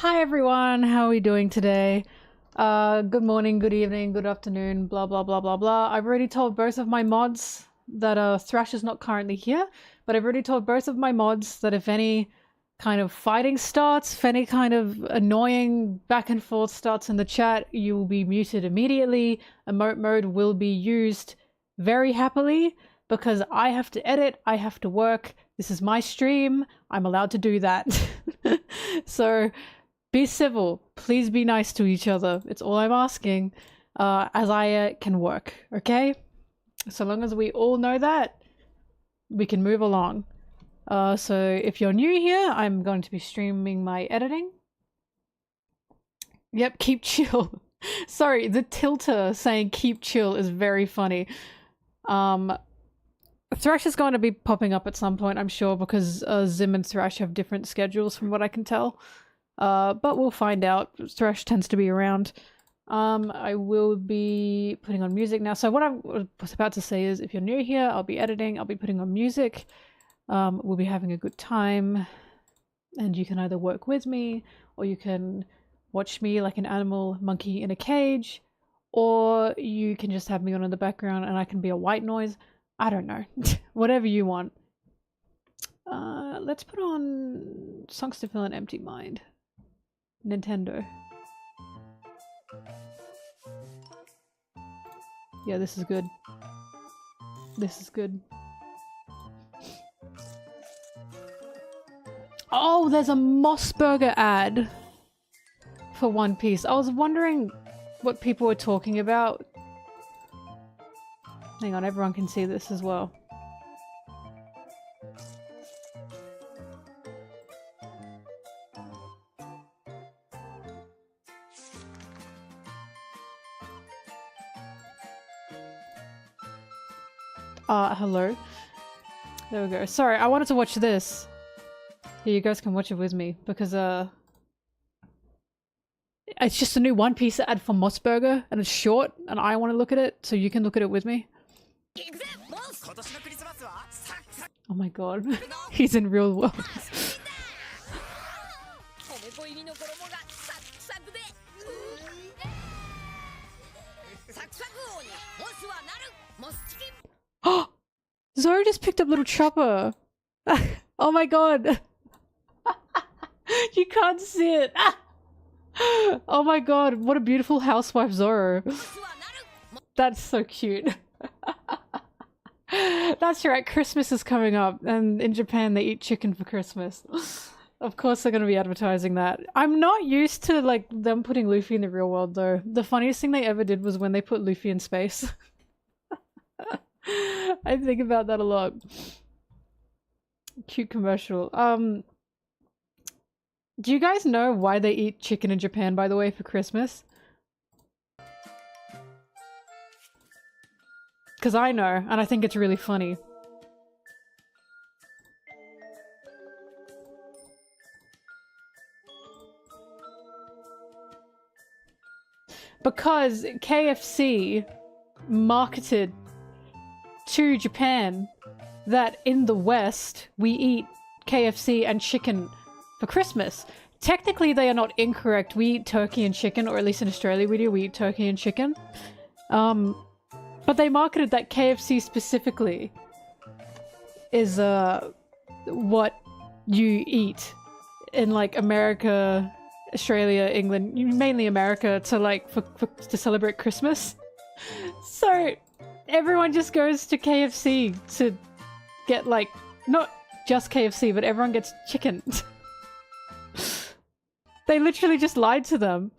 Hi everyone, how are we doing today? Good morning, good evening, good afternoon, blah blah blah blah blah. I've already told both of my mods that Thrash is not currently here, but I've already told both of my mods that if any kind of fighting starts, if any kind of annoying back and forth starts in the chat, you will be muted immediately. Emote mode will be used very happily because I have to edit, I have to work. This is my stream, I'm allowed to do that. So be civil, please be nice to each other. It's all I'm asking, as I can work, okay? So long as we all know that, we can move along. So if you're new here, I'm going to be streaming my editing. Yep, keep chill. Sorry, the tilter saying keep chill is very funny. Thrash is going to be popping up at some point, I'm sure, because Zim and Thrash have different schedules from what I can tell. But we'll find out. Thrash tends to be around. I will be putting on music now. So what I was about to say is, if you're new here, I'll be editing, I'll be putting on music. We'll be having a good time. And you can either work with me, or you can watch me like an animal monkey in a cage, or you can just have me on in the background and I can be a white noise. I don't know. Whatever you want. Let's put on Songs to Fill an Empty Mind. Nintendo. Yeah, this is good. This is good. Oh, there's a Mos Burger ad for One Piece. I was wondering what people were talking about. Hang on, everyone can see this as well. Hello. There we go. Sorry, I wanted to watch this. Here, you guys can watch it with me, because, it's just a new One Piece ad for Mos Burger, and it's short, and I want to look at it, so you can look at it with me. Oh my god. He's in real world. Oh! Zoro just picked up Little Chopper! Oh my god! You can't see it! Oh my god, what a beautiful housewife Zoro. That's so cute. That's right, Christmas is coming up, and in Japan they eat chicken for Christmas. Of course they're gonna be advertising that. I'm not used to, like, them putting Luffy in the real world, though. The funniest thing they ever did was when they put Luffy in space. I think about that a lot. Cute commercial. Do you guys know why they eat chicken in Japan, by the way, for Christmas? Because I know, and I think it's really funny. Because KFC marketed to Japan that in the West we eat KFC and chicken for Christmas. Technically they are not incorrect. We eat turkey and chicken, or at least in Australia we do. We eat turkey and chicken. But they marketed that KFC specifically is what you eat in like America, Australia, England, mainly America, to like to celebrate Christmas. So everyone just goes to KFC to get, like, not just KFC, but everyone gets chicken. They literally just lied to them.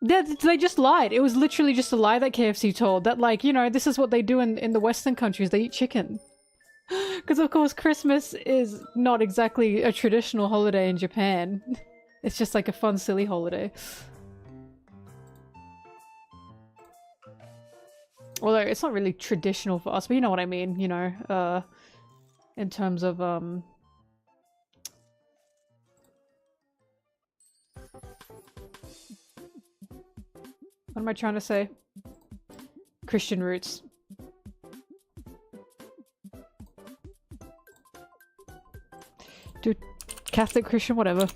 They just lied. It was literally just a lie that KFC told. That, like, you know, this is what they do in the Western countries. They eat chicken. Because, of course, Christmas is not exactly a traditional holiday in Japan. It's just like a fun, silly holiday. Although it's not really traditional for us, but you know what I mean, you know, in terms of, what am I trying to say? Christian roots. Dude, Catholic, Christian, whatever.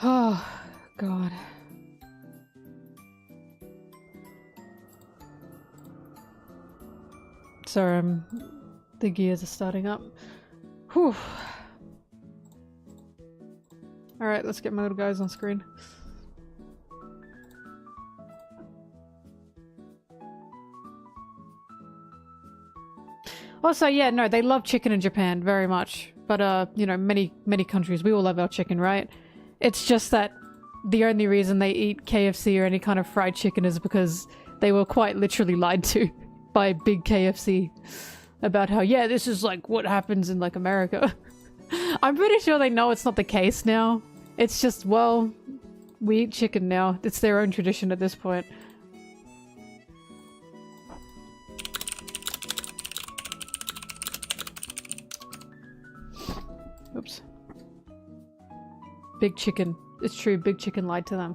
Oh, God. Sorry, the gears are starting up. Whew. Alright, let's get my little guys on screen. Also, yeah, no, they love chicken in Japan very much. But, you know, many countries, we all love our chicken, right? It's just that the only reason they eat KFC or any kind of fried chicken is because they were quite literally lied to by big KFC about how, yeah, this is like what happens in like America. I'm pretty sure they know it's not the case now. It's just, well, we eat chicken now. It's their own tradition at this point. Oops. Big Chicken. It's true, Big Chicken lied to them.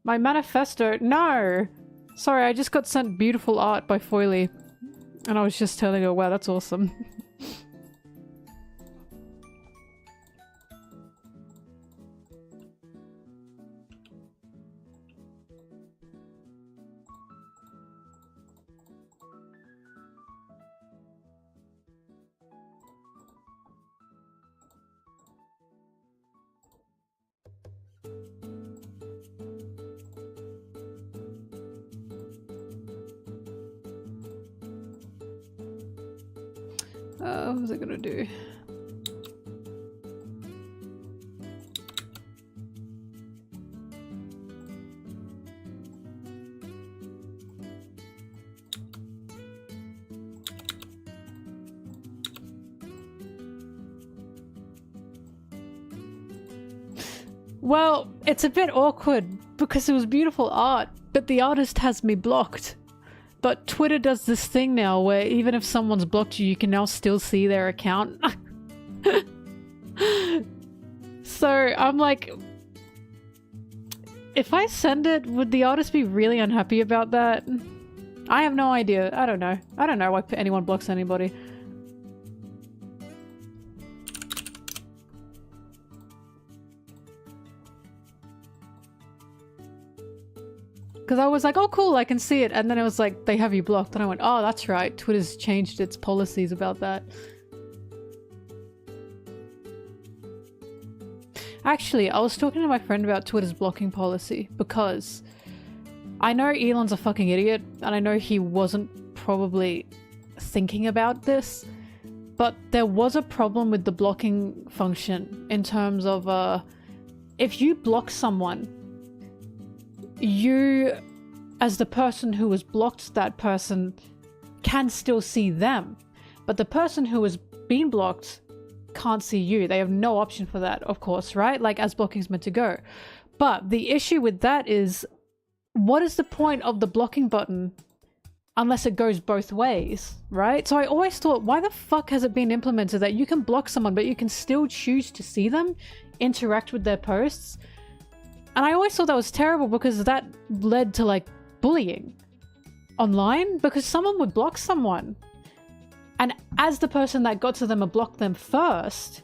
My manifesto? No! Sorry, I just got sent beautiful art by Foily. And I was just telling her, wow, that's awesome. What was I gonna do? Well, it's a bit awkward because it was beautiful art, but the artist has me blocked. But Twitter does this thing now where even if someone's blocked you, you can now still see their account. So I'm like, if I send it, would the artist be really unhappy about that? I have no idea. I don't know. I don't know why anyone blocks anybody. Because I was like, oh cool, I can see it. And then it was like, they have you blocked. And I went, oh, that's right. Twitter's changed its policies about that. Actually, I was talking to my friend about Twitter's blocking policy because I know Elon's a fucking idiot and I know he wasn't probably thinking about this, but there was a problem with the blocking function in terms of if you block someone, you as the person who has blocked that person can still see them, but the person who has been blocked can't see you. They have no option for that, of course, right? Like as blocking's meant to go. But the issue with that is, what is the point of the blocking button unless it goes both ways, right? So I always thought, why the fuck has it been implemented that you can block someone but you can still choose to see them, interact with their posts? And I always thought that was terrible because that led to like bullying online, because someone would block someone and as the person that got to them and blocked them first,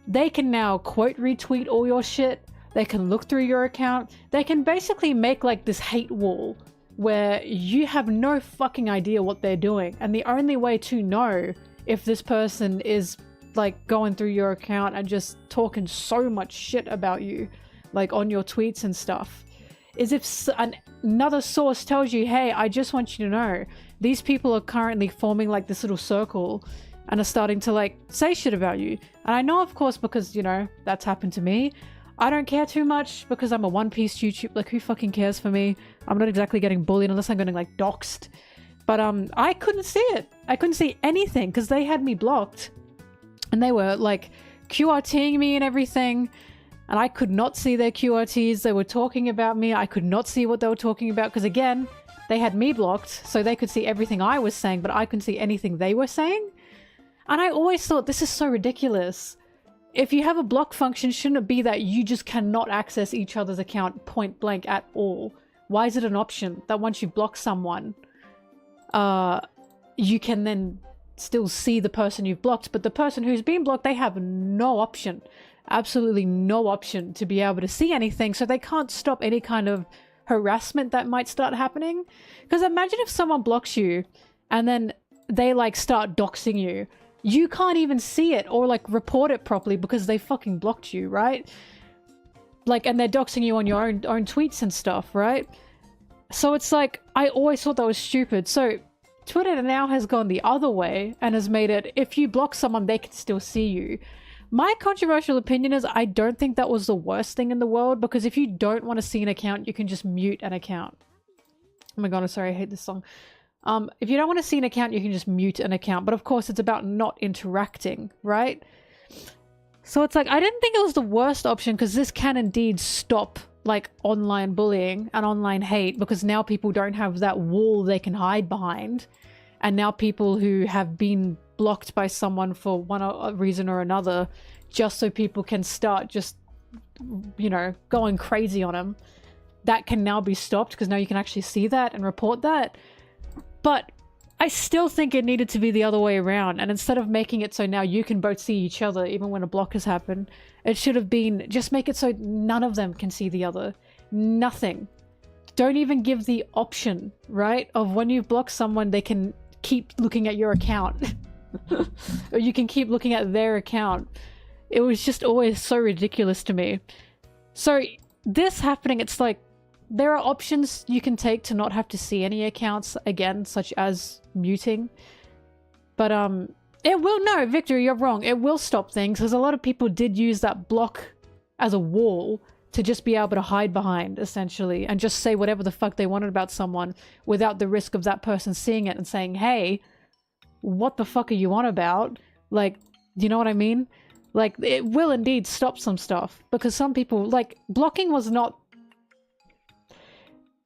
they can now quote retweet all your shit, they can look through your account, they can basically make like this hate wall where you have no fucking idea what they're doing, and the only way to know if this person is like going through your account and just talking so much shit about you, like on your tweets and stuff, is if another source tells you, hey, I just want you to know these people are currently forming like this little circle and are starting to like say shit about you. And I know, of course, because, you know, that's happened to me. I don't care too much because I'm a One Piece YouTube. Like, who fucking cares for me? I'm not exactly getting bullied unless I'm getting like doxxed. But I couldn't see it. I couldn't see anything because they had me blocked and they were like QRTing me and everything. And I could not see their QRTs. They were talking about me. I could not see what they were talking about because, again, they had me blocked, so they could see everything I was saying, but I couldn't see anything they were saying. And I always thought, this is so ridiculous. If you have a block function, shouldn't it be that you just cannot access each other's account point blank at all? Why is it an option that once you block someone, you can then still see the person you've blocked, but the person who's been blocked, they have no option. Absolutely no option to be able to see anything, so they can't stop any kind of harassment that might start happening. Because imagine if someone blocks you and then they like start doxing you. You can't even see it or like report it properly because they fucking blocked you, right? Like, and they're doxing you on your own tweets and stuff, right? So it's like, I always thought that was stupid. So Twitter now has gone the other way and has made it, if you block someone, they can still see you. My controversial opinion is I don't think that was the worst thing in the world, because if you don't want to see an account, you can just mute an account. Oh my god, I'm sorry, I hate this song. If you don't want to see an account, you can just mute an account. But of course, it's about not interacting, right? So it's like, I didn't think it was the worst option, because this can indeed stop like online bullying and online hate, because now people don't have that wall they can hide behind. And now people who have been blocked by someone for one reason or another, just so people can start just, you know, going crazy on them, that can now be stopped, because now you can actually see that and report that. But I still think it needed to be the other way around, and instead of making it so now you can both see each other even when a block has happened, it should have been just make it so none of them can see the other. Nothing. Don't even give the option, right, of when you block someone they can keep looking at your account. Or you can keep looking at their account. It was just always so ridiculous to me. So this happening, it's like there are options you can take to not have to see any accounts again, such as muting. But it will, no, Victor, you're wrong. It will stop things, because a lot of people did use that block as a wall to just be able to hide behind, essentially, and just say whatever the fuck they wanted about someone without the risk of that person seeing it and saying, hey, what the fuck are you on about? Like, do you know what I mean? Like, it will indeed stop some stuff, because some people, like, blocking was not,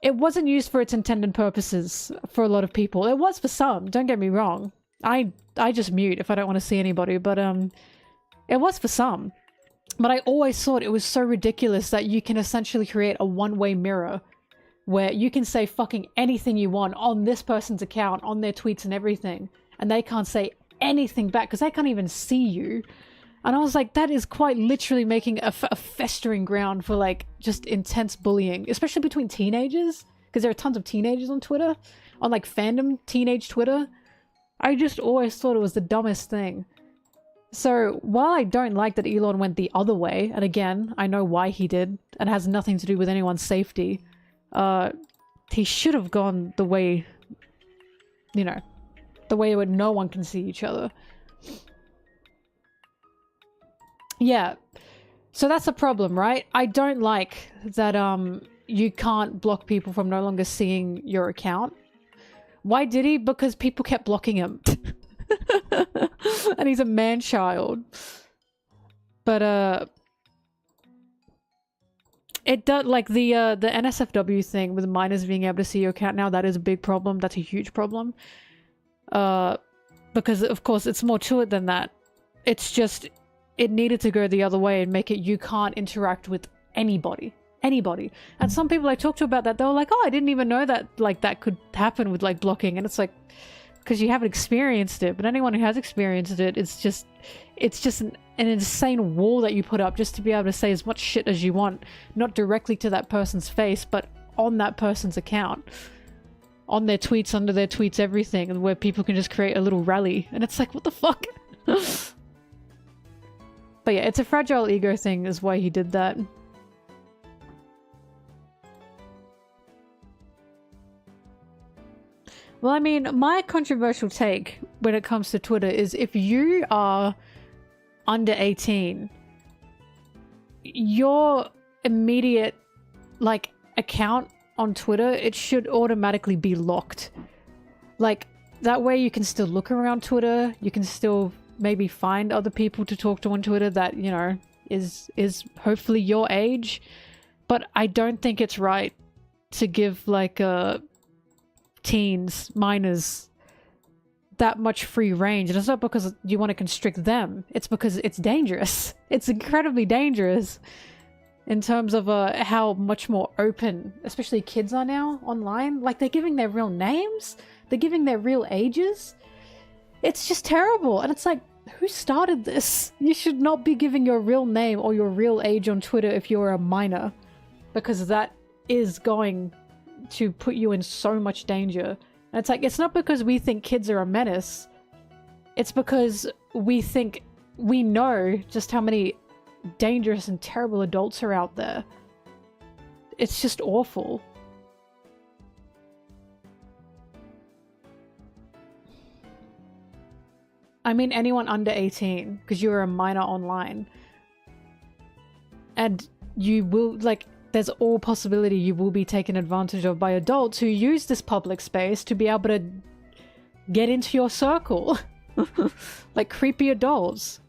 it wasn't used for its intended purposes for a lot of people. It was for some, don't get me wrong. I just mute if I don't want to see anybody, but it was for some. But I always thought it was so ridiculous that you can essentially create a one-way mirror where you can say fucking anything you want on this person's account, on their tweets and everything, and they can't say anything back because they can't even see you. And I was like, that is quite literally making a festering ground for like just intense bullying, especially between teenagers, because there are tons of teenagers on Twitter, on like fandom teenage Twitter. I just always thought it was the dumbest thing. So while I don't like that Elon went the other way, and again, I know why he did, and it has nothing to do with anyone's safety, he should have gone the way, you know, the way where no one can see each other. Yeah. So that's a problem, right? I don't like that you can't block people from no longer seeing your account. Why did he? Because people kept blocking him. And he's a man-child. But it does, like the NSFW thing with minors being able to see your account now, that is a big problem. That's a huge problem. Because of course it's more to it than that. It's just, it needed to go the other way and make it you can't interact with anybody. Anybody. And some people I talked to about that, they were like, oh, I didn't even know that like that could happen with like blocking. And it's like, because you haven't experienced it. But anyone who has experienced it, it's just an insane wall that you put up just to be able to say as much shit as you want. Not directly to that person's face, but on that person's account. On their tweets, under their tweets, everything. And where people can just create a little rally. And it's like, what the fuck? But yeah, it's a fragile ego thing is why he did that. Well, I mean, my controversial take when it comes to Twitter is if you are under 18, your immediate, like, account on Twitter, it should automatically be locked. Like, that way you can still look around Twitter, you can still maybe find other people to talk to on Twitter that, you know, is hopefully your age. But I don't think it's right to give, like, teens, minors, that much free range. And it's not because you want to constrict them, it's because it's dangerous. It's incredibly dangerous in terms of how much more open, especially kids are now online. Like, they're giving their real names, they're giving their real ages. It's just terrible. And it's like, who started this? You should not be giving your real name or your real age on Twitter if you're a minor, because that is going to put you in so much danger. And it's like, it's not because we think kids are a menace, it's because we think we know just how many dangerous and terrible adults are out there. It's just awful. I mean anyone under 18, because you're a minor online. And you will, like, there's all possibility you will be taken advantage of by adults who use this public space to be able to get into your circle. Like creepy adults.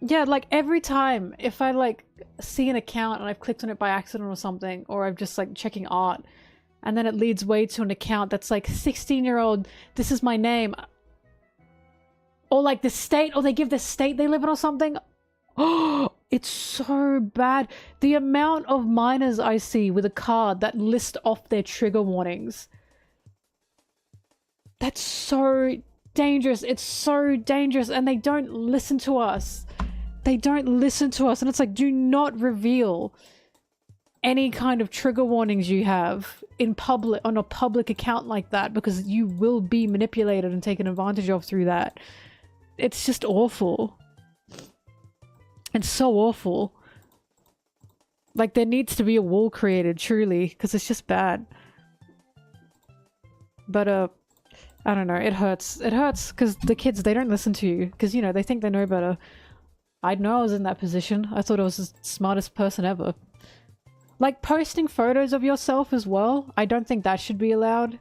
Yeah, like every time if I like see an account and I've clicked on it by accident or something, or I'm just like checking art and then it leads way to an account that's like 16-year-old, this is my name. Or like the state, or they give the state they live in or something. Oh, it's so bad. The amount of minors I see with a card that list off their trigger warnings. That's so dangerous. It's so dangerous. And they don't listen to us. They don't listen to us. And it's like, do not reveal any kind of trigger warnings you have in public, on a public account like that, because you will be manipulated and taken advantage of through that. It's just awful. It's so awful. Like, there needs to be a wall created, truly, because it's just bad. But, I don't know, it hurts. It hurts, because the kids, they don't listen to you, because, you know, they think they know better. I'd know I was in that position. I thought I was the smartest person ever. Like, posting photos of yourself as well, I don't think that should be allowed.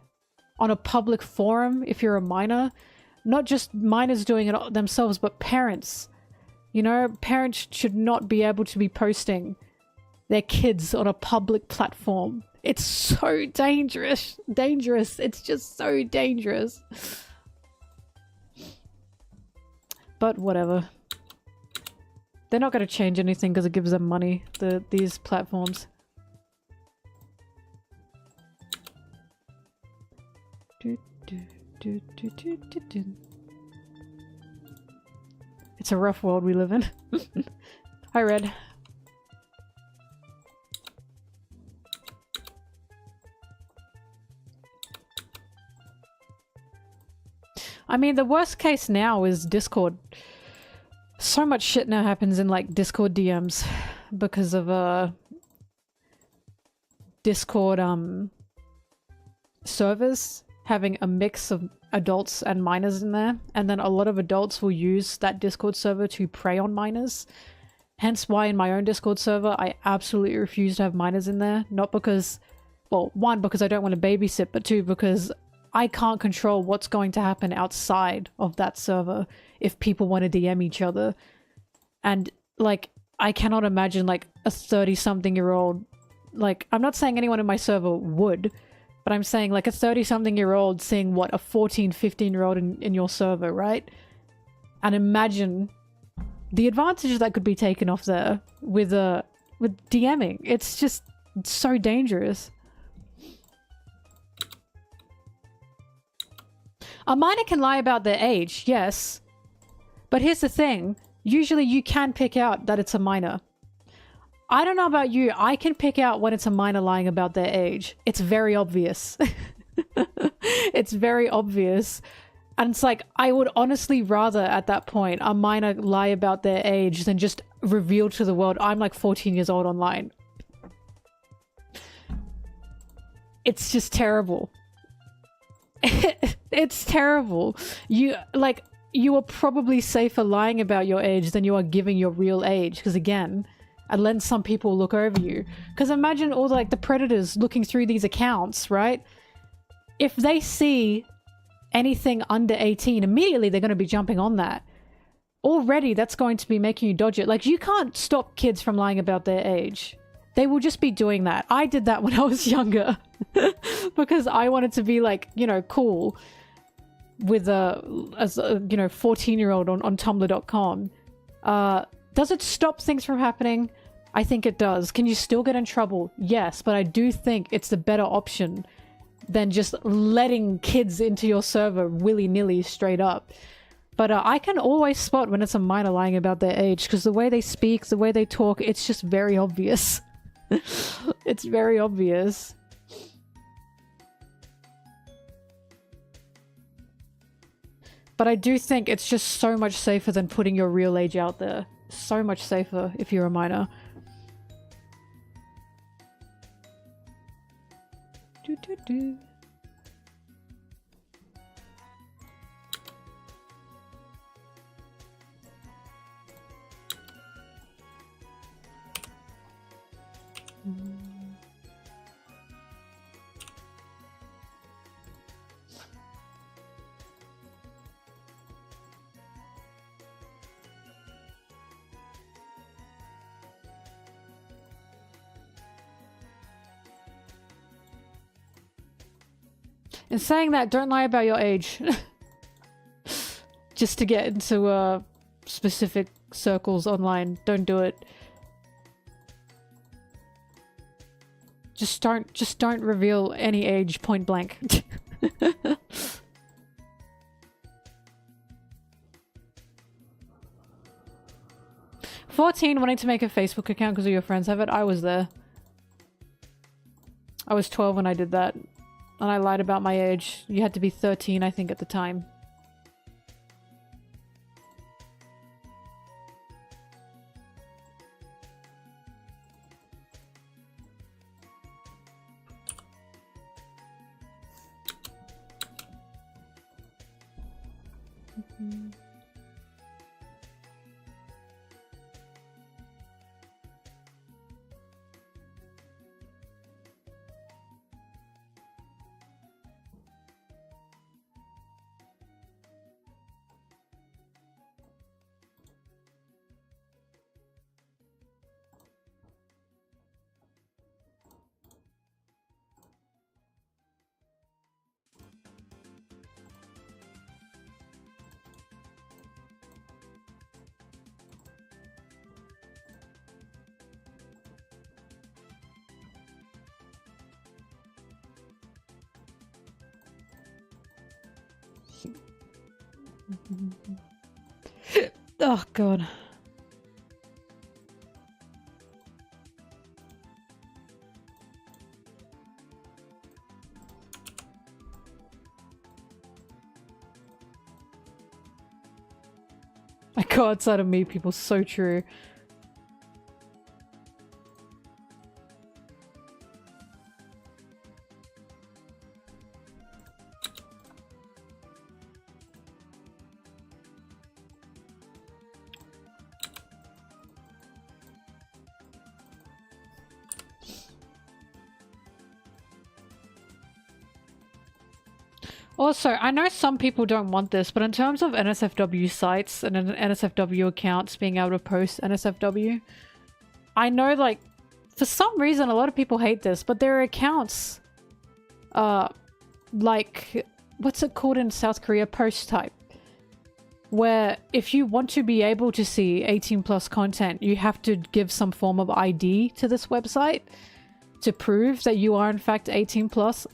On a public forum, if you're a minor. Not just minors doing it themselves, but parents. You know, parents should not be able to be posting their kids on a public platform. It's so dangerous. Dangerous. It's just so dangerous. But whatever. They're not going to change anything because it gives them money, these platforms. It's a rough world we live in. Hi, Red. I mean, the worst case now is Discord. So much shit now happens in like Discord DMs because of Discord servers having a mix of adults and minors in there, and then a lot of adults will use that Discord server to prey on minors. Hence why in my own Discord server I absolutely refuse to have minors in there. Not because, well, one, because I don't want to babysit, but two, because I can't control what's going to happen outside of that server if people want to DM each other. And like, I cannot imagine like a 30-something-year-old, like, I'm not saying anyone in my server would, but I'm saying like a 30-something-year-old seeing what a 14, 15-year-old in your server, right? And imagine the advantage that could be taken off there with DMing. It's just so dangerous. A minor can lie about their age, yes. But here's the thing. Usually you can pick out that it's a minor. I don't know about you, I can pick out when it's a minor lying about their age. It's very obvious. It's very obvious. And it's like, I would honestly rather at that point a minor lie about their age than just reveal to the world, I'm like 14 years old online. It's just terrible. It's terrible. You are probably safer lying about your age than you are giving your real age, because again, and then some people look over you. Because imagine all the, like, the predators looking through these accounts, right? If they see anything under 18, immediately they're going to be jumping on that. Already that's going to be making you dodge it. Like, you can't stop kids from lying about their age. They will just be doing that. I did that when I was younger. Because I wanted to be like, you know, cool with as a, you know, 14-year-old on tumblr.com. Does it stop things from happening? I think it does. Can you still get in trouble? Yes, but I do think it's the better option than just letting kids into your server willy-nilly straight up. But I can always spot when it's a minor lying about their age, because the way they speak, the way they talk, it's just very obvious. It's very obvious. But I do think it's just so much safer than putting your real age out there. So much safer if you're a minor. Do, do, do. In saying that, don't lie about your age. Just to get into specific circles online. Don't do it. Just don't reveal any age point blank. 14 wanting to make a Facebook account because all your friends have it. I was there. I was 12 when I did that. And I lied about my age. You had to be 13, I think, at the time. Mm-hmm. Oh god. I go outside and meet people, so true. Also, I know some people don't want this, but in terms of NSFW sites and NSFW accounts being able to post NSFW, I know, like, for some reason, a lot of people hate this, but there are accounts, like, what's it called in South Korea? Post type. Where if you want to be able to see 18 plus content, you have to give some form of ID to this website to prove that you are in fact 18 plus.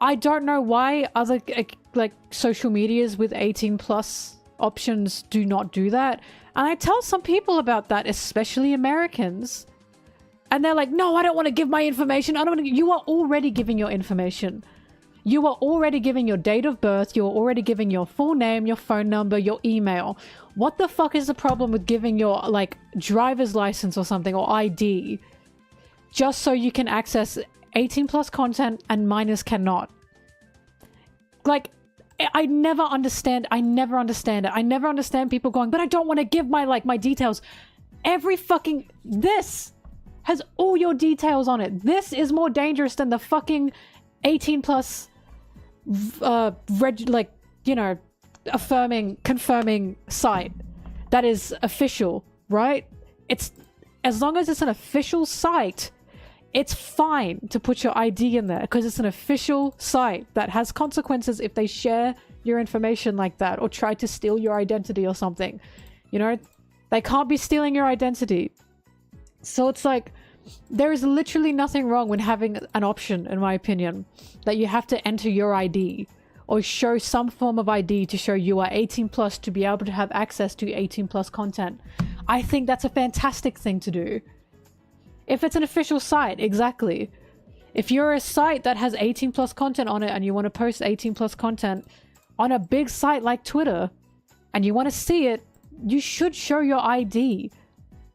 I don't know why other like social medias with 18 plus options do not do that. And I tell some people about that, especially Americans. And they're like, no, I don't want to give my information. I don't want to. You are already giving your information. You are already giving your date of birth. You're already giving your full name, your phone number, your email. What the fuck is the problem with giving your, like, driver's license or something, or ID, just so you can access 18 plus content and minors cannot? Like, I never understand it. I never understand people going, but I don't want to give my, like, my details. Every fucking... This has all your details on it. This is more dangerous than the fucking 18 plus, like, you know, confirming site that is official, right? It's... As long as it's an official site, it's fine to put your ID in there because it's an official site that has consequences if they share your information like that or try to steal your identity or something. You know, they can't be stealing your identity. So it's like, there is literally nothing wrong with having an option, in my opinion, that you have to enter your ID or show some form of ID to show you are 18 plus to be able to have access to 18 plus content. I think that's a fantastic thing to do. If it's an official site, exactly. If you're a site that has 18 plus content on it and you want to post 18 plus content on a big site like Twitter and you want to see it, you should show your ID.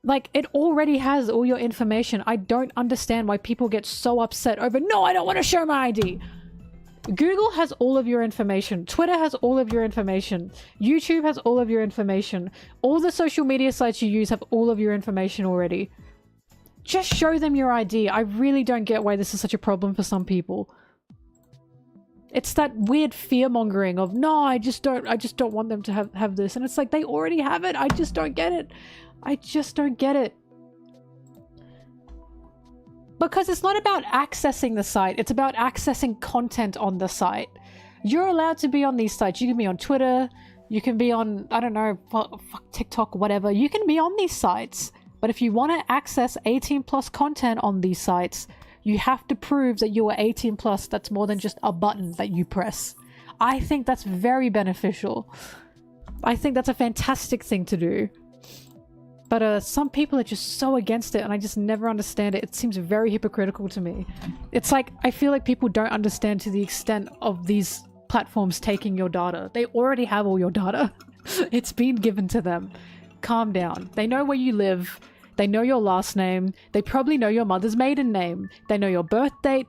Like, it already has all your information. I don't understand why people get so upset over, no, I don't want to show my ID. Google has all of your information. Twitter has all of your information. YouTube has all of your information. All the social media sites you use have all of your information already. Just show them your ID. I really don't get why this is such a problem for some people. It's that weird fear-mongering of, no, I just don't want them to have this. And it's like, they already have it. I just don't get it. I just don't get it. Because it's not about accessing the site. It's about accessing content on the site. You're allowed to be on these sites. You can be on Twitter. You can be on, I don't know, TikTok, whatever. You can be on these sites. But if you want to access 18 plus content on these sites, you have to prove that you are 18 plus. That's more than just a button that you press. I think that's very beneficial. I think that's a fantastic thing to do. But some people are just so against it and I just never understand it. It seems very hypocritical to me. It's like, I feel like people don't understand to the extent of these platforms taking your data. They already have all your data. It's been given to them. Calm down. They know where you live. They know your last name. They probably know your mother's maiden name. They know your birth date.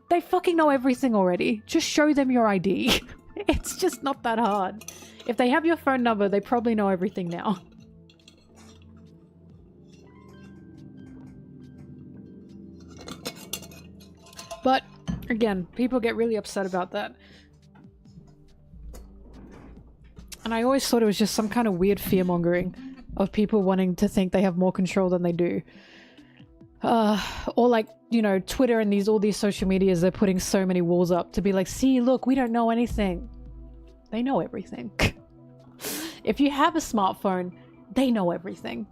They fucking know everything already. Just show them your ID. It's just not that hard. If they have your phone number, they probably know everything now. But, again, people get really upset about that. And I always thought it was just some kind of weird fear-mongering of people wanting to think they have more control than they do. Or like, you know, Twitter and all these social medias, they're putting so many walls up to be like, see, look, we don't know anything. They know everything. If you have a smartphone, they know everything.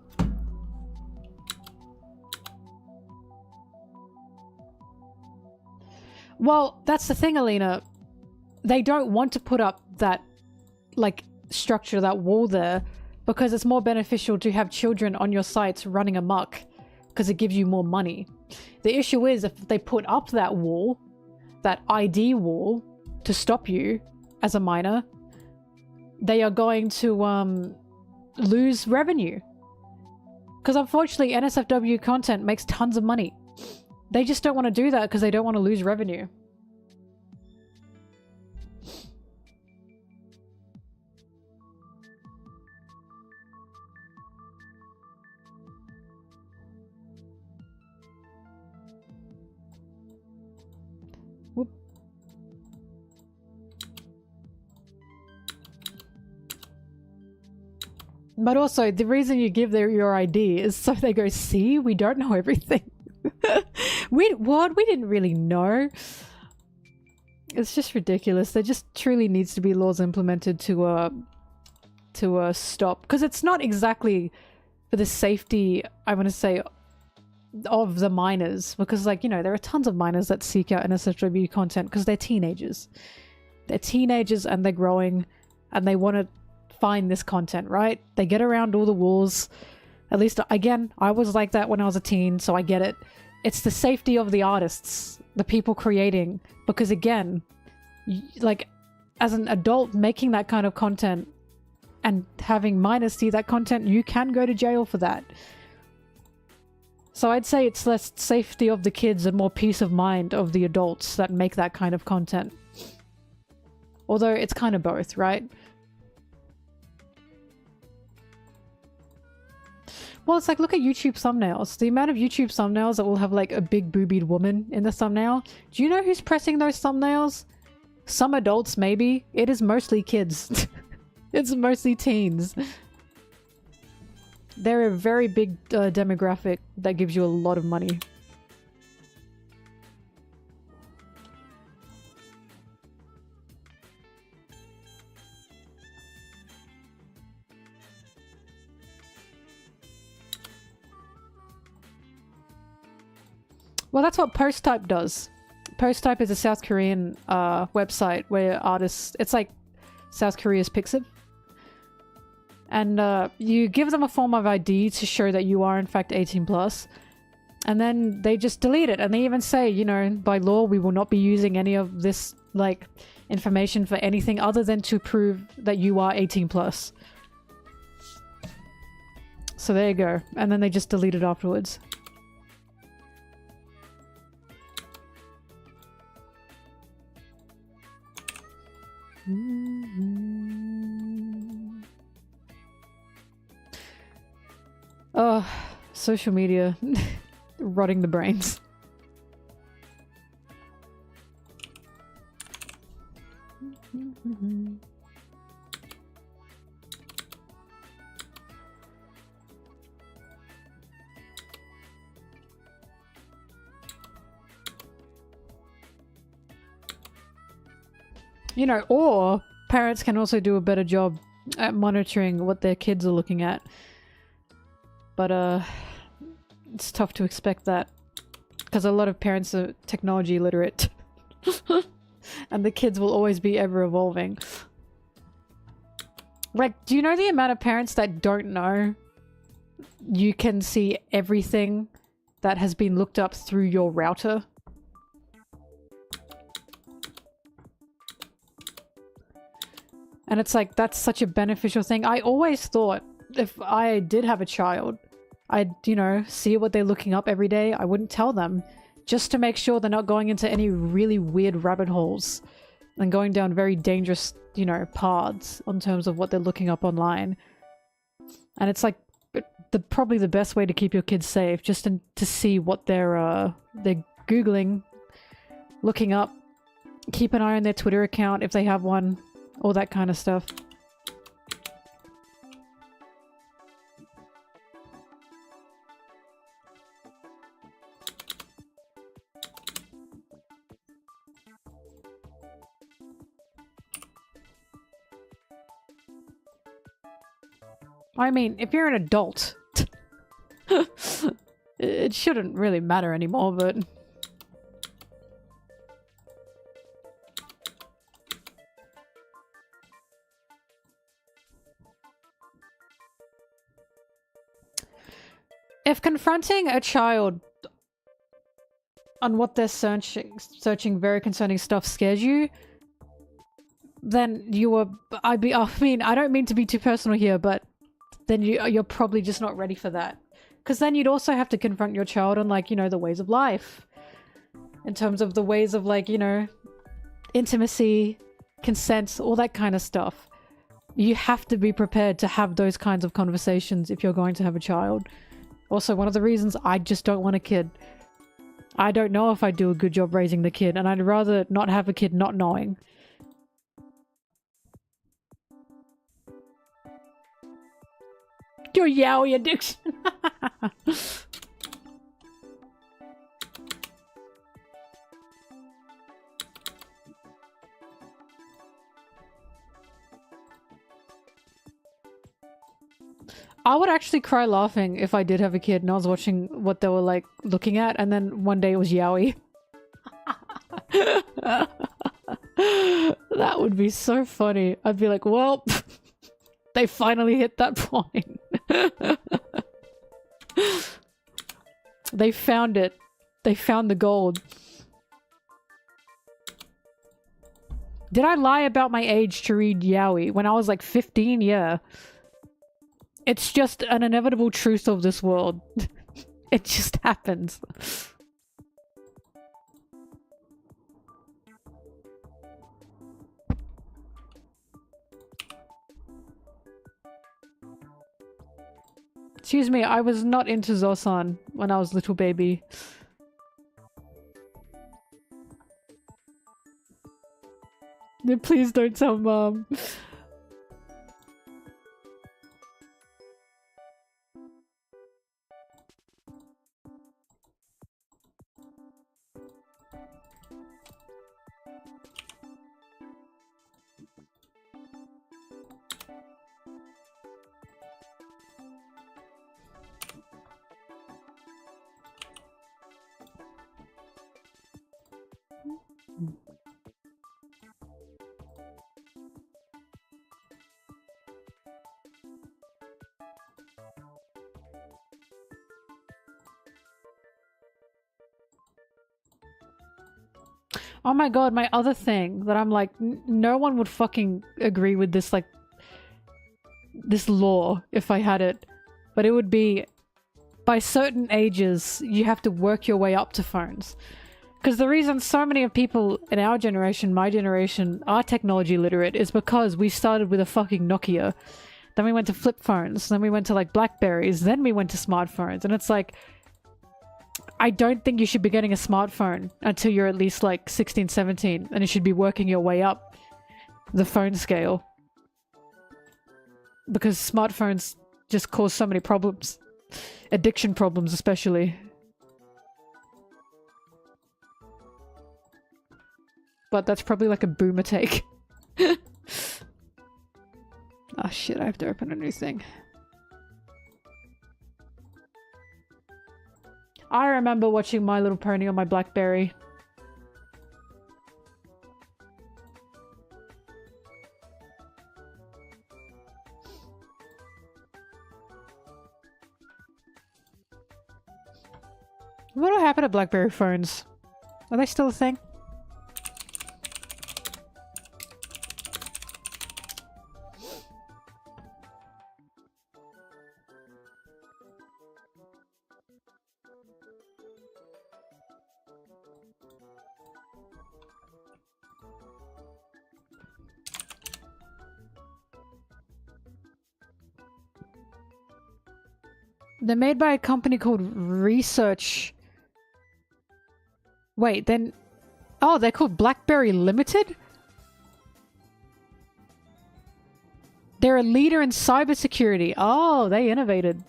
Well, that's the thing, Alina. They don't want to put up that, like, structure, that wall there, because it's more beneficial to have children on your sites running amok, because it gives you more money. The issue is if they put up that wall, that ID wall, to stop you as a minor, they are going to lose revenue. Because unfortunately, NSFW content makes tons of money. They just don't want to do that because they don't want to lose revenue. Whoop. But also, the reason you give your ID is so they go, see, we don't know everything. What? We didn't really know. It's just ridiculous. There just truly needs to be laws implemented to stop. Because it's not exactly for the safety, I want to say, of the minors. Because, like, you know, there are tons of minors that seek out NSFW content because they're teenagers. They're teenagers and they're growing and they want to find this content, right? They get around all the rules. At least, again, I was like that when I was a teen, so I get it. It's the safety of the artists, the people creating, because again, like, as an adult making that kind of content and having minors see that content, you can go to jail for that. So I'd say it's less safety of the kids and more peace of mind of the adults that make that kind of content. Although it's kind of both, right? Well, it's like, look at YouTube thumbnails. The amount of YouTube thumbnails that will have like a big boobied woman in the thumbnail. Do you know who's pressing those thumbnails? Some adults, maybe. It is mostly kids. It's mostly teens. They're a very big demographic that gives you a lot of money. Well, that's what PostType does. PostType is a South Korean website where artists... It's like South Korea's Pixiv. And you give them a form of ID to show that you are in fact 18+. And then they just delete it. And they even say, you know, by law, we will not be using any of this, like, information for anything other than to prove that you are 18+. So there you go. And then they just delete it afterwards. Oh, social media. Rotting the brains. You know, or parents can also do a better job at monitoring what their kids are looking at. But, it's tough to expect that. Because a lot of parents are technology literate. And the kids will always be ever evolving. Like, do you know the amount of parents that don't know you can see everything that has been looked up through your router? And it's like, that's such a beneficial thing. I always thought if I did have a child, I'd, you know, see what they're looking up every day. I wouldn't tell them, just to make sure they're not going into any really weird rabbit holes and going down very dangerous, you know, paths in terms of what they're looking up online. And it's like probably the best way to keep your kids safe, just to see what they're Googling, looking up, keep an eye on their Twitter account if they have one. All that kind of stuff. I mean, if you're an adult, it shouldn't really matter anymore, but... If confronting a child on what they're searching very concerning stuff scares you, then I mean, I don't mean to be too personal here, but then you're probably just not ready for that. Because then you'd also have to confront your child on, like, you know, the ways of life. In terms of the ways of, like, you know, intimacy, consent, all that kind of stuff. You have to be prepared to have those kinds of conversations if you're going to have a child. Also, one of the reasons I just don't want a kid. I don't know if I do a good job raising the kid, and I'd rather not have a kid not knowing. Your yaoi addiction. I would actually cry laughing if I did have a kid and I was watching what they were, like, looking at, and then one day it was yaoi. That would be so funny. I'd be like, well, they finally hit that point. They found it. They found the gold. Did I lie about my age to read yaoi? When I was like 15, yeah. It's just an inevitable truth of this world. It just happens. Excuse me, I was not into Zosan when I was a little baby. Please don't tell Mom. Oh my god, my other thing that I'm like, no one would fucking agree with this, like, this law if I had it. But it would be, by certain ages, you have to work your way up to phones. Because the reason so many of people in our generation, my generation, are technology literate is because we started with a fucking Nokia. Then we went to flip phones, then we went to, like, Blackberries, then we went to smartphones. And it's like, I don't think you should be getting a smartphone until you're at least like 16, 17, and you should be working your way up the phone scale. Because smartphones just cause so many problems. Addiction problems especially. But that's probably like a boomer take. Oh shit, I have to open a new thing. I remember watching My Little Pony on my Blackberry. What happened to Blackberry phones? Are they still a thing? They're made by a company called Research. Wait, then... Oh, they're called BlackBerry Limited? They're a leader in cybersecurity. Oh, they innovated.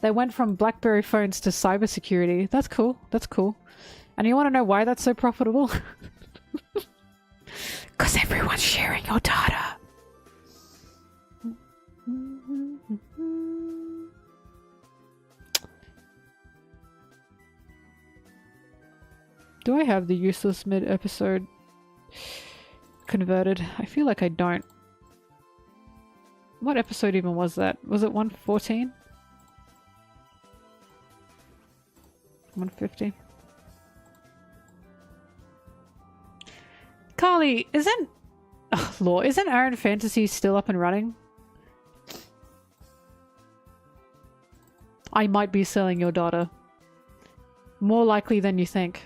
They went from BlackBerry phones to cybersecurity. That's cool. That's cool. And you want to know why that's so profitable? Because everyone's sharing your data. Do I have the useless mid-episode converted? I feel like I don't. What episode even was that? Was it 114? 150? Carly, isn't... lore. Isn't Aaron Fantasy still up and running? I might be selling your daughter. More likely than you think.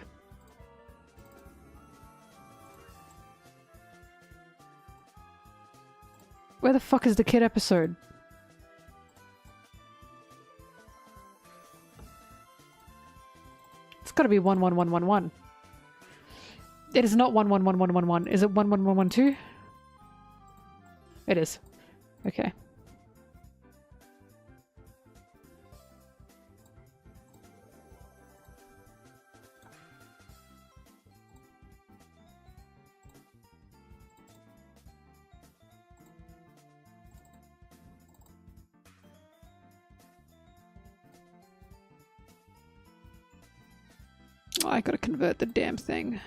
Where the fuck is the kid episode? It's gotta be 111111. It is not 111111. Is it 11112? It is. Okay. Oh, I gotta convert the damn thing.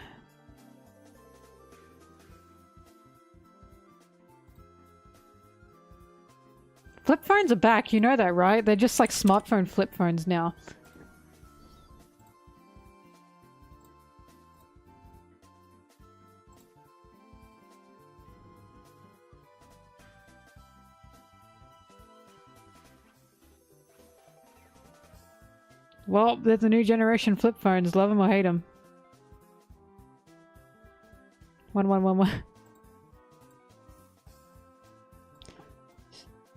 Flip phones are back, you know that, right? They're just like smartphone flip phones now. Well, there's a new generation flip phones. Love them or hate them. 1111.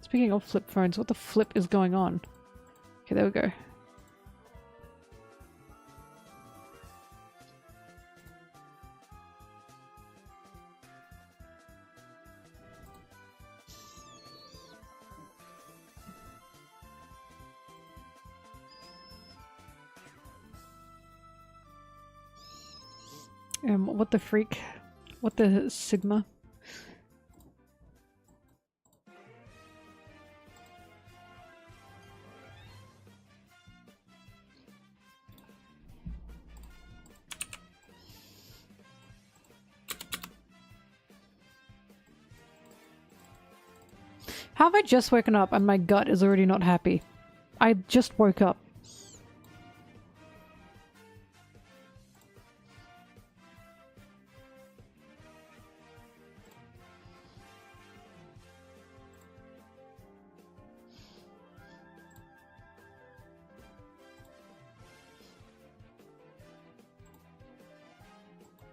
Speaking of flip phones, what the flip is going on? Okay, there we go. What the freak? What the sigma? How have I just woken up and my gut is already not happy? I just woke up.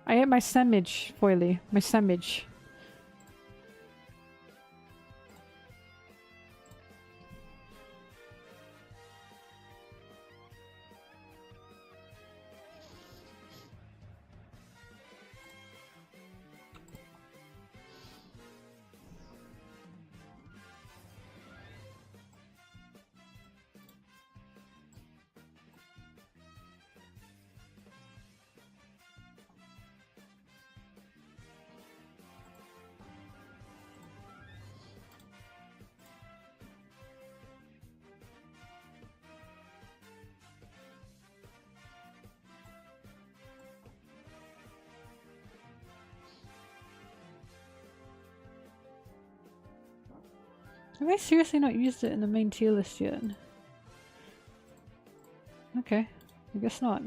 I ate my sandwich, Foily. My sandwich. Have I seriously not used it in the main tier list yet? Okay, I guess not.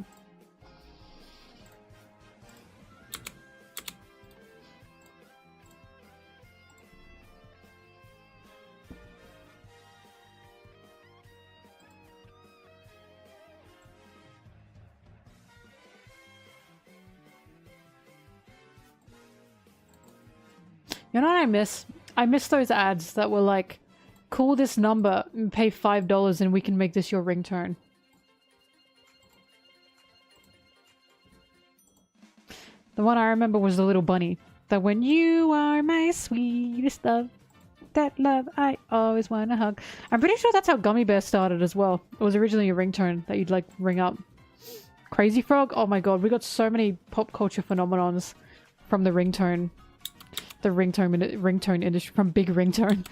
You know what I miss? I miss those ads that were like, call this number and pay $5 and we can make this your ringtone. The one I remember was the little bunny. That when you are my sweetest love, that love I always want to hug. I'm pretty sure that's how Gummy Bear started as well. It was originally a ringtone that you'd like ring up. Crazy Frog? Oh my god, we got so many pop culture phenomenons from the ringtone. The ringtone industry, from Big Ringtone.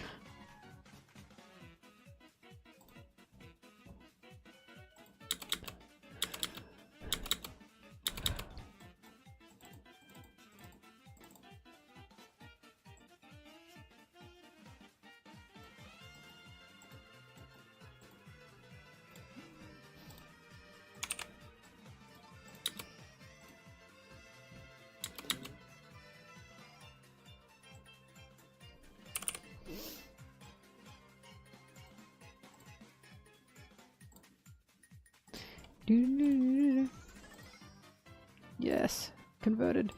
Yes, converted.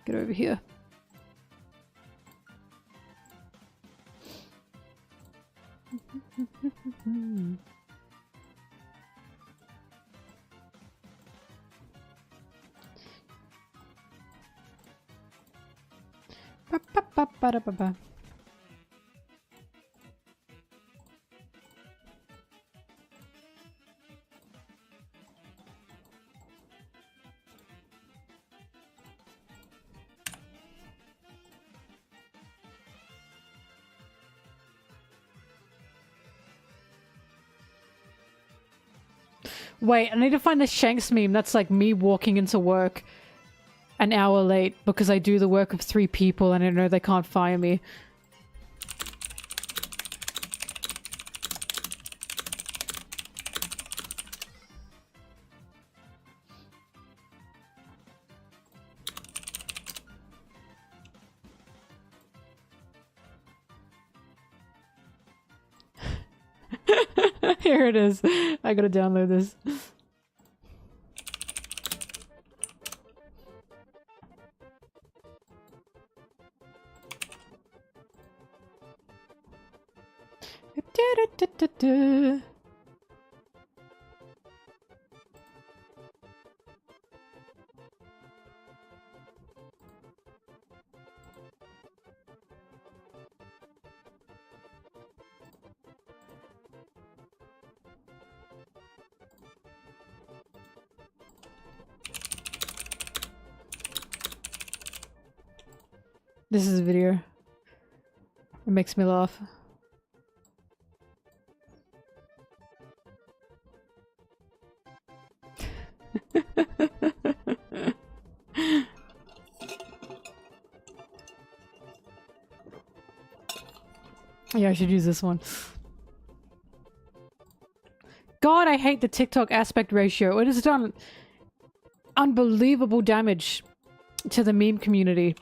Get over here. Ba-ba-ba-ba-da-ba-ba. Wait, I need to find the Shanks meme that's like me walking into work an hour late because I do the work of 3 people and I know they can't fire me. Here it is. I gotta download this. This is a video. It makes me laugh. Yeah, I should use this one. God, I hate the TikTok aspect ratio. It has done unbelievable damage to the meme community.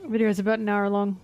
Video is about an hour long.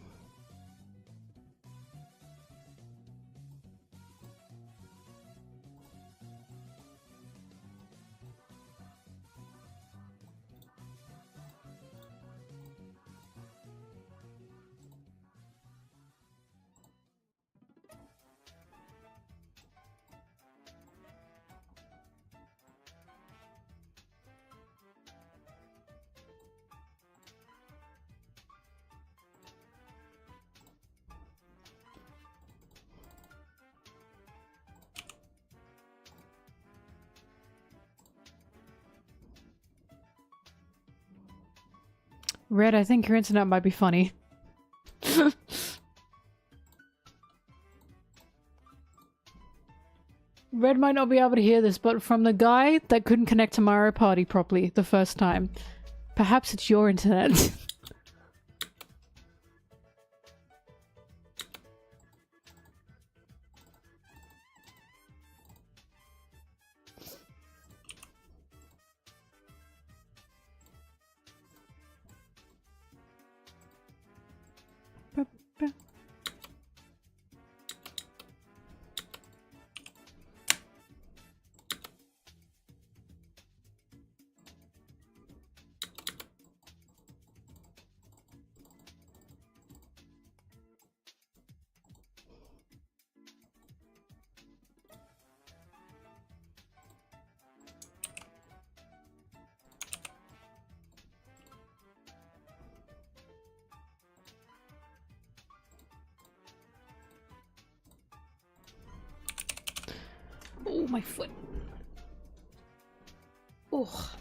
Red, I think your internet might be funny. Red might not be able to hear this, but from the guy that couldn't connect to Mario Party properly the first time, perhaps it's your internet. Oh, my foot. Oh,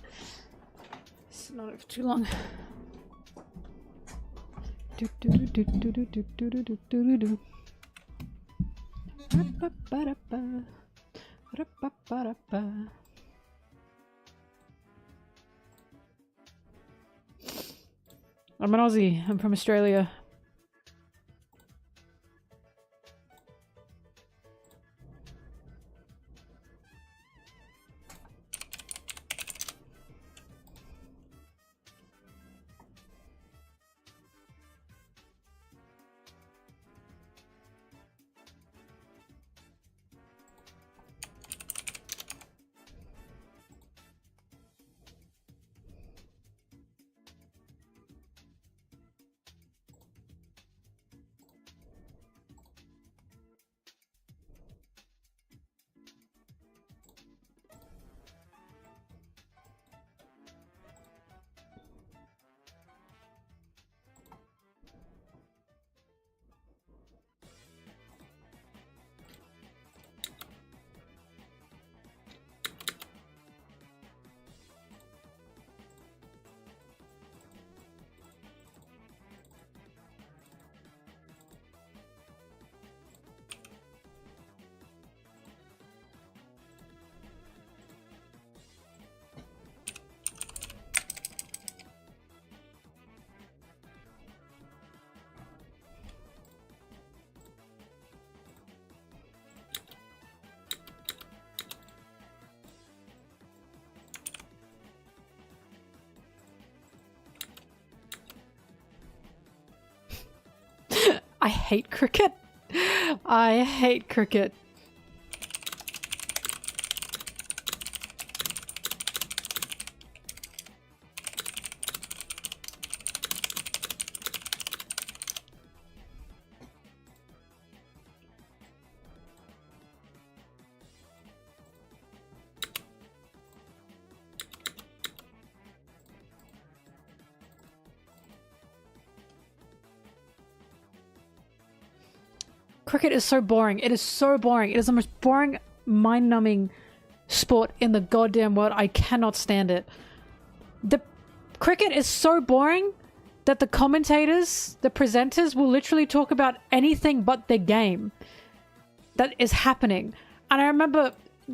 it's not for too long. Do do do do do do do do do do do. I'm an Aussie. I'm from Australia. I hate cricket. I hate cricket. Cricket is so boring. It is so boring. It is the most boring, mind-numbing sport in the goddamn world. I cannot stand it. The cricket is so boring that the commentators, the presenters will literally talk about anything but the game that is happening. And I remember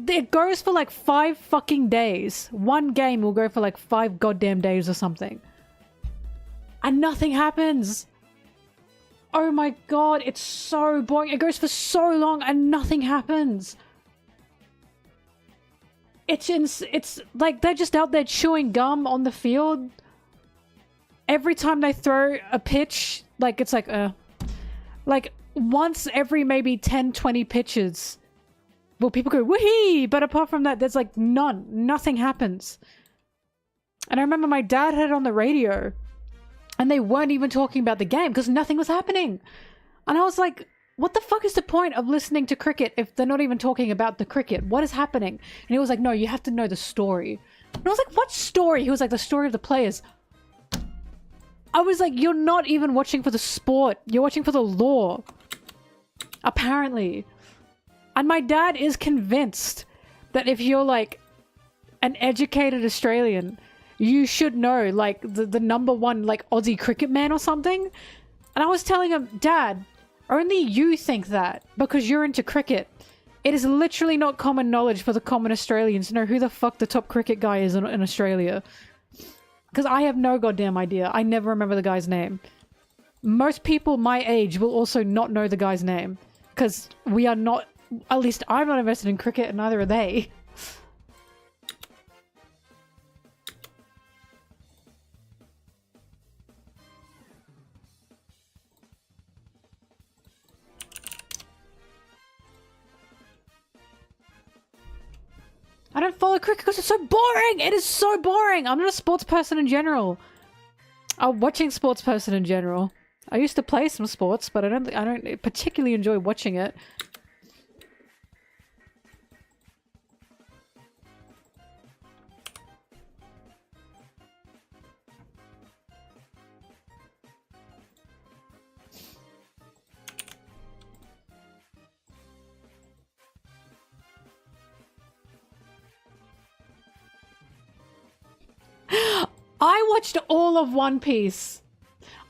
it goes for like 5 fucking days. One game will go for like 5 goddamn days or something. And nothing happens. Oh my god, it's so boring. It goes for so long and nothing happens. It's like they're just out there chewing gum on the field. Every time they throw a pitch, like it's like once every maybe 10, 20 pitches, well, people go woohee, but apart from that, there's like nothing happens. And I remember my dad had it on the radio and they weren't even talking about the game because nothing was happening. And I was like, what the fuck is the point of listening to cricket if they're not even talking about the cricket? What is happening? And he was like, no, you have to know the story. And I was like, what story? He was like, the story of the players. I was like, you're not even watching for the sport. You're watching for the lore. Apparently. And my dad is convinced that if you're like an educated Australian, you should know like the #1 like Aussie cricket man or something. And I was telling him, Dad, only you think that because you're into cricket. It is literally not common knowledge for the common Australians to know who the fuck the top cricket guy is in Australia. Because I have no goddamn idea. I never remember the guy's name. Most people my age will also not know the guy's name. Because we are not, at least I'm not invested in cricket and neither are they. I don't follow cricket because it's so boring! It is so boring! I'm not a sports person in general. I'm watching sports person in general. I used to play some sports, but I don't particularly enjoy watching it. I watched all of One Piece.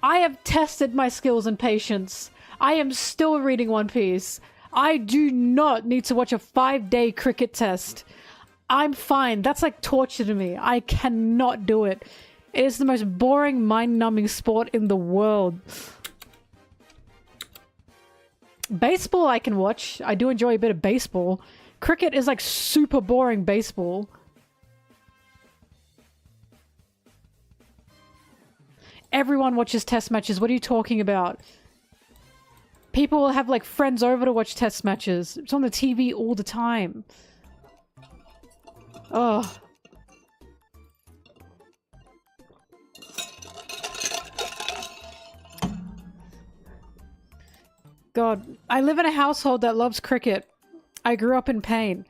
I have tested my skills and patience. I am still reading One Piece. I do not need to watch a 5-day cricket test. I'm fine. That's like torture to me. I cannot do it. It is the most boring, mind-numbing sport in the world. Baseball I can watch. I do enjoy a bit of baseball. Cricket is like super boring baseball. Everyone watches test matches. What are you talking about? People will have like friends over to watch test matches. It's on the TV all the time. Oh. God, I live in a household that loves cricket. I grew up in pain.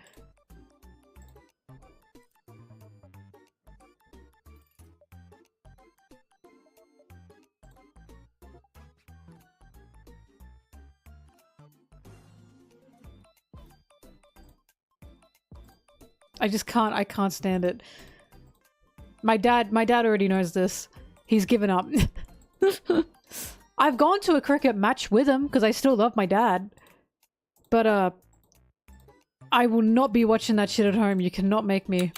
I can't stand it. My dad already knows this. He's given up. I've gone to a cricket match with him because I still love my dad. But I will not be watching that shit at home. You cannot make me.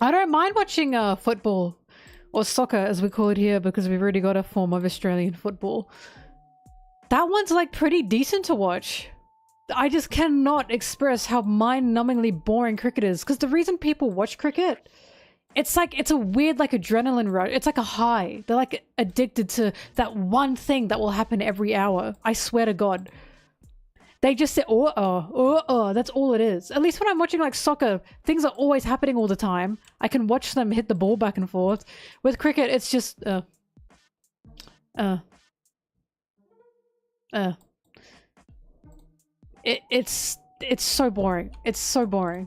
I don't mind watching football, or soccer as we call it here, because we've already got a form of Australian football. That one's like pretty decent to watch. I just cannot express how mind-numbingly boring cricket is, because the reason people watch cricket, it's like, it's a weird like adrenaline rush. It's like a high. They're like addicted to that one thing that will happen every hour. I swear to God. They just say, that's all it is. At least when I'm watching like soccer, things are always happening all the time. I can watch them hit the ball back and forth. With cricket, it's just, it's so boring. It's so boring.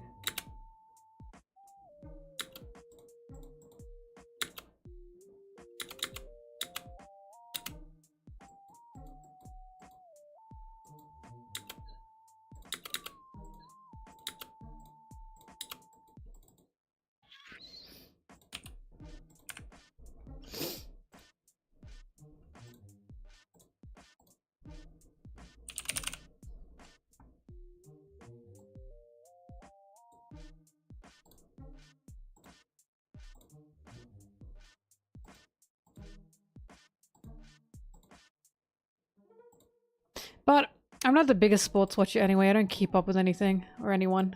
But I'm not the biggest sports watcher anyway. I don't keep up with anything or anyone.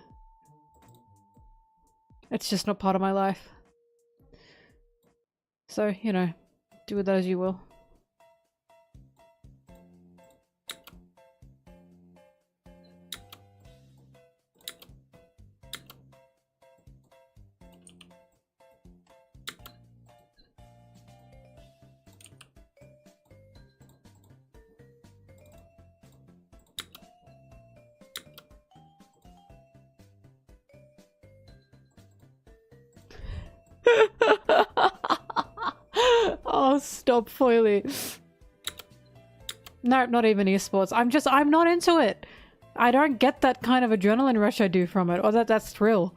It's just not part of my life. So, you know, do with that as you will. Oh, stop, Foily. No, not even esports. I'm not into it. I don't get that kind of adrenaline rush I do from it, or that thrill.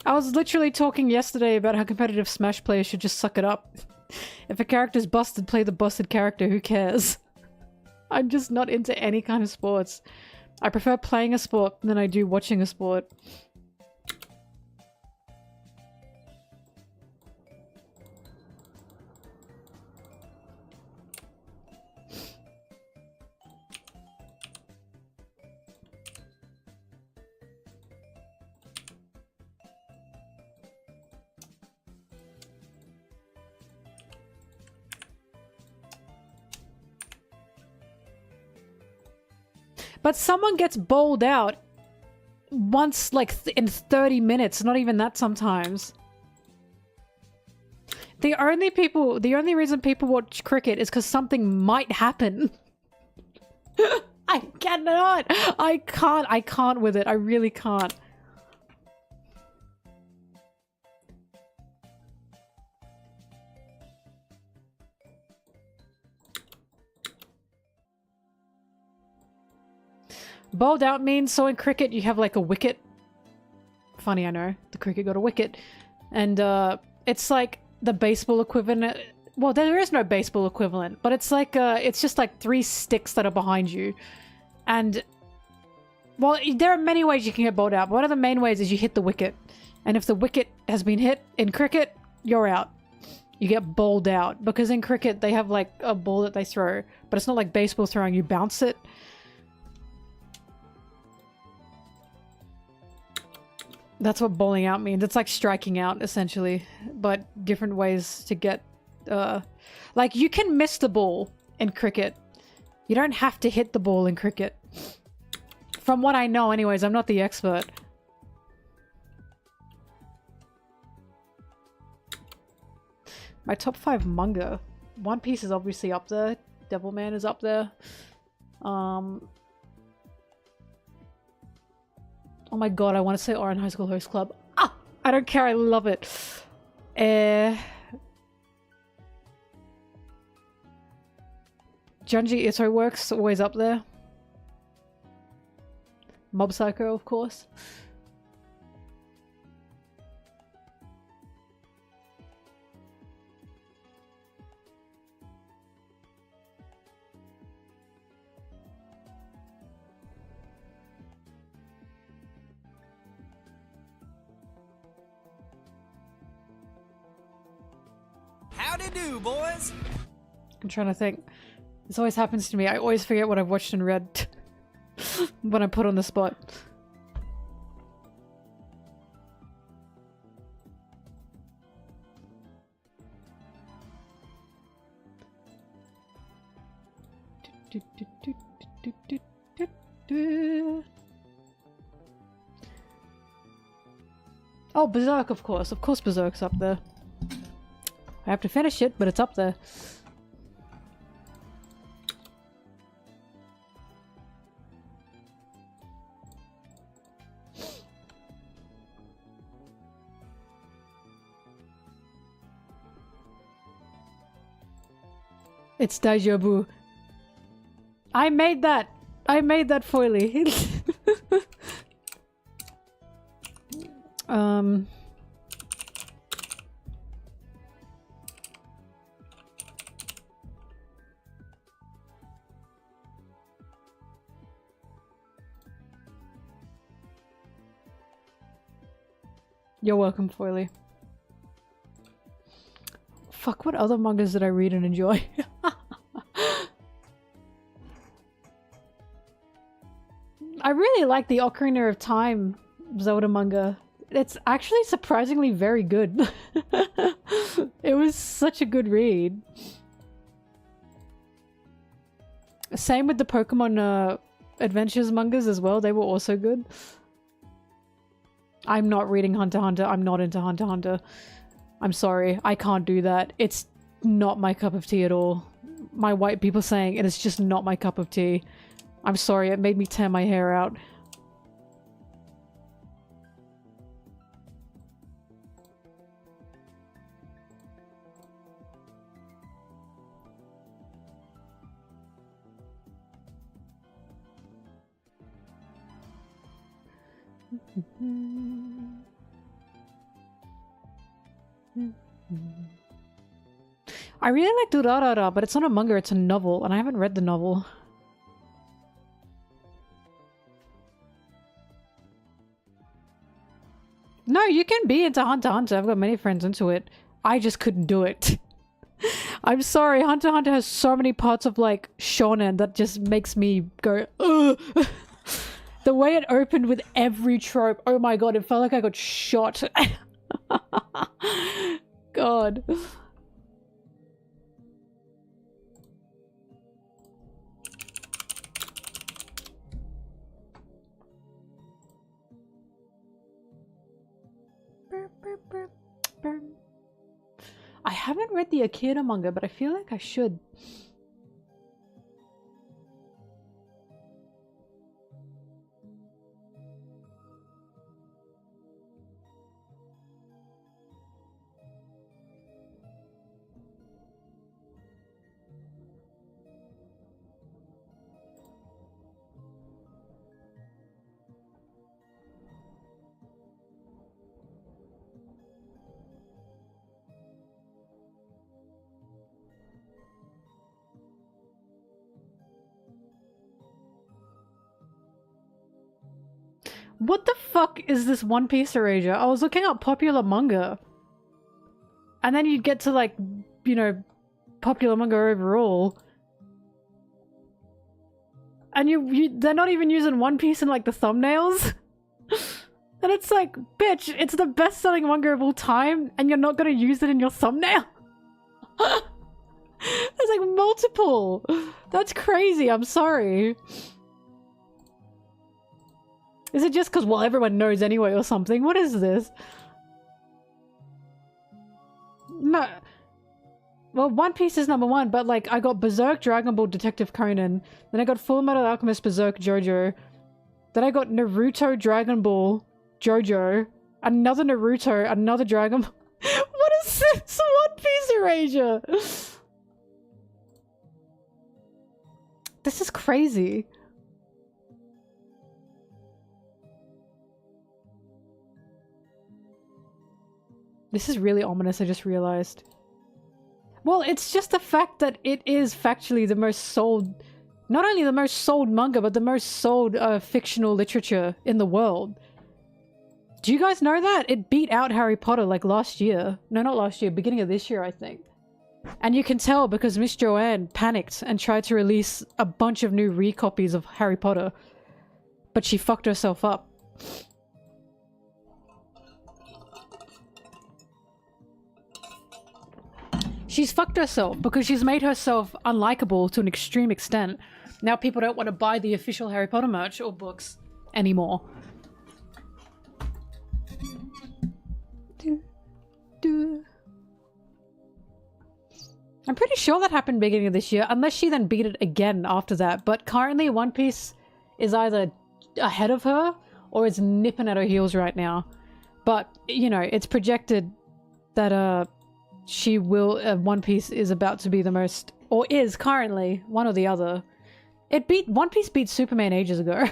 I was literally talking yesterday about how competitive Smash players should just suck it up. If a character's busted, play the busted character, who cares? I'm just not into any kind of sports. I prefer playing a sport than I do watching a sport. But someone gets bowled out once, like, in 30 minutes. Not even that sometimes. The only reason people watch cricket is because something might happen. I cannot! I can't with it. I really can't. Bowled out means, so in cricket you have like a wicket. Funny, I know. The cricket got a wicket. And it's like the baseball equivalent. Well, there is no baseball equivalent, but it's like it's just like 3 sticks that are behind you. And well, there are many ways you can get bowled out. But one of the main ways is you hit the wicket. And if the wicket has been hit in cricket, you're out. You get bowled out. Because in cricket they have like a ball that they throw, but it's not like baseball throwing, you bounce it. That's what bowling out means. It's like striking out, essentially. But different ways to get... like, you can miss the ball in cricket. You don't have to hit the ball in cricket. From what I know, anyways. I'm not the expert. My top 5 manga. One Piece is obviously up there. Devilman is up there. Oh my god, I want to say Oran High School Host Club. Ah! I don't care, I love it. Junji Ito Works, always up there. Mob Psycho, of course. Howdy do, boys. I'm trying to think. This always happens to me. I always forget what I've watched and read when I'm put on the spot. Oh, Berserk, of course. Of course Berserk's up there. I have to finish it, but it's up there. It's deja vu. I made that! I made that foily. You're welcome, foily. Fuck, what other mangas did I read and enjoy? I really like the Ocarina of Time Zelda manga. It's actually surprisingly very good. It was such a good read. Same with the Pokemon Adventures mangas as well. They were also good. I'm not reading Hunter x Hunter. I'm not into Hunter x Hunter. I'm sorry. I can't do that. It's not my cup of tea at all. My white people saying it is just not my cup of tea. I'm sorry. It made me tear my hair out. I really like Durarara, but it's not a manga, it's a novel, and I haven't read the novel. No, you can be into Hunter x Hunter. I've got many friends into it. I just couldn't do it. I'm sorry, Hunter x Hunter has so many parts of like shonen that just makes me go, ugh. The way it opened with every trope, oh my god, it felt like I got shot. God. I haven't read the Akira manga, but I feel like I should. What the fuck is this One Piece erasure? I was looking up popular manga. And then you'd get to like, you know, popular manga overall. And they're not even using One Piece in like the thumbnails. And it's like, bitch, it's the best-selling manga of all time and you're not gonna use it in your thumbnail? There's like multiple. That's crazy, I'm sorry. Is it just because, well, everyone knows anyway or something? What is this? No. Well, One Piece is number one, but like, I got Berserk, Dragon Ball, Detective Conan. Then I got Full Metal Alchemist, Berserk, JoJo. Then I got Naruto, Dragon Ball, JoJo. Another Naruto, another Dragon Ball. What is this? One Piece erasure? This is crazy. This is really ominous, I just realized. Well, it's just the fact that it is factually the most sold... Not only the most sold manga, but the most sold fictional literature in the world. Do you guys know that? It beat out Harry Potter like last year. No, not last year, beginning of this year, I think. And you can tell because Miss Joanne panicked and tried to release a bunch of new recopies of Harry Potter. But she fucked herself up. She's fucked herself because she's made herself unlikable to an extreme extent. Now people don't want to buy the official Harry Potter merch or books anymore. I'm pretty sure that happened beginning of this year, unless she then beat it again after that. But currently One Piece is either ahead of her or is nipping at her heels right now. But, you know, it's projected that she will, One Piece is about to be the most, or is currently, one or the other. One Piece beat Superman ages ago.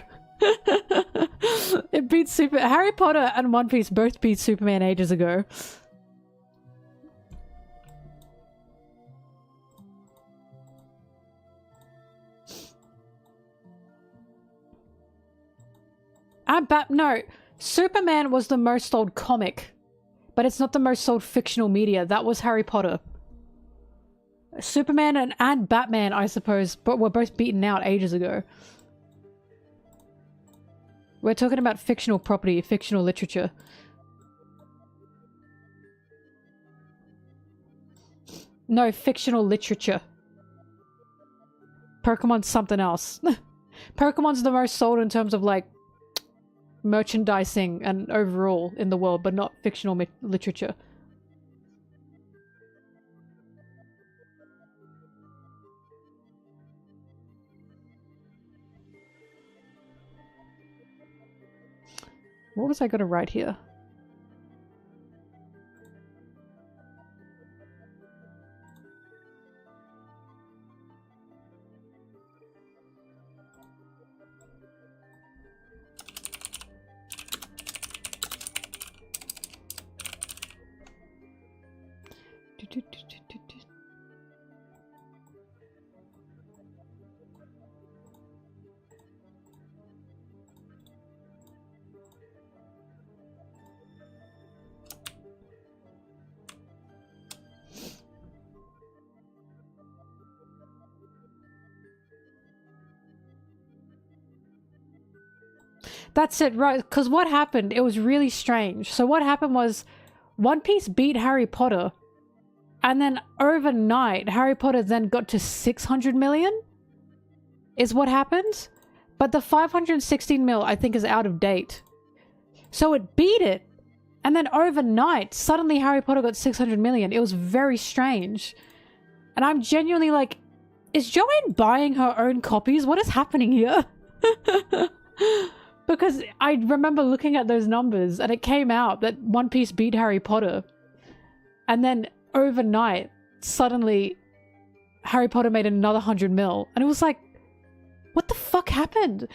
It beat Harry Potter and One Piece both beat Superman ages ago. No, Superman was the most sold comic, but it's not the most sold fictional media. That was Harry Potter. Superman and Batman, I suppose, but were both beaten out ages ago. We're talking about fictional property, fictional literature. No, fictional literature. Pokemon's something else. Pokemon's the most sold in terms of, like, merchandising and overall in the world, but not fictional literature. What was I gonna write here? That's it, right? Because what happened, it was really strange. So what happened was One Piece beat Harry Potter, and then overnight, Harry Potter then got to 600 million? Is what happened? But the 516 mil, I think, is out of date. So it beat it, and then overnight, suddenly Harry Potter got 600 million. It was very strange. And I'm genuinely like, is Joanne buying her own copies? What is happening here? Because I remember looking at those numbers and it came out that One Piece beat Harry Potter. And then overnight, suddenly, Harry Potter made another 100 mil. And it was like, what the fuck happened?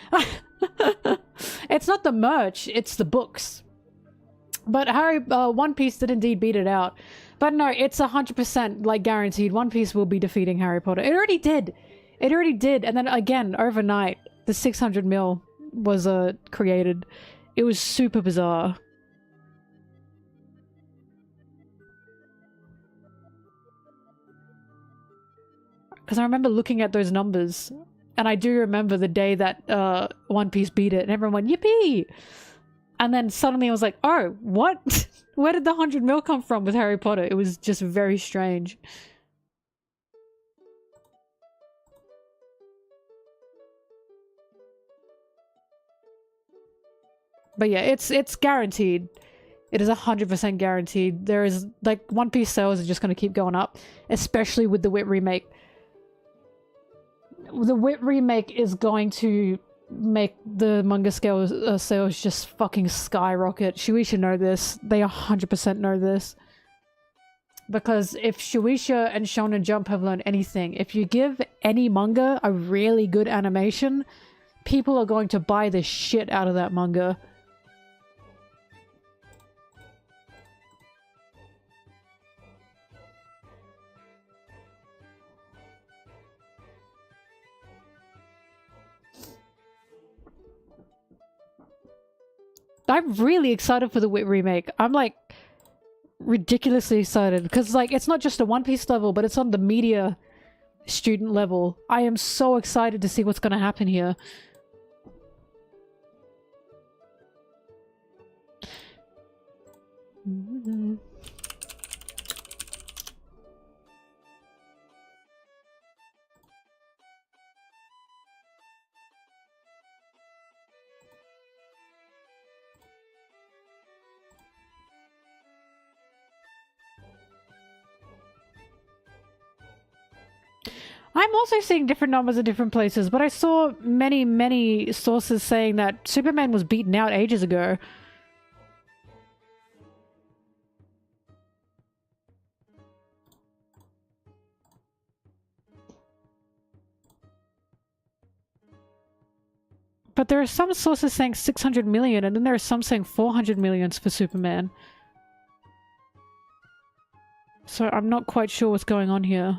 It's not the merch, it's the books. But One Piece did indeed beat it out. But no, it's 100% like guaranteed. One Piece will be defeating Harry Potter. It already did. It already did. And then again, overnight, the 600 mil was created. It was super bizarre. Because I remember looking at those numbers, and I do remember the day that One Piece beat it, and everyone went, yippee! And then suddenly I was like, oh, what? Where did the 100 mil come from with Harry Potter? It was just very strange. But yeah, it's guaranteed. It is 100% guaranteed. There is, like, One Piece sales are just going to keep going up, especially with the Wit remake. The Wit remake is going to make the manga sales just fucking skyrocket. Shueisha know this. They 100% know this. Because if Shueisha and Shonen Jump have learned anything, if you give any manga a really good animation, people are going to buy the shit out of that manga. I'm really excited for the Wit remake. I'm like, ridiculously excited because, like, it's not just a One Piece level, but it's on the media student level. I am so excited to see what's going to happen here. I'm also seeing different numbers in different places, but I saw many sources saying that Superman was beaten out ages ago. But there are some sources saying 600 million, and then there are some saying 400 million for Superman. So I'm not quite sure what's going on here.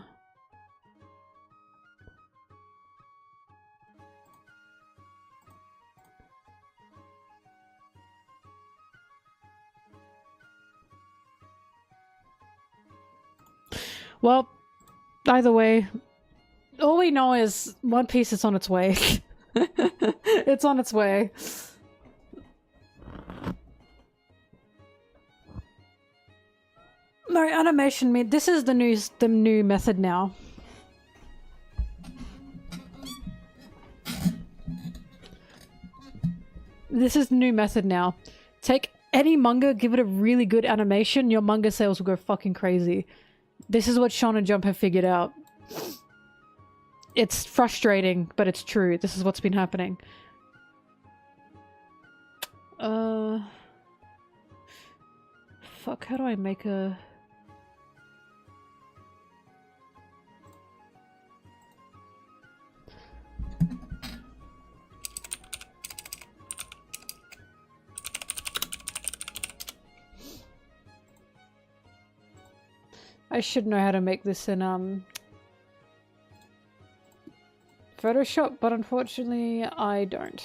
Well, either way, all we know is One Piece is on its way. It's on its way. No, animation, this is the new method now. This is the new method now. Take any manga, give it a really good animation, your manga sales will go fucking crazy. This is what Shonen Jump have figured out. It's frustrating, but it's true. This is what's been happening. Fuck, how do I make a... I should know how to make this in, Photoshop, but unfortunately, I don't.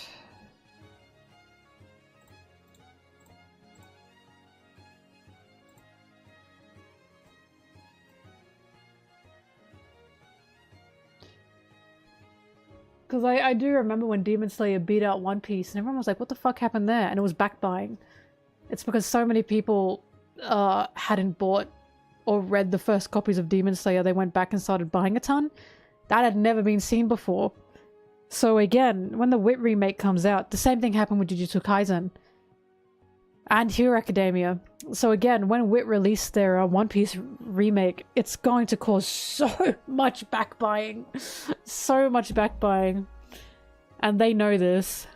Because I do remember when Demon Slayer beat out One Piece, and everyone was like, what the fuck happened there? And it was backbuying. It's because so many people hadn't bought or read the first copies of Demon Slayer, they went back and started buying a ton. That had never been seen before. So again, when the Wit remake comes out, the same thing happened with Jujutsu Kaisen and Hero Academia. So again, when Wit released their One Piece remake, it's going to cause so much backbuying. So much backbuying. And they know this.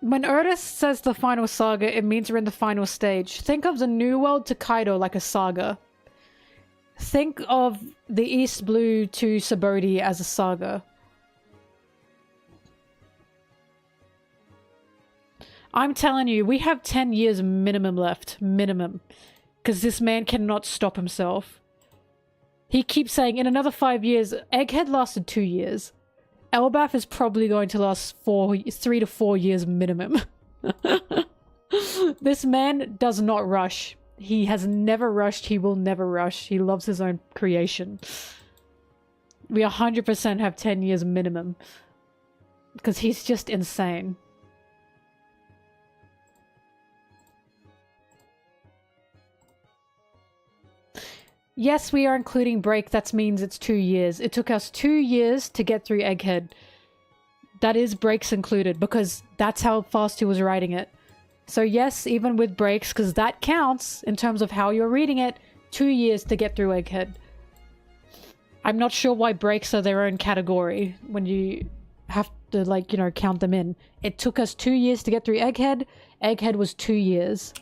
When Otis says the final saga, it means we're in the final stage. Think of the New World to Kaido like a saga. Think of the East Blue to Sabaody as a saga. I'm telling you, we have 10 years minimum left. Minimum. Because this man cannot stop himself. He keeps saying, in another 5 years, Egghead lasted 2 years. Elbaf is probably going to last 3 to 4 years minimum. This man does not rush. He has never rushed. He will never rush. He loves his own creation. We 100% have 10 years minimum. Because he's just insane. Yes, we are including break. That means it's 2 years. It took us 2 years to get through Egghead. That is breaks included because that's how fast he was writing it. So yes, even with breaks, because that counts in terms of how you're reading it, 2 years to get through Egghead. I'm not sure why breaks are their own category when you have to, like, you know, count them in. It took us 2 years to get through Egghead. Egghead was 2 years.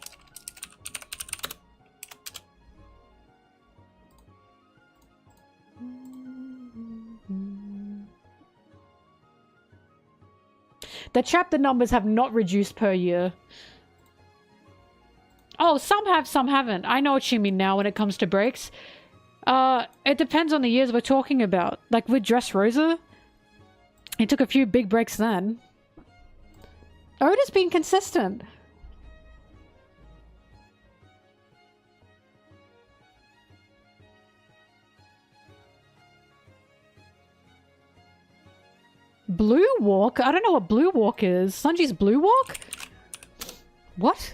The chapter numbers have not reduced per year. Oh, some have, some haven't. I know what you mean now when it comes to breaks. It depends on the years we're talking about. Like with Dressrosa, He took a few big breaks then. Oda's been consistent. Blue walk? I don't know what blue walk is. Sanji's blue walk? What?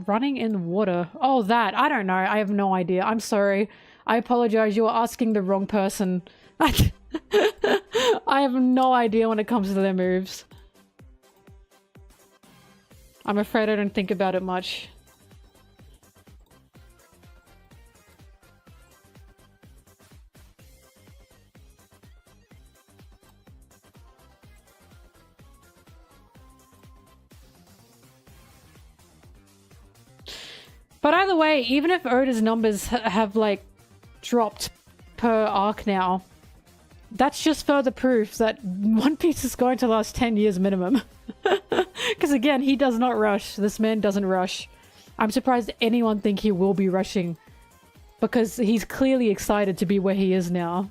Running in water. Oh, that. I don't know. I have no idea. I'm sorry. I apologize. You're asking the wrong person. I have no idea when it comes to their moves. I'm afraid I don't think about it much. But either way, even if Oda's numbers have, like, dropped per arc now, that's just further proof that One Piece is going to last 10 years minimum. Because again, he does not rush. This man doesn't rush. I'm surprised anyone think he will be rushing. Because he's clearly excited to be where he is now.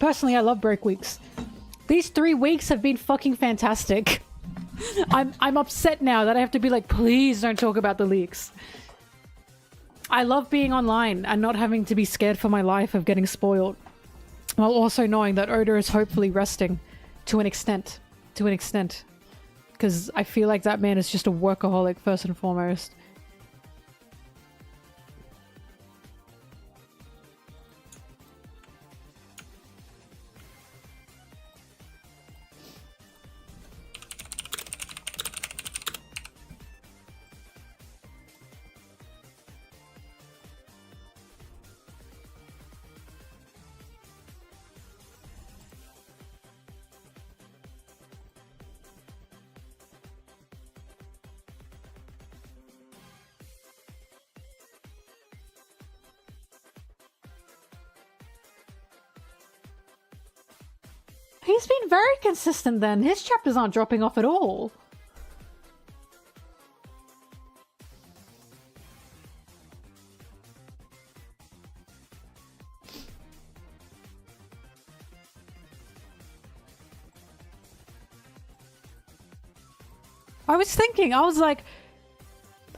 Personally, I love break weeks. These 3 weeks have been fucking fantastic. I'm upset now that I have to be like, please don't talk about the leaks. I love being online and not having to be scared for my life of getting spoiled. While also knowing that Oda is hopefully resting to an extent. To an extent. Because I feel like that man is just a workaholic first and foremost. He's been very consistent then. His chapters aren't dropping off at all. I was thinking, I was like,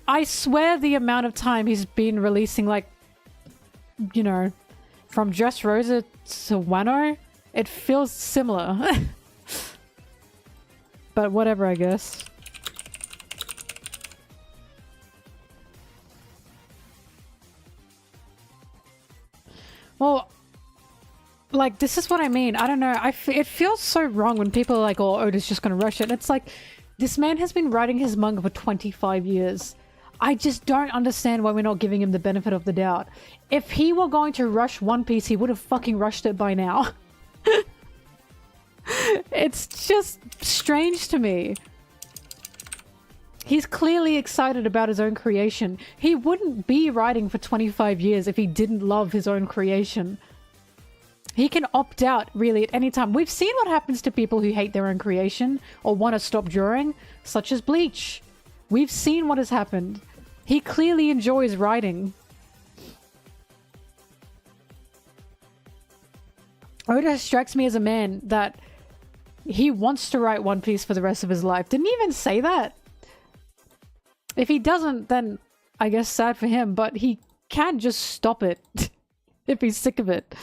I swear the amount of time he's been releasing, like, you know, from Dressrosa to Wano, it feels similar. But whatever, I guess. Well, like, this is what I mean. I don't know. It feels so wrong when people are like, oh, Oda's just gonna rush it. It's like, this man has been writing his manga for 25 years. I just don't understand why we're not giving him the benefit of the doubt. If he were going to rush One Piece, he would have fucking rushed it by now. It's just strange to me. He's clearly excited about his own creation. He wouldn't be writing for 25 years if he didn't love his own creation. He can opt out, really, at any time. We've seen what happens to people who hate their own creation or want to stop drawing, such as Bleach. We've seen what has happened. He clearly enjoys writing. Oda strikes me as a man that he wants to write One Piece for the rest of his life. Didn't he even say that? If he doesn't, then I guess sad for him, but he can just stop it if he's sick of it.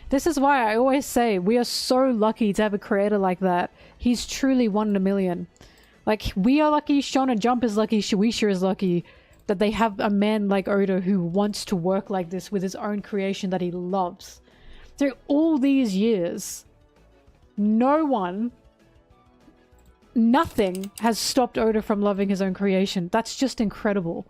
This is why I always say we are so lucky to have a creator like that. He's truly one in a million. Like, we are lucky, Shonen Jump is lucky, Shueisha is lucky that they have a man like Oda who wants to work like this with his own creation that he loves. Through all these years, no one, nothing has stopped Oda from loving his own creation. That's just incredible.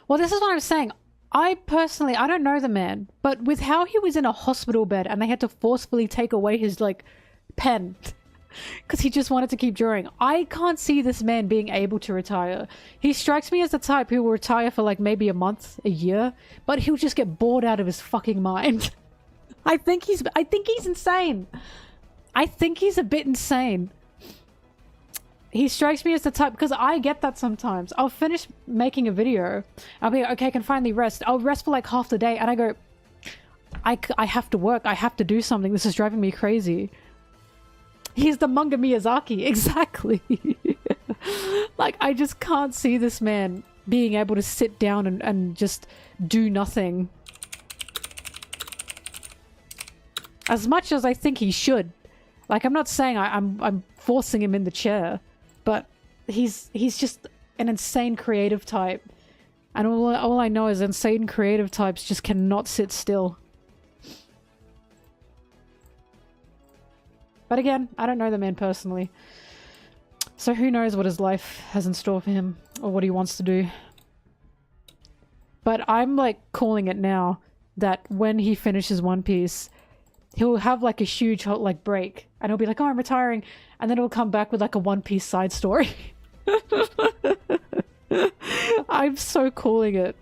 Well, this is what I'm saying. I personally, I don't know the man, but with how he was in a hospital bed and they had to forcefully take away his, like, pen because he just wanted to keep drawing. I can't see this man being able to retire. He strikes me as the type who will retire for like maybe a month, a year, but he'll just get bored out of his fucking mind. I think he's insane. I think he's a bit insane. He strikes me as the type, because I get that sometimes. I'll finish making a video. I'll be like, okay, I can finally rest. I'll rest for like half the day and I go, I have to work. I have to do something. This is driving me crazy. He's the manga Miyazaki. Exactly. Like, I just can't see this man being able to sit down and just do nothing. As much as I think he should. Like, I'm not saying I'm forcing him in the chair, but he's just an insane creative type. And all I know is insane creative types just cannot sit still. But again, I don't know the man personally. So who knows what his life has in store for him or what he wants to do. But I'm like calling it now that when he finishes One Piece, he'll have like a huge like break and he'll be like, oh, I'm retiring. And then he'll come back with like a One Piece side story. I'm so calling it.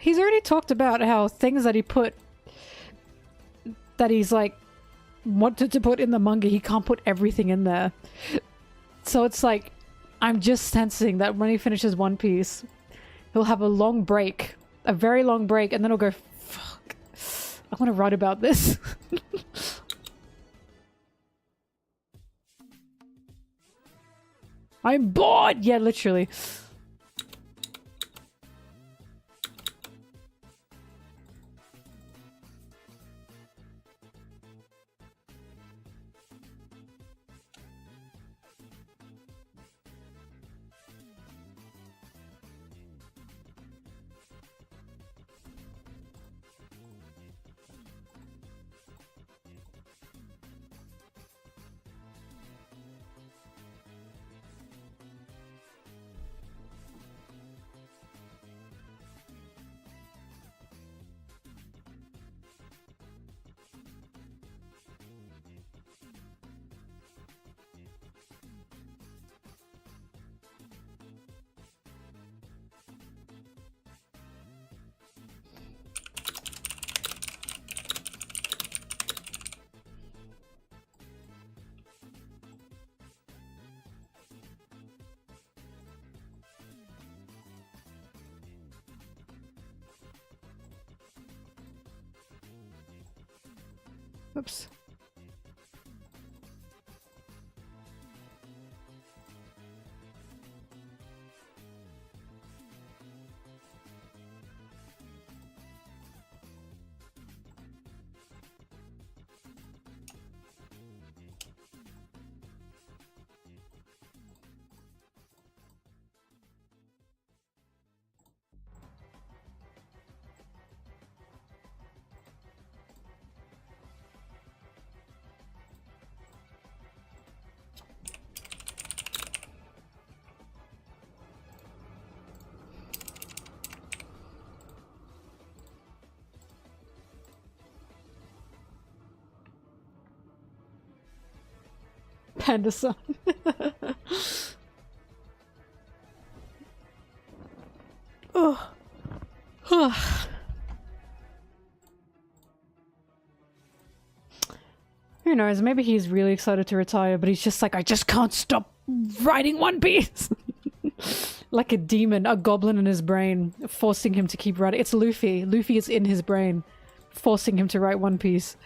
He's already talked about how things that he put, that he's like wanted to put in the manga, he can't put everything in there. So it's like, I'm just sensing that when he finishes One Piece, he'll have a long break, a very long break, and then he'll go, fuck, I want to write about this. I'm bored! Yeah, literally. Oops. Panda-san. Oh. Who knows, maybe he's really excited to retire, but he's just like, I just can't stop writing One Piece! Like a demon, a goblin in his brain, forcing him to keep writing. It's Luffy. Luffy is in his brain, forcing him to write One Piece.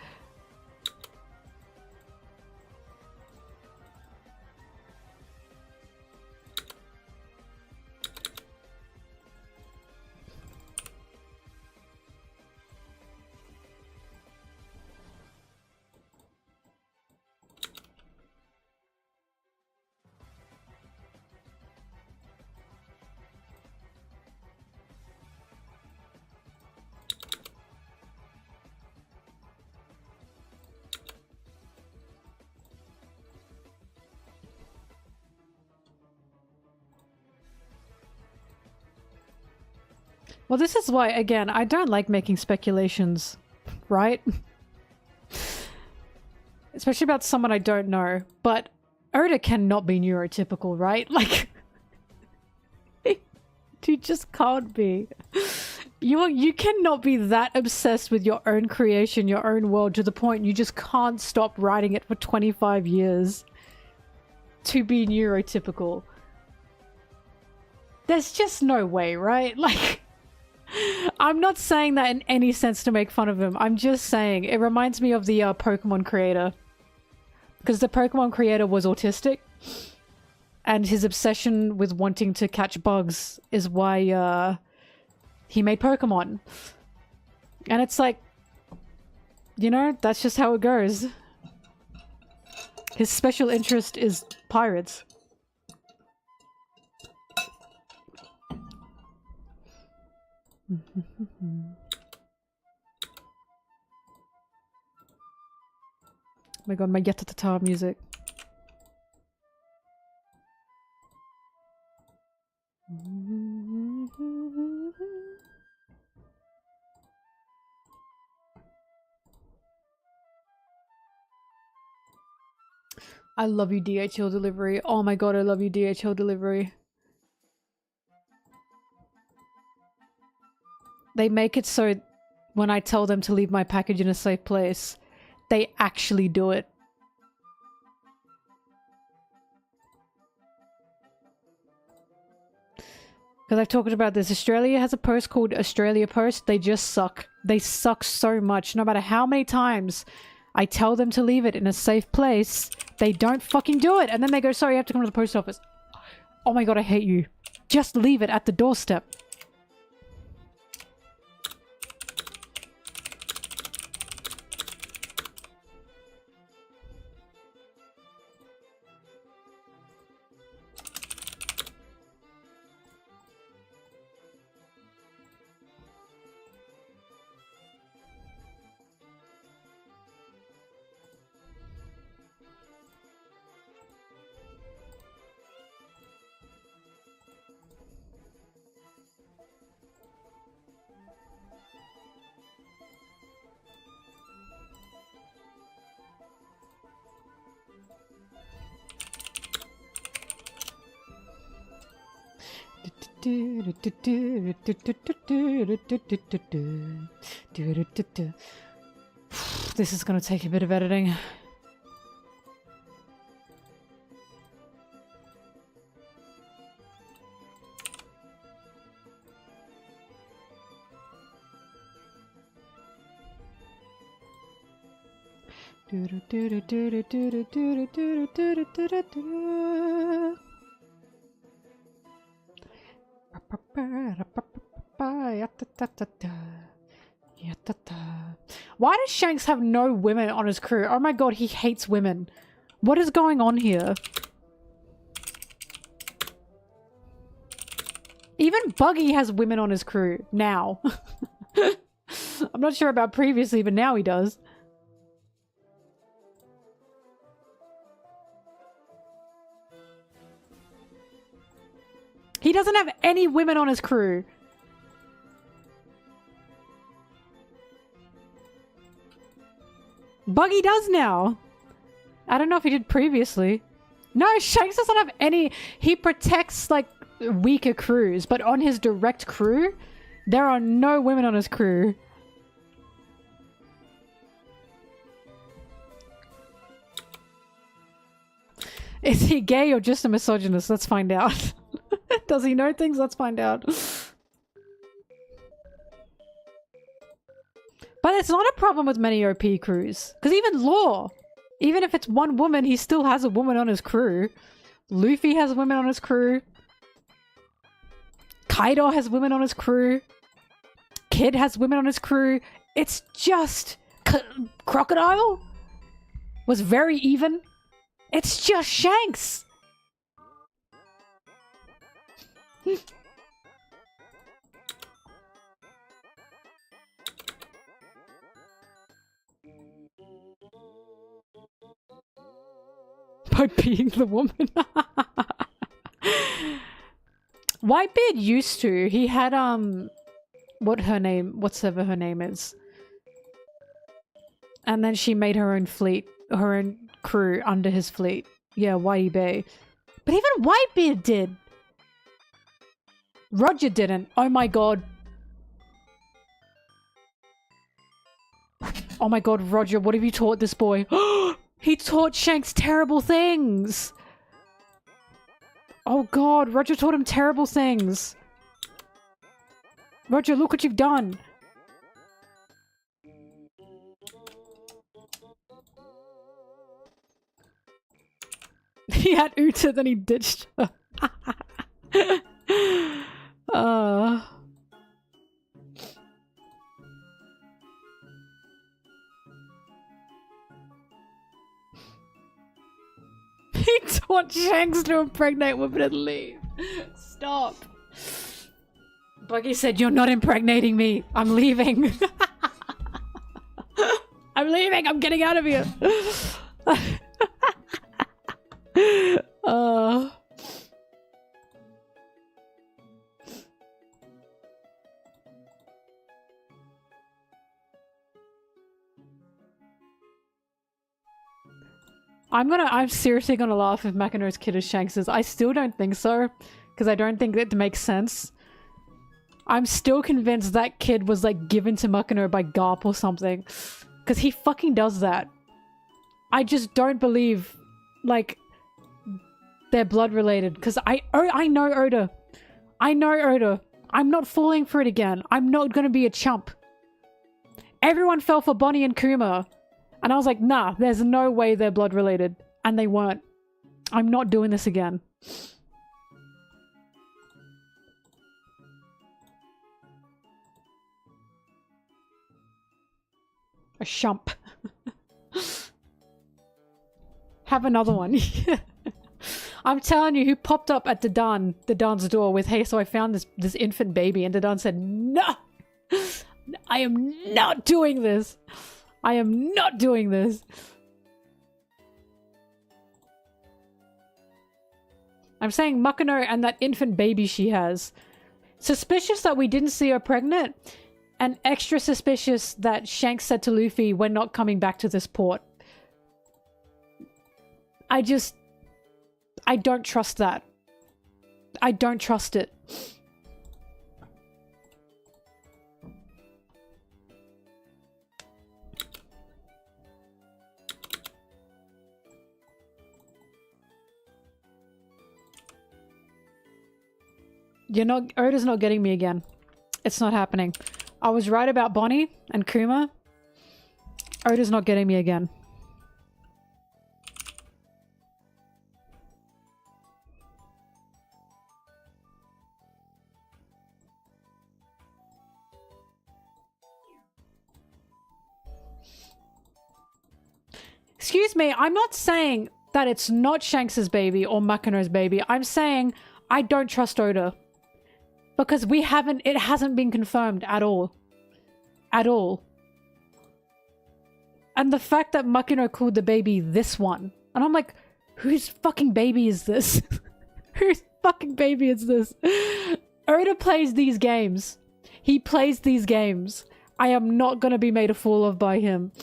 Well, this is why, again, I don't like making speculations, right? Especially about someone I don't know. But Oda cannot be neurotypical, right? Like, you just can't be. You cannot be that obsessed with your own creation, your own world, to the point you just can't stop writing it for 25 years to be neurotypical. There's just no way, right? Like, I'm not saying that in any sense to make fun of him. I'm just saying it reminds me of the Pokemon creator. Because the Pokemon creator was autistic. And his obsession with wanting to catch bugs is why he made Pokemon. And it's like, you know, that's just how it goes. His special interest is pirates. Oh my god, my Yatatata music. I love you, DHL delivery. Oh my god, I love you, DHL delivery. They make it so when I tell them to leave my package in a safe place, they actually do it. Because I've talked about this. Australia has a post called Australia Post. They just suck. They suck so much. No matter how many times I tell them to leave it in a safe place, they don't fucking do it. And then they go, sorry, you have to come to the post office. Oh my god, I hate you. Just leave it at the doorstep. This is gonna take a bit of editing. Why does Shanks have no women on his crew? Oh my god, he hates women. What is going on here? Even Buggy has women on his crew now. I'm not sure about previously, but now he does. He doesn't have any women on his crew. Buggy does now. I don't know if he did previously. No, Shanks doesn't have any. He protects, like, weaker crews, but on his direct crew, there are no women on his crew. Is he gay or just a misogynist? Let's find out. Does he know things? Let's find out. But it's not a problem with many OP crews. Because even Law, even if it's one woman, he still has a woman on his crew. Luffy has women on his crew. Kaido has women on his crew. Kid has women on his crew. It's just... Crocodile was very even. It's just Shanks. By being the woman. Whitebeard used to. He had whatsoever her name is. And then she made her own fleet, her own crew under his fleet. Yeah, Whitey Bay. But even Whitebeard did. Roger didn't. Oh my god. Oh my god, Roger, what have you taught this boy? He taught Shanks terrible things! Oh god, Roger taught him terrible things. Roger, look what you've done. He had Uta, then he ditched her. He taught Shanks to impregnate women and leave. Stop. Buggy said, "You're not impregnating me. I'm leaving." I'm leaving. I'm getting out of here. I'm seriously gonna laugh if Makino's kid is Shanks's. I still don't think so, because I don't think that makes sense. I'm still convinced that kid was like given to Makino by Garp or something, because he fucking does that. I just don't believe, like, they're blood related, because I know Oda. I know Oda. I'm not falling for it again. I'm not gonna be a chump. Everyone fell for Bonnie and Kuma. And I was like, nah, there's no way they're blood related. And they weren't. I'm not doing this again. A shump. Have another one. I'm telling you, who popped up at Dadan's door with, "Hey, so I found this infant baby," and Dadan said, "No! I am not doing this! I am not doing this!" I'm saying Makino and that infant baby she has. Suspicious that we didn't see her pregnant, and extra suspicious that Shanks said to Luffy, "We're not coming back to this port." I don't trust that. I don't trust it. Oda's not getting me again. It's not happening. I was right about Bonnie and Kuma. Oda's not getting me again. Excuse me, I'm not saying that it's not Shanks's baby or Makino's baby. I'm saying I don't trust Oda. Because it hasn't been confirmed at all. At all. And the fact that Makino called the baby this one. And I'm like, whose fucking baby is this? Whose fucking baby is this? Oda plays these games. He plays these games. I am not gonna be made a fool of by him.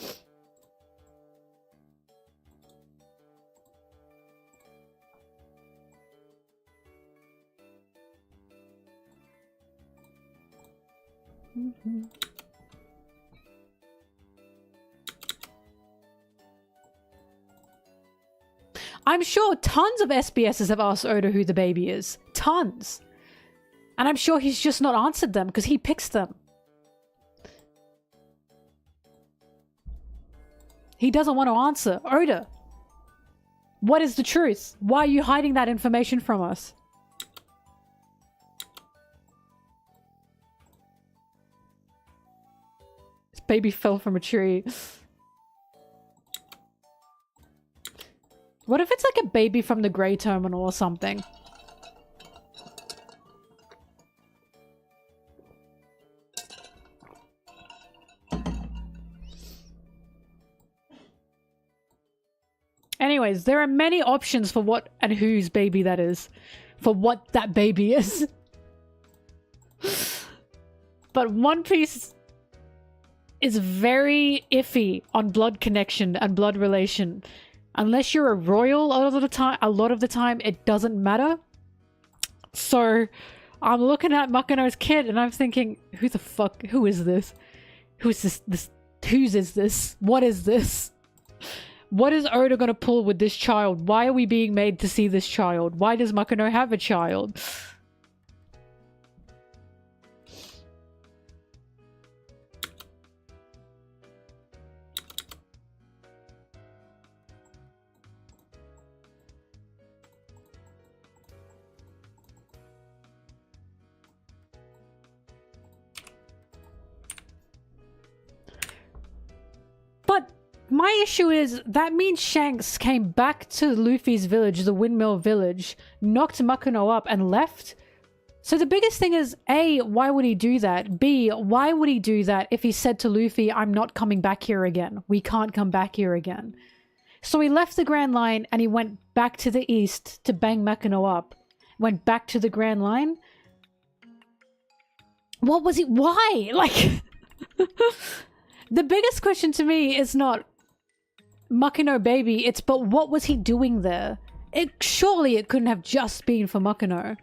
I'm sure tons of SBSs have asked Oda who the baby is. Tons. And I'm sure he's just not answered them because he picks them. He doesn't want to answer. Oda, what is the truth? Why are you hiding that information from us? This baby fell from a tree. What if it's like a baby from the Grey Terminal or something? Anyways, there are many options for what and whose baby that is. For what that baby is. But One Piece is very iffy on blood connection and blood relation. Unless you're a royal a lot of the time it doesn't matter. So I'm looking at Makino's kid and I'm thinking, who is this? Whose is this? What is this? What is Oda gonna pull with this child? Why are we being made to see this child? Why does Makino have a child? But my issue is, that means Shanks came back to Luffy's village, the Windmill Village, knocked Makino up and left. So the biggest thing is, A, why would he do that? B, why would he do that if he said to Luffy, I'm not coming back here again. We can't come back here again. So he left the Grand Line and he went back to the east to bang Makino up. Went back to the Grand Line. What was he? Why? Like... The biggest question to me is not Makino baby, it's but what was he doing there? Surely it couldn't have just been for Makino.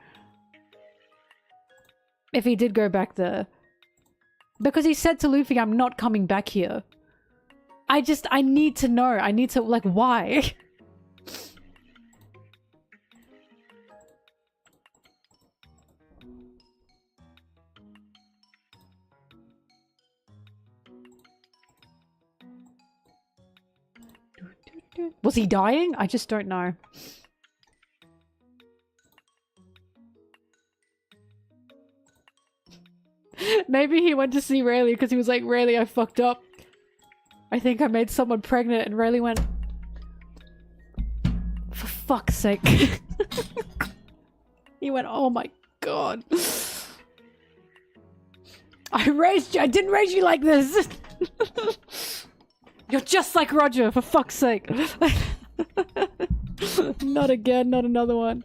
If he did go back there. Because he said to Luffy, I'm not coming back here. I need to know. I need to, like, why? Was he dying? I just don't know. Maybe he went to see Rayleigh because he was like, Rayleigh, I fucked up. I think I made someone pregnant, and Rayleigh went, for fuck's sake. He went, oh my god. I raised you. I didn't raise you like this. You're just like Roger, for fuck's sake. Not again, not another one.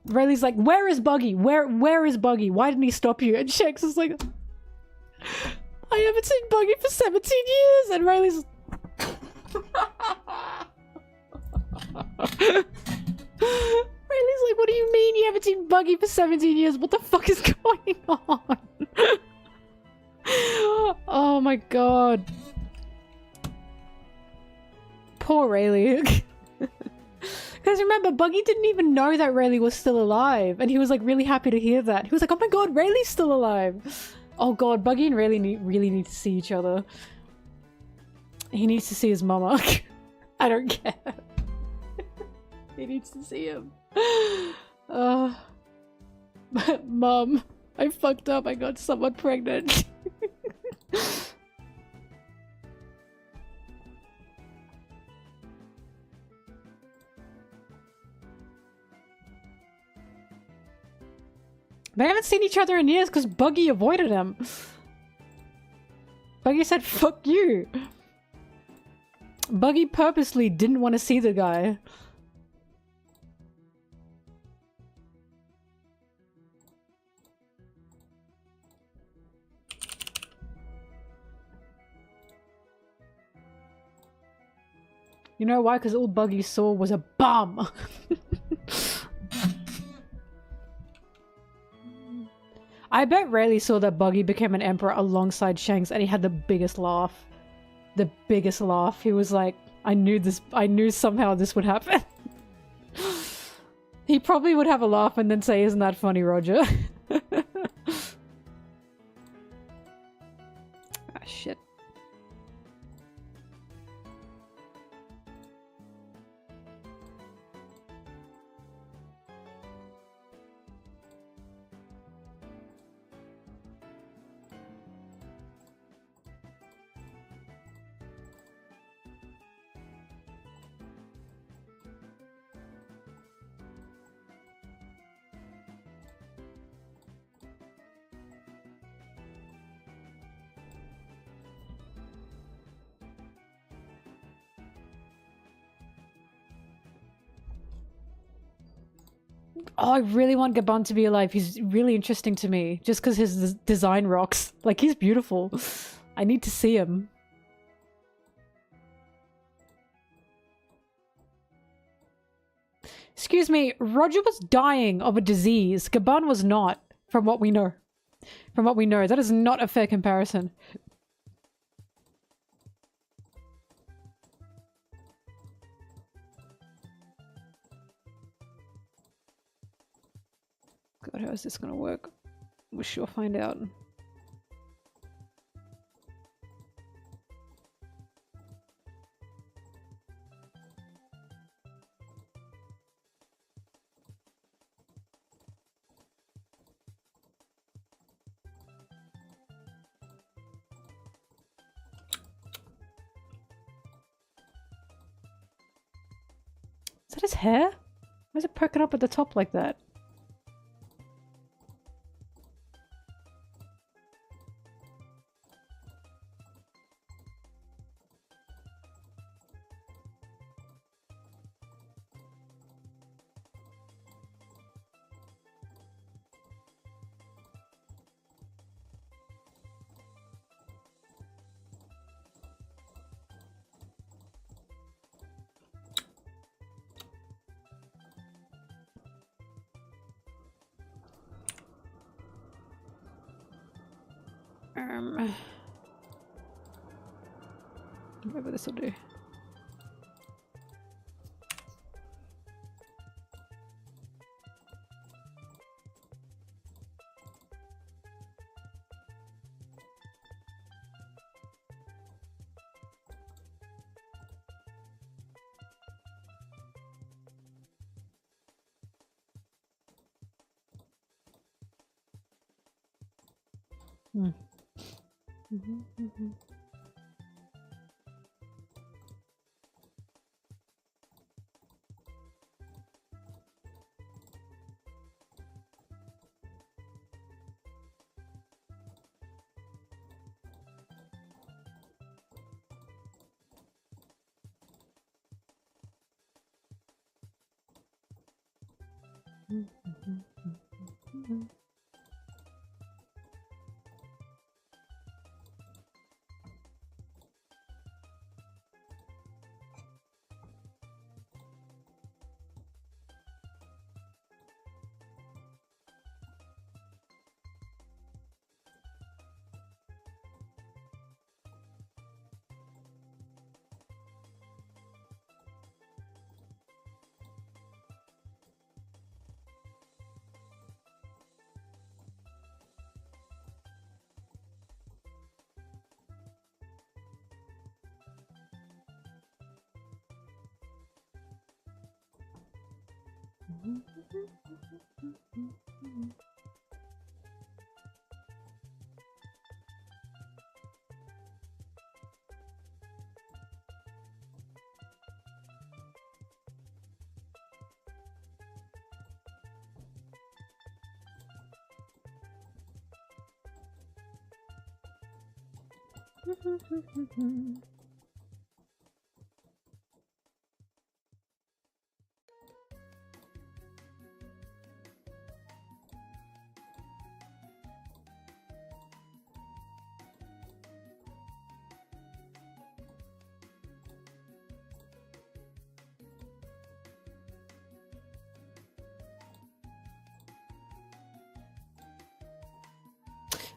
Rayleigh's like, where is Buggy? Where is Buggy? Why didn't he stop you? And Shanks is like, I haven't seen Buggy for 17 years. And Rayleigh's Rayleigh's like, what do you mean you haven't seen Buggy for 17 years? What the fuck is going on? Oh my god. Poor Rayleigh. Because remember, Buggy didn't even know that Rayleigh was still alive. And he was like really happy to hear that. He was like, oh my god, Rayleigh's still alive. Oh god, Buggy and Rayleigh really need to see each other. He needs to see his mama. I don't care. He needs to see him. Mom, I fucked up. I got someone pregnant. They haven't seen each other in years because Buggy avoided him. Buggy said, fuck you. Buggy purposely didn't want to see the guy. You know why? Because all Buggy saw was a bum. I bet Rayleigh saw that Buggy became an emperor alongside Shanks and he had the biggest laugh. The biggest laugh. He was like, I knew somehow this would happen. He probably would have a laugh and then say, isn't that funny, Roger? Ah, shit. Oh, I really want Gabon to be alive. He's really interesting to me. Just because his design rocks. Like, he's beautiful. I need to see him. Excuse me, Roger was dying of a disease. Gabon was not, from what we know. From what we know. That is not a fair comparison. God, how is this gonna work? We'll sure find out. Is that his hair? Why is it perking up at the top like that? Whatever this will do.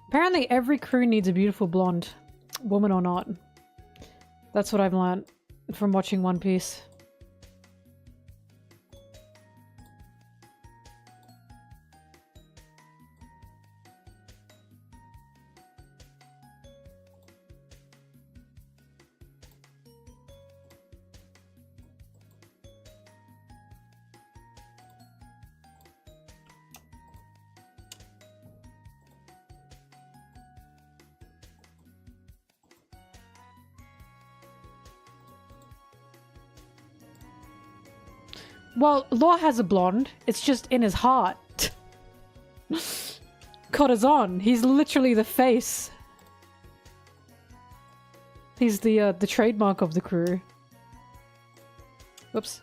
Apparently every crew needs a beautiful blonde, woman or not. That's what I've learned from watching One Piece. Well, Law has a blonde. It's just in his heart. Corazon. He's literally the face. He's the trademark of the crew. Whoops.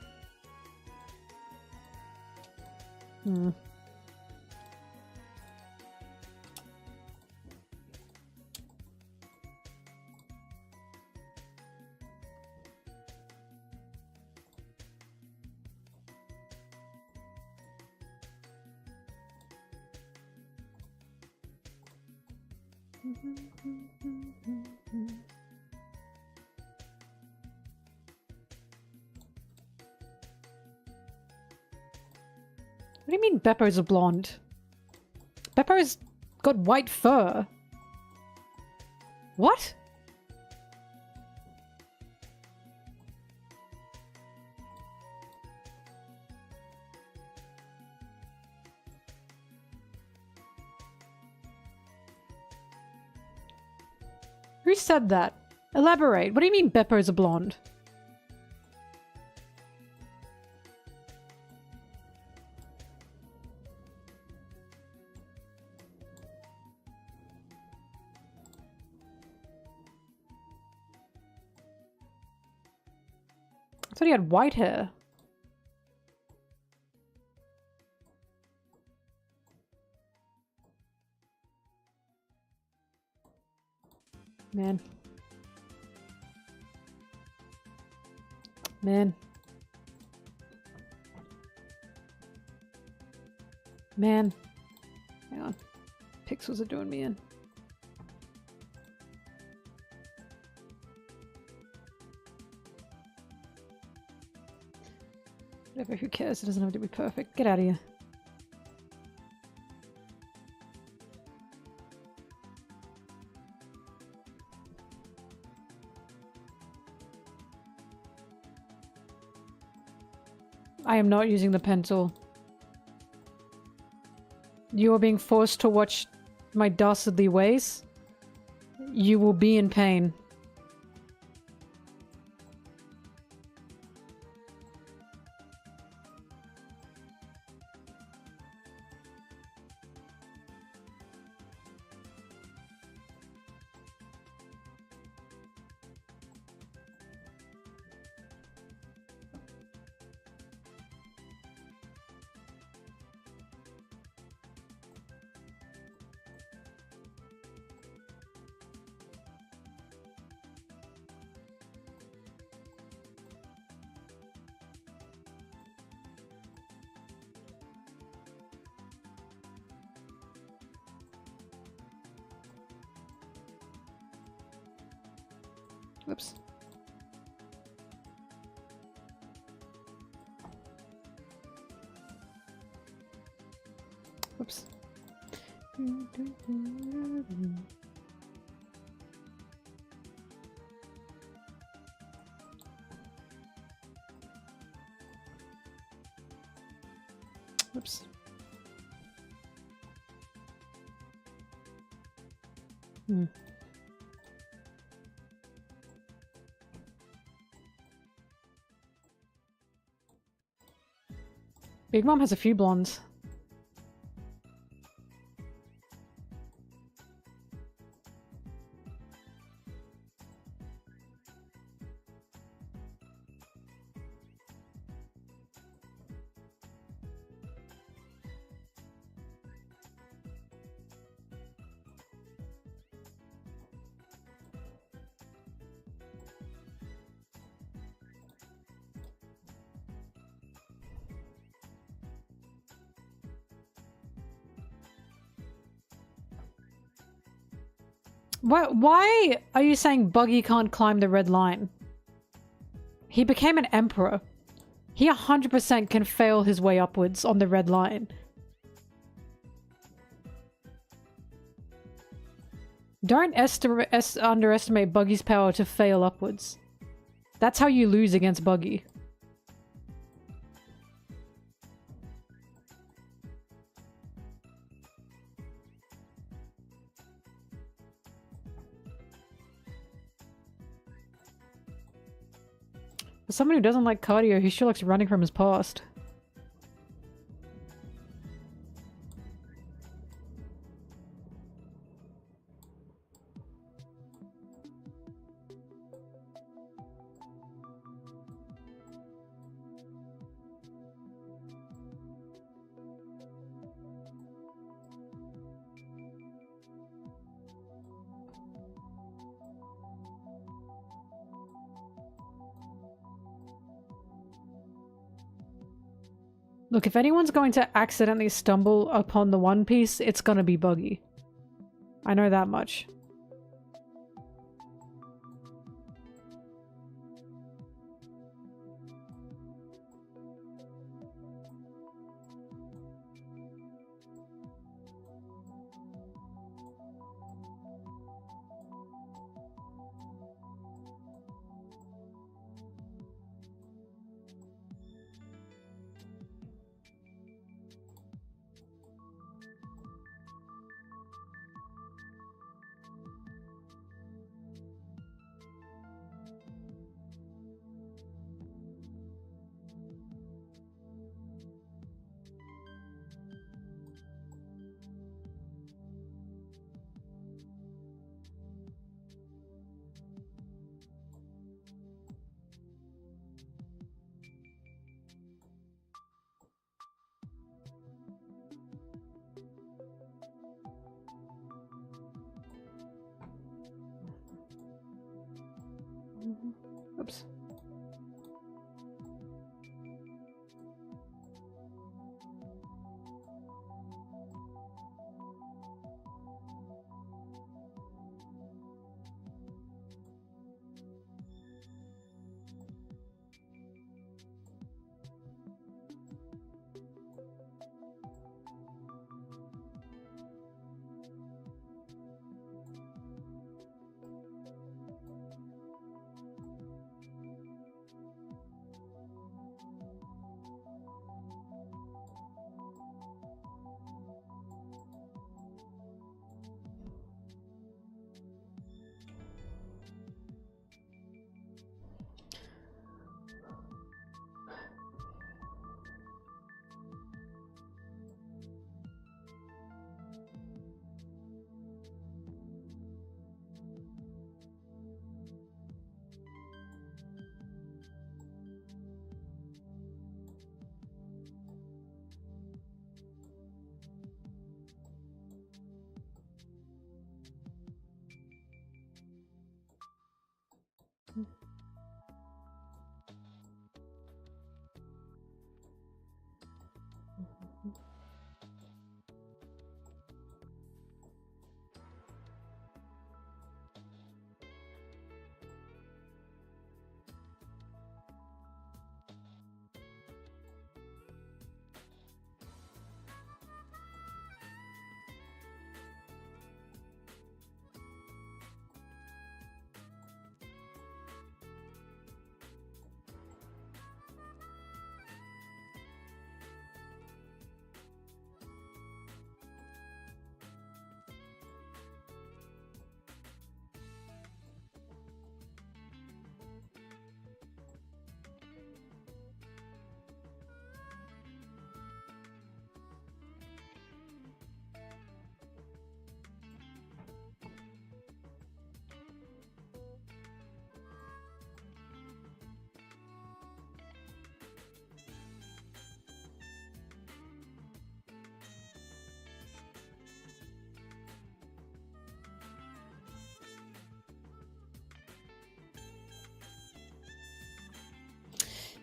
Hmm. What do you mean Beppo's a blonde? Beppo's got white fur. What? Who said that? Elaborate. What do you mean Beppo's a blonde? I thought he had white hair. Man. Man. Man. Hang on. Pixels are doing me in. Whatever, who cares? It doesn't have to be perfect. Get out of here. I am not using the pencil. You are being forced to watch my dastardly ways. You will be in pain. Whoops. Whoops. Whoops. Hmm. Big Mom has a few blondes. Why are you saying Buggy can't climb the red line? He became an emperor. He 100% can fail his way upwards on the red line. Don't underestimate Buggy's power to fail upwards. That's how you lose against Buggy. For someone who doesn't like cardio, he sure likes running from his past. Look, if anyone's going to accidentally stumble upon the One Piece, it's gonna be Buggy. I know that much. Oops.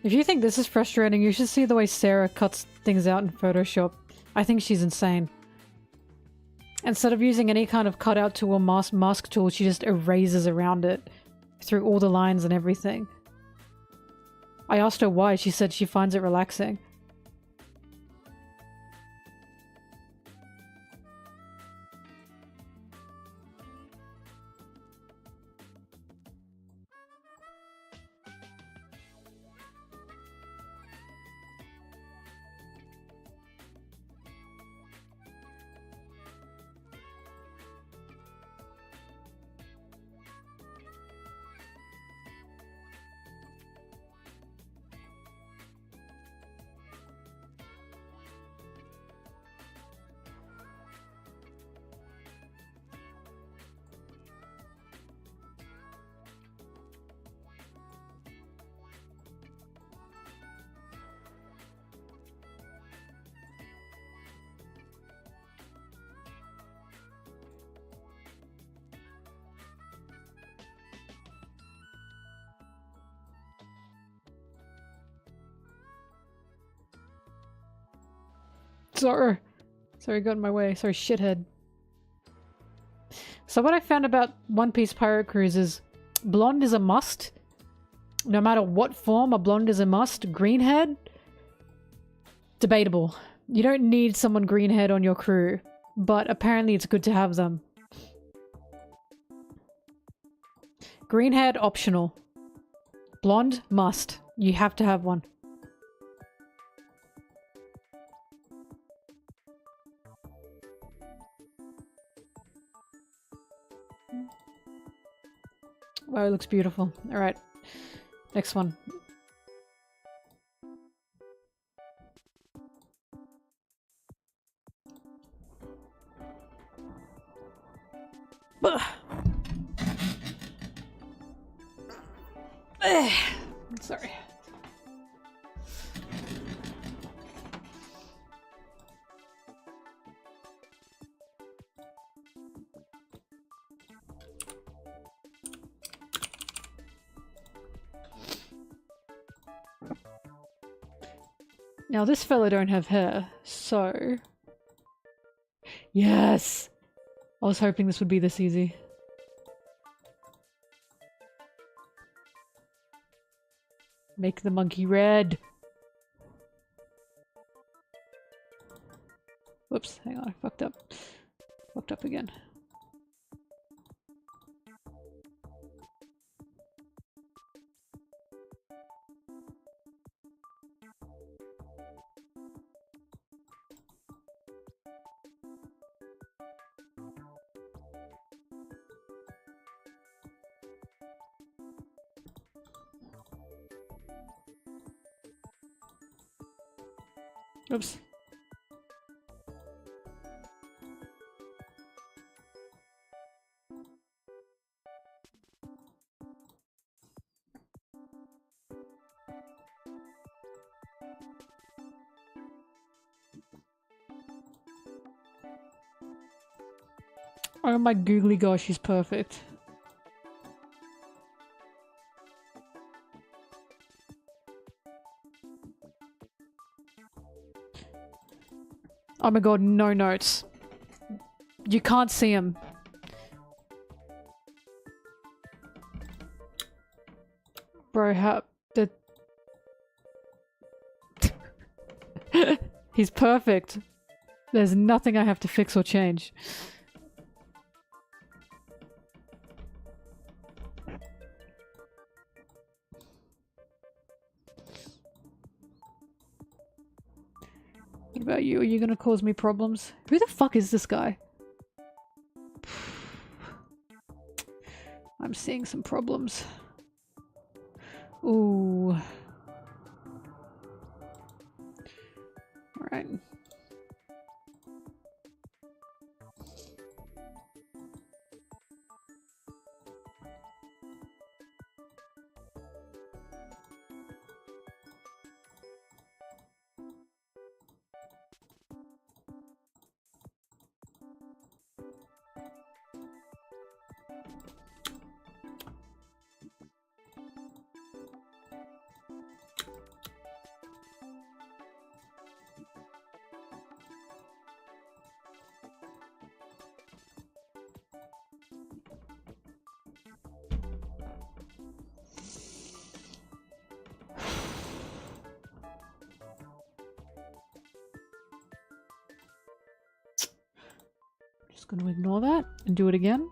If you think this is frustrating, you should see the way Sarah cuts things out in Photoshop. I think she's insane. Instead of using any kind of cutout tool or mask tool, she just erases around it through all the lines and everything. I asked her why. She said she finds it relaxing. Zoro. Sorry, got in my way. Sorry, shithead. So what I found about One Piece Pirate Crews is blonde is a must. No matter what form, a blonde is a must. Greenhead? Debatable. You don't need someone greenhead on your crew, but apparently it's good to have them. Greenhead, optional. Blonde, must. You have to have one. Wow, it looks beautiful. Alright. Next one. Sorry. Now this fella don't have hair, so... Yes! I was hoping this would be this easy. Make the monkey red. Whoops, hang on, I fucked up. Fucked up again. Oops. Oh my googly gosh, he's perfect. Oh my god, no notes. You can't see him. Bro, how... He's perfect. There's nothing I have to fix or change. What about you? Are you gonna cause me problems? Who the fuck is this guy? I'm seeing some problems. Ooh. Alright. Just gonna ignore that and do it again.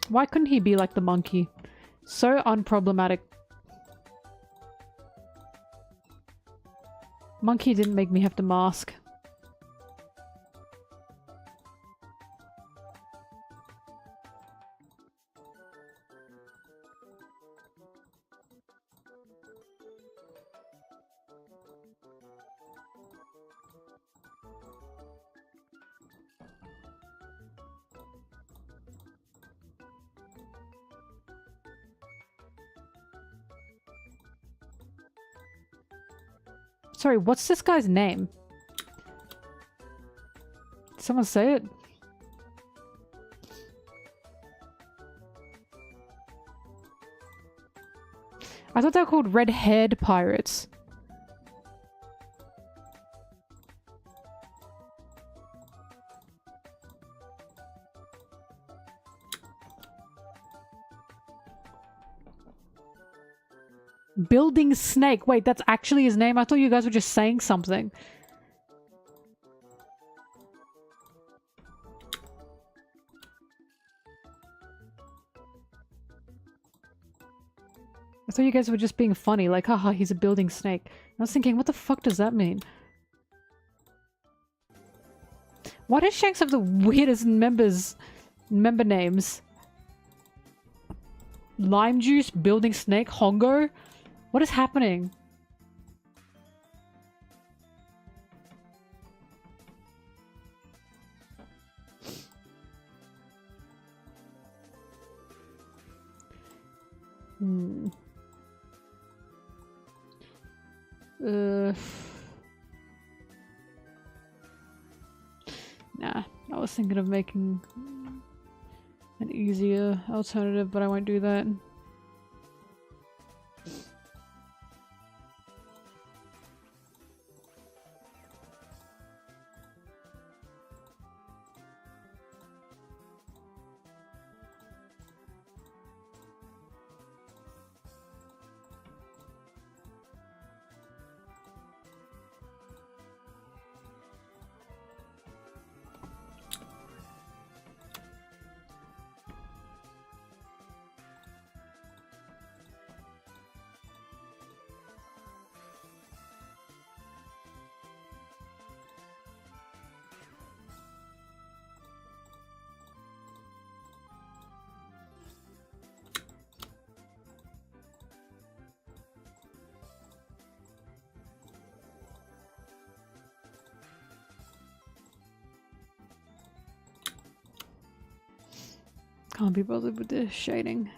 Why couldn't he be like the monkey? So unproblematic. Monkey didn't make me have to mask. Sorry, what's this guy's name? Did someone say it? I thought they were called red-haired pirates. Building Snake. Wait, that's actually his name? I thought you guys were just saying something. I thought you guys were just being funny, like, haha, he's a building snake. I was thinking, what the fuck does that mean? Why does Shanks have the weirdest member names? Lime Juice, Building Snake, Hongo? What is happening? Nah, I was thinking of making an easier alternative, but I won't do that. Can't be bothered with the shading.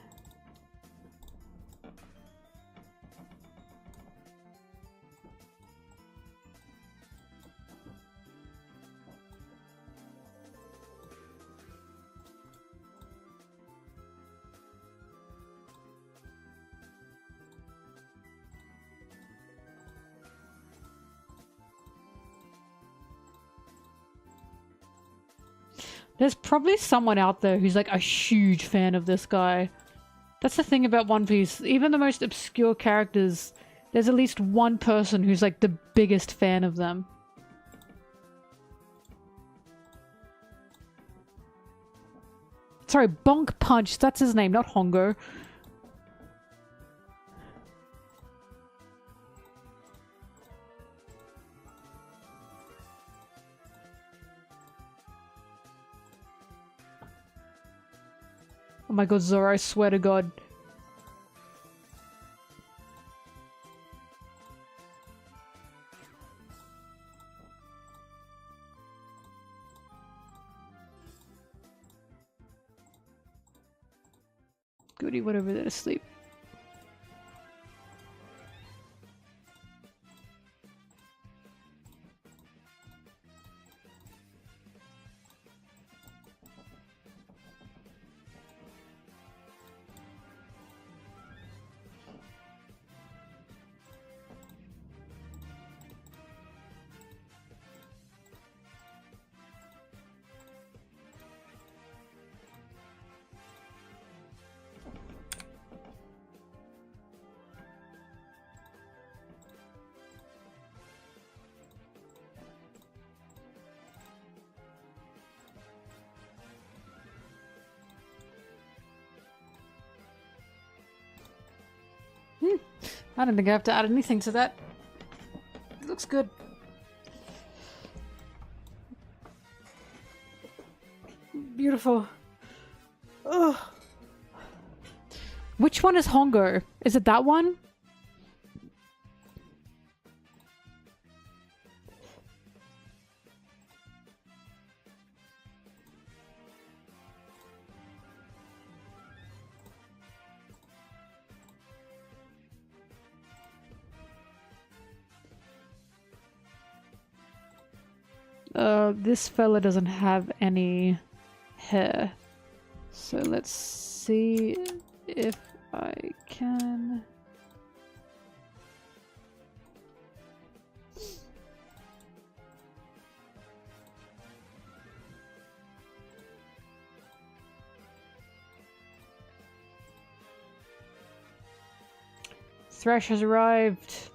There's probably someone out there who's like a huge fan of this guy. That's the thing about One Piece. Even the most obscure characters, there's at least one person who's like the biggest fan of them. Sorry, Bonk Punch, that's his name, not Hongo. Oh my god, Zoro, I swear to god. Goody, whatever, they're asleep. I don't think I have to add anything to that. It looks good. Beautiful. Ugh. Which one is Hongo? Is it that one? This fella doesn't have any hair. So let's see if I can... Thresh has arrived.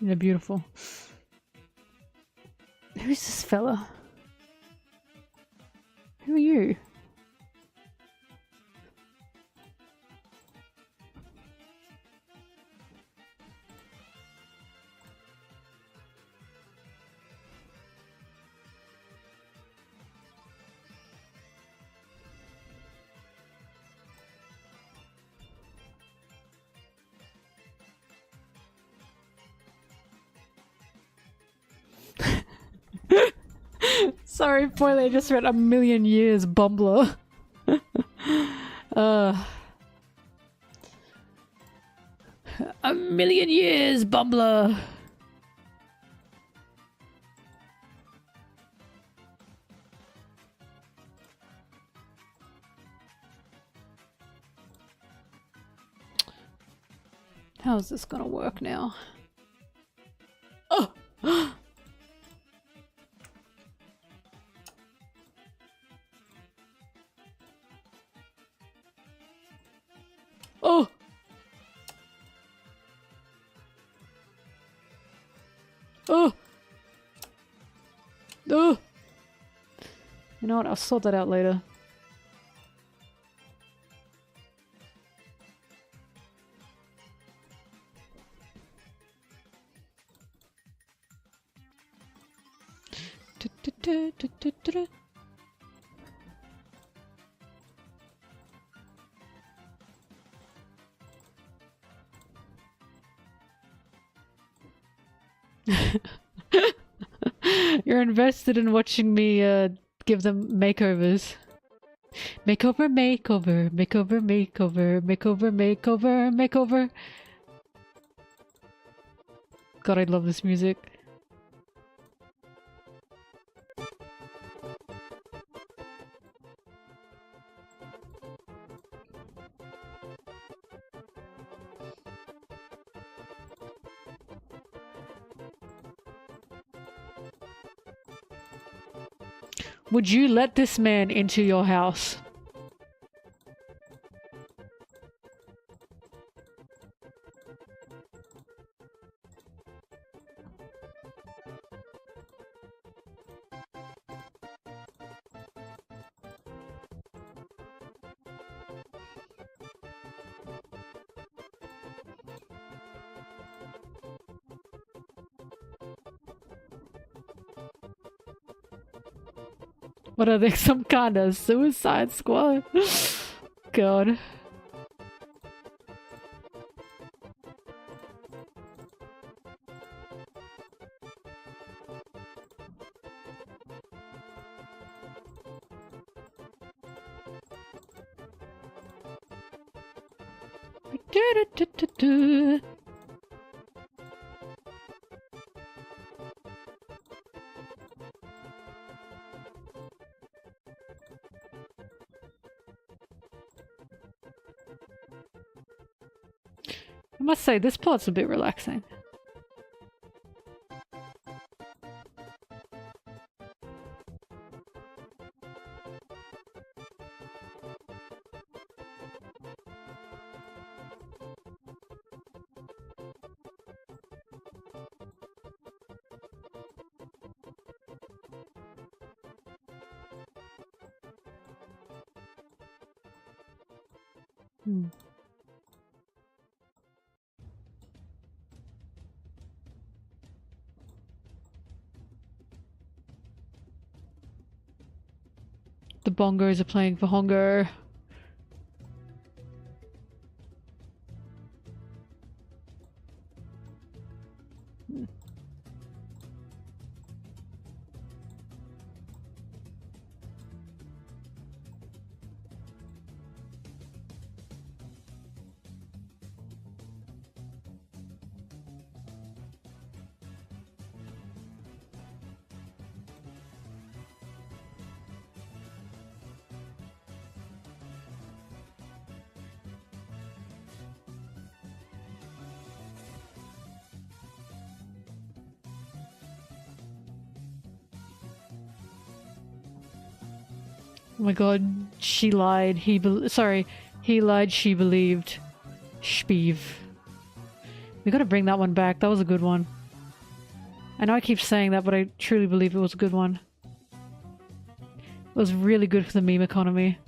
They're beautiful. Who's this fella? Who are you? Sorry, spoiler, I just read a million years, bumbler. A million years, bumbler. How's this gonna work now? Oh! Oh! Oh! Oh! You know what? I'll sort that out later. You're invested in watching me give them makeovers. Makeover, makeover, makeover, makeover, makeover, makeover, makeover. God, I love this music. Would you let this man into your house? What are they? Some kind of suicide squad? God. I must say, this part's a bit relaxing. The bongos are playing for Hongo. Oh my god, she lied. He lied, she believed. Shpeev. We gotta bring that one back. That was a good one. I know I keep saying that, but I truly believe it was a good one. It was really good for the meme economy.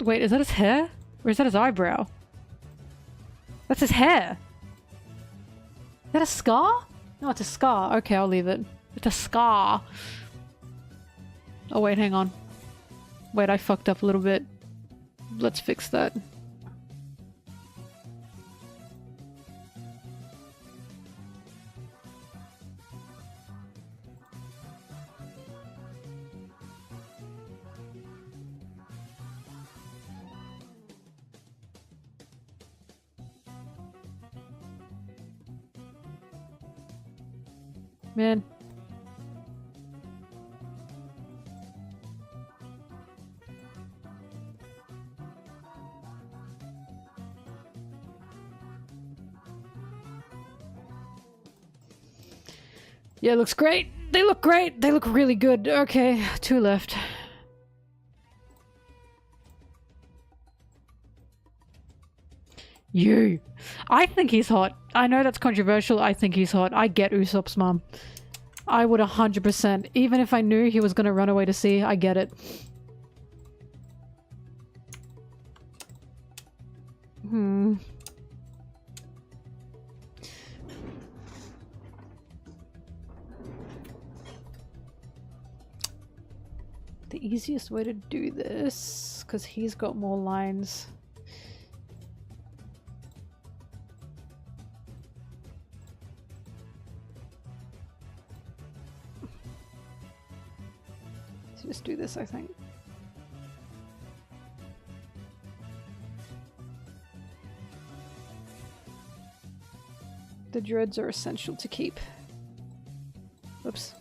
Wait, is that his hair? Or is that his eyebrow? That's his hair! Is that a scar? No, it's a scar. Okay, I'll leave it. It's a scar. Oh wait, hang on. Wait, I fucked up a little bit. Let's fix that. Man. Yeah, it looks great. They look great. They look really good. Okay, 2 left. You. I think he's hot. I know that's controversial. I think he's hot. I get Usopp's mum. I would 100%. Even if I knew he was gonna run away to sea, I get it. The easiest way to do this, because he's got more lines. Just do this, I think. The dreads are essential to keep. Oops.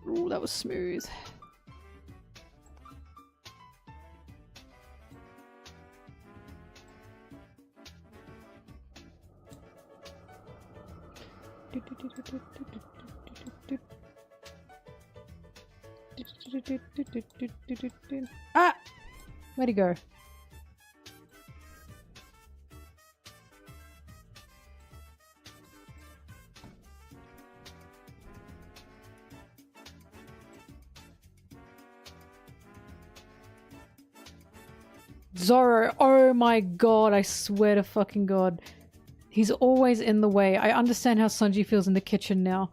Ooh, that was smooth. Ah! Where'd he go? Zoro, oh my god, I swear to fucking god. He's always in the way. I understand how Sanji feels in the kitchen now.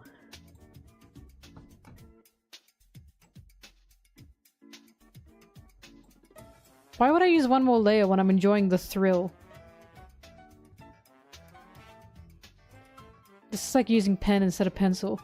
Why would I use one more layer when I'm enjoying the thrill? This is like using pen instead of pencil.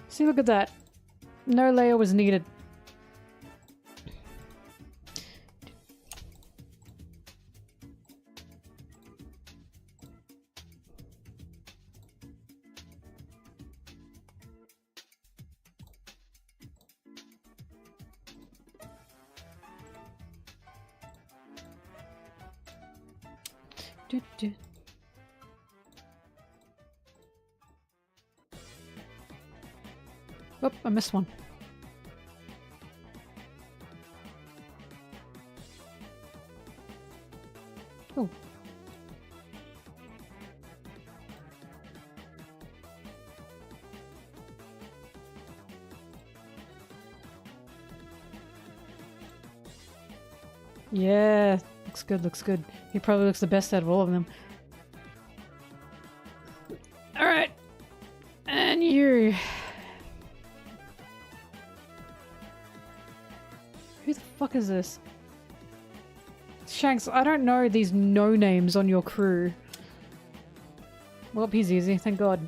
See, look at that. No layer was needed. Oh, I missed one. Oh. Yeah, looks good, looks good. He probably looks the best out of all of them. Alright. And you. Who the fuck is this? Shanks, I don't know these no-names on your crew. Well, he's easy, thank god.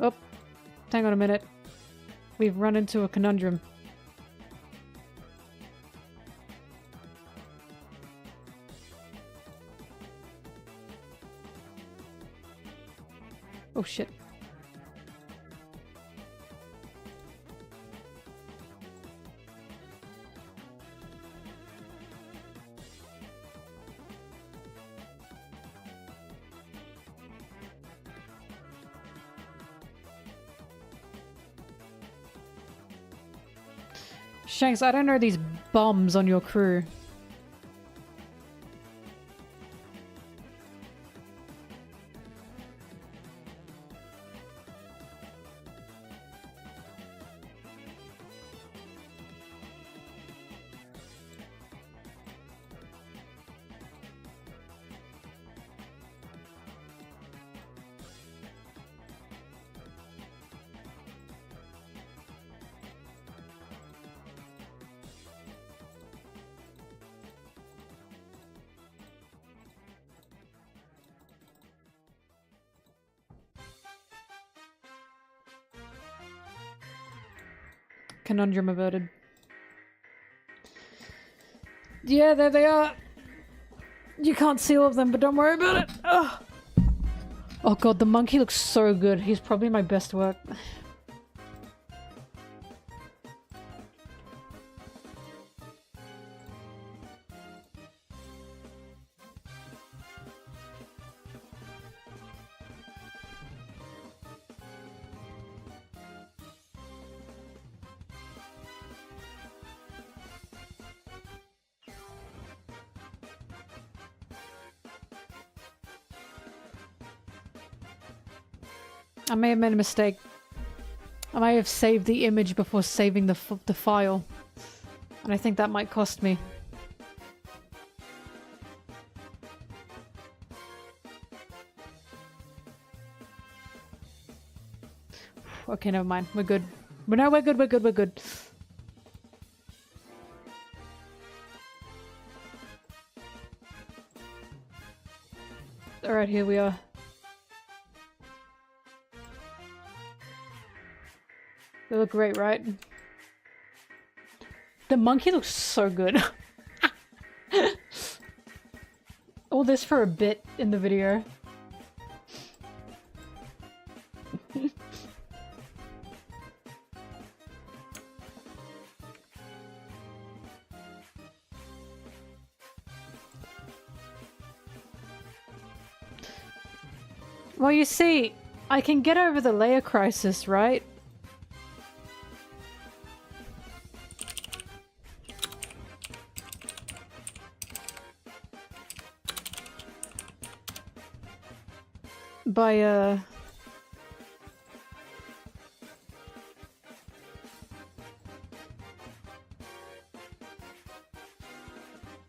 Oh, hang on a minute. We've run into a conundrum. Oh shit. Shanks, I don't know these bums on your crew. Conundrum averted. Yeah, there they are. You can't see all of them, but don't worry about it. Ugh. Oh god, the monkey looks so good. He's probably my best work. I may have made a mistake. I might have saved the image before saving the file. And I think that might cost me. Okay, never mind. We're good. But no, we're good, we're good, we're good. Alright, here we are. They look great, right? The monkey looks so good. All this for a bit in the video. Well, you see, I can get over the layer crisis, right?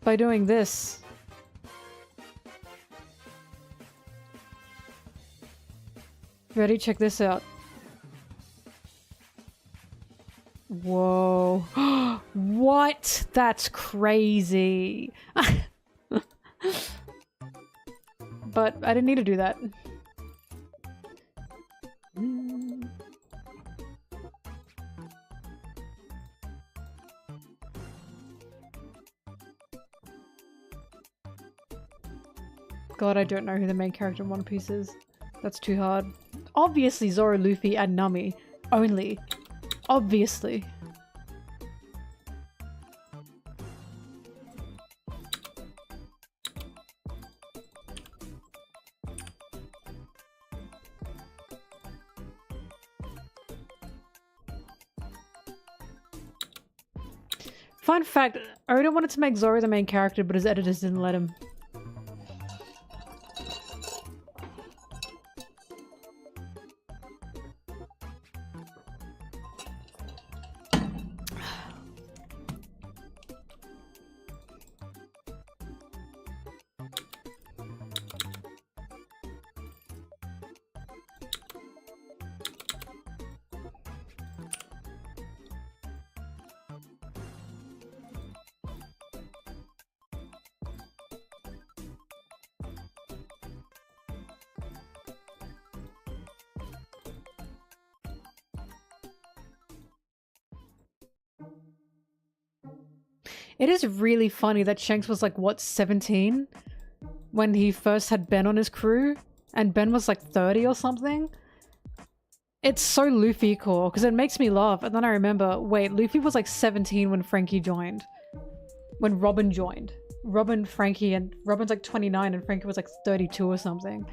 By doing this. Ready? Check this out. Whoa. What? That's crazy. But I didn't need to do that. God, I don't know who the main character in One Piece is. That's too hard. Obviously Zoro, Luffy, and Nami. Only. Obviously. Fun fact, Oda wanted to make Zoro the main character, but his editors didn't let him. It is really funny that Shanks was like, what, 17? When he first had Ben on his crew? And Ben was like 30 or something? It's so Luffy core, because it makes me laugh. And then I remember, wait, Luffy was like 17 when Frankie joined. When Robin joined. Robin, Frankie, and Robin's like 29 and Frankie was like 32 or something.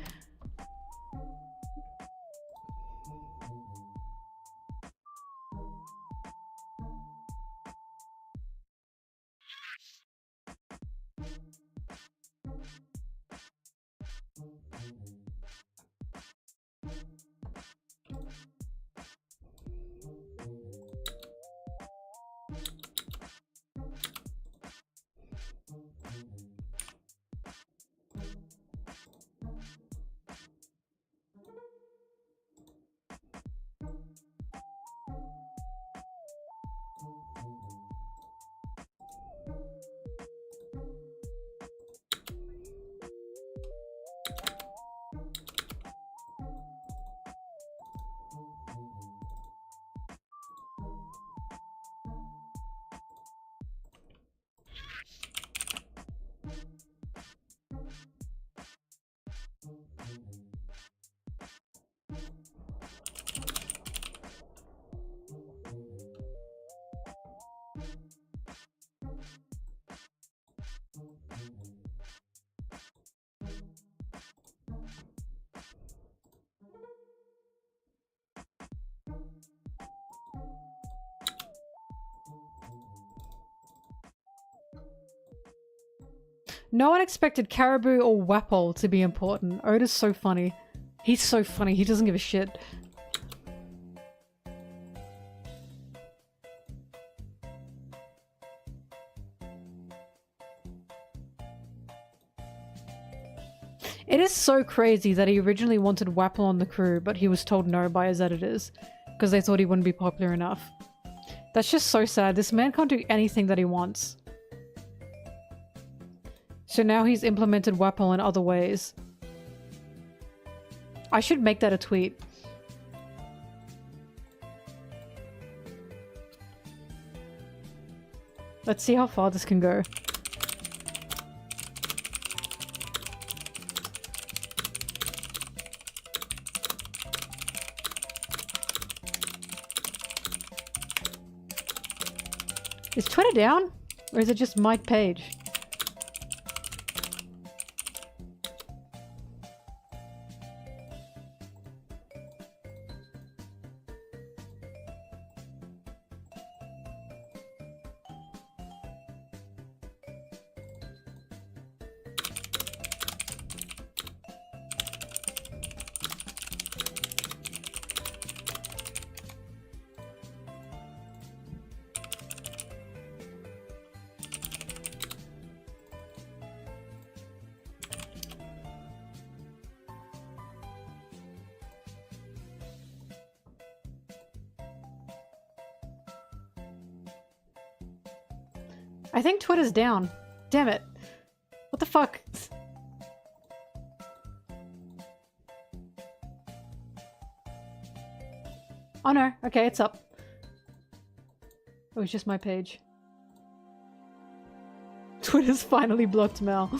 No one expected Caribou or Wapol to be important. Oda's so funny. He's so funny. He doesn't give a shit. It is so crazy that he originally wanted Wapple on the crew, but he was told no by his editors because they thought he wouldn't be popular enough. That's just so sad. This man can't do anything that he wants. So now he's implemented Wapple in other ways. I should make that a tweet. Let's see how far this can go. Is Twitter down? Or is it just Mike Page? I think Twitter's down. Damn it. What the fuck? Oh no. Okay, it's up. It was just my page. Twitter's finally blocked Mel.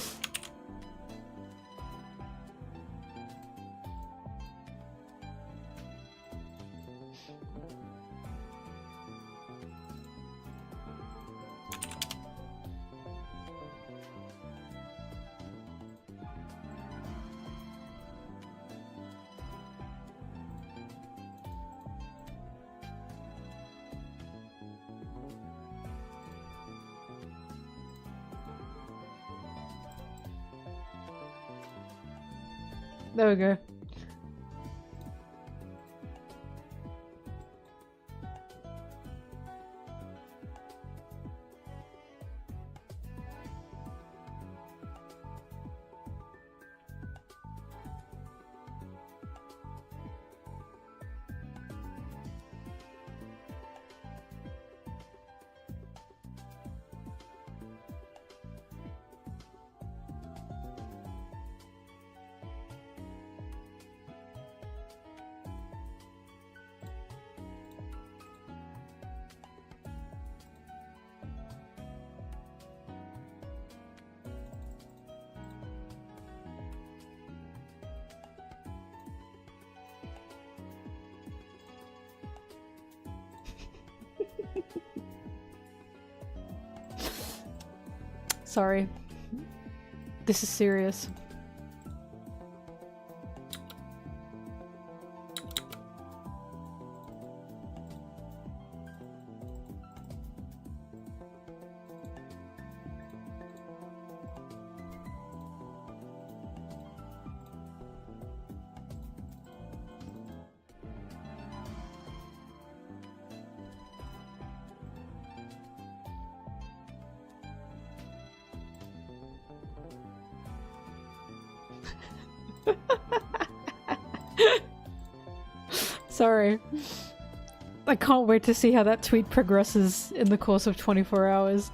There we go. Sorry. This is serious. Sorry. I can't wait to see how that tweet progresses in the course of 24 hours.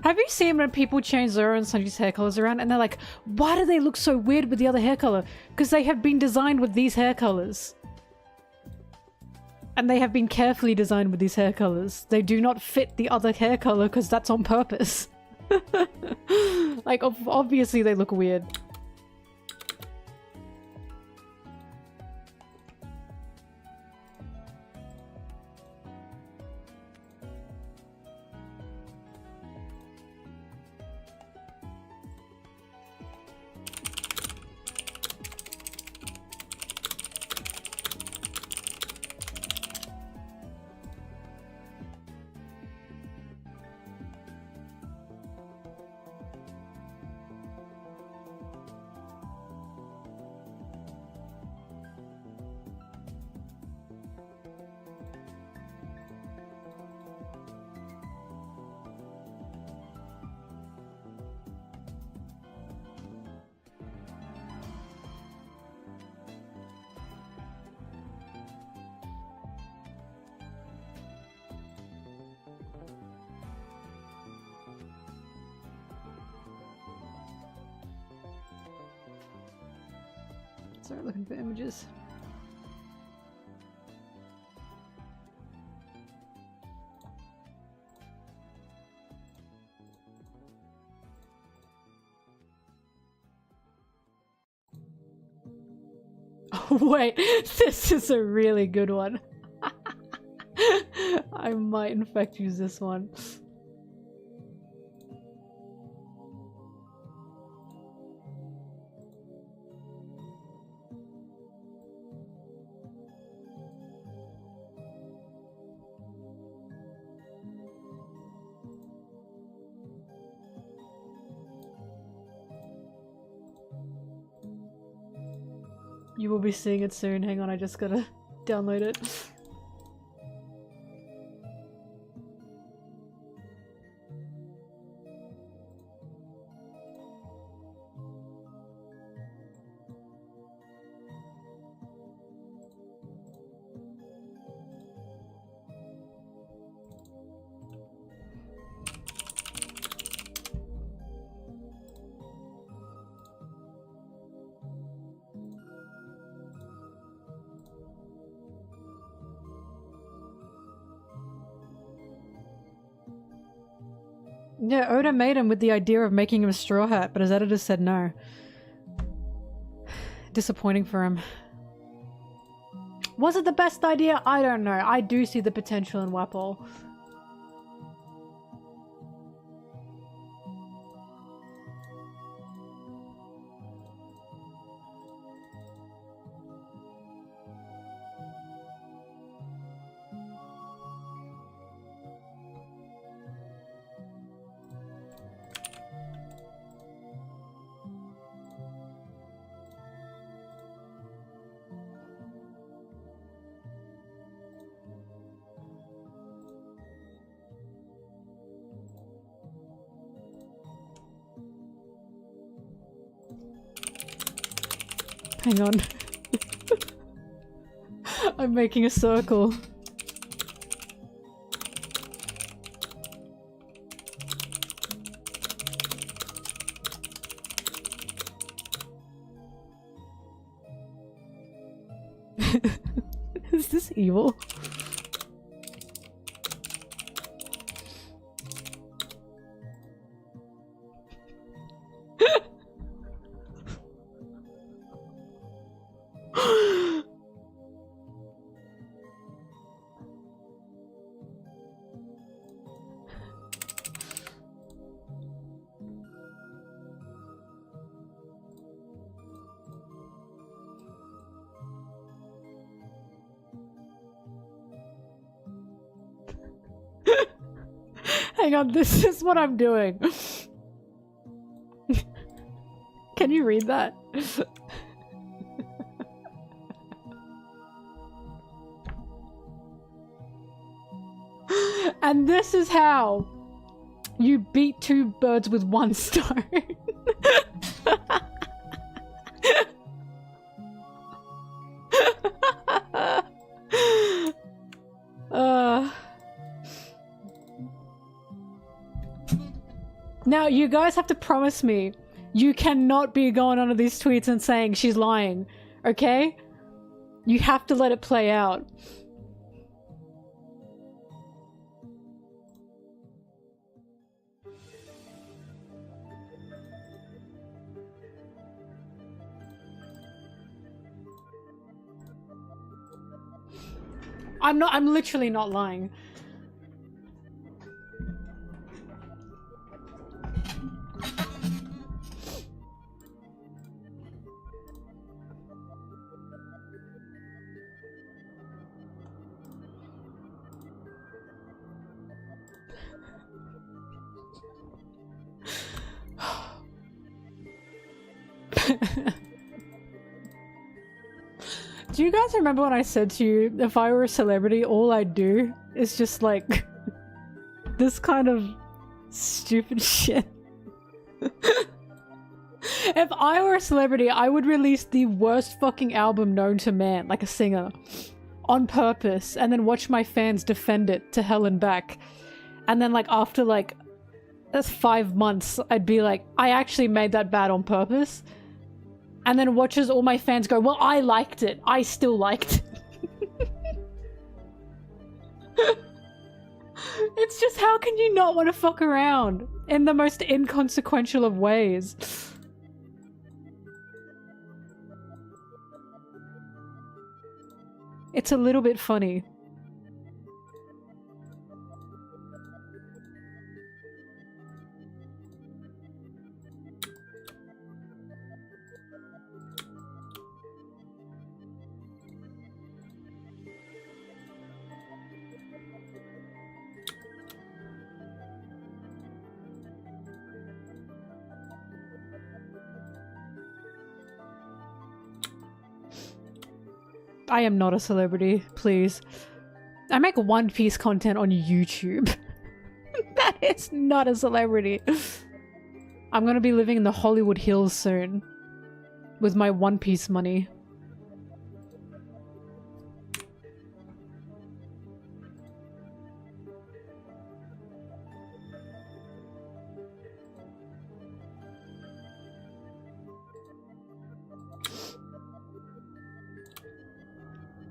Have you seen when people change Zoro and Sanji's hair colors around and they're like, why do they look so weird with the other hair color? Because they have been designed with these hair colors. And they have been carefully designed with these hair colors. They do not fit the other hair color because that's on purpose. Like, obviously they look weird. Sorry, looking for images. Wait, this is a really good one. I might in fact use this one. You will be seeing it soon. Hang on, I just gotta download it. Yeah, Oda made him with the idea of making him a straw hat, but his editor said no. Disappointing for him. Was it the best idea? I don't know. I do see the potential in Wapol. Hang on. I'm making a circle. Is this evil? Hang on, this is what I'm doing. Can you read that? And this is how you beat two birds with one stone. Now, you guys have to promise me you cannot be going onto these tweets and saying she's lying, okay? You have to let it play out. I'm literally not lying. Do you guys remember when I said to you, if I were a celebrity, all I'd do is just like this kind of stupid shit? If I were a celebrity, I would release the worst fucking album known to man, like a singer, on purpose, and then watch my fans defend it to hell and back. And then like after like 5 months, I'd be like, I actually made that bad on purpose. and then watches all my fans go, well, I liked it. I still liked it. It's just, how can you not want to fuck around in the most inconsequential of ways? It's a little bit funny. I am not a celebrity, please. I make One Piece content on YouTube. That is not a celebrity. I'm gonna be living in the Hollywood Hills soon. With my One Piece money.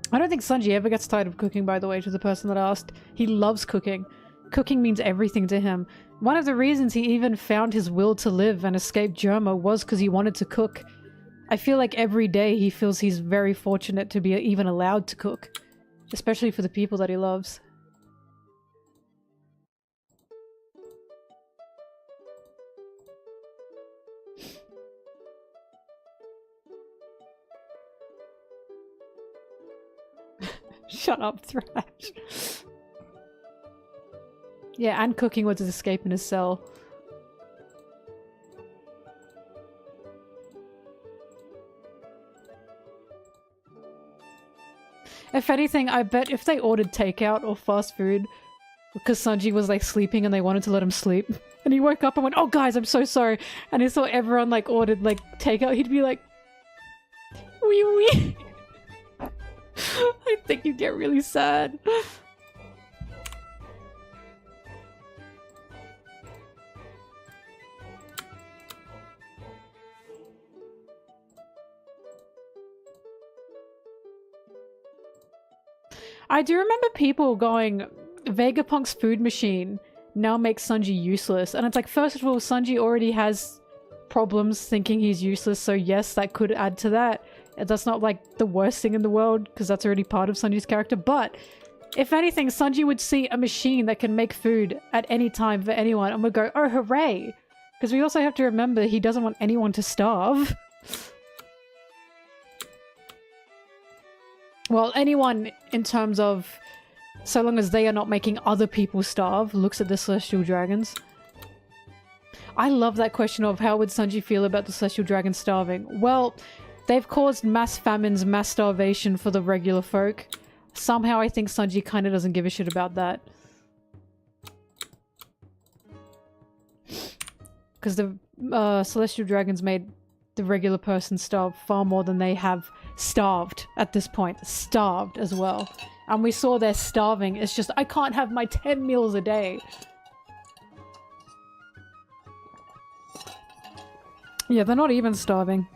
I don't think Sanji ever gets tired of cooking, by the way, to the person that asked. He loves cooking. Cooking means everything to him. One of the reasons he even found his will to live and escape Germa was because he wanted to cook. I feel like every day he feels he's very fortunate to be even allowed to cook. Especially for the people that he loves. Shut up, Thrash. Yeah, and cooking was his escape in his cell. If anything, I bet if they ordered takeout or fast food, because Sanji was like sleeping and they wanted to let him sleep, and he woke up and went, oh guys, I'm so sorry, and he saw everyone like ordered like takeout, he'd be like, wee wee. I think you'd get really sad. I do remember people going, Vegapunk's food machine now makes Sanji useless. And it's like, first of all, Sanji already has problems thinking he's useless, so yes, that could add to that. That's not like the worst thing in the world, because that's already part of Sanji's character, but if anything, Sanji would see a machine that can make food at any time for anyone and would go, oh hooray! Because we also have to remember he doesn't want anyone to starve. Well, anyone in terms of, so long as they are not making other people starve, looks at the Celestial Dragons. I love that question of how would Sanji feel about the Celestial Dragons starving? Well, they've caused mass famines, mass starvation for the regular folk. Somehow I think Sanji kind of doesn't give a shit about that. Because the Celestial Dragons made the regular person starve far more than they have starved at this point. Starved as well. And we saw they're starving. It's just, I can't have my 10 meals a day. Yeah, they're not even starving.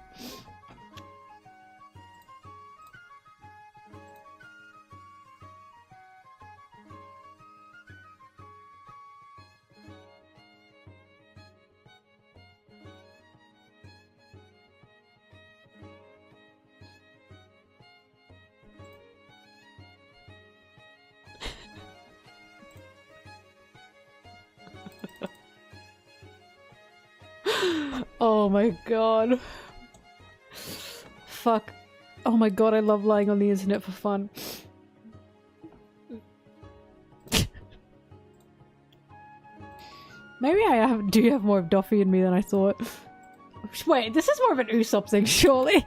Oh my god. Fuck. Oh my god, I love lying on the internet for fun. Maybe I do have more of Doffy in me than I thought. Wait, this is more of an Usopp thing, surely.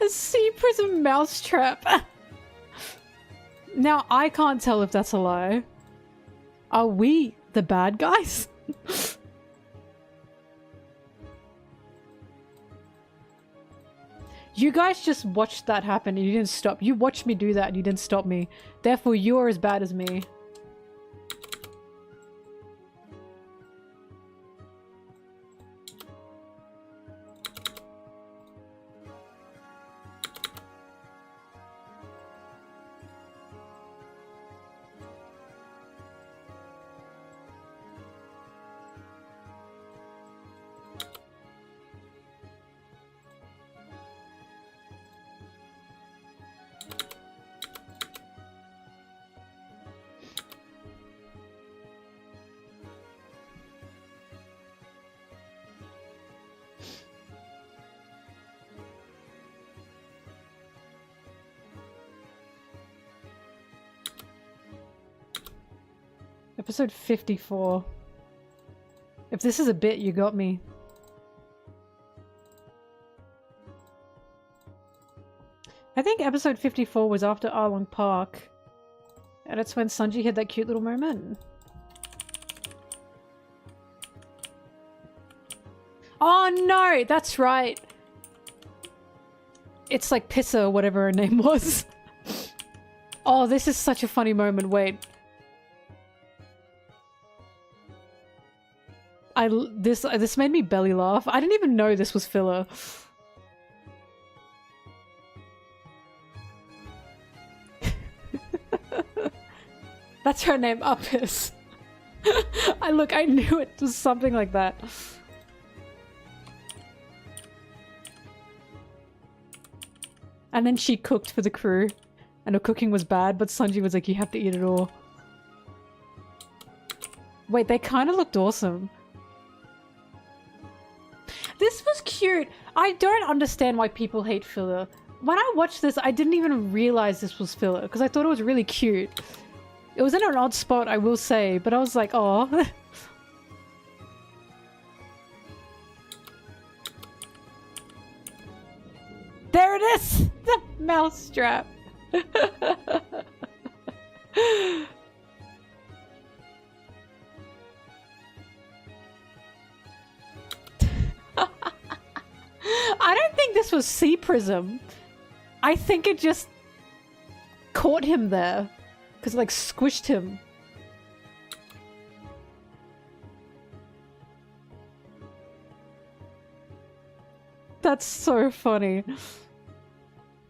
A sea prism mousetrap. Now, I can't tell if that's a lie. Are we the bad guys? You guys just watched that happen and you didn't stop. You watched me do that and you didn't stop me. Therefore, you're as bad as me. Episode 54. If this is a bit, you got me. I think episode 54 was after Arlong Park. And it's when Sanji had that cute little moment. Oh no, that's right. It's like Pissa or whatever her name was. Oh, this is such a funny moment. Wait. This made me belly laugh. I didn't even know this was filler. That's her name, Uppis. I knew it was something like that. And then she cooked for the crew. And her cooking was bad, but Sanji was like, you have to eat it all. Wait, they kind of looked awesome. This was cute. I don't understand why people hate filler. When I watched this, I didn't even realize this was filler, because I thought it was really cute. It was in an odd spot, I will say, but I was like, oh. There it is! The mousetrap! I don't think this was sea prism. I think it just caught him there. Because it like squished him. That's so funny.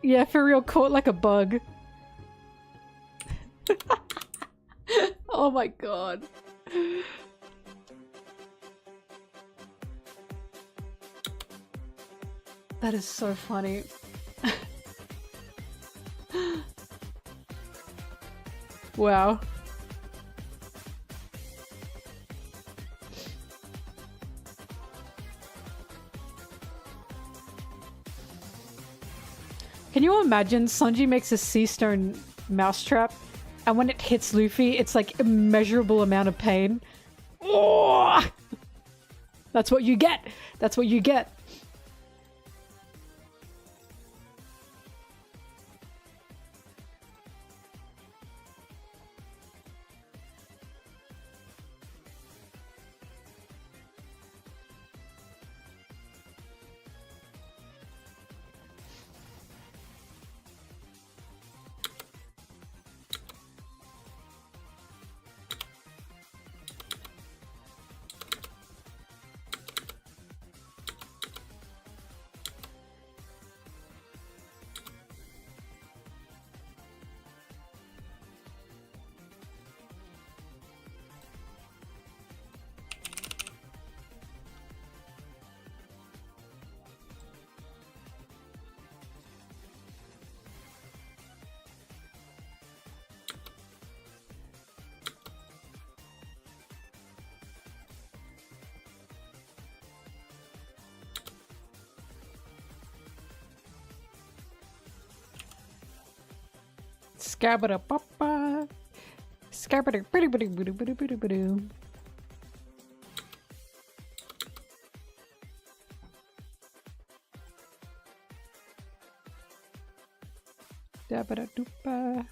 Yeah, for real, caught like a bug. Oh my god. That is so funny. Wow. Can you imagine Sanji makes a sea stone mousetrap and when it hits Luffy, it's like immeasurable amount of pain? Oh! That's what you get. That's what you get. Scabada papa. Scabada bitty bitty bitty bitty bitty bitty. Da-ba-da-doopa.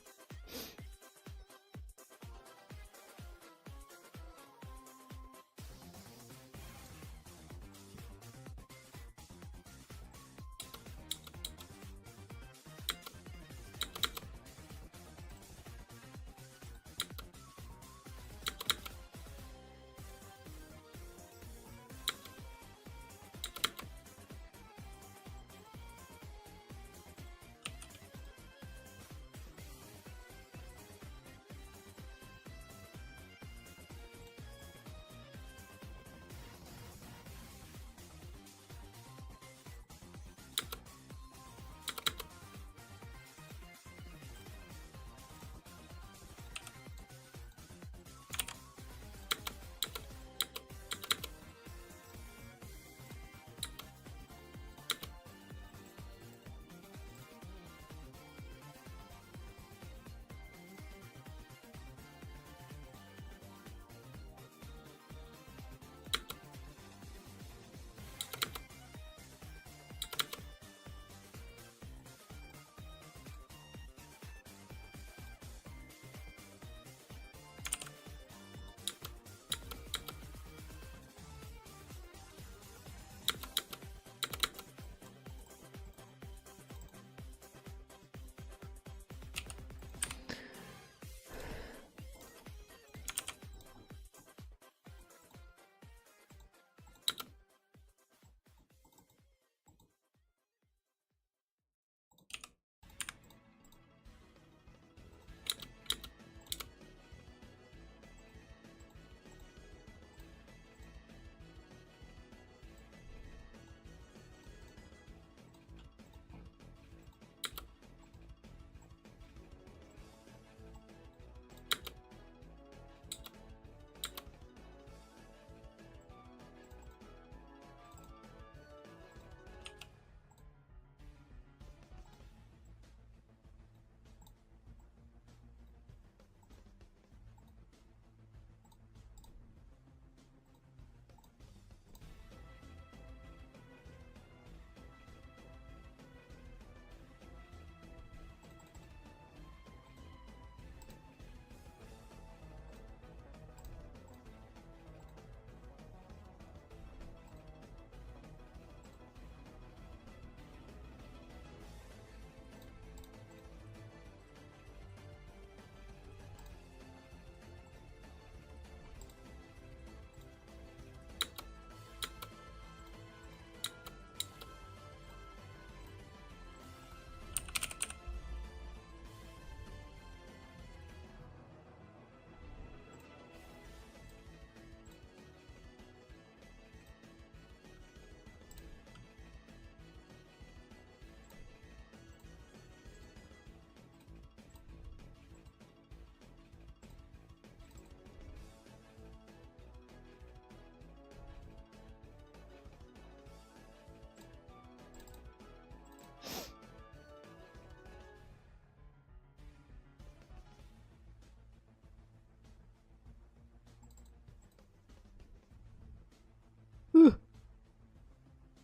Ooh.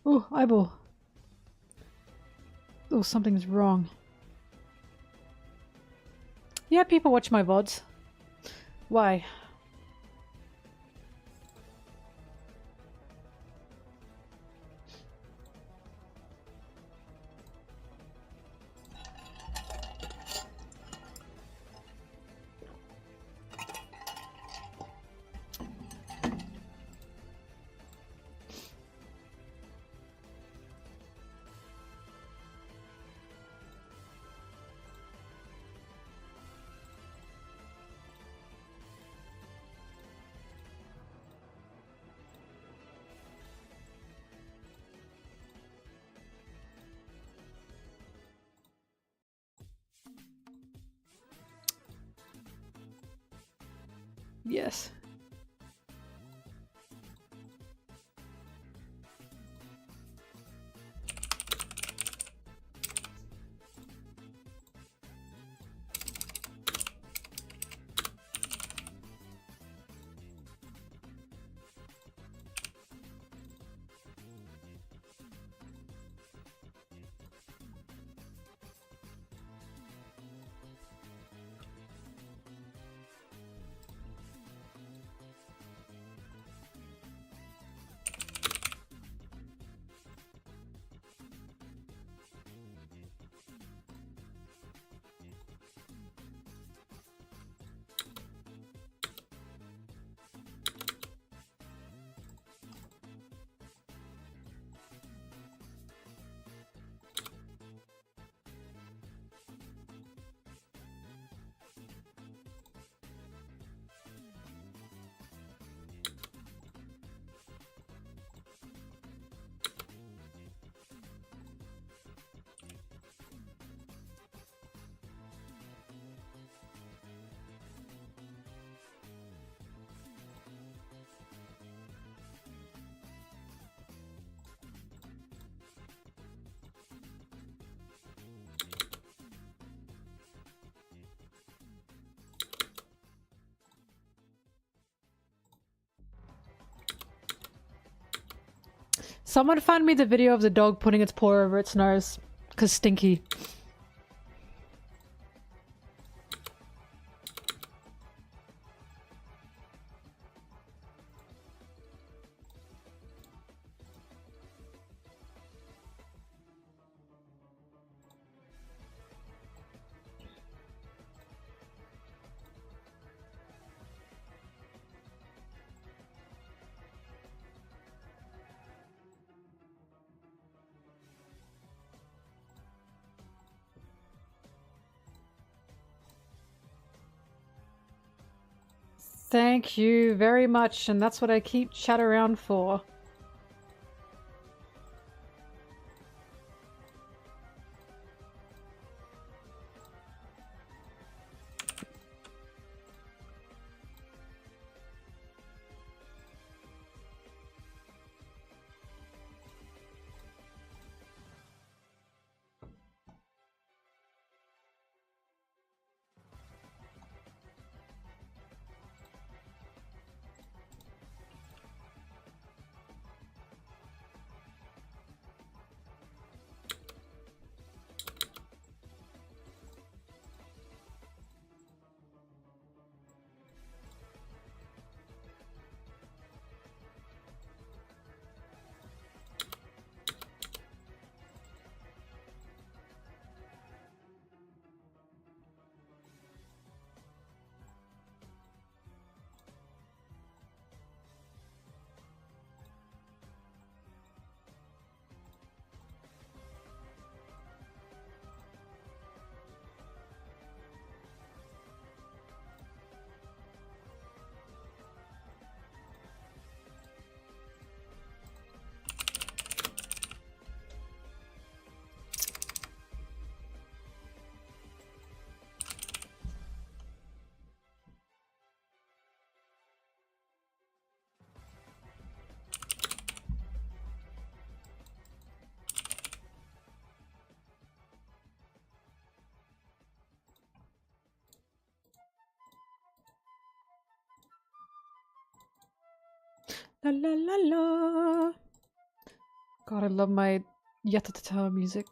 Oh, eyeball. Oh, something's wrong. Yeah, people watch my VODs. Why? Yes. Someone find me the video of the dog putting its paw over its nose. 'Cause stinky. Thank you very much, and that's what I keep chat around for. La la la la. God, I love my Yatatata music.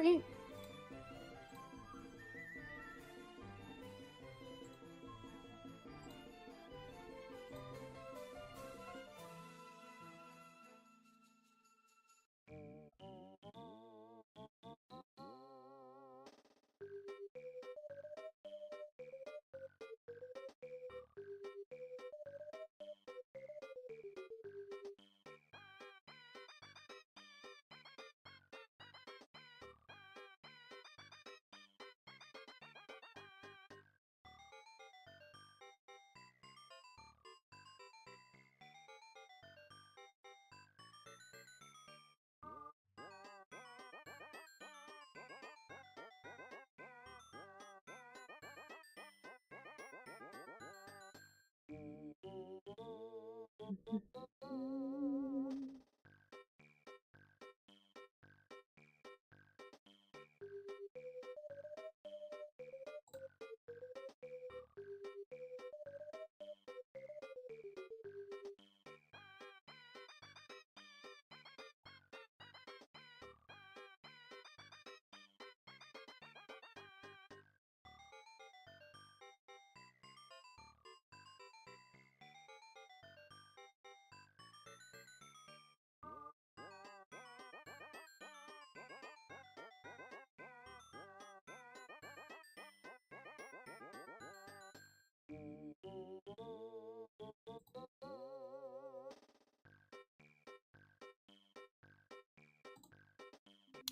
Sorry.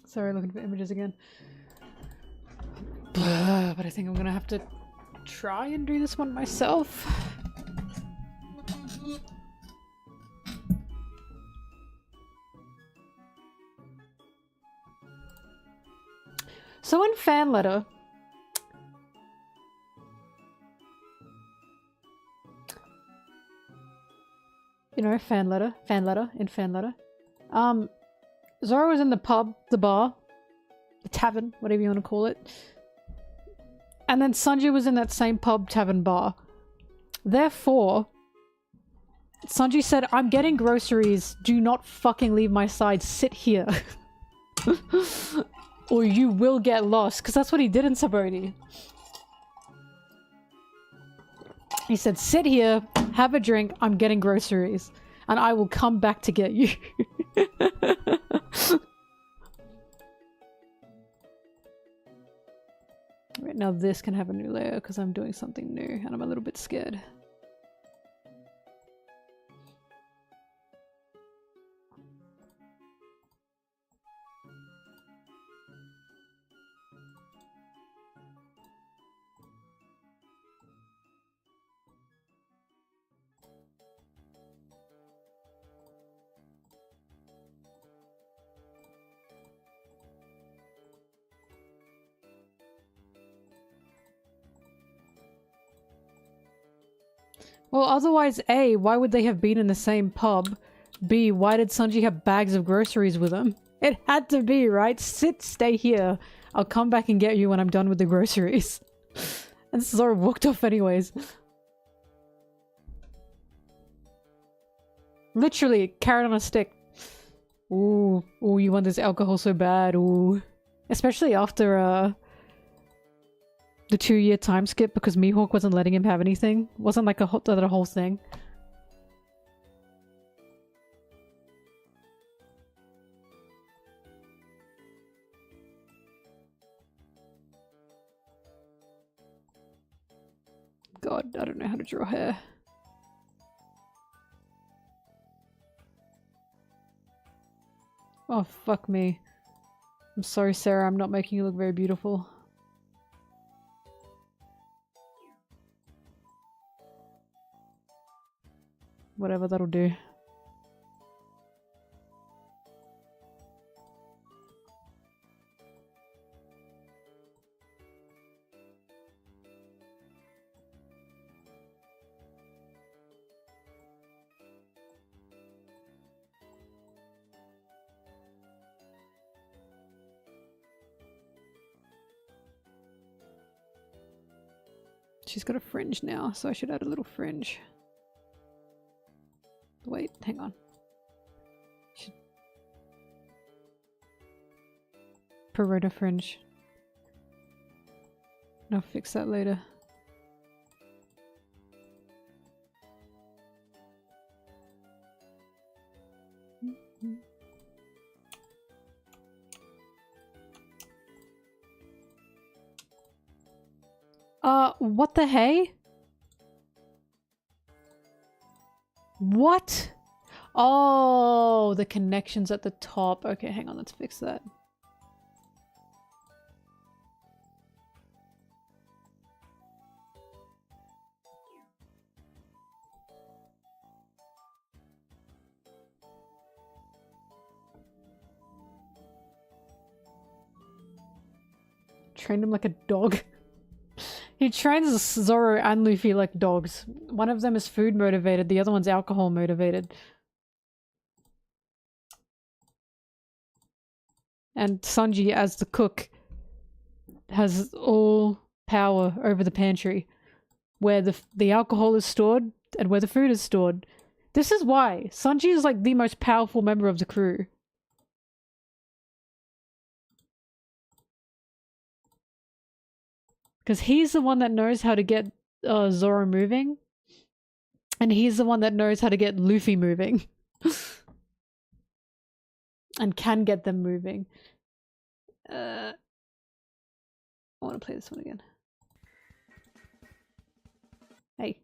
Sorry, looking for images again. But I think I'm gonna have to try and do this one myself. So in fan letter, you know, fan letter, Zoro was in the pub, the bar, the tavern, whatever you want to call it. And then Sanji was in that same pub, tavern, bar. Therefore, Sanji said, I'm getting groceries. Do not fucking leave my side. Sit here. Or you will get lost. Because that's what he did in Sabaody. He said, sit here, have a drink. I'm getting groceries. And I will come back to get you. Right now this can have a new layer because I'm doing something new and I'm a little bit scared. Well, otherwise, A, why would they have been in the same pub? B, why did Sanji have bags of groceries with him? It had to be, right? Stay here. I'll come back and get you when I'm done with the groceries. And Zoro walked off anyways. Literally, carrot on a stick. Ooh, ooh, you want this alcohol so bad, ooh. Especially after, the 2-year time skip because Mihawk wasn't letting him have anything. Wasn't like a whole thing. God, I don't know how to draw hair. Oh, fuck me. I'm sorry, Sarah, I'm not making you look very beautiful. Whatever, that'll do. She's got a fringe now, so I should add a little fringe. Wait, hang on. corona fringe. I'll fix that later. What the hey? What? Oh, the connections at the top. Okay, hang on, let's fix that. Trained him like a dog. He trains Zoro and Luffy like dogs. One of them is food motivated, the other one's alcohol motivated. And Sanji, as the cook, has all power over the pantry, where the alcohol is stored and where the food is stored. This is why Sanji is like the most powerful member of the crew. Because he's the one that knows how to get Zoro moving. And he's the one that knows how to get Luffy moving. And can get them moving. I want to play this one again. Hey.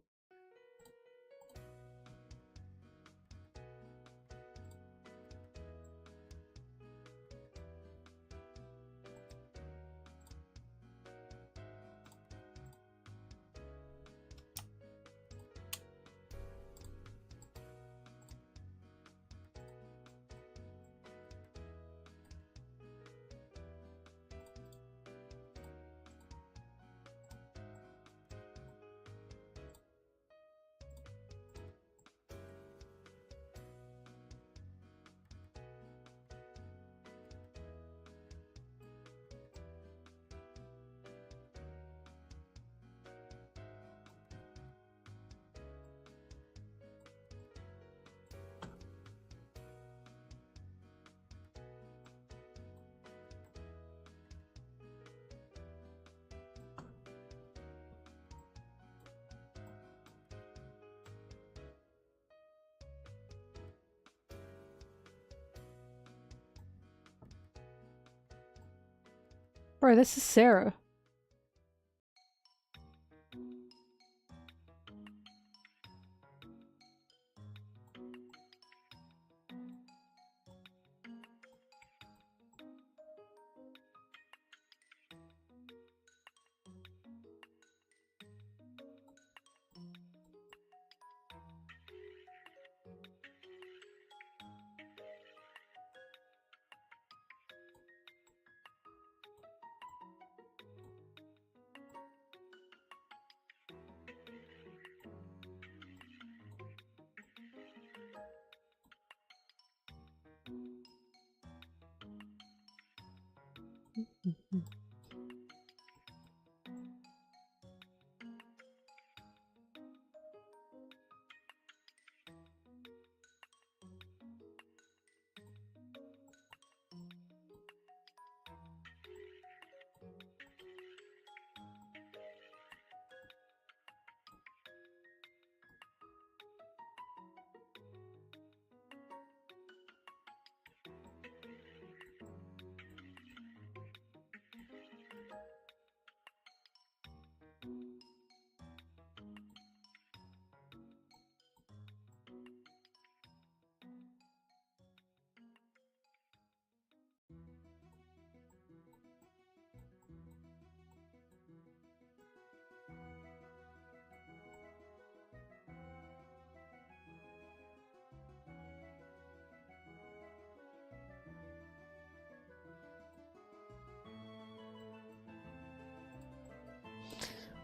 Bro, this is Sarah.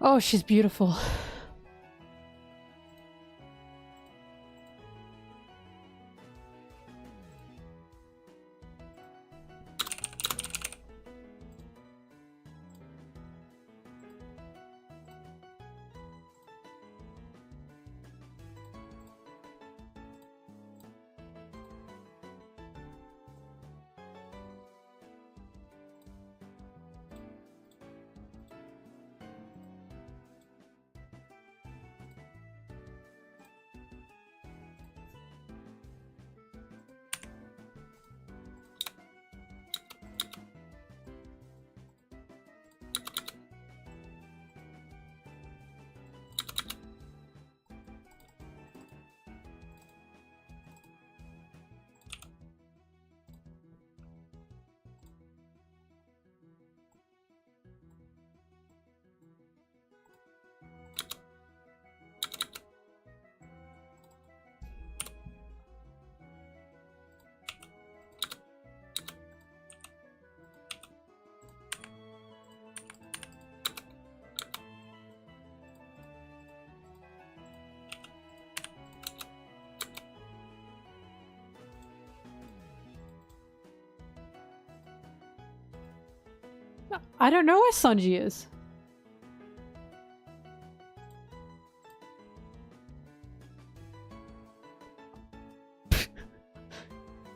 Oh, she's beautiful. I don't know where Sanji is.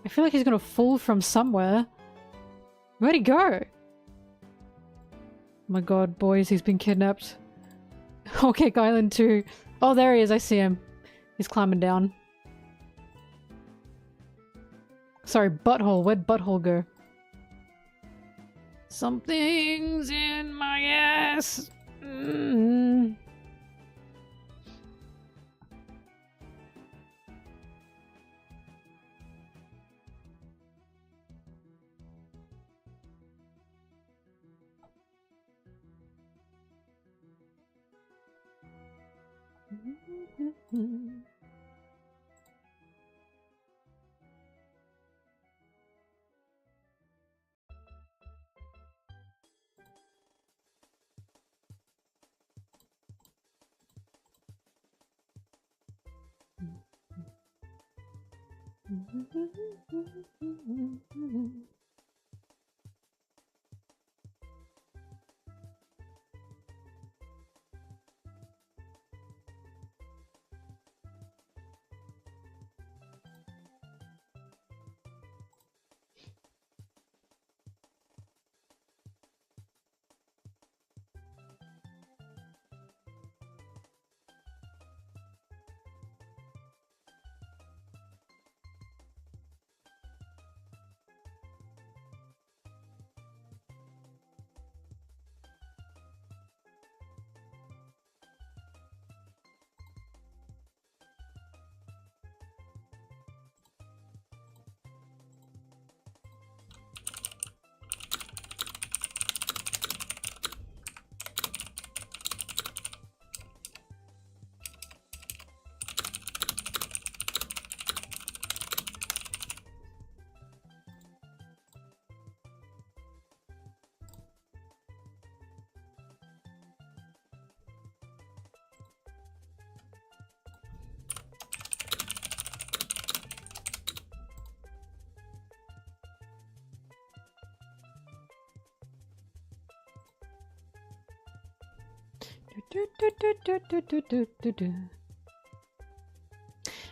I feel like he's gonna fall from somewhere. Where'd he go? Oh my god, boys, he's been kidnapped. Okay, Island 2. Oh, there he is, I see him. He's climbing down. Sorry, butthole. Where'd butthole go? Something's in my ass.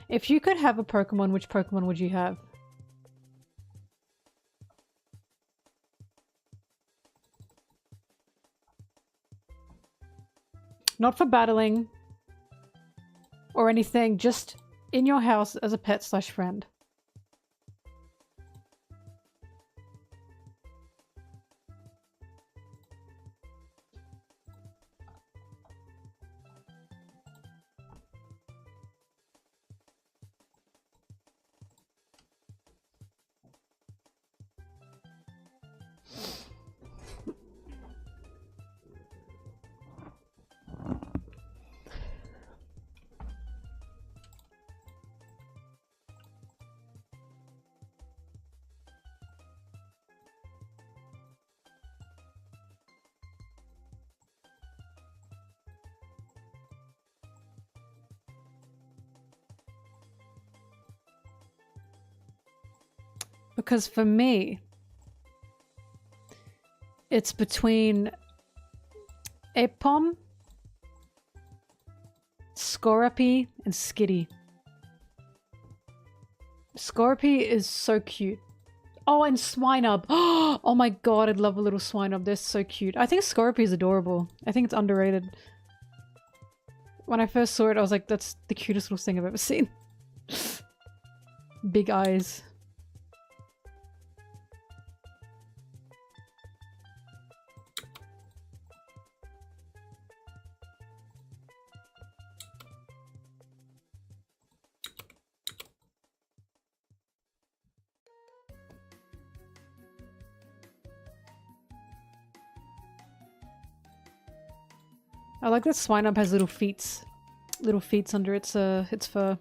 If you could have a Pokemon, which Pokemon would you have? Not for battling or anything, just in your house as a pet/friend. Because for me, it's between Epom, Scorpy, and Skitty. Scorpy is so cute. Oh, and Swinub. Oh my god, I'd love a little Swinub. They're so cute. I think Scorpy is adorable. I think it's underrated. When I first saw it, I was like, that's the cutest little thing I've ever seen. Big eyes. I like that Swinub has little feet under its fur.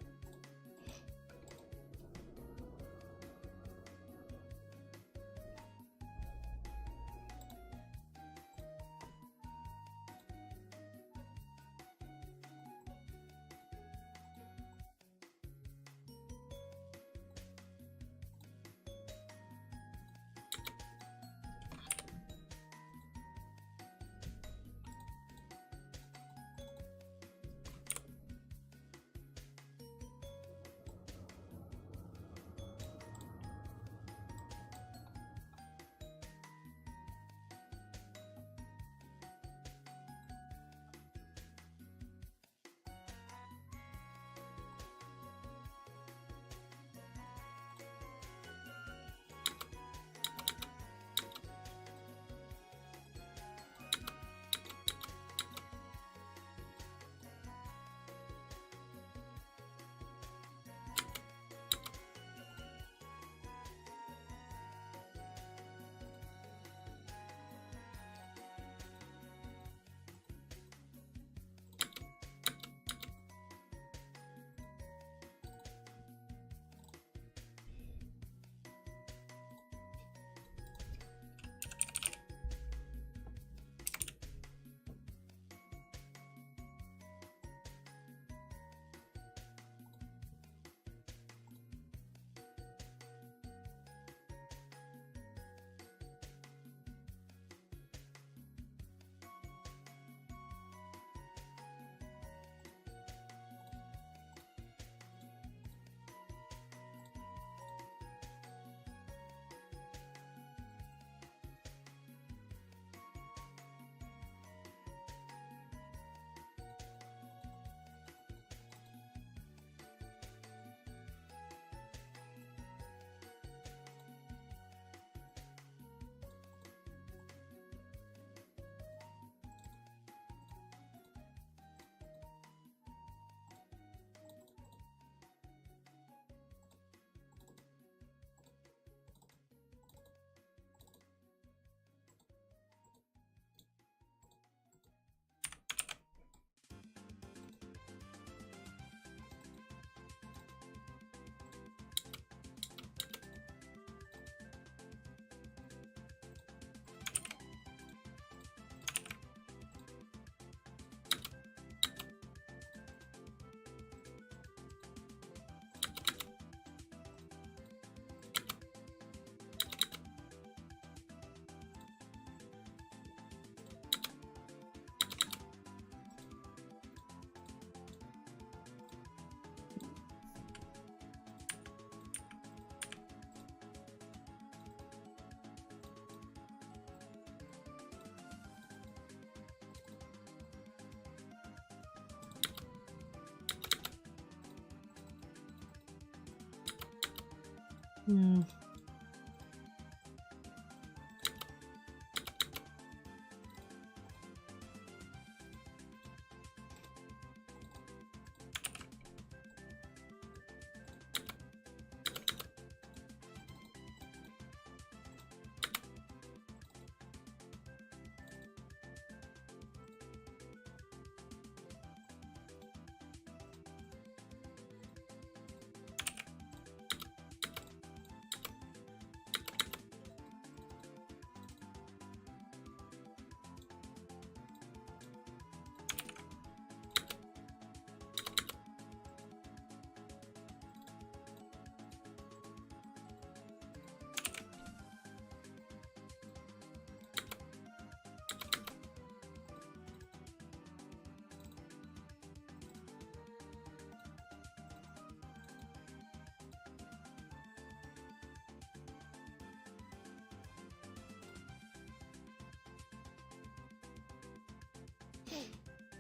Hmm.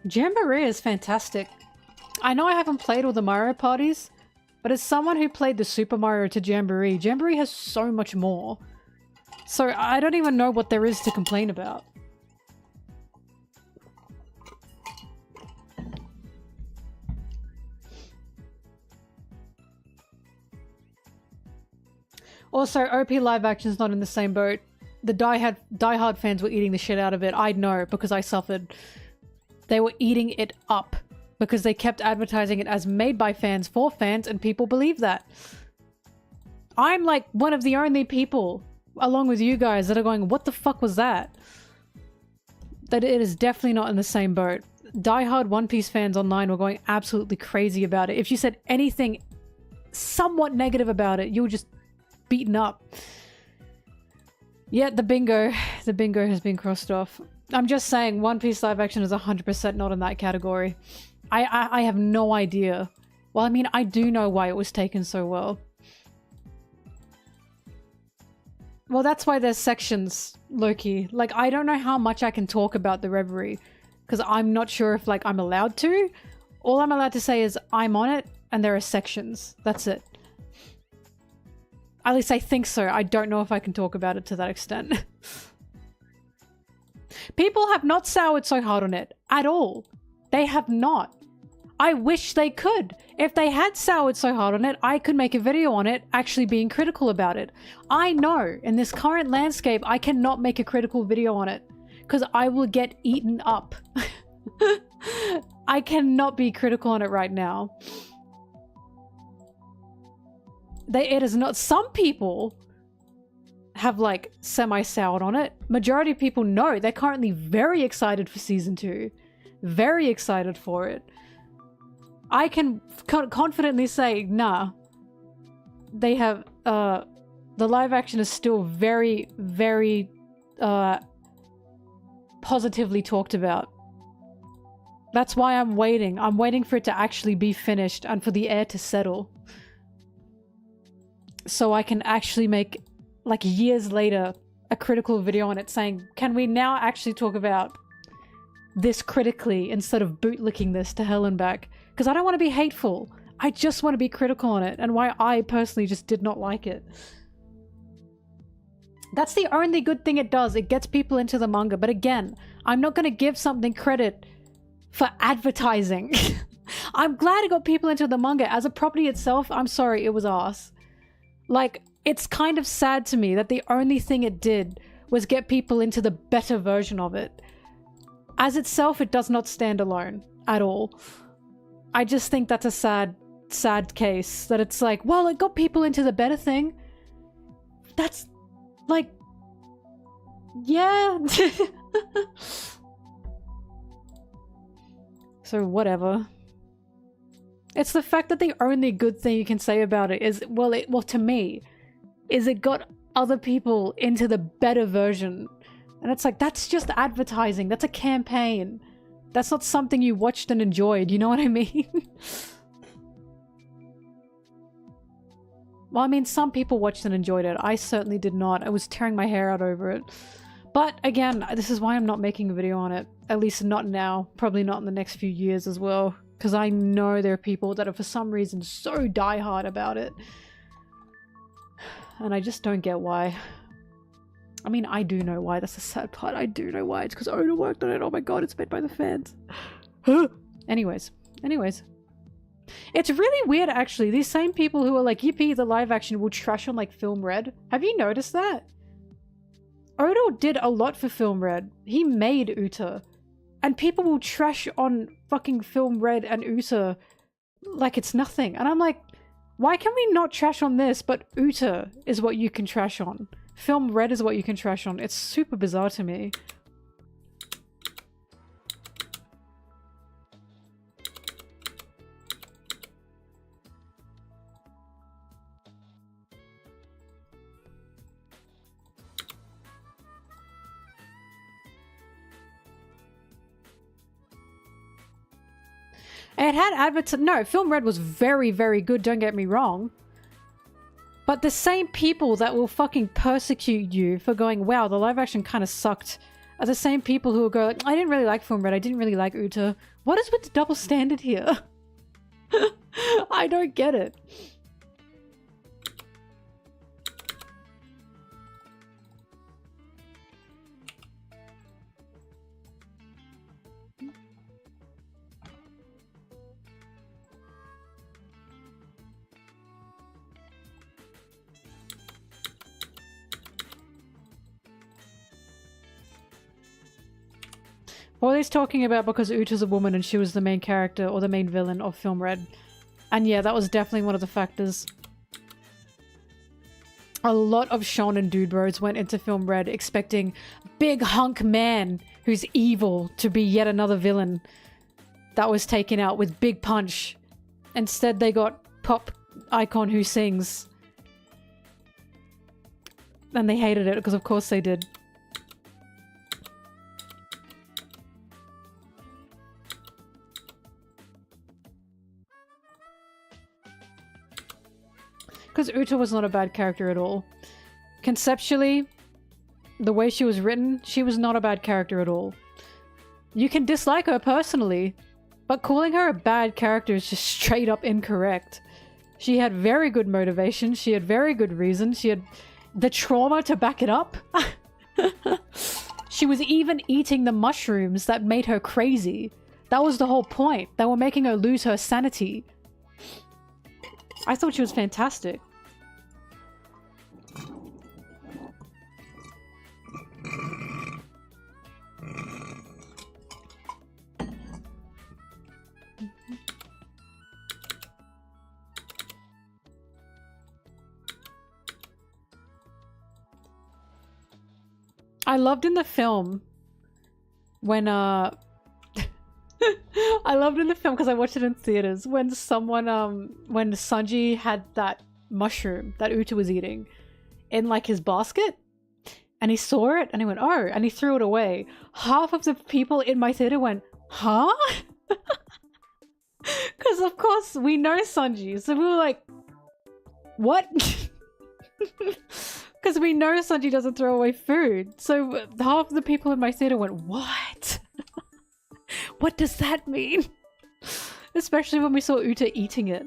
Jamboree is fantastic. I know I haven't played all the Mario parties, but as someone who played the Super Mario to Jamboree, Jamboree has so much more. So I don't even know what there is to complain about. Also, OP live action's not in the same boat. The diehard fans were eating the shit out of it. I know, because I suffered. They were eating it up because they kept advertising it as made by fans for fans, and people believe that. I'm like one of the only people, along with you guys, that are going, what the fuck was that? That it is definitely not in the same boat. Diehard One Piece fans online were going absolutely crazy about it. If you said anything somewhat negative about it, you were just beaten up. Yeah, the bingo has been crossed off. I'm just saying, One Piece live action is 100% not in that category. I have no idea. Well, I mean, I do know why it was taken so well. Well, that's why there's sections, Loki. Like, I don't know how much I can talk about the Reverie, because I'm not sure if, like, I'm allowed to. All I'm allowed to say is I'm on it, and there are sections. That's it. At least I think so. I don't know if I can talk about it to that extent. People have not soured so hard on it at all. They have not. I wish they could. If they had soured so hard on it, I could make a video on it actually being critical about it. I know in this current landscape, I cannot make a critical video on it because I will get eaten up. I cannot be critical on it right now. It is not. Some people have like semi-soured on it. Majority of people know. They're currently very excited for season 2. Very excited for it. I can confidently say, nah. They have, the live action is still very, very, positively talked about. That's why I'm waiting. I'm waiting for it to actually be finished and for the air to settle. So I can actually make, like years later, a critical video on it saying, can we now actually talk about this critically instead of bootlicking this to hell and back? Because I don't want to be hateful. I just want to be critical on it and why I personally just did not like it. That's the only good thing it does. It gets people into the manga. But again, I'm not going to give something credit for advertising. I'm glad it got people into the manga. As a property itself, I'm sorry, it was arse. Like, it's kind of sad to me that the only thing it did was get people into the better version of it. As itself, it does not stand alone at all. I just think that's a sad case. That it's like, well, it got people into the better thing. That's, like, yeah. So, whatever. It's the fact that the only good thing you can say about it is, well, to me, is it got other people into the better version. And it's like, that's just advertising. That's a campaign. That's not something you watched and enjoyed. You know what I mean? Well, I mean, some people watched and enjoyed it. I certainly did not. I was tearing my hair out over it. But again, this is why I'm not making a video on it. At least not now. Probably not in the next few years as well. Because I know there are people that are for some reason so diehard about it. And I just don't get why. I mean, I do know why. That's the sad part. I do know why. It's because Oda worked on it. Oh my god, it's made by the fans. Anyways. It's really weird, actually. These same people who are like, yippee, the live action will trash on, like, Film Red. Have you noticed that? Oda did a lot for Film Red. He made Uta. And people will trash on fucking Film Red and Uta like it's nothing. And I'm like, why can we not trash on this, but Uta is what you can trash on? Film Red is what you can trash on. It's super bizarre to me. It had adverts. No, Film Red was very, very good, don't get me wrong. But the same people that will fucking persecute you for going, wow, the live action kind of sucked, are the same people who will go, like, I didn't really like Film Red, I didn't really like Uta. What is with the double standard here? I don't get it. What he's talking about because Uta's a woman and she was the main character or the main villain of Film Red. And yeah, that was definitely one of the factors. A lot of shonen dude bros went into Film Red expecting big hunk man who's evil to be yet another villain that was taken out with big punch. Instead they got pop icon who sings. And they hated it because of course they did. Because Uta was not a bad character at all. Conceptually, the way she was written, she was not a bad character at all. You can dislike her personally, but calling her a bad character is just straight up incorrect. She had very good motivation, she had very good reason, she had the trauma to back it up. She was even eating the mushrooms that made her crazy. That was the whole point. They were making her lose her sanity. I thought she was fantastic. I loved in the film when I loved in the film because I watched it in theaters when someone when Sanji had that mushroom that Uta was eating in like his basket and he saw it and he went, oh, and he threw it away. Half of the people in my theater went, huh? Because of course we know Sanji, so we were like, what? Because we know Sanji doesn't throw away food. So half the people in my theater went, what? What does that mean? Especially when we saw Uta eating it.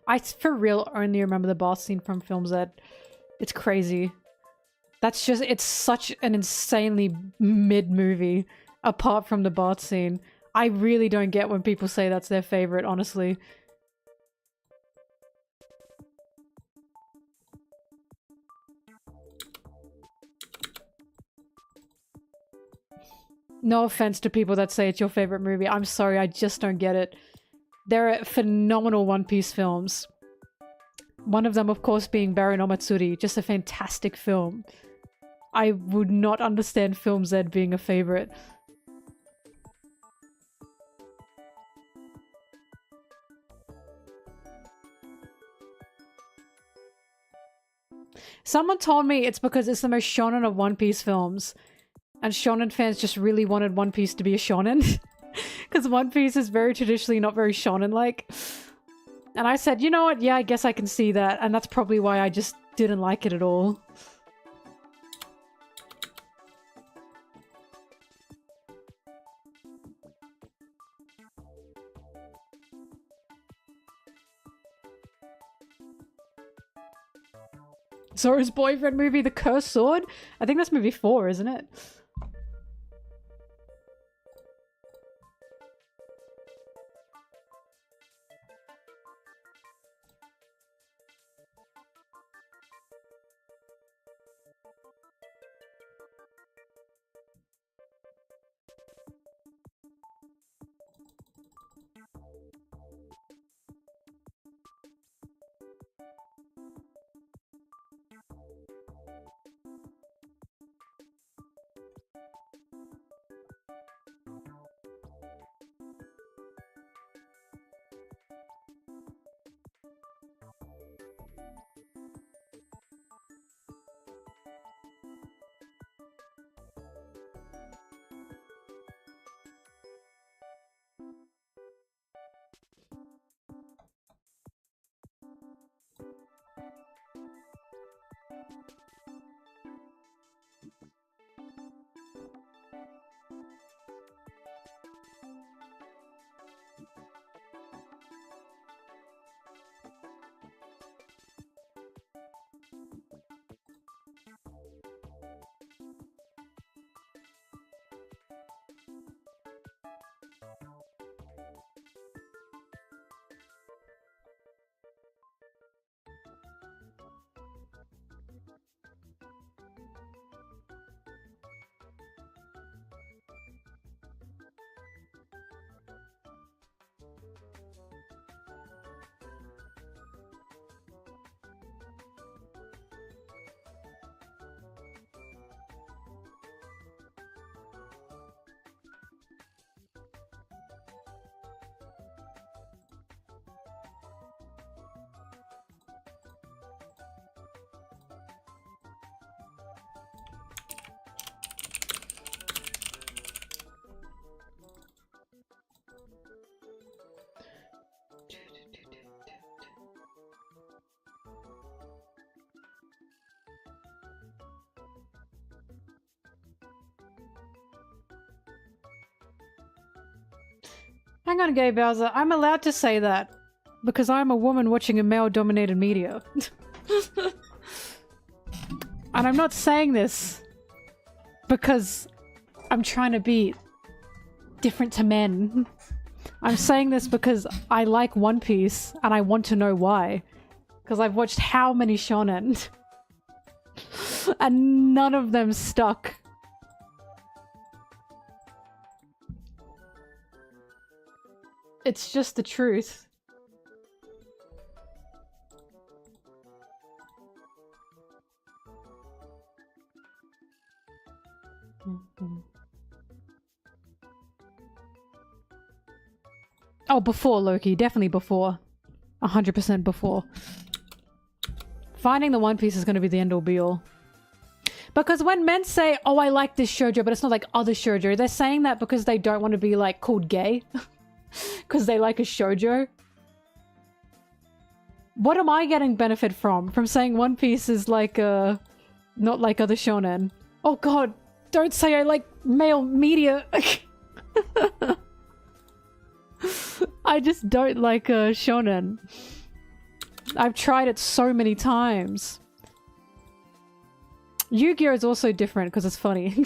I for real only remember the boss scene from Film Z. It's crazy. That's just, it's such an insanely mid movie apart from the bath scene. I really don't get when people say that's their favorite, honestly. No offense to people that say it's your favorite movie. I'm sorry, I just don't get it. There are phenomenal One Piece films. One of them, of course, being Baron Omatsuri. Just a fantastic film. I would not understand Film Z being a favorite. Someone told me it's because it's the most shonen of One Piece films. And shonen fans just really wanted One Piece to be a shonen. Because One Piece is very traditionally not very shonen-like. And I said, you know what? Yeah, I guess I can see that. And that's probably why I just didn't like it at all. Zoro's boyfriend movie, The Cursed Sword? I think that's movie 4, isn't it? Hang on, Gay Bowser. I'm allowed to say that because I'm a woman watching a male-dominated media. And I'm not saying this because I'm trying to be different to men. I'm saying this because I like One Piece and I want to know why. Because I've watched how many shonen and none of them stuck. It's just the truth. Oh, before Loki. Definitely before. 100% before. Finding the One Piece is going to be the end-all be-all. Because when men say, oh, I like this shoujo, but it's not like other shoujo, they're saying that because they don't want to be, like, called gay. Because they like a shoujo. What am I getting benefit from? From saying One Piece is like, not like other shonen. Oh god, don't say I like male media. I just don't like shonen. I've tried it so many times. Yu-Gi-Oh! Is also different because it's funny.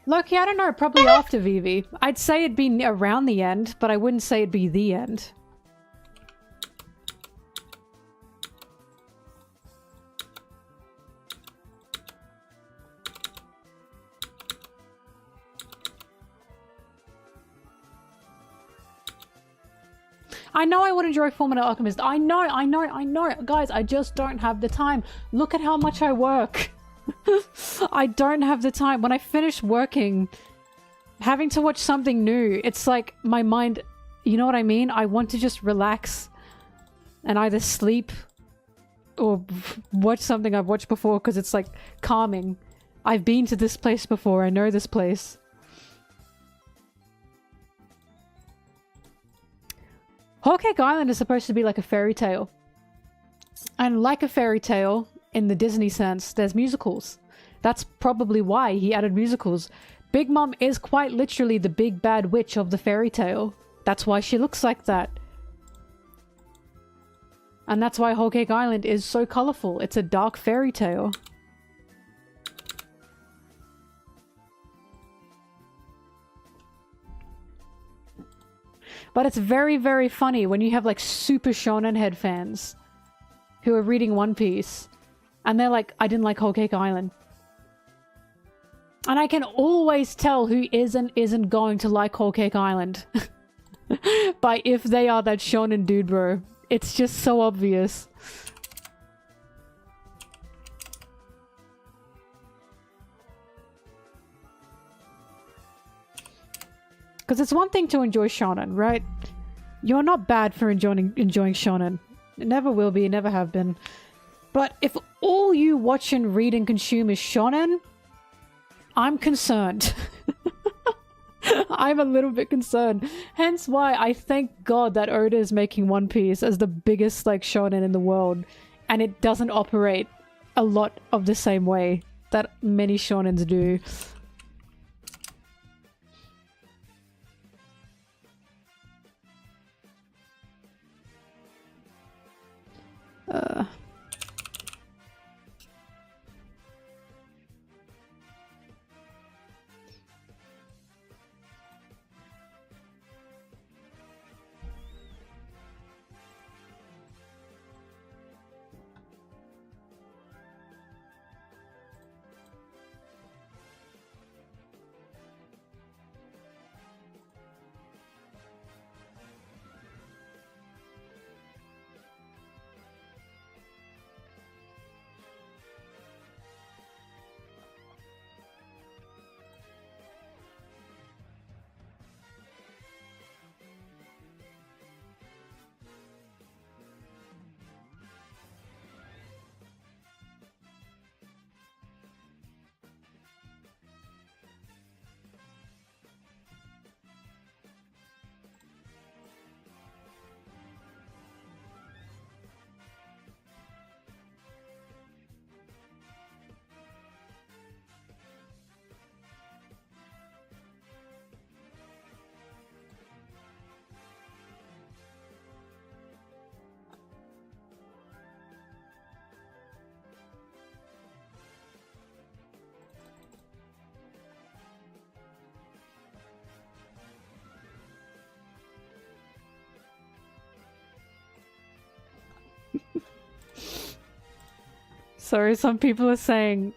Loki, I don't know, probably after Vivi. I'd say it'd be around the end, but I wouldn't say it'd be the end. I know I would enjoy Fullmetal Alchemist. I know. Guys, I just don't have the time. Look at how much I work. I don't have the time. When I finish working, Having to watch something new, it's like my mind, you know what I mean? I want to just relax and either sleep or watch something I've watched before because it's like calming. I've been to this place before, I know this place. Whole Cake Island is supposed to be like a fairy tale. And like a fairy tale, in the Disney sense, there's musicals. That's probably why he added musicals. Big Mom is quite literally the big bad witch of the fairy tale. That's why she looks like that. And that's why Whole Cake Island is so colorful. It's a dark fairy tale. But it's very, very funny when you have like super Shonen Head fans who are reading One Piece and they're like, I didn't like Whole Cake Island. And I can always tell who is and isn't going to like Whole Cake Island. By if they are that shonen dude, bro. It's just so obvious. Because it's one thing to enjoy shonen, right? You're not bad for enjoying shonen. It never will be, never have been. But if all you watch and read and consume is shonen, I'm concerned. I'm a little bit concerned. Hence why I thank God that Oda is making One Piece as the biggest like shonen in the world. And it doesn't operate a lot of the same way that many shonens do. Sorry, some people are saying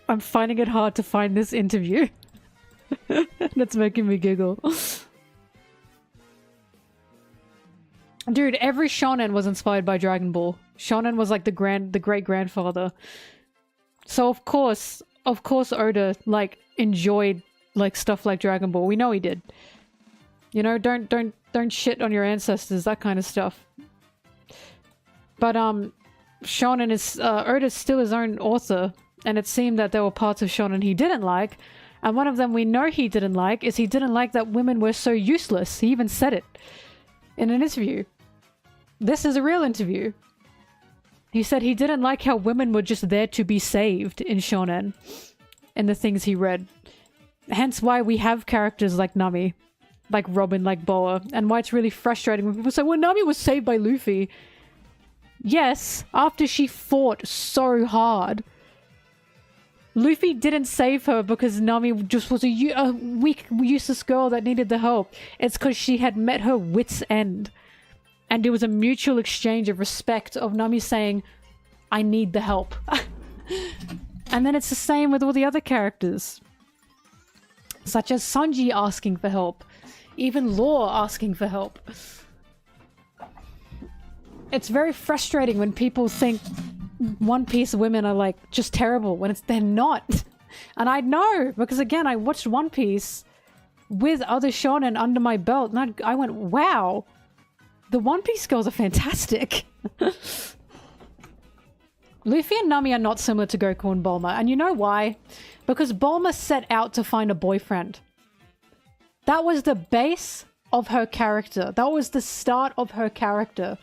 I'm finding it hard to find this interview. That's making me giggle. Dude, every shonen was inspired by Dragon Ball. Shonen was like the great-grandfather. So of course Oda like enjoyed like stuff like Dragon Ball. We know he did. You know, don't shit on your ancestors, that kind of stuff. But Shonen is Oda's still his own author, and it seemed that there were parts of Shonen he didn't like, and one of them we know he didn't like is he didn't like that women were so useless. He even said it in an interview. This is a real interview. He said he didn't like how women were just there to be saved in Shonen, in the things he read. Hence why we have characters like Nami, like Robin, like Boa, and why it's really frustrating when people say, well, Nami was saved by Luffy. Yes, after she fought so hard. Luffy didn't save her because Nami just was a weak, useless girl that needed the help. It's because she had met her wit's end. And it was a mutual exchange of respect of Nami saying, I need the help. And then it's the same with all the other characters. Such as Sanji asking for help. Even Law asking for help. It's very frustrating when people think One Piece women are like just terrible when they're not. And I know because again I watched One Piece with other shonen under my belt, and I went, wow, the One Piece girls are fantastic. Luffy and Nami are not similar to Goku and Bulma, and you know why? Because Bulma set out to find a boyfriend. That was the base of her character. That was the start of her character.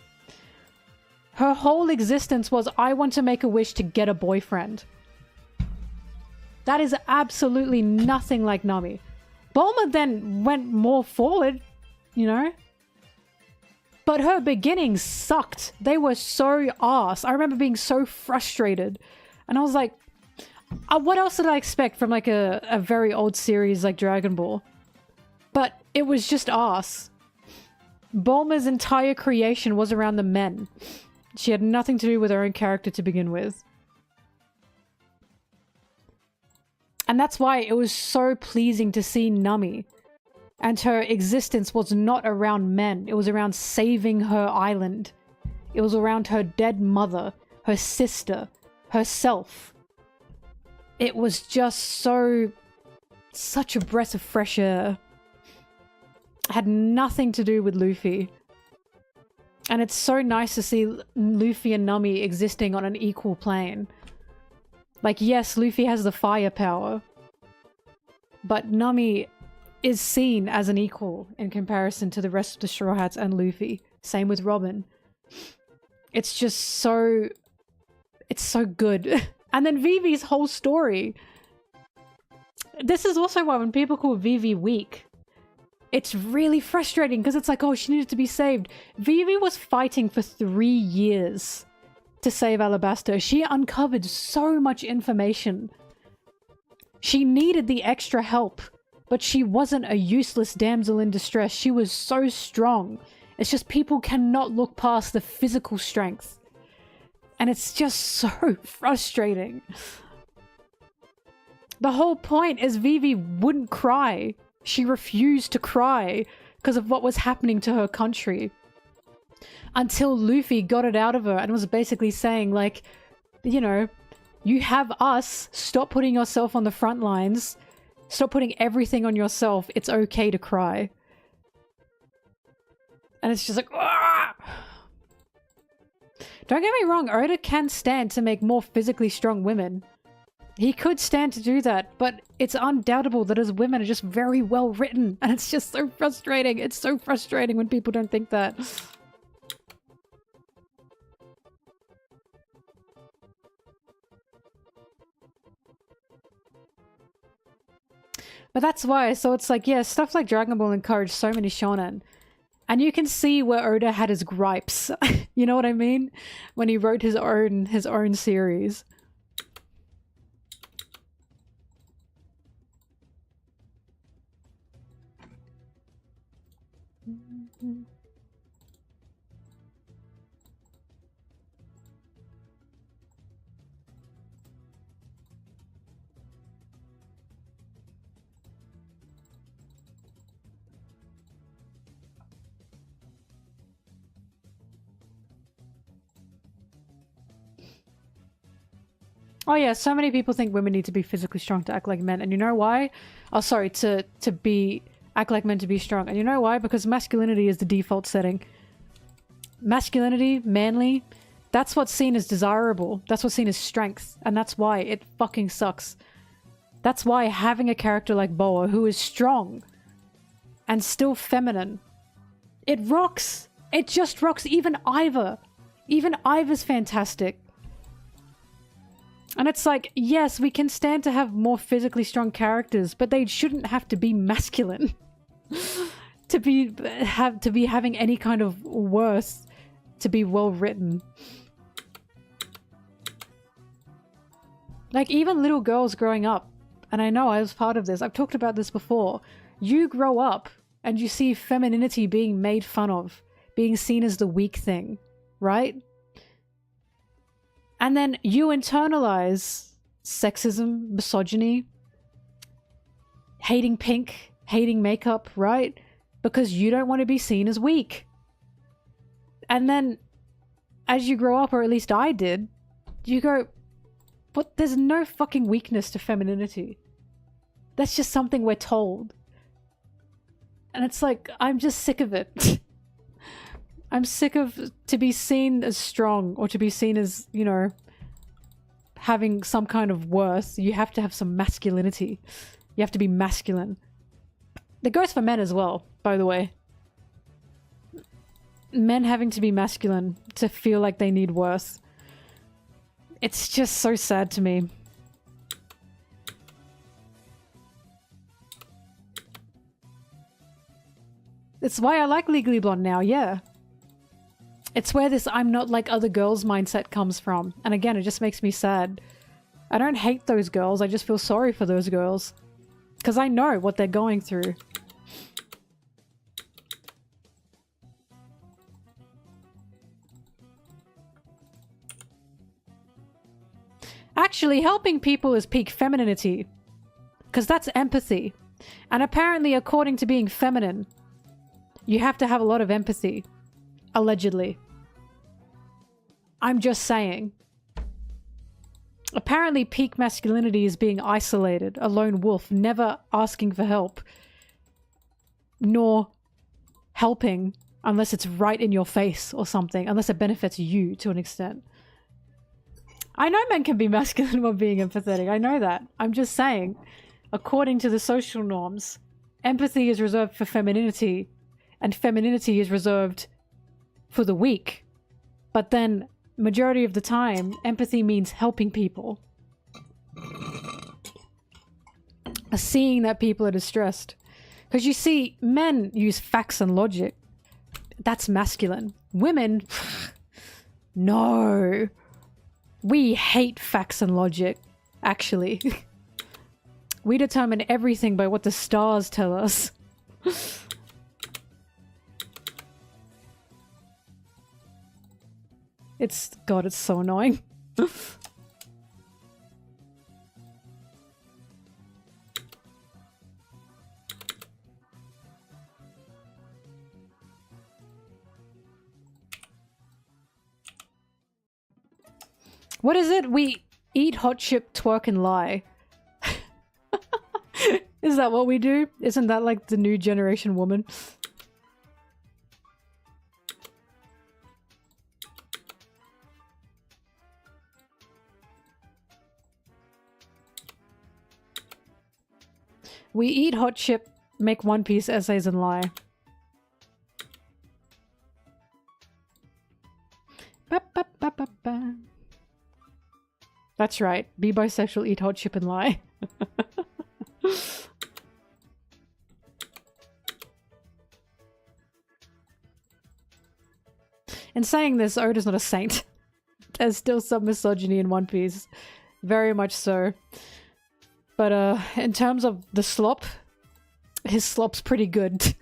Her whole existence was, I want to make a wish to get a boyfriend. That is absolutely nothing like Nami. Bulma then went more forward, you know? But her beginnings sucked. They were so arse. I remember being so frustrated. And I was like, what else did I expect from like a very old series like Dragon Ball? But it was just arse. Bulma's entire creation was around the men. She had nothing to do with her own character to begin with. And that's why it was so pleasing to see Nami. And her existence was not around men. It was around saving her island. It was around her dead mother, her sister, herself. It was just such a breath of fresh air. It had nothing to do with Luffy. And it's so nice to see Luffy and Nami existing on an equal plane. Like, yes, Luffy has the firepower, but Nami is seen as an equal in comparison to the rest of the Straw Hats and Luffy. Same with Robin. It's just so... it's so good. And then Vivi's whole story. This is also why when people call Vivi weak, it's really frustrating because it's like, oh, she needed to be saved. Vivi was fighting for 3 years to save Alabasta. She uncovered so much information. She needed the extra help, but she wasn't a useless damsel in distress. She was so strong. It's just people cannot look past the physical strength. And it's just so frustrating. The whole point is Vivi wouldn't cry. She refused to cry because of what was happening to her country. Until Luffy got it out of her and was basically saying, like, you know, you have us. Stop putting yourself on the front lines. Stop putting everything on yourself. It's okay to cry. And it's just like, ah! Don't get me wrong, Oda can stand to make more physically strong women. He could stand to do that, but it's undoubtable that his women are just very well written, and it's just so frustrating. It's so frustrating when people don't think that. But that's why, so it's like, yeah, stuff like Dragon Ball encouraged so many shonen. And you can see where Oda had his gripes. You know what I mean? When he wrote his own series. Oh yeah, so many people think women need to be physically strong to act like men, and you know why? Oh, sorry, to act like men to be strong. And you know why? Because masculinity is the default setting. Masculinity, manly, that's what's seen as desirable. That's what's seen as strength, and that's why it fucking sucks. That's why having a character like Boa, who is strong and still feminine, it rocks. It just rocks. Even Iva. Even Iva's fantastic. And it's like, yes, we can stand to have more physically strong characters, but they shouldn't have to be masculine to be having any kind of worth, to be well written. Like even little girls growing up, and I know I was part of this, I've talked about this before, you grow up and you see femininity being made fun of, being seen as the weak thing, right? And then you internalize sexism, misogyny, hating pink, hating makeup, right? Because you don't want to be seen as weak. And then as you grow up, or at least I did, you go, but there's no fucking weakness to femininity. That's just something we're told. And it's like, I'm just sick of it. I'm sick of to be seen as strong or to be seen as, you know, having some kind of worth. You have to have some masculinity. You have to be masculine. That goes for men as well, by the way. Men having to be masculine to feel like they need worth. It's just so sad to me. It's why I like Legally Blonde now, yeah. It's where this I'm not like other girls mindset comes from. And again, it just makes me sad. I don't hate those girls, I just feel sorry for those girls. Because I know what they're going through. Actually, helping people is peak femininity. Because that's empathy. And apparently, according to being feminine, you have to have a lot of empathy. Allegedly. I'm just saying. Apparently, peak masculinity is being isolated, a lone wolf, never asking for help. Nor helping unless it's right in your face or something, unless it benefits you to an extent. I know men can be masculine while being empathetic, I know that. I'm just saying, according to the social norms, empathy is reserved for femininity, and femininity is reserved for the weak. But then, majority of the time, empathy means helping people. Seeing that people are distressed. Because you see, men use facts and logic. That's masculine. Women, no. We hate facts and logic, actually. We determine everything by what the stars tell us. God, it's so annoying. What is it? We eat hot chip, twerk, and lie. Is that what we do? Isn't that like the new generation woman? We eat hot chip, make One Piece essays, and lie. Ba, ba, ba, ba, ba. That's right. Be bisexual, eat hot chip, and lie. In saying this, Oda's not a saint. There's still some misogyny in One Piece. Very much so. But in terms of the slop, his slop's pretty good.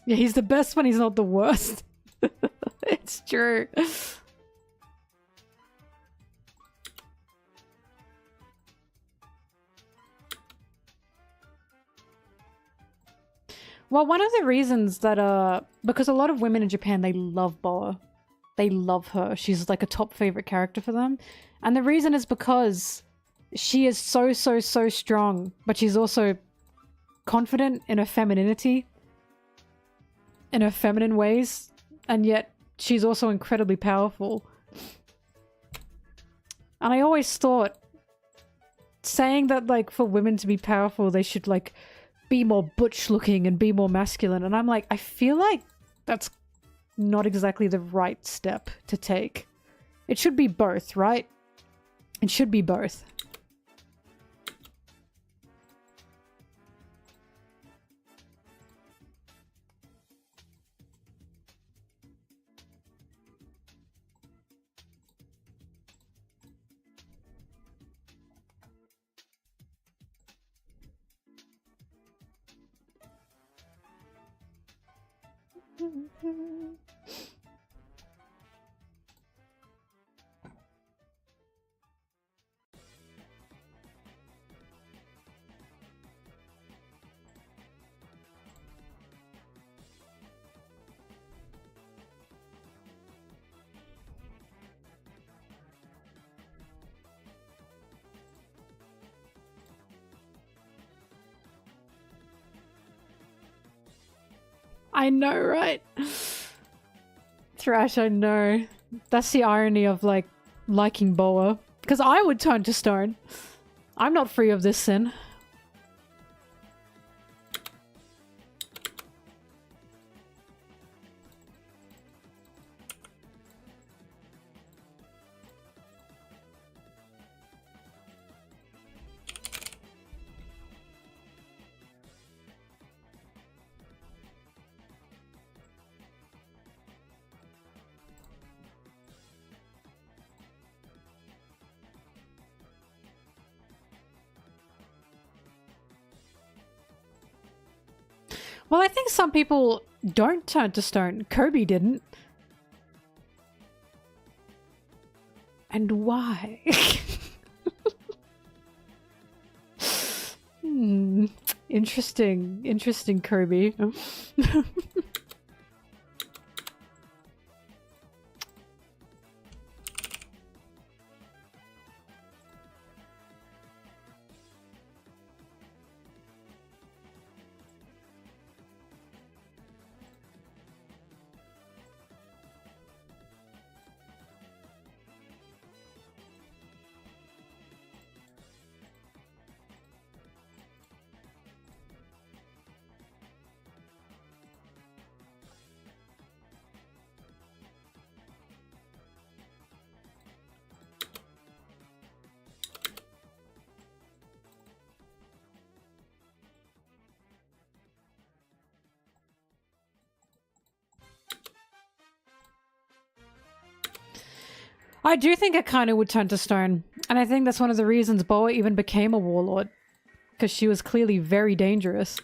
Yeah, he's the best when he's not the worst. It's true. Well, one of the reasons that, because a lot of women in Japan, they love Boa. They love her. She's like a top favorite character for them. And the reason is because she is so, so, so strong, but she's also confident in her femininity. In her feminine ways, and yet she's also incredibly powerful. And I always thought saying that like for women to be powerful they should like be more butch looking and be more masculine, and I'm like, I feel like that's not exactly the right step to take. It should be both, right? It should be both. I know, right? Thrash, I know. That's the irony of, like, liking Boa. Because I would turn to stone. I'm not free of this sin. Well, I think some people don't turn to stone. Kobe didn't. And why? Interesting. Interesting, Kobe. I do think Akane would turn to stone. And I think that's one of the reasons Boa even became a warlord. Because she was clearly very dangerous.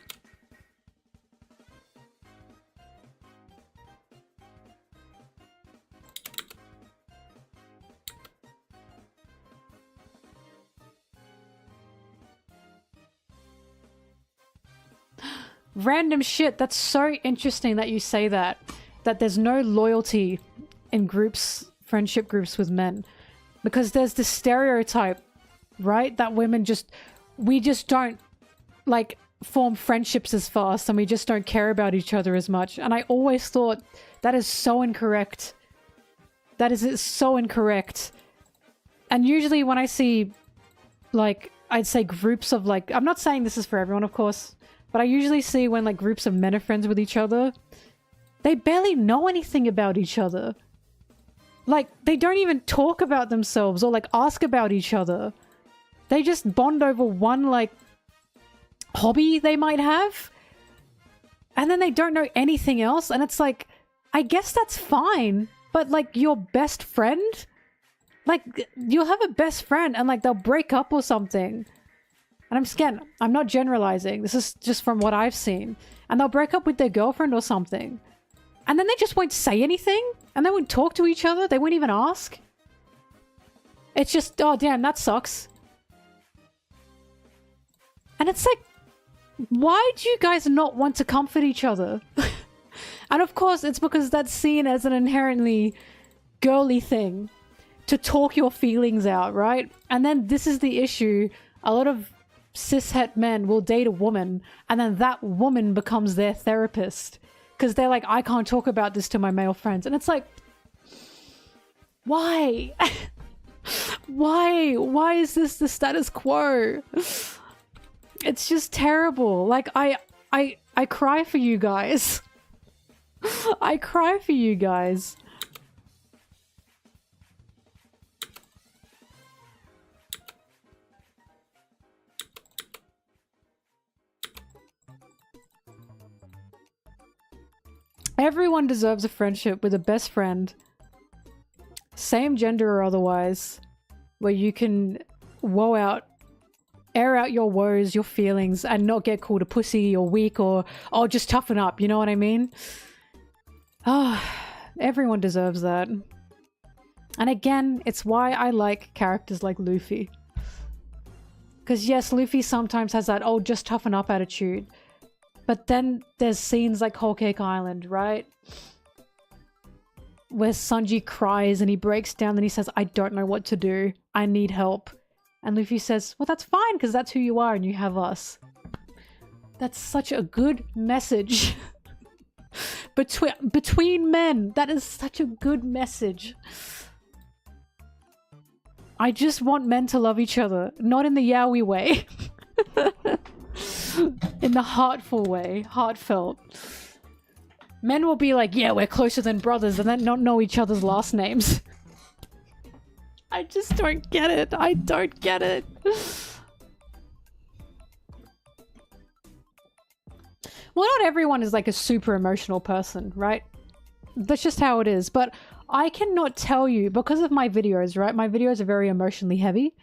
Random shit. That's so interesting that you say that. That there's no loyalty in groups, friendship groups with men. Because there's this stereotype, right? That women just... We just don't, like, form friendships as fast and we just don't care about each other as much. And I always thought that is so incorrect. That is so incorrect. And usually when I see, like, I'd say groups of, like... I'm not saying this is for everyone, of course. But I usually see when, like, groups of men are friends with each other, they barely know anything about each other. Like, they don't even talk about themselves or, like, ask about each other. They just bond over one, like, hobby they might have. And then they don't know anything else. And it's like, I guess that's fine. But, like, your best friend? Like, you'll have a best friend and, like, they'll break up or something. And I'm not generalizing. This is just from what I've seen. And they'll break up with their girlfriend or something. And then they just won't say anything. And they won't talk to each other. They won't even ask. It's just, oh damn, that sucks. And it's like, why do you guys not want to comfort each other? And of course, it's because that's seen as an inherently girly thing. To talk your feelings out, right? And then this is the issue. A lot of cishet men will date a woman and then that woman becomes their therapist because they're like, I can't talk about this to my male friends. And it's like, why? Why is this the status quo? It's just terrible. Like, I cry for you guys. I cry for you guys. Everyone deserves a friendship with a best friend, same gender or otherwise, where you can air out your woes, your feelings, and not get called a pussy or weak or, oh, just toughen up, you know what I mean? Ah, everyone deserves that. And again, it's why I like characters like Luffy. Because yes, Luffy sometimes has that, oh, just toughen up attitude. But then there's scenes like Whole Cake Island, right? Where Sanji cries and he breaks down and he says, I don't know what to do. I need help. And Luffy says, well, that's fine because that's who you are and you have us. That's such a good message. between men. That is such a good message. I just want men to love each other, not in the yaoi way. In the heartful way, heartfelt. Men will be like, yeah, we're closer than brothers, and then not know each other's last names. I just don't get it. I don't get it. Well, not everyone is like a super emotional person, right? That's just how it is. But I cannot tell you, because of my videos, right? My videos are very emotionally heavy.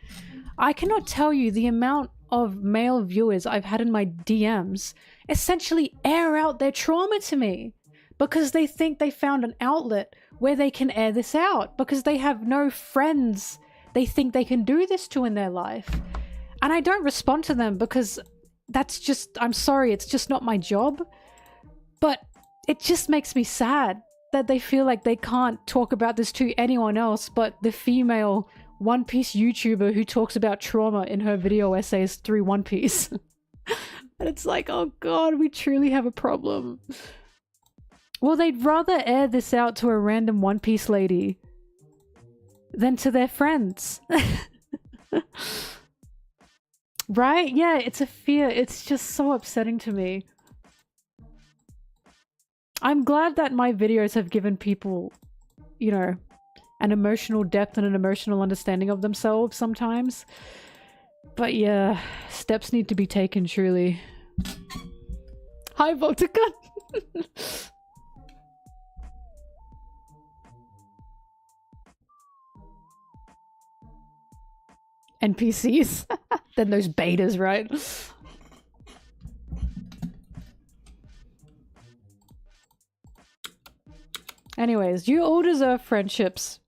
I cannot tell you the amount of male viewers I've had in my DMs essentially air out their trauma to me because they think they found an outlet where they can air this out because they have no friends they think they can do this to in their life. And I don't respond to them because that's just, I'm sorry, it's just not my job. But it just makes me sad that they feel like they can't talk about this to anyone else but the female One Piece YouTuber who talks about trauma in her video essays through One Piece. And it's like, oh god, we truly have a problem. Well, they'd rather air this out to a random One Piece lady than to their friends. Right? Yeah, it's a fear. It's just so upsetting to me. I'm glad that my videos have given people, you know, an emotional depth and an emotional understanding of themselves sometimes. But yeah, steps need to be taken, truly. Hi, Voltica! NPCs. Then those betas, right? Anyways, you all deserve friendships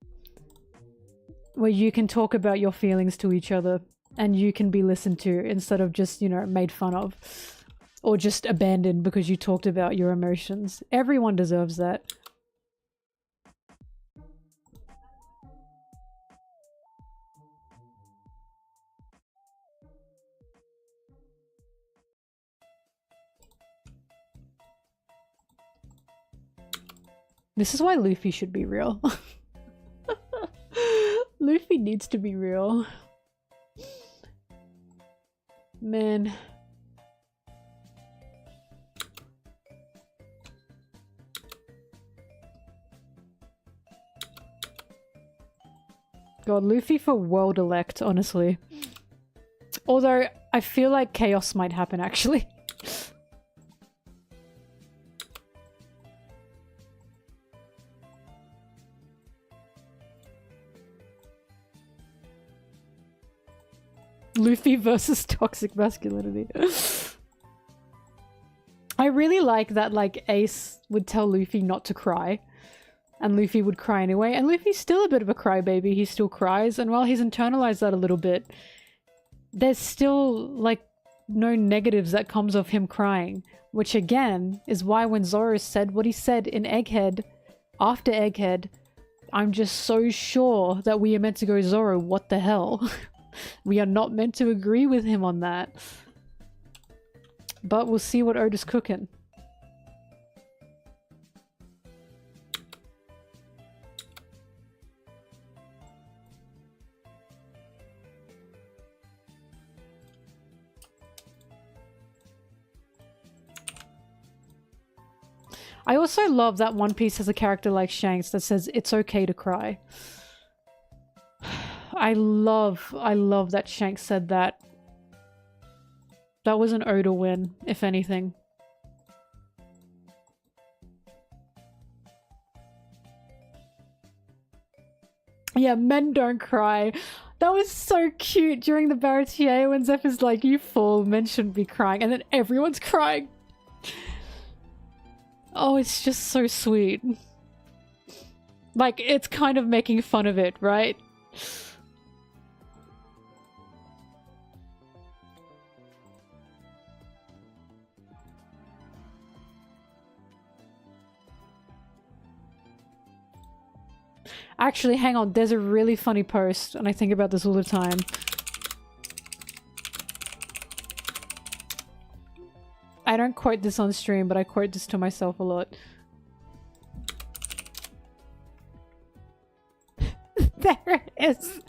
where you can talk about your feelings to each other and you can be listened to instead of just, you know, made fun of or just abandoned because you talked about your emotions. Everyone deserves that. This is why Luffy should be real. Luffy needs to be real. Man. God, Luffy for world elect, honestly. Although, I feel like chaos might happen, actually. Luffy versus toxic masculinity. I really like that, like, Ace would tell Luffy not to cry. And Luffy would cry anyway. And Luffy's still a bit of a crybaby. He still cries. And while he's internalized that a little bit, there's still, like, no negatives that comes of him crying. Which, again, is why when Zoro said what he said in Egghead, after Egghead, I'm just so sure that we are meant to go, Zoro, what the hell? We are not meant to agree with him on that. But we'll see what Oda's cooking. I also love that One Piece has a character like Shanks that says it's okay to cry. I love that Shanks said that. That was an Oda win, if anything. Yeah, men don't cry. That was so cute during the Baratier when Zeph is like, you fool, men shouldn't be crying. And then everyone's crying. Oh, it's just so sweet. Like, it's kind of making fun of it, right? Actually, hang on, there's a really funny post, and I think about this all the time. I don't quote this on stream, but I quote this to myself a lot. There it is.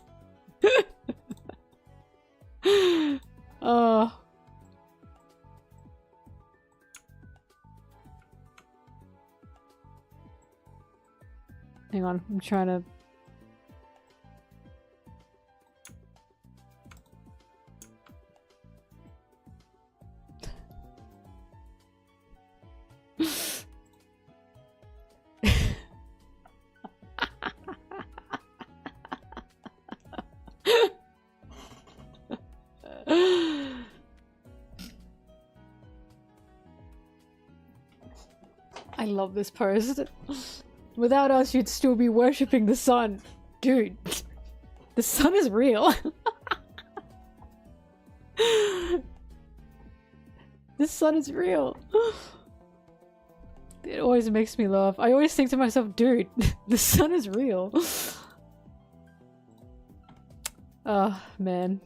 Oh. Hang on, I'm trying to... I love this post. Without us, you'd still be worshipping the sun. Dude, the sun is real. The sun is real. It always makes me laugh. I always think to myself, dude, the sun is real. Oh, man.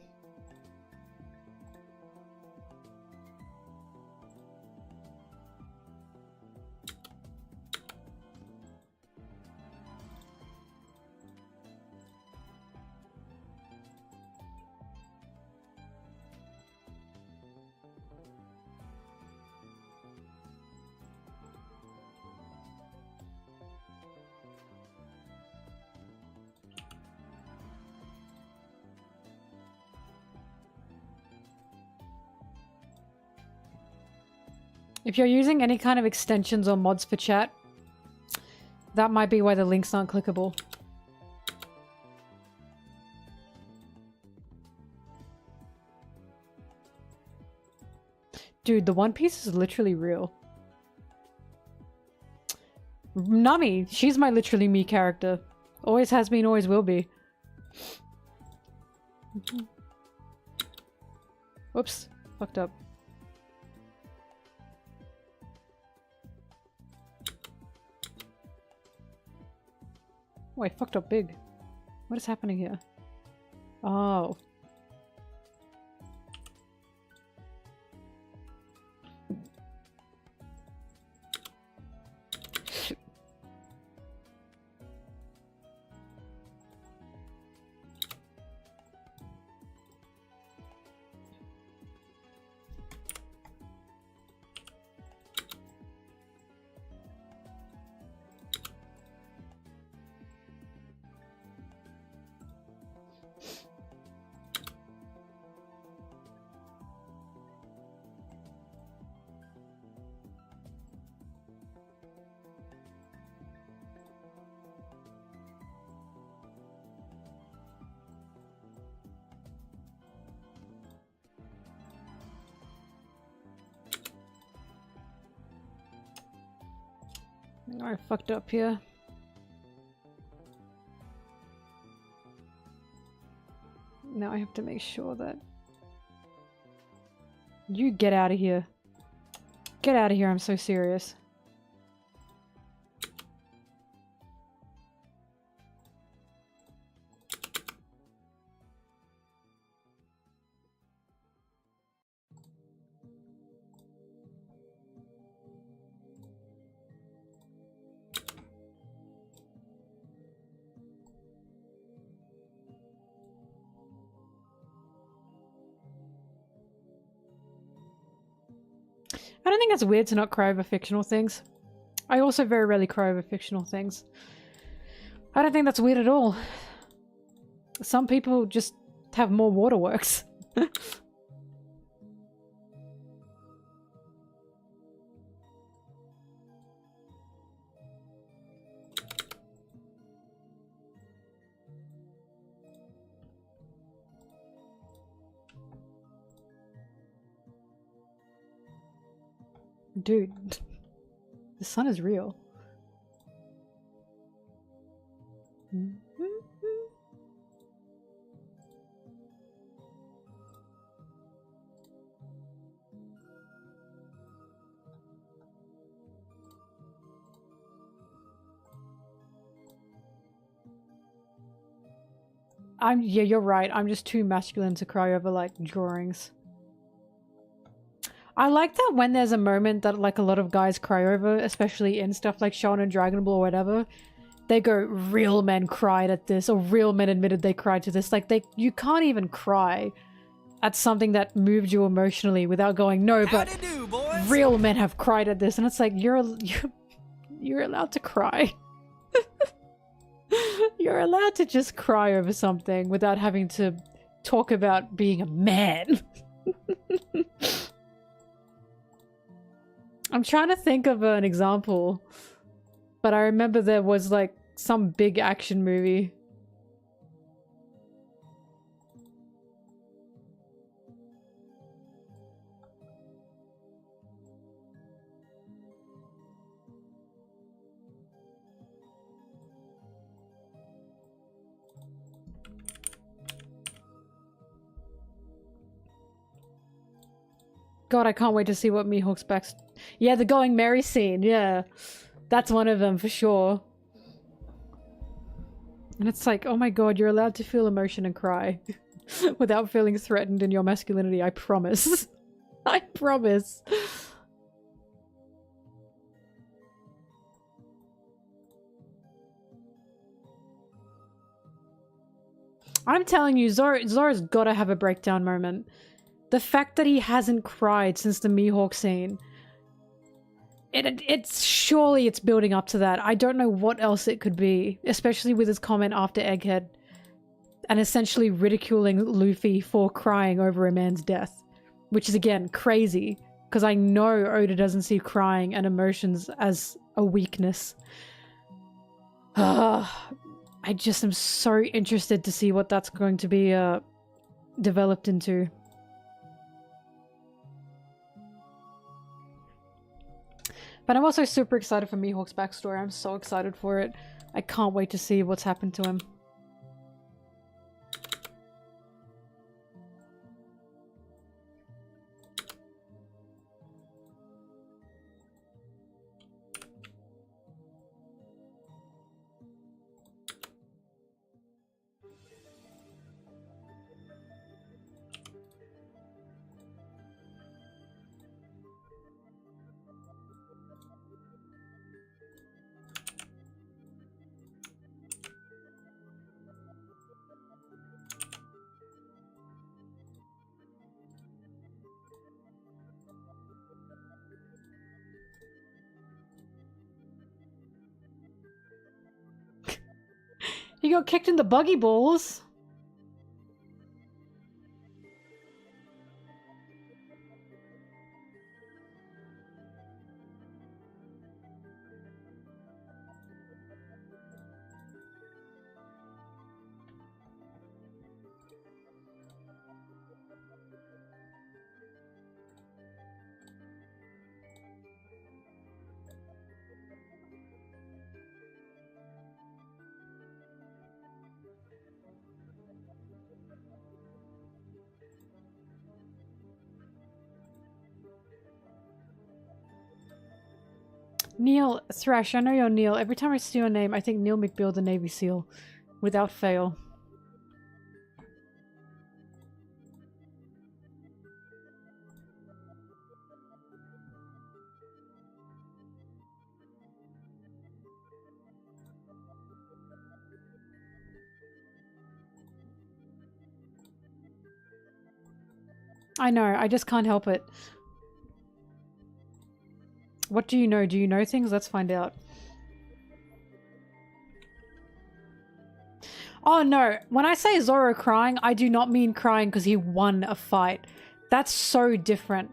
If you're using any kind of extensions or mods for chat, that might be why the links aren't clickable. Dude, the One Piece is literally real. Nami, she's my literally me character. Always has been, always will be. Whoops, fucked up. Oh, I fucked up big. What is happening here? Oh. I fucked up here. Now I have to make sure that... You get out of here. Get out of here, I'm so serious. I don't think it's weird to not cry over fictional things. I also very rarely cry over fictional things. I don't think that's weird at all. Some people just have more waterworks. Dude, the sun is real. Yeah, you're right. I'm just too masculine to cry over like drawings. I like that when there's a moment that like a lot of guys cry over, especially in stuff like Shonen Dragon Ball or whatever, they go, real men cried at this, or real men admitted they cried to this. Like you can't even cry at something that moved you emotionally without going, no, but real men have cried at this. And it's like, you're allowed to cry. You're allowed to just cry over something without having to talk about being a man. I'm trying to think of an example, but I remember there was like some big action movie. God, I can't wait to see what Mihawk's back. Yeah, the Going Merry scene, yeah. That's one of them for sure. And it's like, oh my god, you're allowed to feel emotion and cry without feeling threatened in your masculinity, I promise. I promise. I'm telling you, Zoro's gotta have a breakdown moment. The fact that he hasn't cried since the Mihawk scene, it's surely it's building up to that. I don't know what else it could be, especially with his comment after Egghead and essentially ridiculing Luffy for crying over a man's death, which is again crazy because I know Oda doesn't see crying and emotions as a weakness. I just am so interested to see what that's going to be developed into. But I'm also super excited for Mihawk's backstory. I'm so excited for it. I can't wait to see what's happened to him. He got kicked in the buggy balls. Neil Thrash, I know you're Neil. Every time I see your name, I think Neil McBeal, the Navy SEAL. Without fail. I know, I just can't help it. What do you know? Do you know things? Let's find out. Oh no, when I say Zoro crying, I do not mean crying because he won a fight. That's so different.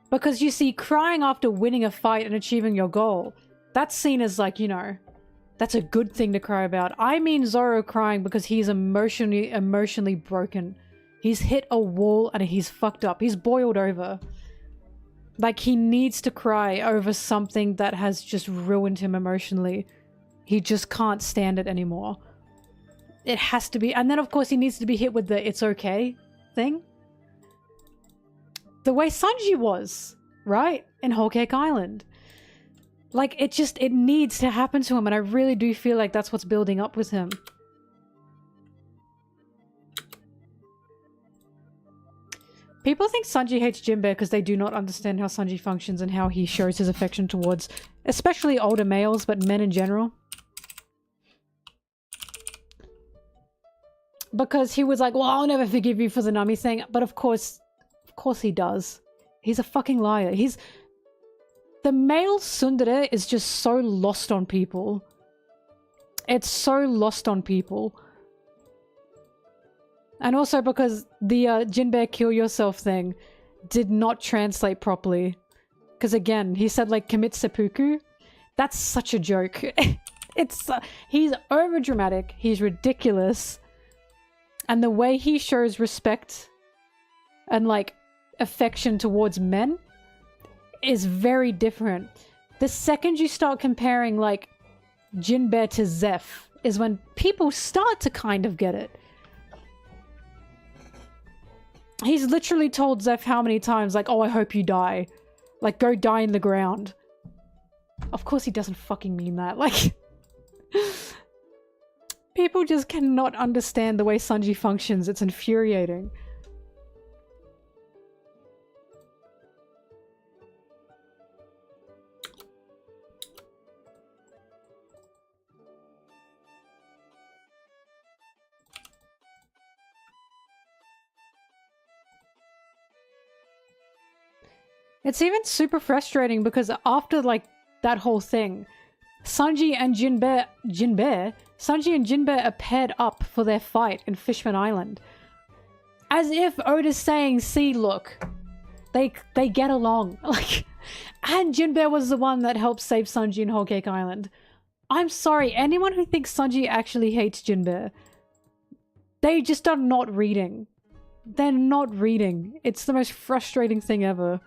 Because you see, crying after winning a fight and achieving your goal, that's seen as like, you know, that's a good thing to cry about. I mean Zoro crying because he's emotionally broken. He's hit a wall and he's fucked up. He's boiled over. Like, he needs to cry over something that has just ruined him emotionally. He just can't stand it anymore. It has to be. And then, of course, he needs to be hit with the it's okay thing. The way Sanji was, right? In Whole Cake Island. Like, it needs to happen to him. And I really do feel like that's what's building up with him. People think Sanji hates Jinbei because they do not understand how Sanji functions and how he shows his affection towards, especially older males, but men in general. Because he was like, well, I'll never forgive you for the Nami thing. But of course he does. He's a fucking liar. The male tsundere is just so lost on people. It's so lost on people. And also because the Jinbei kill yourself thing did not translate properly. Because again, he said like commit seppuku. That's such a joke. He's over dramatic. He's ridiculous. And the way he shows respect and like affection towards men is very different. The second you start comparing like Jinbei to Zeph is when people start to kind of get it. He's literally told Zeph how many times like, oh, I hope you die. Like, go die in the ground. Of course he doesn't fucking mean that. Like, people just cannot understand the way Sanji functions. It's infuriating. It's even super frustrating because after like that whole thing, Sanji and Jinbei are paired up for their fight in Fishman Island. As if Oda's saying, see, look, they get along. Like, and Jinbei was the one that helped save Sanji in Whole Cake Island. I'm sorry, anyone who thinks Sanji actually hates Jinbei, they just are not reading. They're not reading. It's the most frustrating thing ever.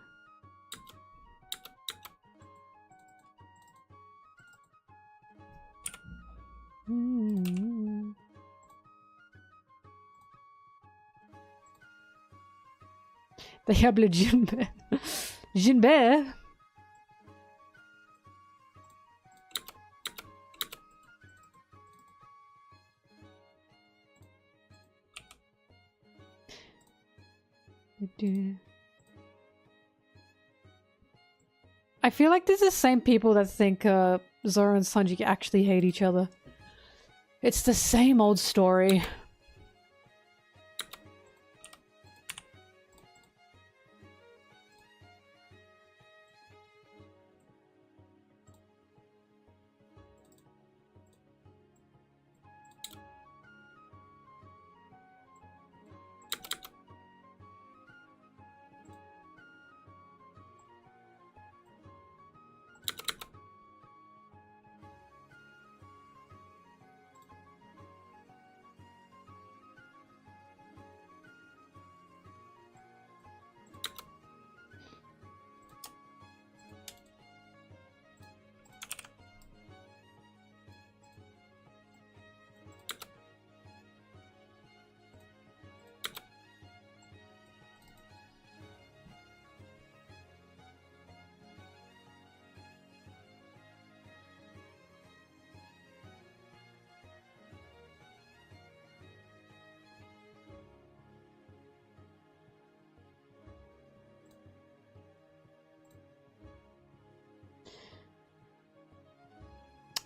Diable Jinbei. Jinbei? I feel like this is the same people that think Zoro and Sanji actually hate each other. It's the same old story.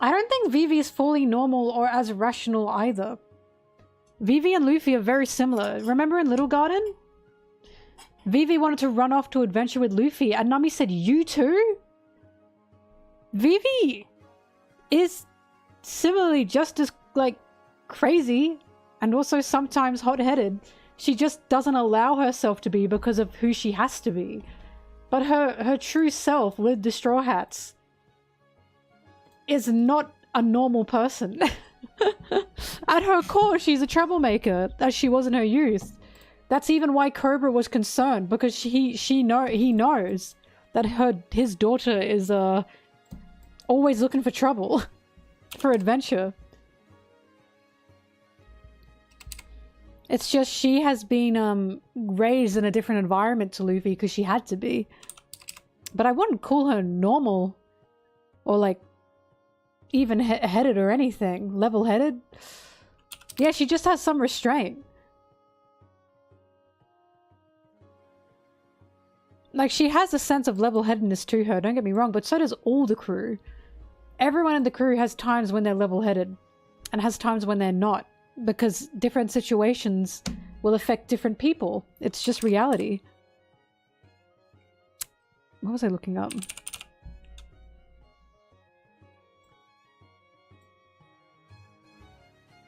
I don't think Vivi is fully normal or as rational either. Vivi and Luffy are very similar. Remember in Little Garden? Vivi wanted to run off to adventure with Luffy and Nami said, you too? Vivi is similarly just as, like, crazy and also sometimes hot-headed. She just doesn't allow herself to be because of who she has to be. But her true self with the Straw Hats is not a normal person. At her core, she's a troublemaker, as she was in her youth. That's even why Cobra was concerned, because he knows that his daughter is always looking for trouble, for adventure. It's just she has been raised in a different environment to Luffy because she had to be. But I wouldn't call her normal or like even-headed or anything. Level-headed? Yeah, she just has some restraint. Like, she has a sense of level-headedness to her, don't get me wrong, but so does all the crew. Everyone in the crew has times when they're level-headed, and has times when they're not, because different situations will affect different people. It's just reality. What was I looking up?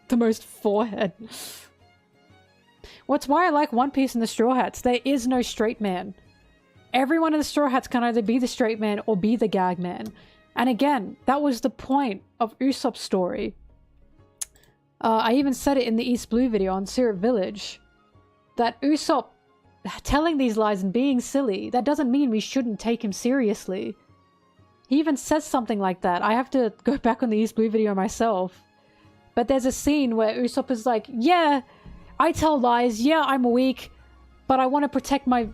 The most forehead. What's why I like One Piece and the Straw Hats. There is no straight man. Everyone in the Straw Hats can either be the straight man or be the gag man. And again, that was the point of Usopp's story. I even said it in the East Blue video on Syrup Village. That Usopp telling these lies and being silly, that doesn't mean we shouldn't take him seriously. He even says something like that. I have to go back on the East Blue video myself. But there's a scene where Usopp is like, yeah, I tell lies, yeah, I'm weak, but I want to protect my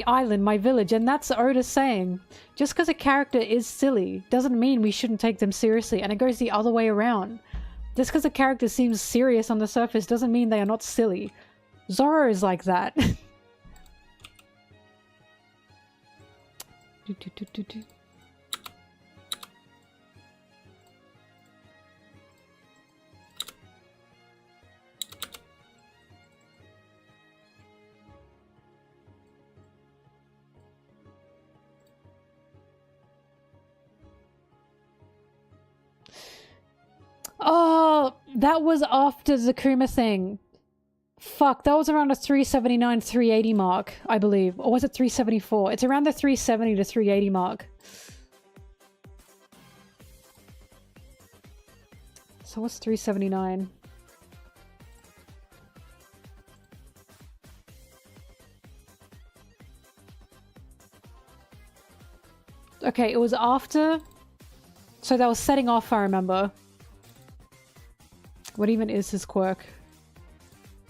island, my village. And that's Oda saying, just because a character is silly doesn't mean we shouldn't take them seriously. And it goes the other way around. Just because a character seems serious on the surface doesn't mean they are not silly. Zoro is like that. Oh, that was after the Kuma thing. Fuck, that was around the 379, 380 mark, I believe. Or was it 374? It's around the 370 to 380 mark. So what's 379? Okay, it was after... So that was setting off, I remember. What even is his quirk?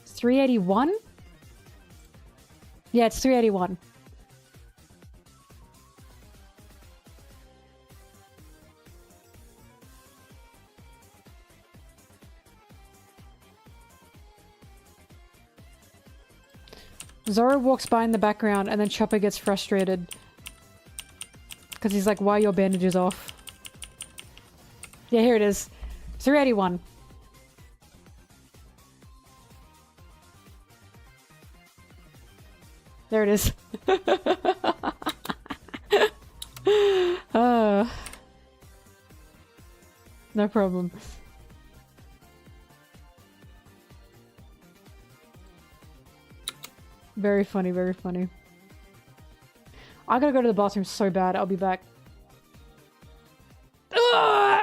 381? Yeah, it's 381. Zoro walks by in the background and then Chopper gets frustrated. Because he's like, why are your bandages off? Yeah, here it is. 381. There it is. No problem. Very funny, very funny. I gotta go to the bathroom so bad. I'll be back. Ugh!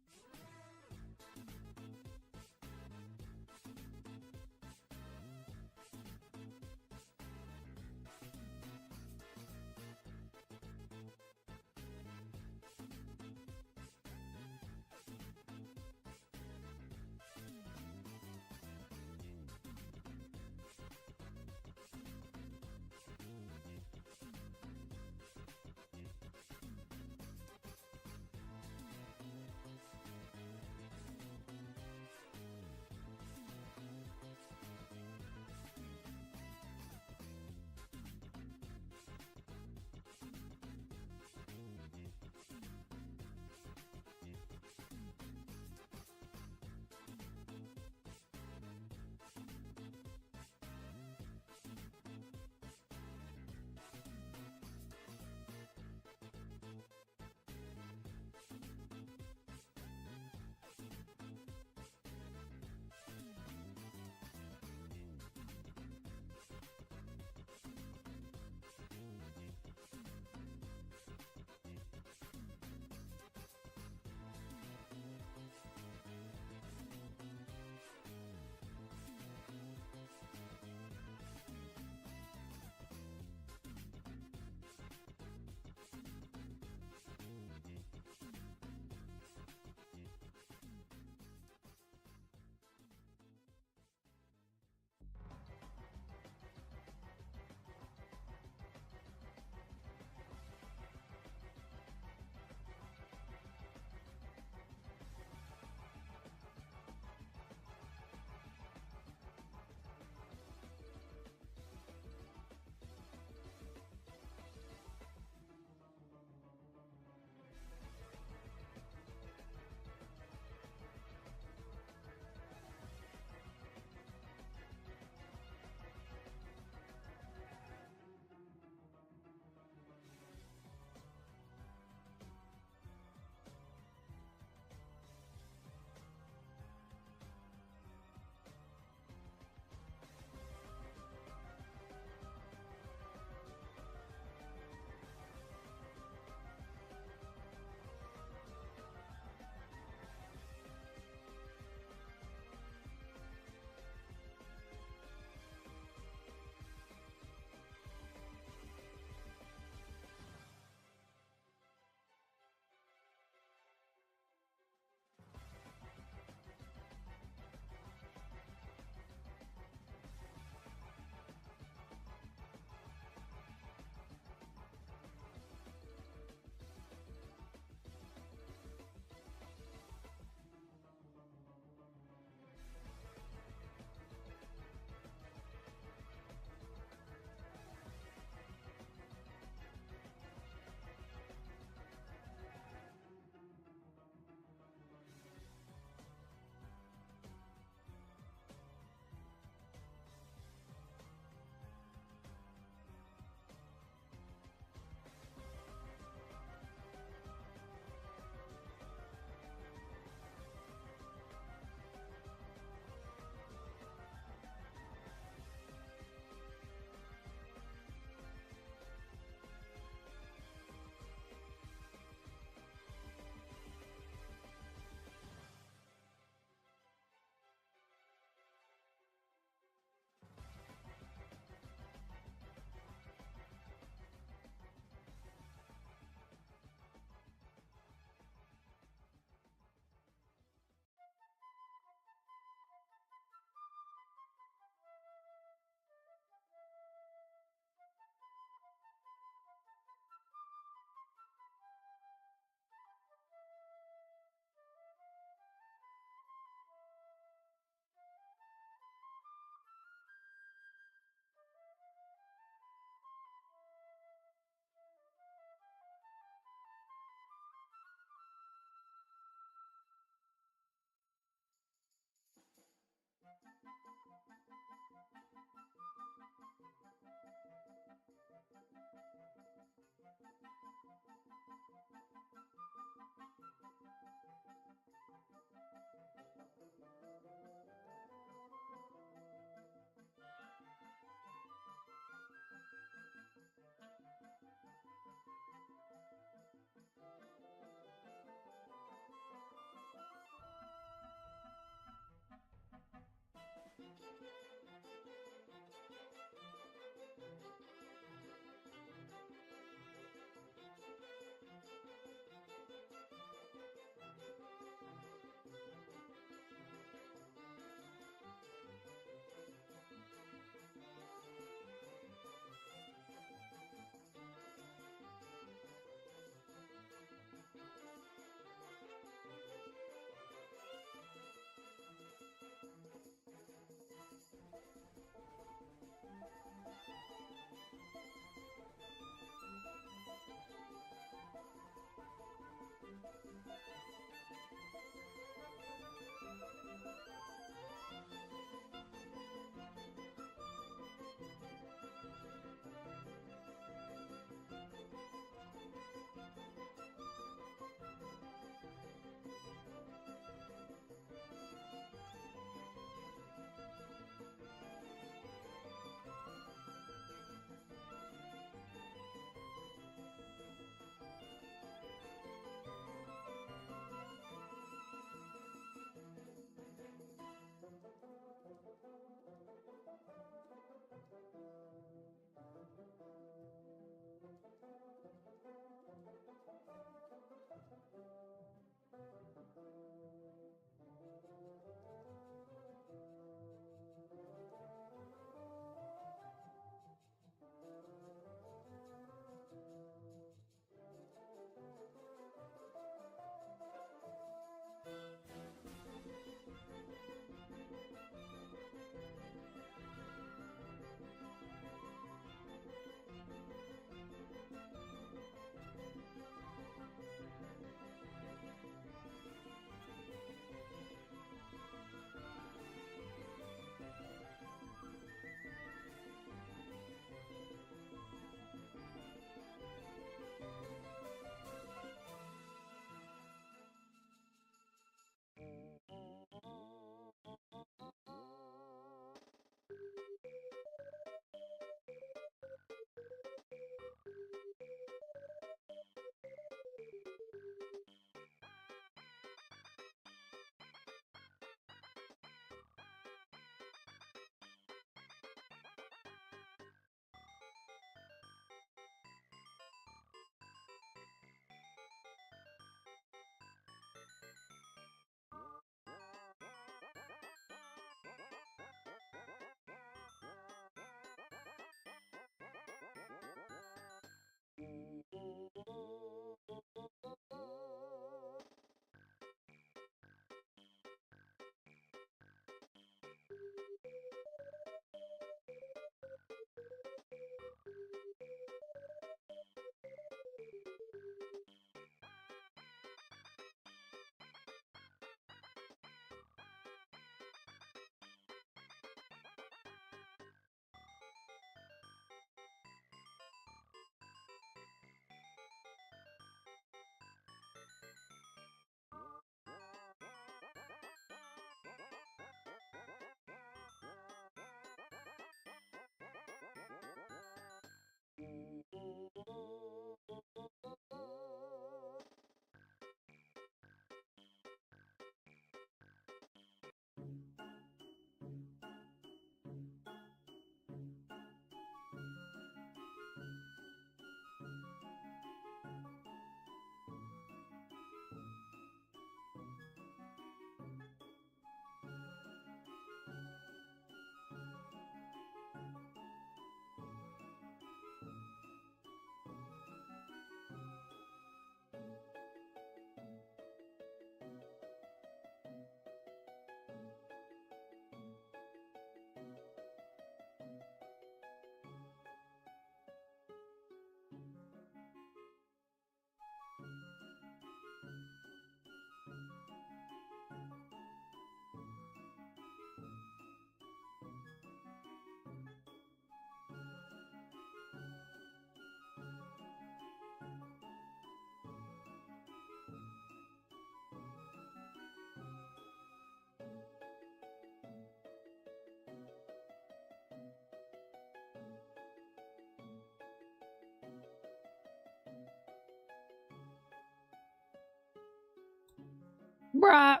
Bruh.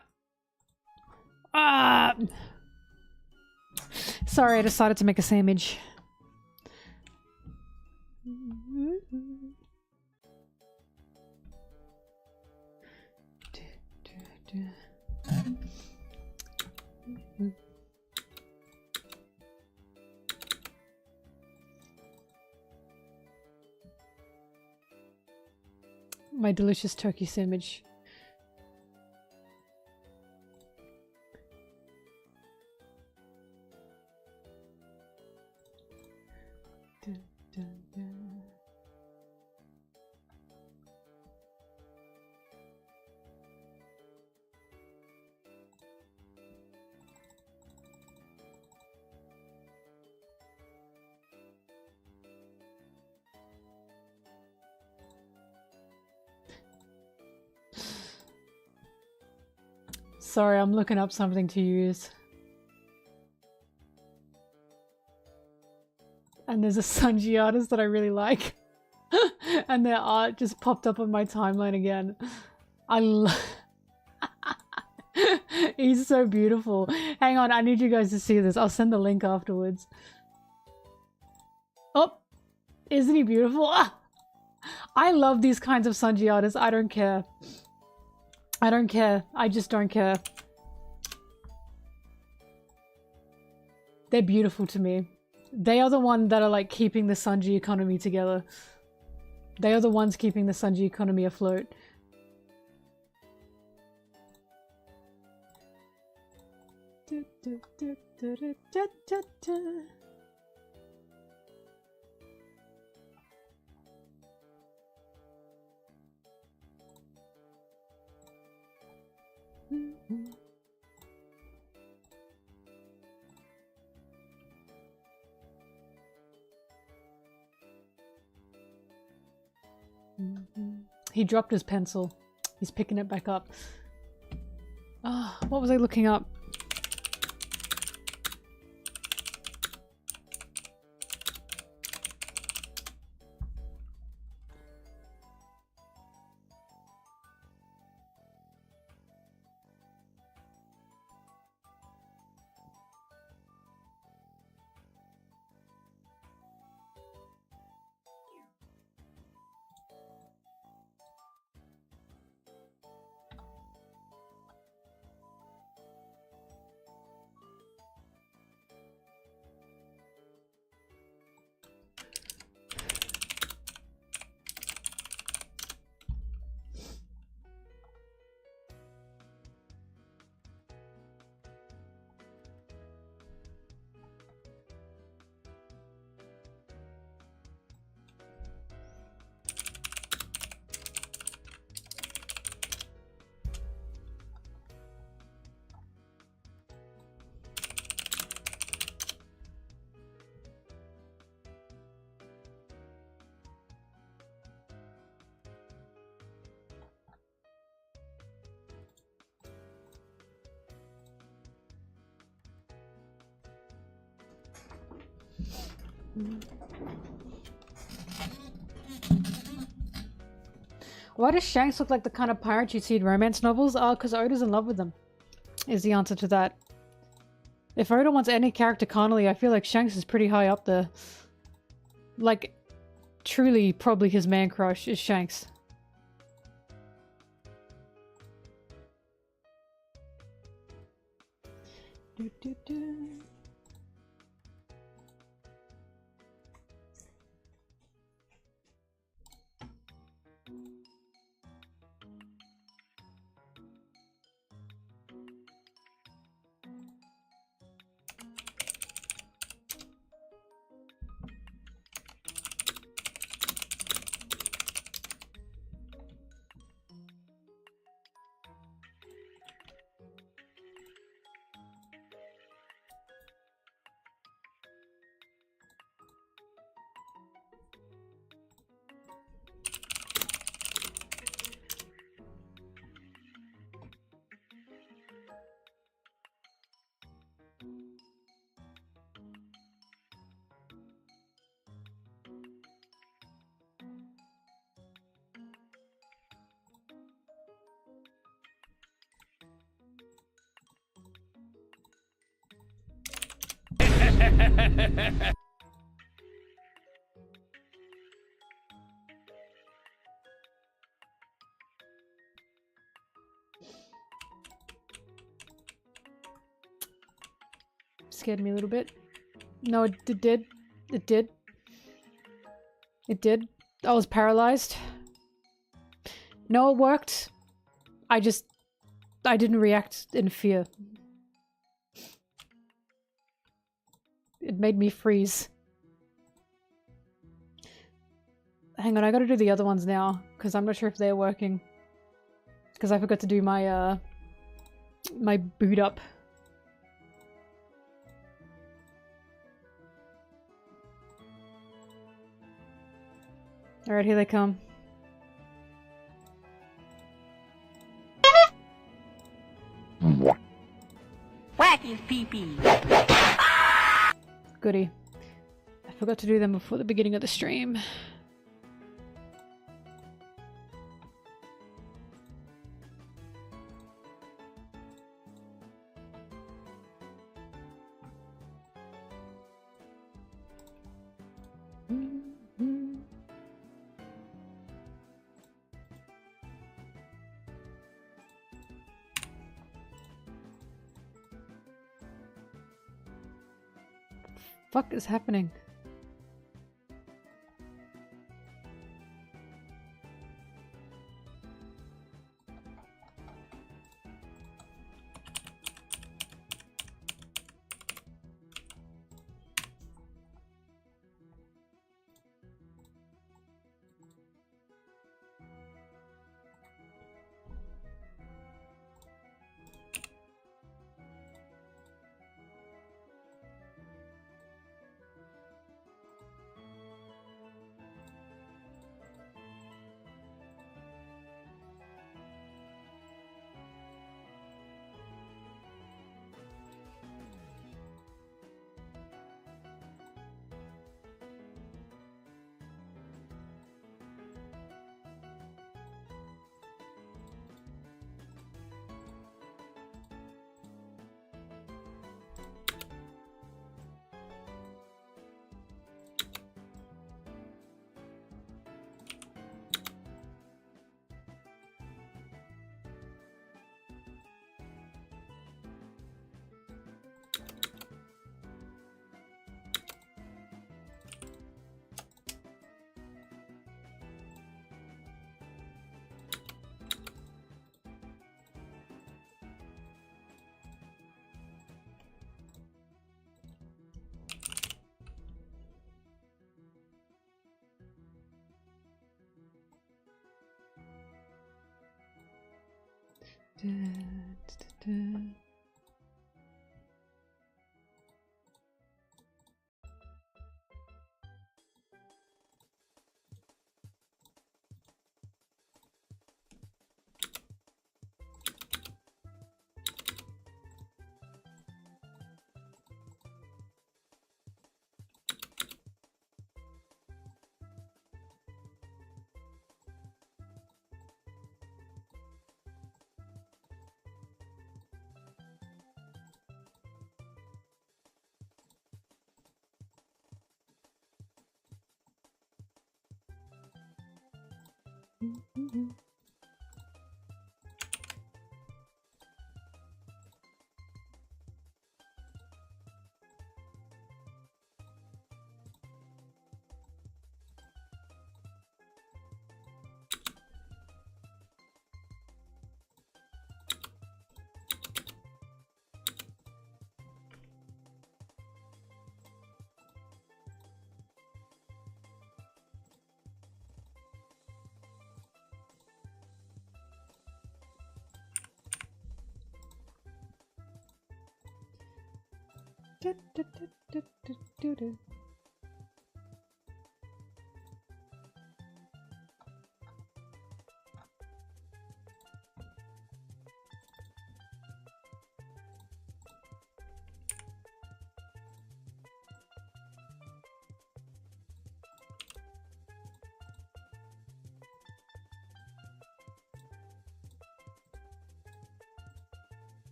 Sorry, I decided to make a sandwich. My delicious turkey sandwich. Sorry, I'm looking up something to use. And there's a Sanji artist that I really like. And their art just popped up on my timeline again. He's so beautiful. Hang on, I need you guys to see this. I'll send the link afterwards. Oh, isn't he beautiful? Ah! I love these kinds of Sanji artists. I don't care. I don't care. I just don't care. They're beautiful to me. They are the ones that are like keeping the Sanji economy together. They are the ones keeping the Sanji economy afloat. He dropped his pencil. He's picking it back up. Ah, what was I looking up? Why does Shanks look like the kind of pirate you see in romance novels? Because Oda's in love with them, is the answer to that. If Oda wants any character carnally, I feel like Shanks is pretty high up there. Like, truly, probably his man crush is Shanks. Do, do, do. Scared me a little bit. No, it did. It did. It did. I was paralyzed. No, it worked. I didn't react in fear. It made me freeze. Hang on, I gotta do the other ones now, because I'm not sure if they're working. Because I forgot to do my, my boot up. Alright, here they come. Whack his pee-pee. Goody. I forgot to do them before the beginning of the stream. Fuck is happening?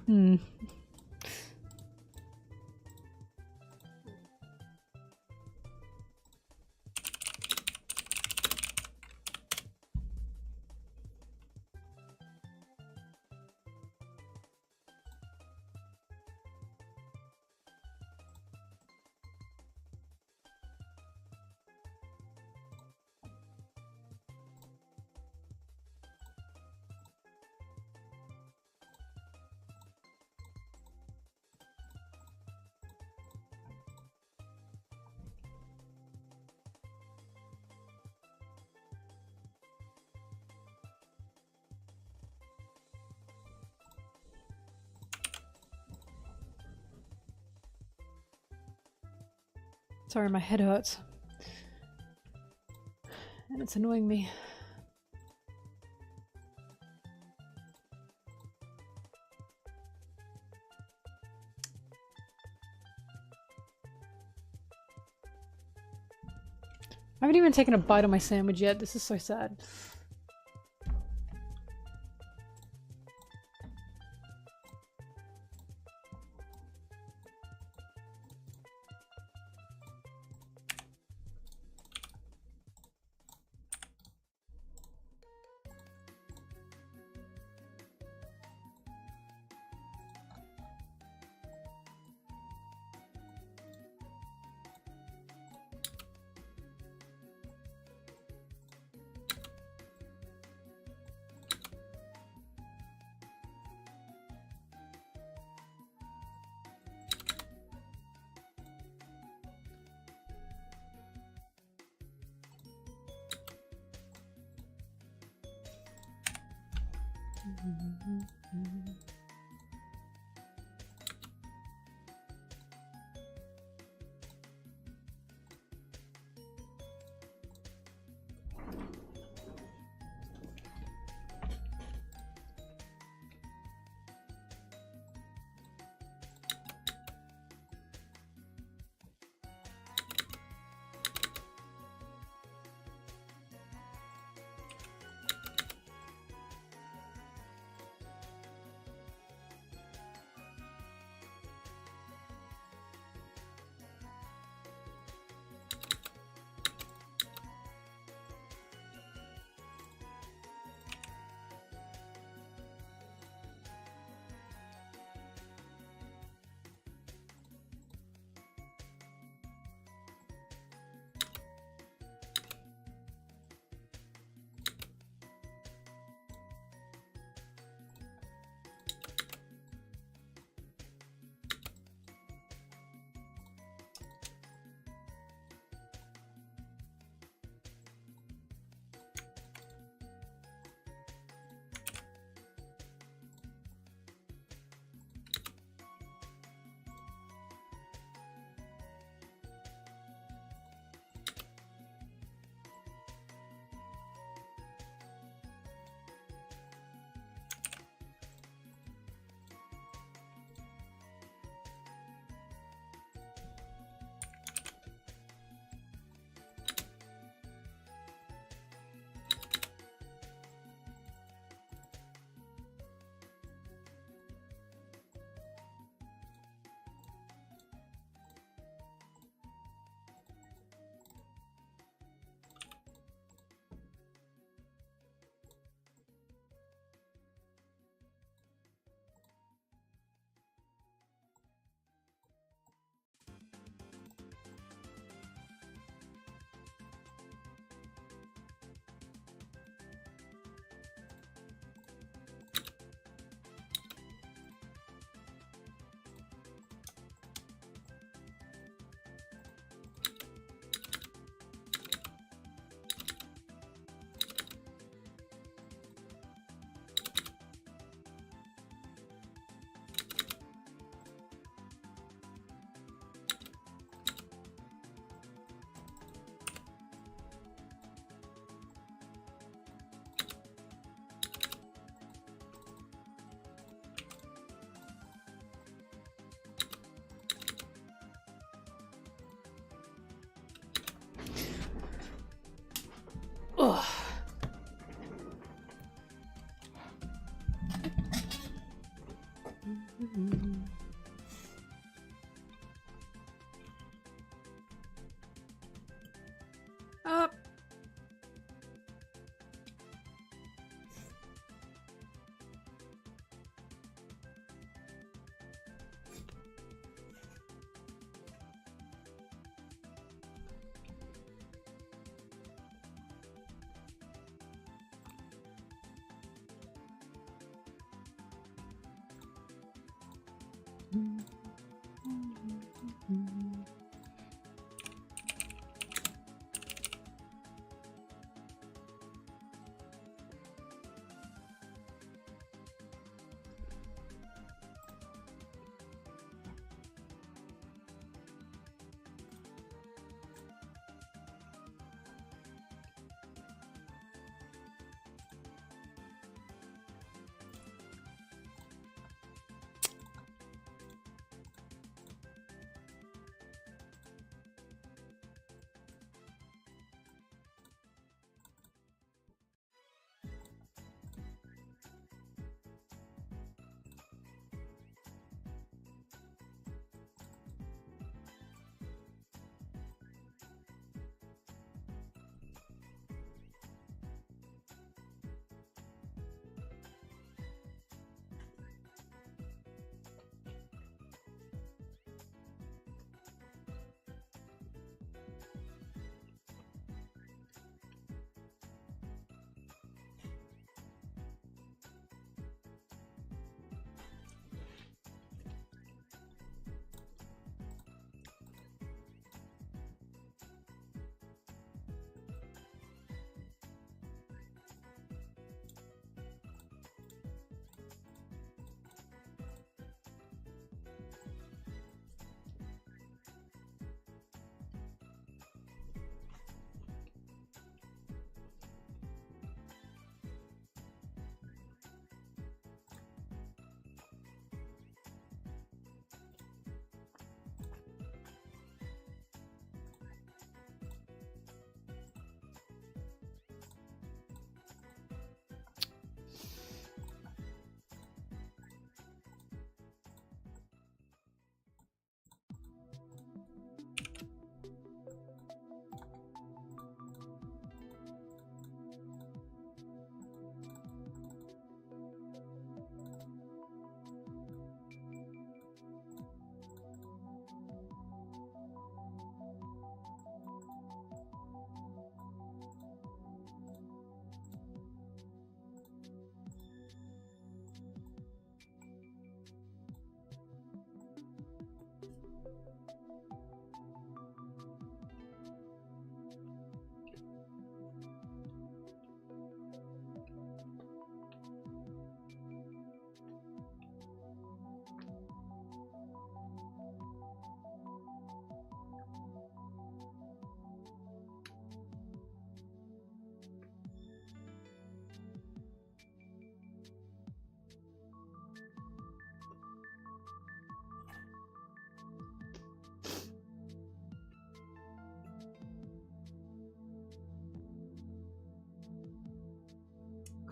Hmm. Sorry, my head hurts. And it's annoying me. I haven't even taken a bite of my sandwich yet. This is so sad.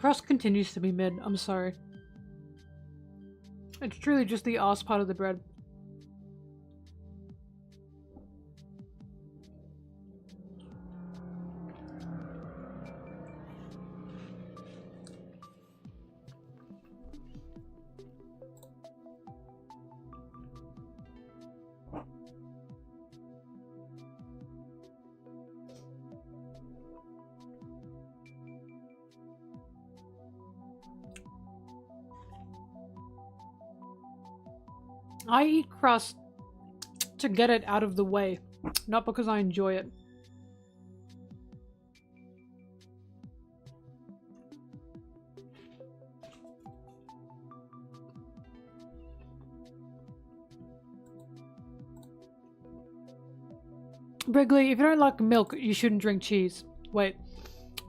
crust continues to be mid. I'm sorry. It's truly just the ass part of the bread. I eat crust to get it out of the way, not because I enjoy it. Brigley, if you don't like milk, you shouldn't drink cheese. Wait,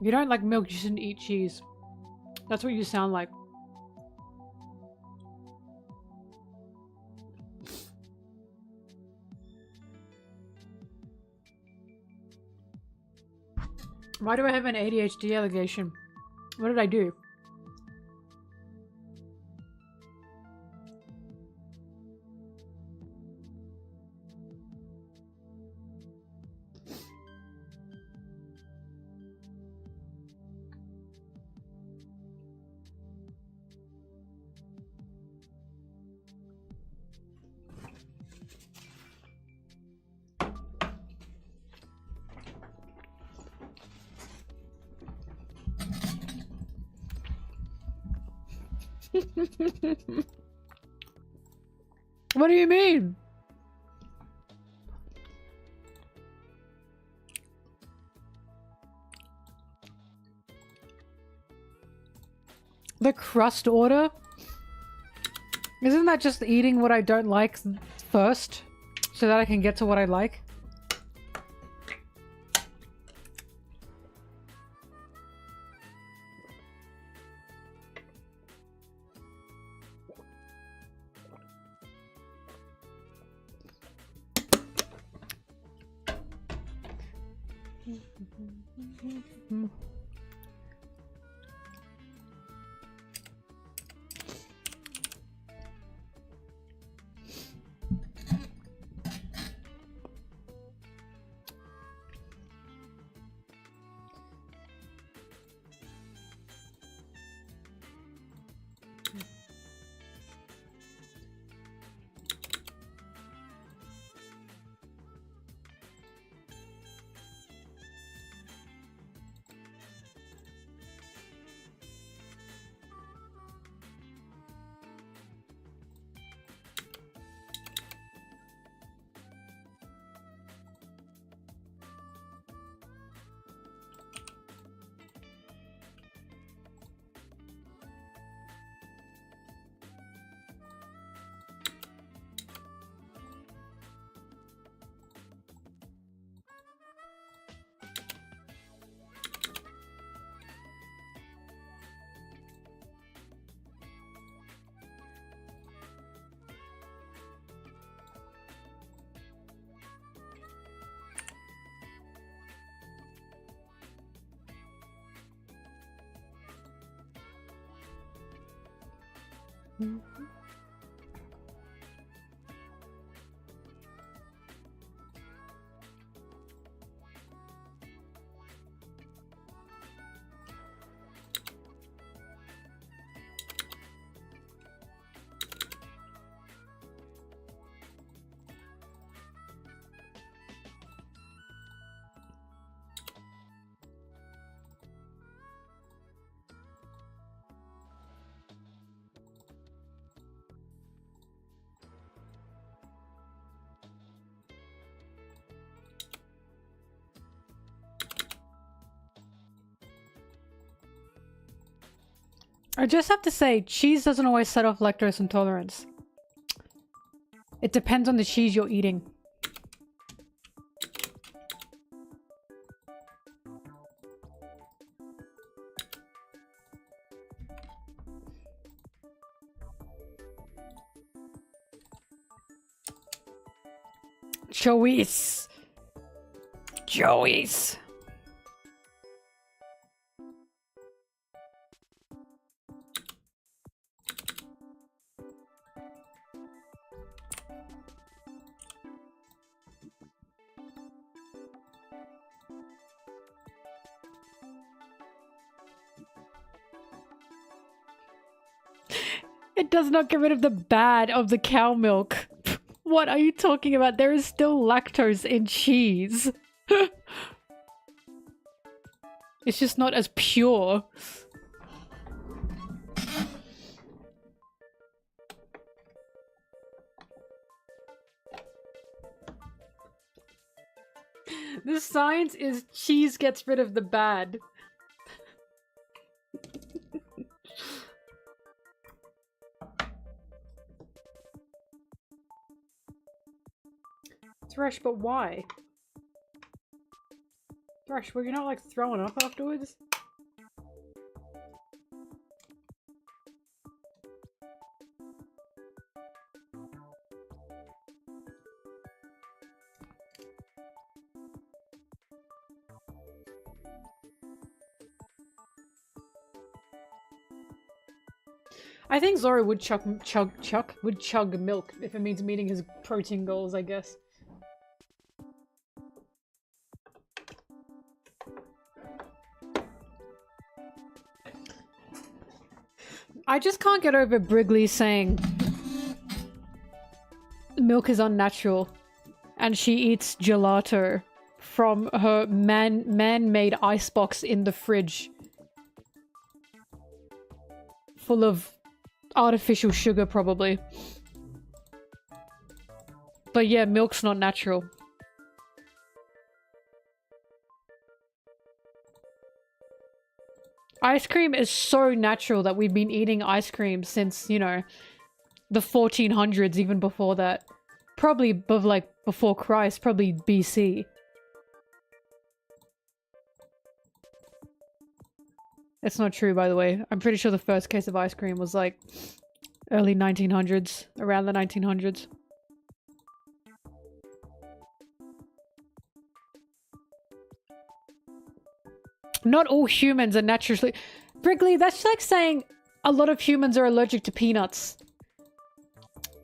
if you don't like milk, you shouldn't eat cheese. That's what you sound like. Why do I have an ADHD allegation? What did I do? What do you mean? The crust order? Isn't that just eating what I don't like first so that I can get to what I like? I just have to say, cheese doesn't always set off lactose intolerance. It depends on the cheese you're eating. Choice. Choice. It does not get rid of the bad of the cow milk. What are you talking about? There is still lactose in cheese. It's just not as pure. The science is cheese gets rid of the bad. Thresh, but why? Thresh, were you not like throwing up afterwards? I think Zoro would chug milk if it means meeting his protein goals, I guess. I just can't get over Brigley saying milk is unnatural and she eats gelato from her man-made icebox in the fridge full of artificial sugar, probably. But yeah, milk's not natural. Ice cream is so natural that we've been eating ice cream since, you know, the 1400s, even before that. Probably before Christ, probably BC. It's not true, by the way. I'm pretty sure the first case of ice cream was like early 1900s, around the 1900s. Not all humans are naturally... Brigley, that's like saying a lot of humans are allergic to peanuts.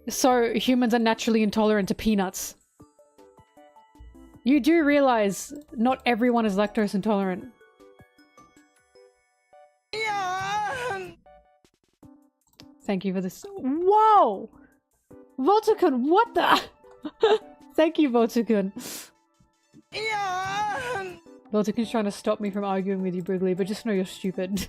So humans are naturally intolerant to peanuts. You do realize not everyone is lactose intolerant. Thank you for this. Whoa! Voltukun, what the? Thank you, Voltukun. Voltukun's trying to stop me from arguing with you, Brigley, but just know you're stupid.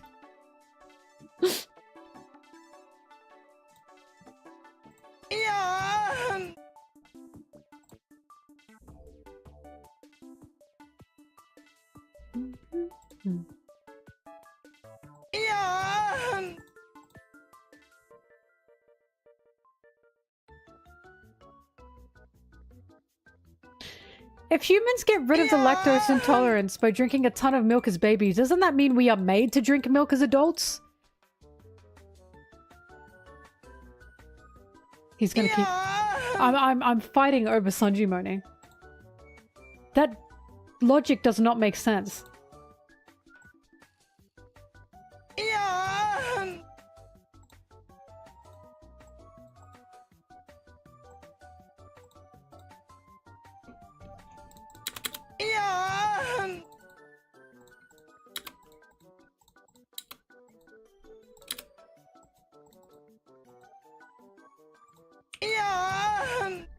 If humans get rid of the lactose intolerance by drinking a ton of milk as babies, doesn't that mean we are made to drink milk as adults? He's gonna keep... I'm fighting over Sanji moaning. That logic does not make sense.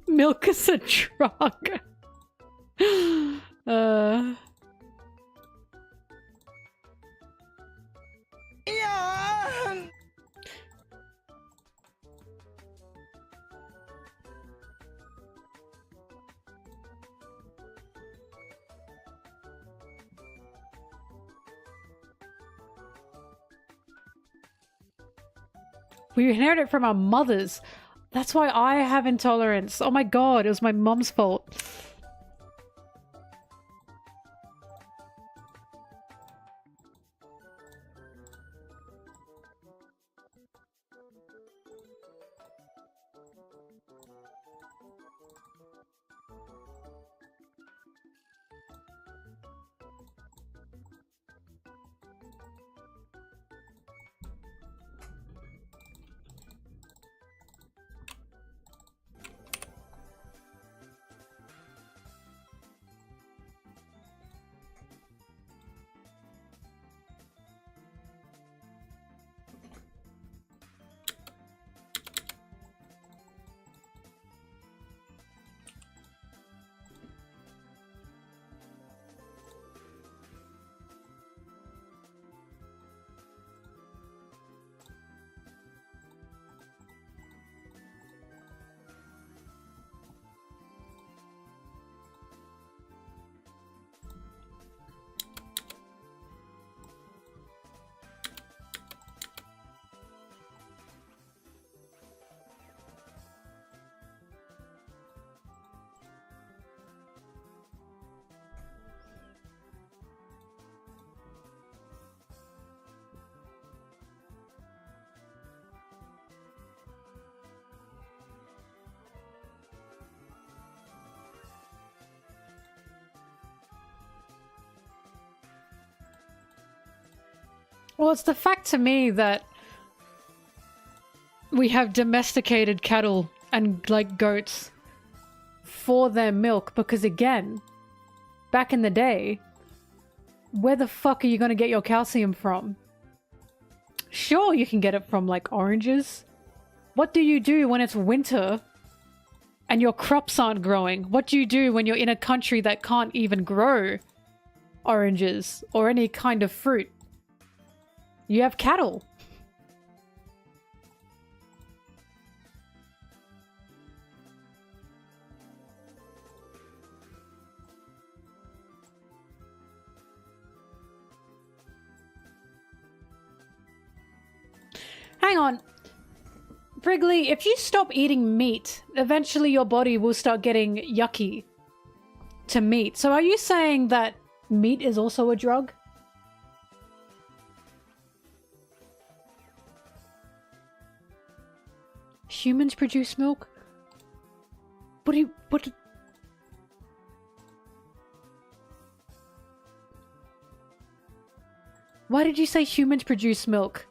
Milk is a drug. We inherit it from our mothers. That's why I have intolerance. Oh my god, it was my mom's fault. Well, it's the fact to me that we have domesticated cattle and, like, goats for their milk because, again, back in the day, where the fuck are you gonna get your calcium from? Sure, you can get it from, like, oranges. What do you do when it's winter and your crops aren't growing? What do you do when you're in a country that can't even grow oranges or any kind of fruit? You have cattle. Hang on. Wrigley, if you stop eating meat, eventually your body will start getting yucky to meat. So are you saying that meat is also a drug? Humans produce milk? What? Why did you say humans produce milk?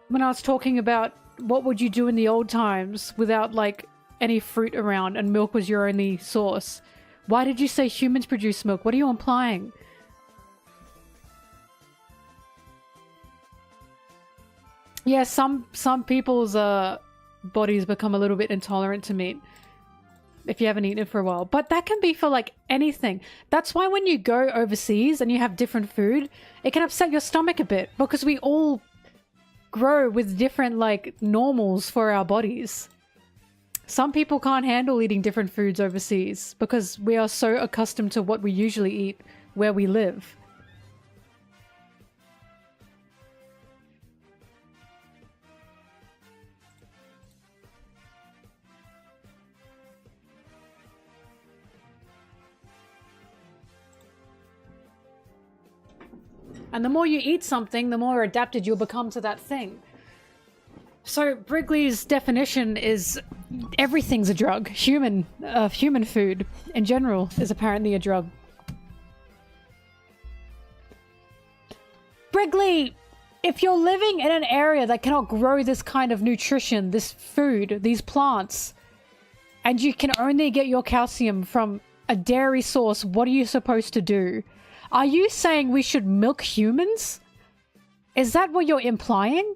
When I was talking about what would you do in the old times without, like, any fruit around and milk was your only source. Why did you say humans produce milk? What are you implying? Yeah, some people's bodies become a little bit intolerant to meat if you haven't eaten it for a while. But that can be for, like, anything. That's why when you go overseas and you have different food, it can upset your stomach a bit because we all grow with different, like, normals for our bodies. Some people can't handle eating different foods overseas because we are so accustomed to what we usually eat where we live. And the more you eat something, the more adapted you'll become to that thing. So Wrigley's definition is everything's a drug. Human food in general is apparently a drug. Wrigley, if you're living in an area that cannot grow this kind of nutrition, this food, these plants, and you can only get your calcium from a dairy source, what are you supposed to do? Are you saying we should milk humans? Is that what you're implying?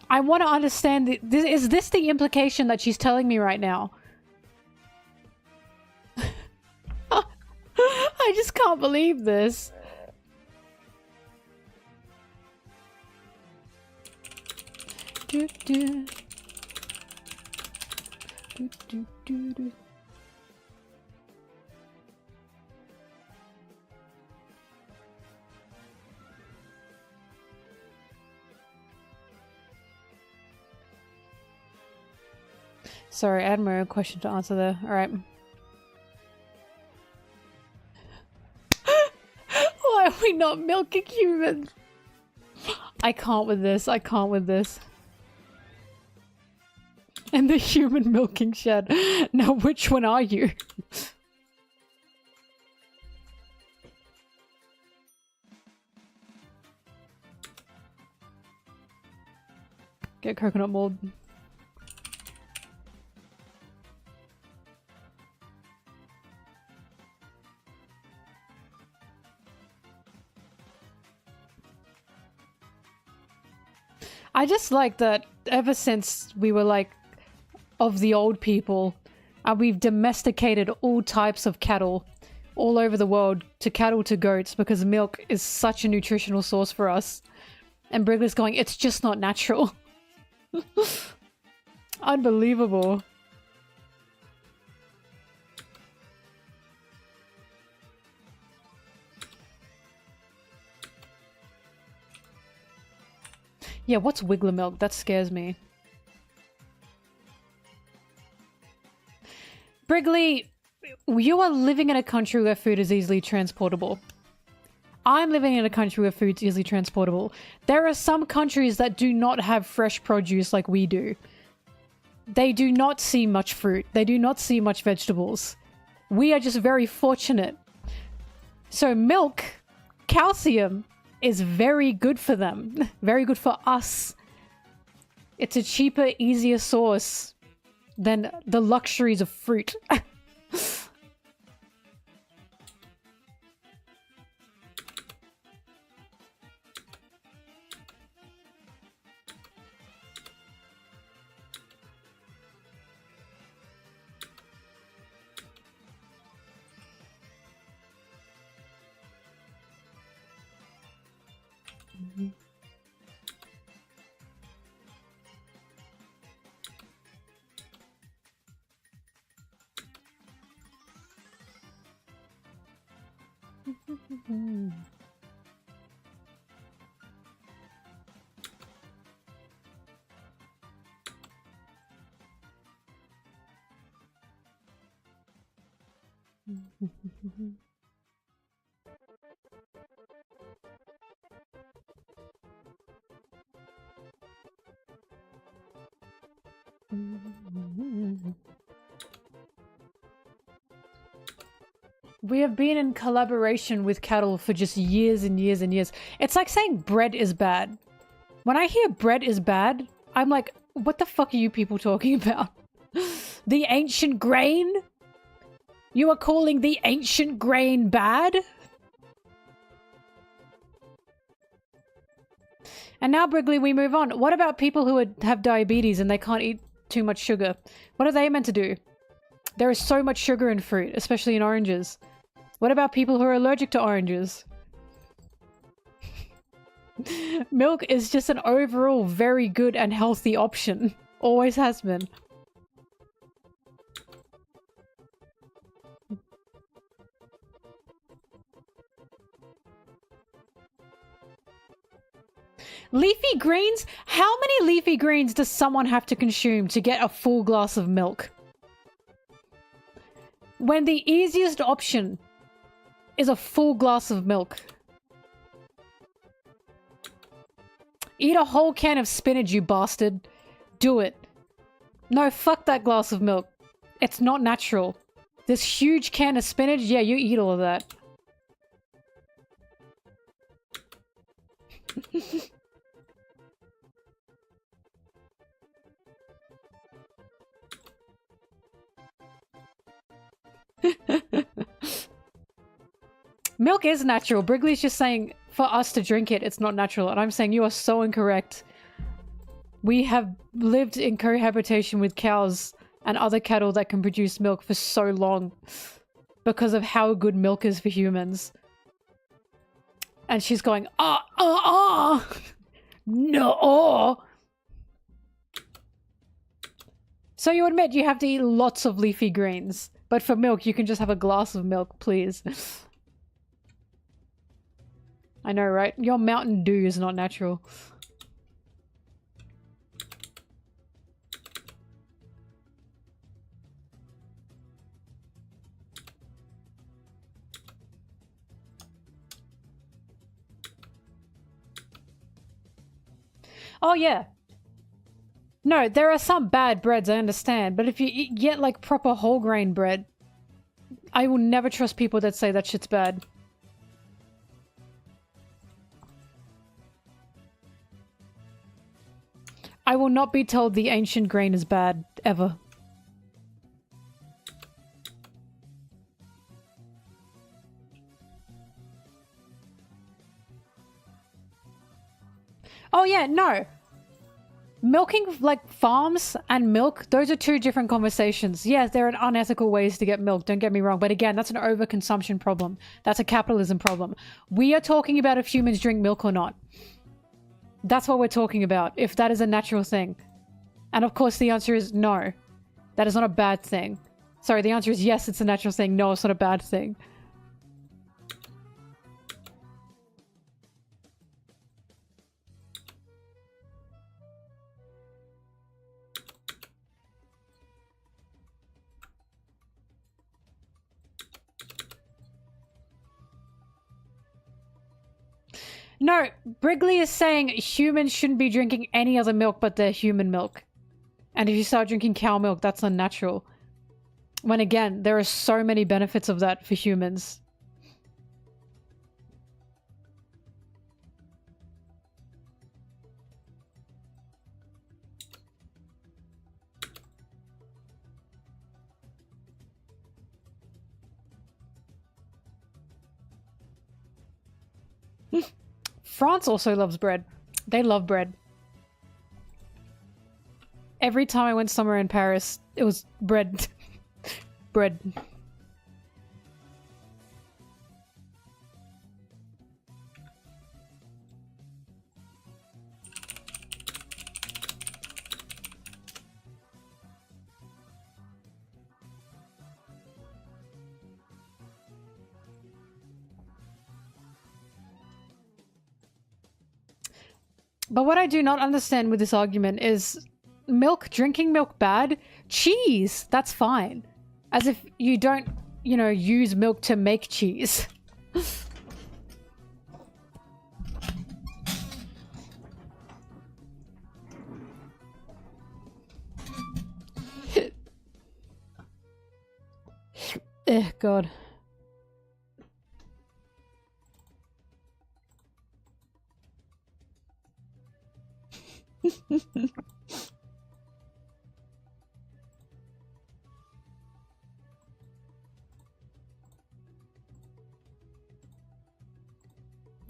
I want to understand, is this the implication that she's telling me right now? I just can't believe this. Do, do. Do, do, do, do. Sorry, I had my own question to answer there. Alright. Why are we not milking humans? I can't with this. I can't with this. And the human milking shed. Now, which one are you? Get coconut mold. I just like that ever since we were like of the old people, we've domesticated all types of cattle all over the world, to cattle to goats, because milk is such a nutritional source for us. And Brigley's going, it's just not natural. Unbelievable. Yeah, what's Wiggler milk? That scares me. Brigley, you are living in a country where food is easily transportable. I'm living in a country where food's easily transportable. There are some countries that do not have fresh produce like we do. they do not see much fruit. They do not see much vegetables. We are just very fortunate. So milk, calcium, is very good for them. Very good for us. It's a cheaper, easier source than the luxuries of fruit. We have been in collaboration with cattle for just years and years and years. It's like saying bread is bad. When I hear bread is bad, I'm like, what the fuck are you people talking about? The ancient grain? You are calling the ancient grain bad? And now, Brigley, we move on. What about people who have diabetes and they can't eat too much sugar? What are they meant to do? There is so much sugar in fruit, especially in oranges. What about people who are allergic to oranges? Milk is just an overall very good and healthy option. Always has been. Leafy greens? How many leafy greens does someone have to consume to get a full glass of milk? When the easiest option is a full glass of milk. Eat a whole can of spinach, you bastard. Do it. No, fuck that glass of milk. It's not natural. This huge can of spinach? Yeah, you eat all of that. Milk is natural. Brigley's just saying for us to drink it, it's not natural. And I'm saying you are so incorrect. We have lived in cohabitation with cows and other cattle that can produce milk for so long because of how good milk is for humans. And she's going, no. So you admit you have to eat lots of leafy greens, but for milk, you can just have a glass of milk, please. I know, right? Your Mountain Dew is not natural. Oh, yeah. No, there are some bad breads, I understand. But if you get, like, proper whole grain bread, I will never trust people that say that shit's bad. I will not be told the ancient grain is bad, ever. Oh yeah, no. Milking, like, farms and milk, those are two different conversations. Yes, there are unethical ways to get milk, don't get me wrong. But again, that's an overconsumption problem. That's a capitalism problem. We are talking about if humans drink milk or not. That's what we're talking about, if that is a natural thing. And of course the answer is no. That is not a bad thing. Sorry, the answer is yes, it's a natural thing. No, it's not a bad thing. No, Brigley is saying humans shouldn't be drinking any other milk but their human milk. And if you start drinking cow milk, that's unnatural. When again, there are so many benefits of that for humans. France also loves bread. They love bread. Every time I went somewhere in Paris, it was bread. Bread. But what I do not understand with this argument is milk, drinking milk bad? Cheese, that's fine. As if you don't, you know, use milk to make cheese. God.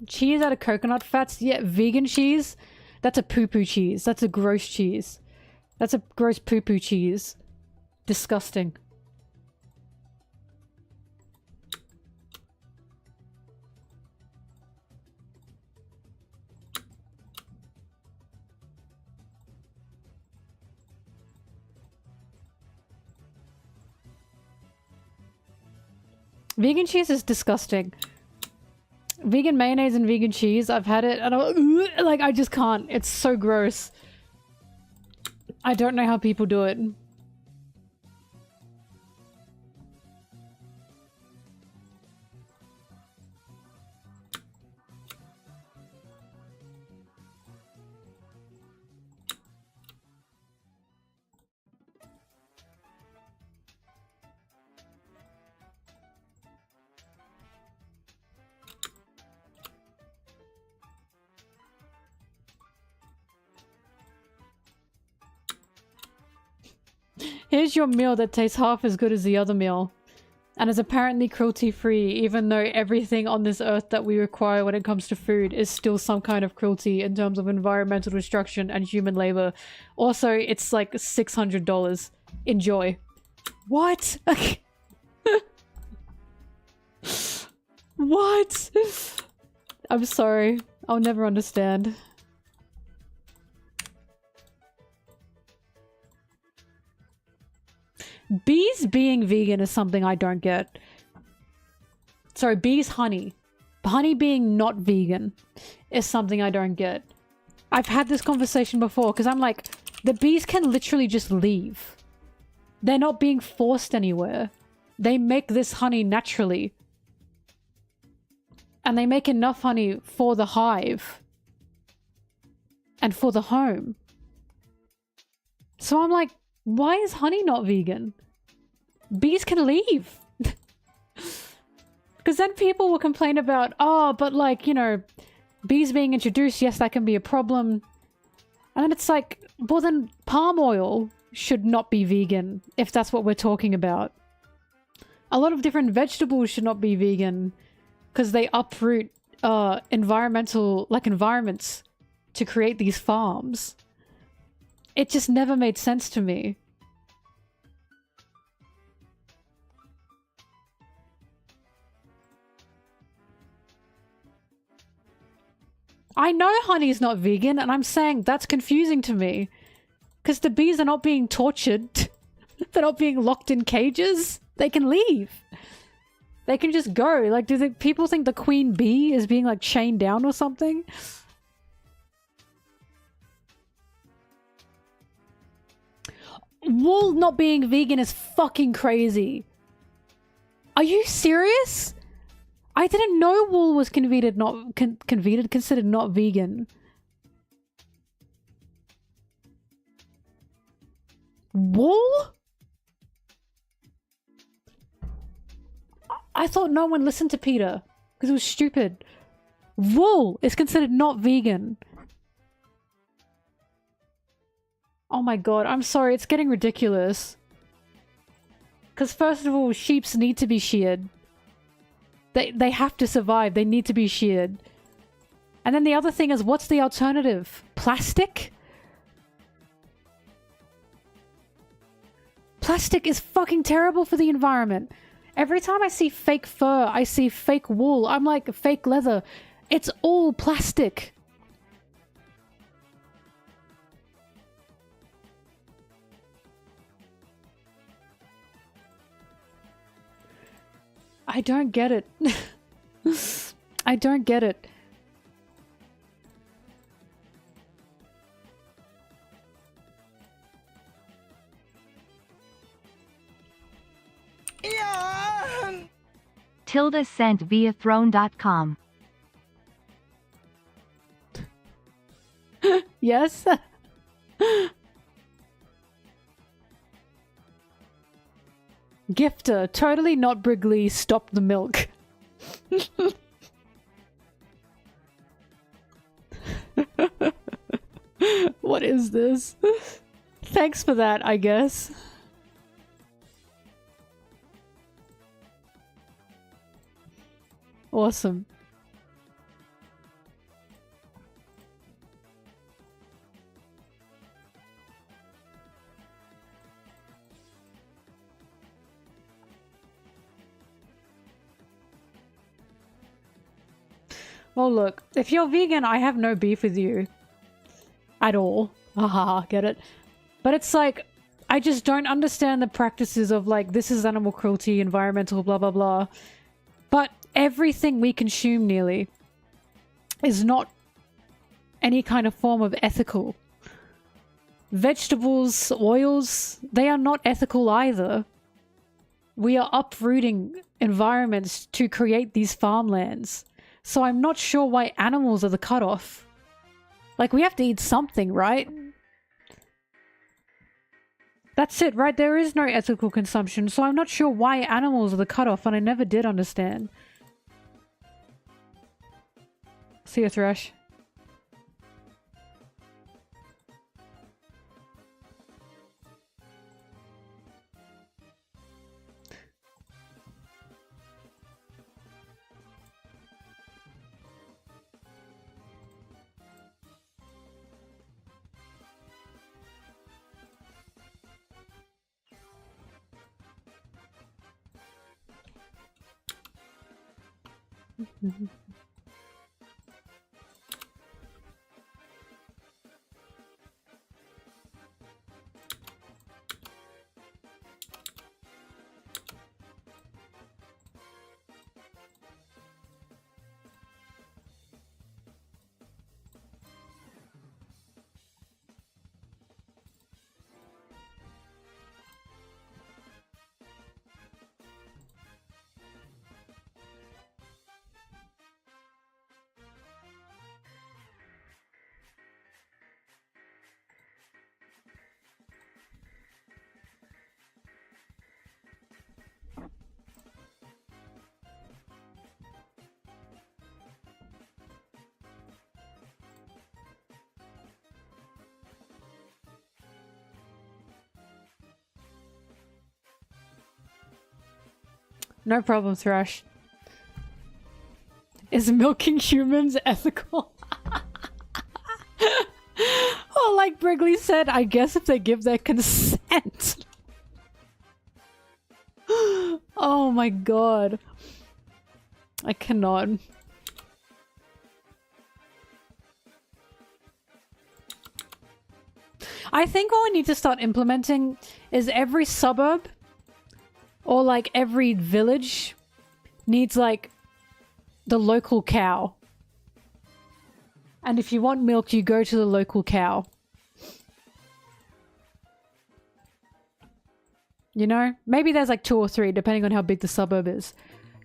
Cheese out of coconut fats? Yeah, vegan cheese? That's a poo-poo cheese. That's a gross cheese. That's a gross poo-poo cheese. Disgusting. Vegan cheese is disgusting. Vegan mayonnaise and vegan cheese, I've had it and I'm like, I just can't. It's so gross. I don't know how people do it. Here's your meal that tastes half as good as the other meal, and is apparently cruelty-free, even though everything on this earth that we require when it comes to food is still some kind of cruelty in terms of environmental destruction and human labor. Also, it's like $600. Enjoy. What? What? I'm sorry. I'll never understand. Bees being vegan is something I don't get. Sorry, bees honey. Honey being not vegan is something I don't get. I've had this conversation before because I'm like, the bees can literally just leave. They're not being forced anywhere. They make this honey naturally. And they make enough honey for the hive. And for the home. So I'm like, why is honey not vegan? Bees can leave. Because then people will complain about, oh, but like, you know, bees being introduced, yes, that can be a problem. And then it's like, well then palm oil should not be vegan, if that's what we're talking about. A lot of different vegetables should not be vegan, because they uproot environments to create these farms. It just never made sense to me. I know honey's not vegan, and I'm saying that's confusing to me. Because the bees are not being tortured. They're not being locked in cages. They can leave. They can just go. Like, do people think the queen bee is being, like, chained down or something? Wool not being vegan is fucking crazy. Are you serious? I didn't know wool was considered not vegan. Wool? I thought no one listened to Peter because it was stupid. Wool is considered not vegan. Oh my god, I'm sorry, it's getting ridiculous. Because first of all, sheeps need to be sheared. They have to survive, they need to be sheared. And then the other thing is, what's the alternative? Plastic? Plastic is fucking terrible for the environment. Every time I see fake fur, I see fake wool, I'm like, fake leather. It's all plastic. I don't get it. I don't get it. Tilda sent via throne.com. Yes? Gifter, totally not Brigley, stop the milk. What is this? Thanks for that, I guess. Awesome. Well, look, if you're vegan, I have no beef with you. At all. Haha, get it? But it's like, I just don't understand the practices of like, this is animal cruelty, environmental, blah, blah, blah. But everything we consume nearly is not any kind of form of ethical. Vegetables, oils, they are not ethical either. We are uprooting environments to create these farmlands. So I'm not sure why animals are the cutoff. Like, we have to eat something, right? That's it, right? There is no ethical consumption, so I'm not sure why animals are the cutoff, and I never did understand. See you, Thresh. No problem, Thrash. Is milking humans ethical? Oh, like Brigley said, I guess if they give their consent. Oh my god. I cannot. I think what we need to start implementing is every suburb or like every village needs like the local cow. And if you want milk, you go to the local cow. You know? Maybe there's like 2 or 3, depending on how big the suburb is.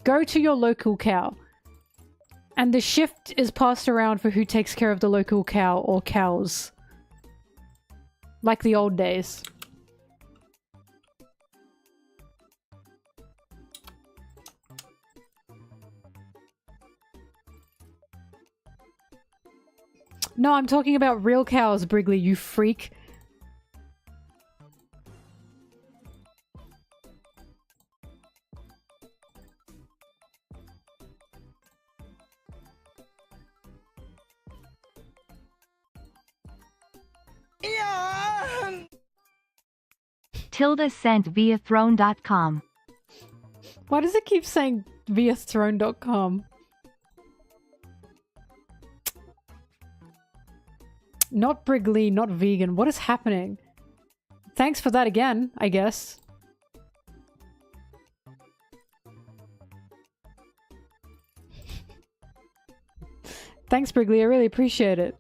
Go to your local cow. And the shift is passed around for who takes care of the local cow or cows. Like the old days. No, I'm talking about real cows, Brigley, you freak. Tilda sent via throne.com. Why does it keep saying via throne.com? Not Brigley, not vegan. What is happening? Thanks for that again, I guess. Thanks, Brigley. I really appreciate it.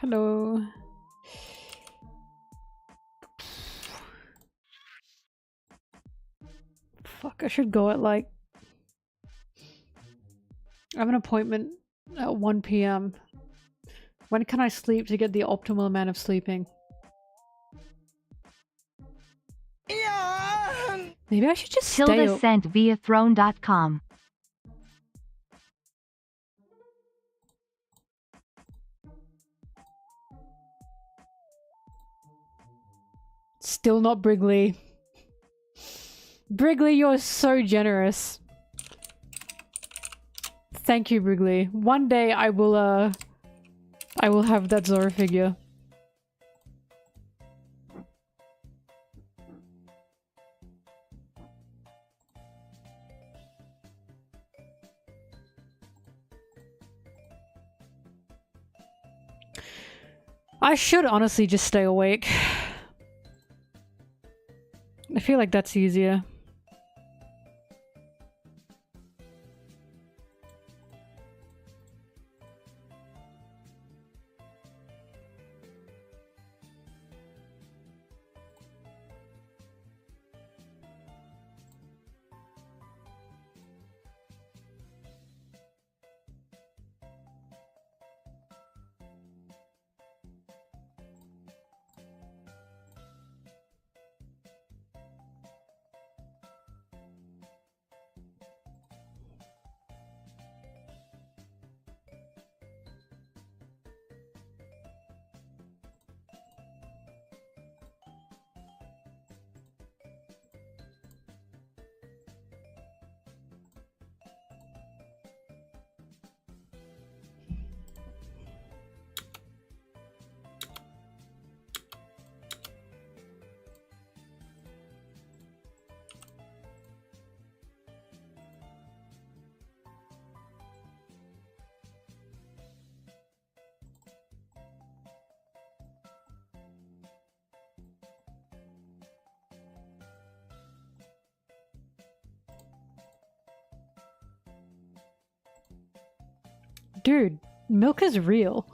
Hello. Fuck, I should go at like... I have an appointment at 1 p.m. When can I sleep to get the optimal amount of sleeping? Maybe I should just stay Tilda up. sent via throne.com. Still not Brigley. Brigley, you're so generous. Thank you, Brigley. One day I will have that Zoro figure. I should honestly just stay awake. I feel like that's easier. Dude, milk is real.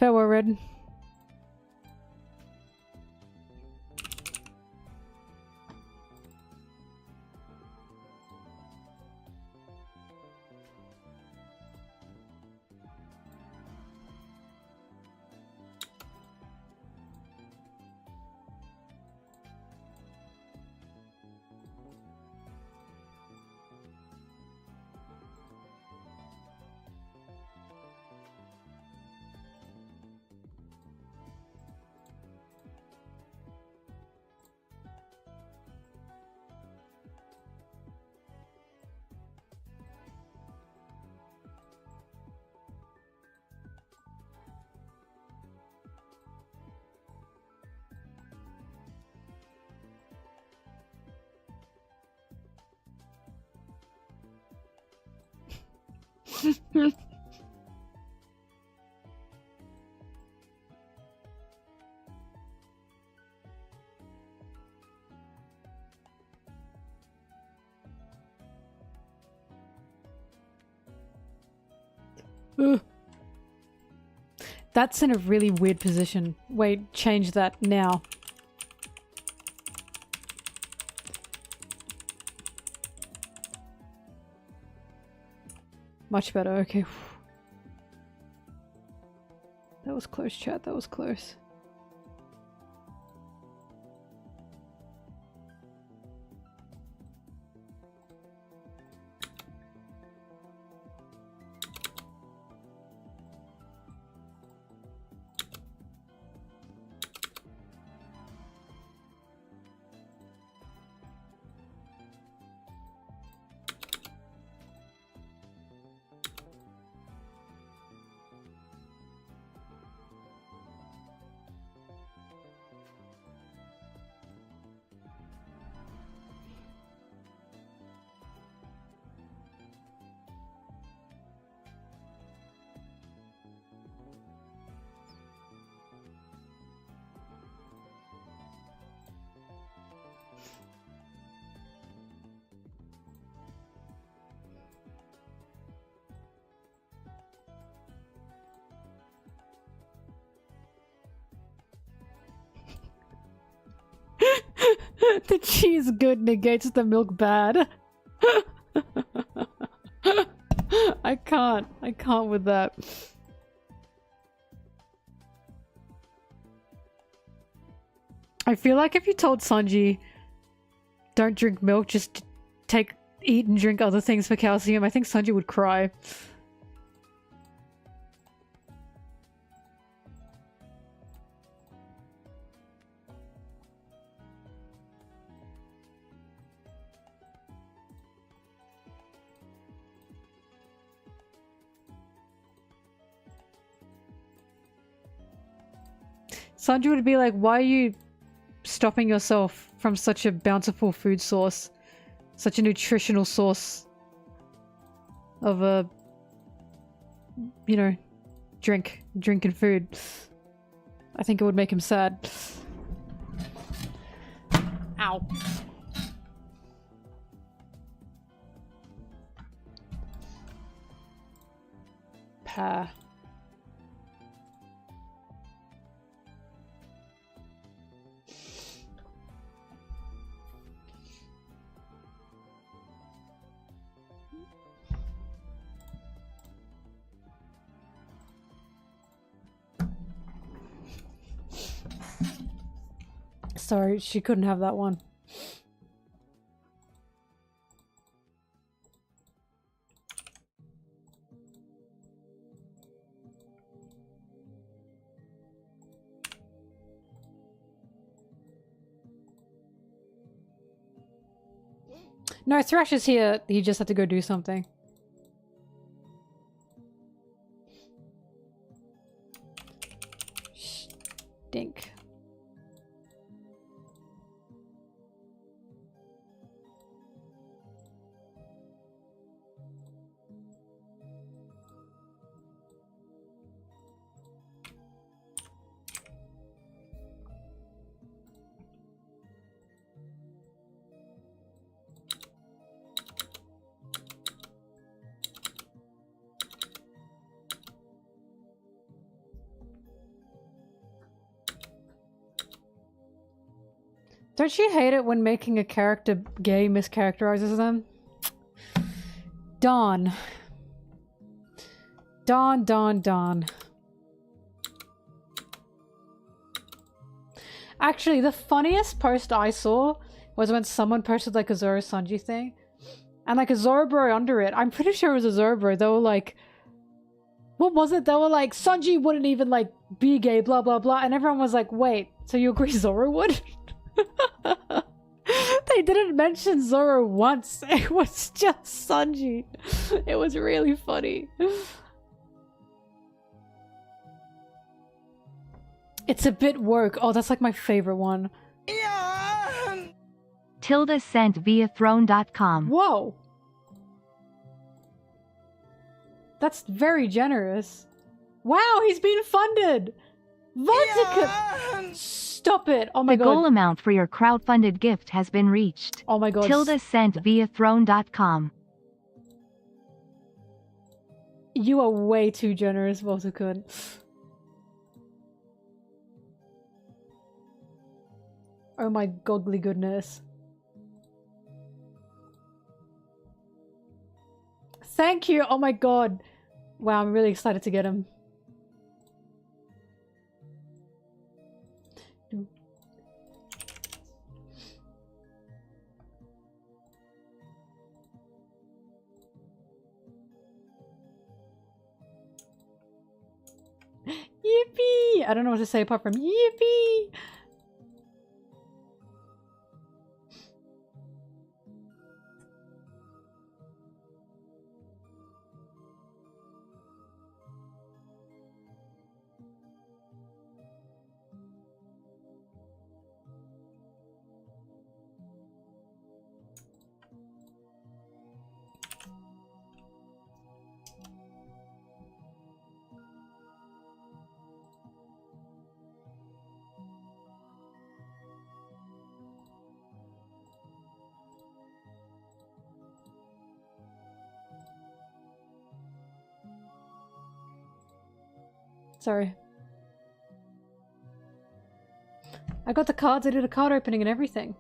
Farewell, Red. Ugh. That's in a really weird position. Wait, change that now. Much better, okay. That was close, chat, that was close. The cheese good negates the milk bad. I can't with that. I feel like if you told Sanji, don't drink milk, just eat and drink other things for calcium, I think Sanji would cry. Sanji would be like, why are you stopping yourself from such a bountiful food source? Such a nutritional source of a, you know, drink and food. I think it would make him sad. Ow. Pa. Sorry, she couldn't have that one. No, Thrash is here. He just had to go do something. Stink. Don't you hate it when making a character gay mischaracterizes them? Dawn. Dawn. Actually, the funniest post I saw was when someone posted like a Zoro Sanji thing. And like a Zoro bro under it. I'm pretty sure it was a Zoro bro. They were like... What was it? They were like, Sanji wouldn't even like be gay, blah blah blah. And everyone was like, wait, so you agree Zoro would? They didn't mention Zoro once. It was just Sanji. It was really funny. It's a bit woke. Oh, that's like my favorite one. Tilda sent via throne.com. Whoa. That's very generous. Wow, he's been funded! Vodka! Stop it! Oh my The god. goal amount for your crowdfunded gift has been reached. Oh my god. Tilda sent via throne.com. You are way too generous, Vodka. Oh my godly goodness. Thank you! Oh my god. Wow, I'm really excited to get him. Yippee! I don't know what to say apart from yippee! Sorry. I got the cards, I did a card opening and everything.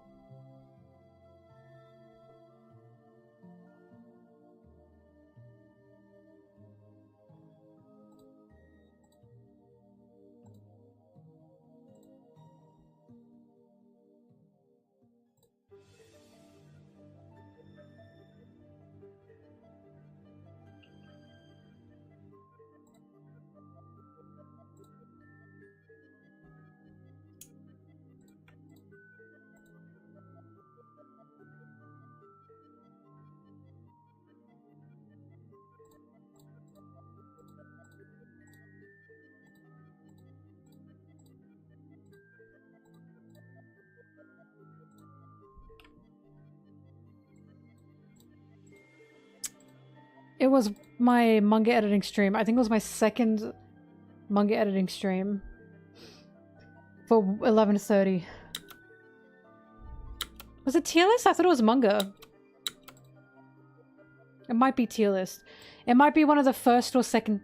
It was my manga editing stream. I think it was my second manga editing stream. For 11:30. Was it tier list? I thought it was manga. It might be tier list. It might be one of the first or second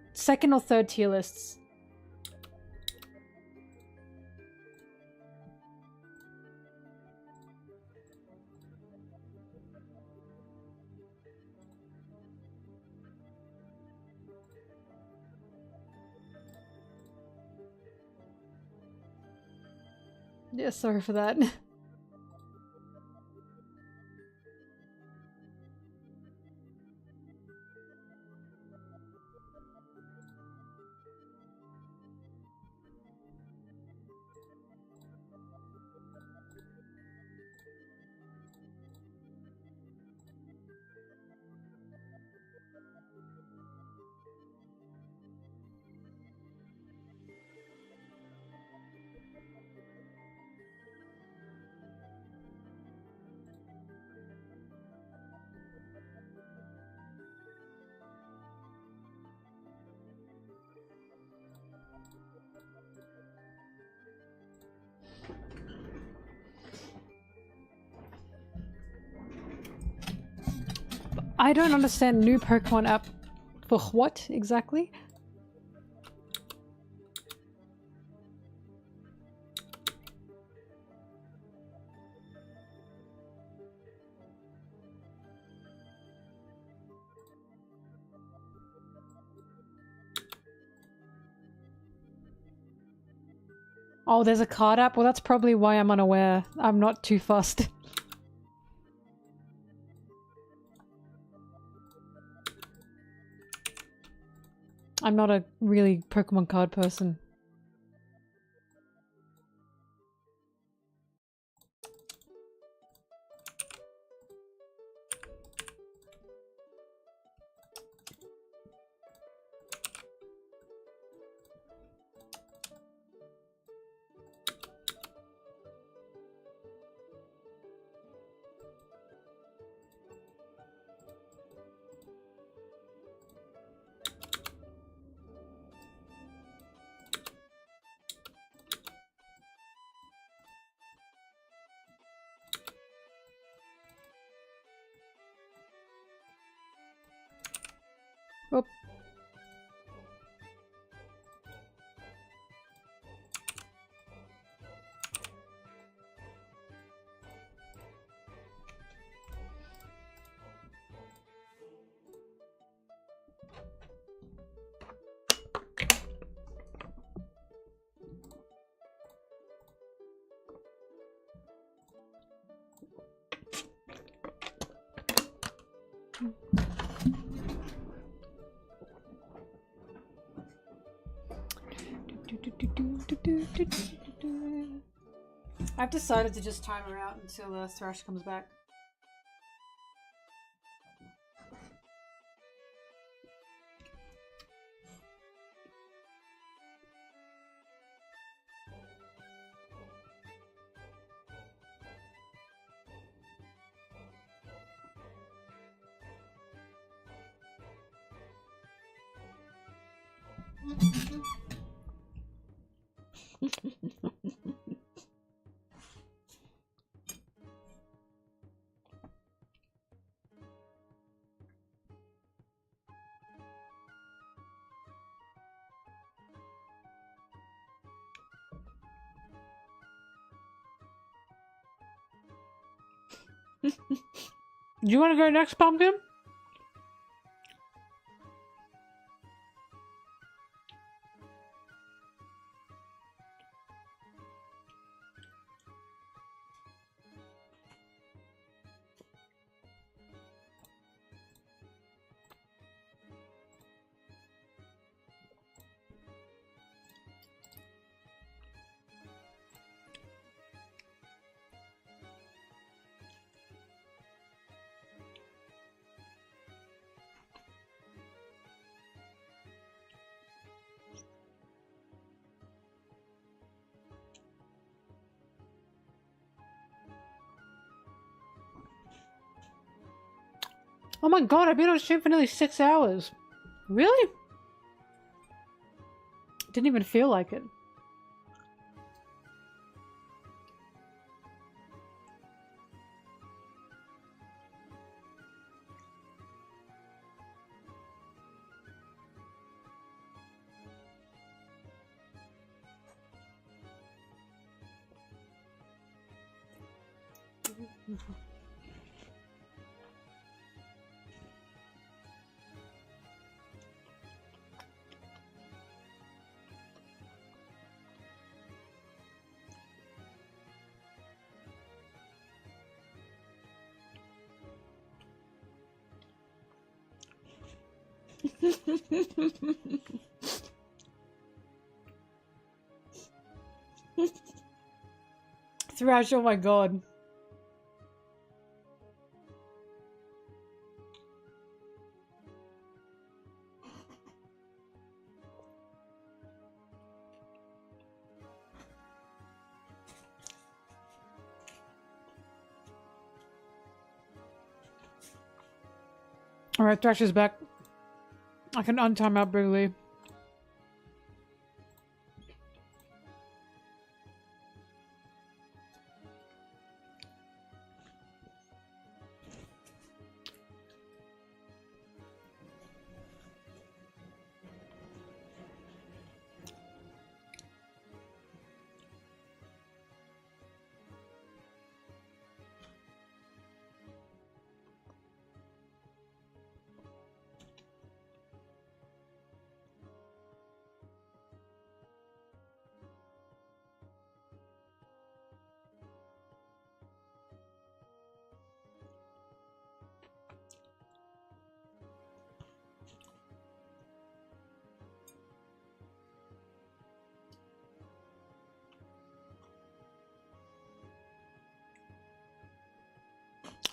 or third tier lists. Yeah, sorry for that. I don't understand new Pokemon app for what exactly? Oh, there's a card app? Well, that's probably why I'm unaware. I'm not too fussed. I'm not a really Pokemon card person. Oh. I've decided to just time her out until Thrash comes back. Do you want to go next, Pumpkin? Oh my god, I've been on stream for nearly 6 hours. Really? Didn't even feel like it. Thrash, oh my god. Alright, Thrash is back. I can untime out Rayleigh.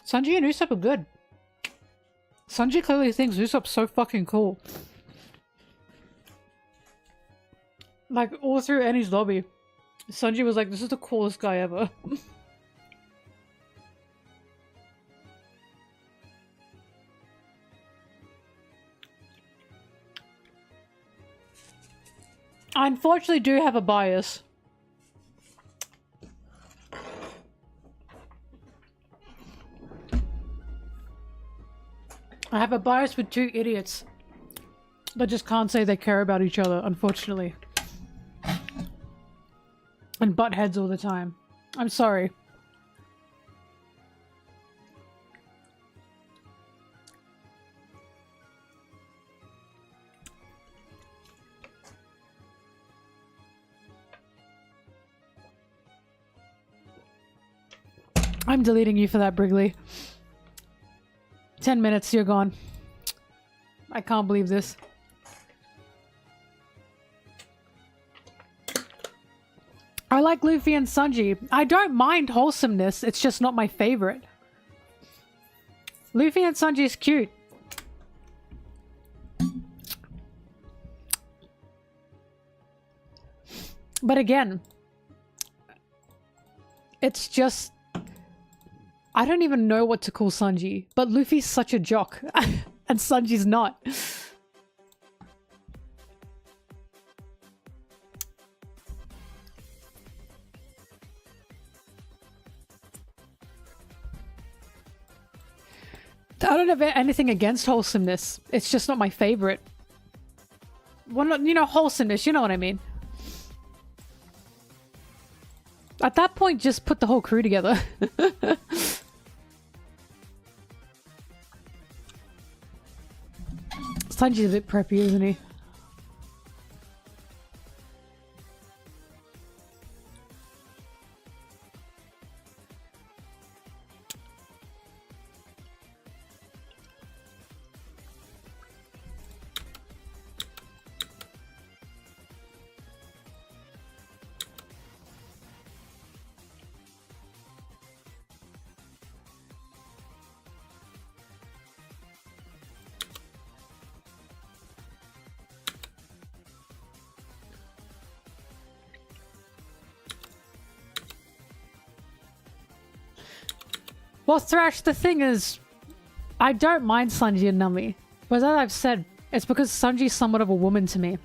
Sanji and Usopp are good. Sanji clearly thinks Usopp's so fucking cool. Like, all through Annie's lobby, Sanji was like, this is the coolest guy ever. I unfortunately do have a bias. I have a bias with two idiots. that just can't say they care about each other, unfortunately. And butt heads all the time. I'm sorry. I'm deleting you for that, Brigley. 10 minutes, you're gone. I can't believe this. I like Luffy and Sanji. I don't mind wholesomeness, it's just not my favorite. Luffy and Sanji is cute. But again, it's just... I don't even know what to call Sanji, but Luffy's such a jock, and Sanji's not. I don't have anything against wholesomeness. It's just not my favorite. Well, not, you know, wholesomeness, you know what I mean. At that point, just put the whole crew together. Sanji's a bit preppy, isn't he? Well, Thrash, the thing is, I don't mind Sanji and Nami. But as I've said, it's because Sanji's somewhat of a woman to me.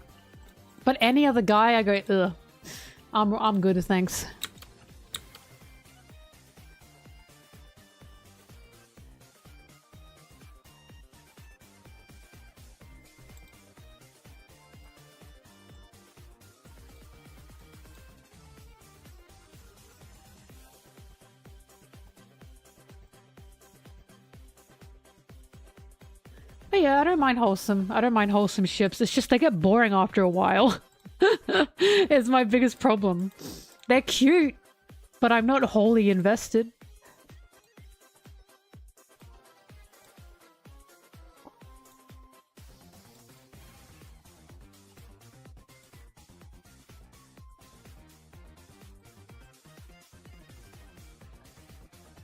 But any other guy, I go, ugh. I'm good, thanks. But yeah, I don't mind wholesome. I don't mind wholesome ships. It's just they get boring after a while. It's my biggest problem. They're cute, but I'm not wholly invested.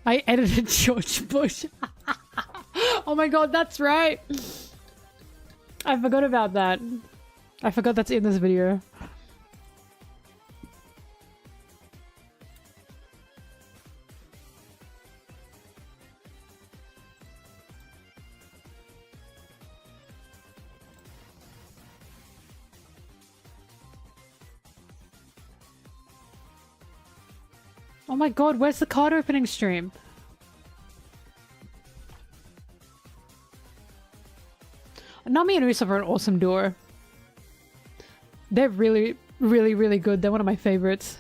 I edited George Bush. Oh my god, that's right! I forgot about that. I forgot that's in this video. Oh my god, where's the card opening stream? Nami and Usopp are an awesome duo. They're really, really, really good. They're one of my favorites.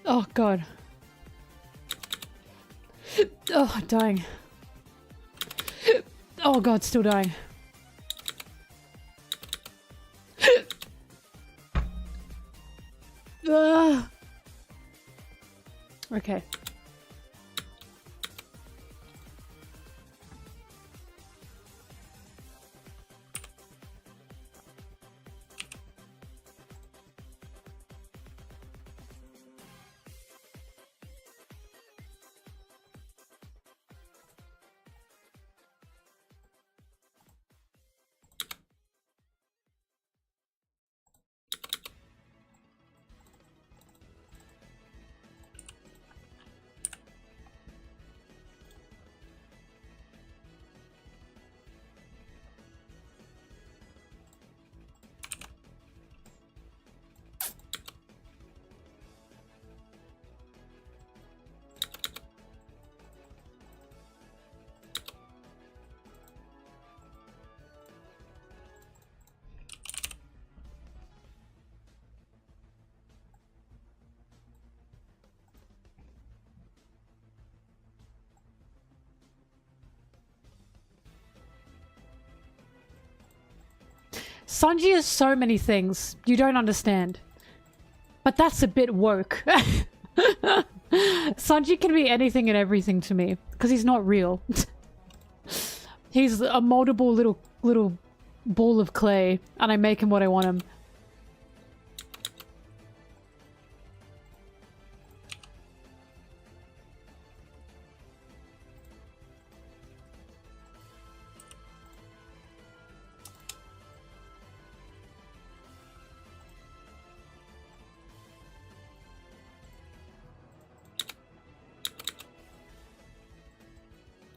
Oh god. Oh, I'm dying. Oh god, still dying. Okay. Sanji is so many things you don't understand. But that's a bit woke. Sanji can be anything and everything to me. Because he's not real. He's a moldable little ball of clay. And I make him what I want him.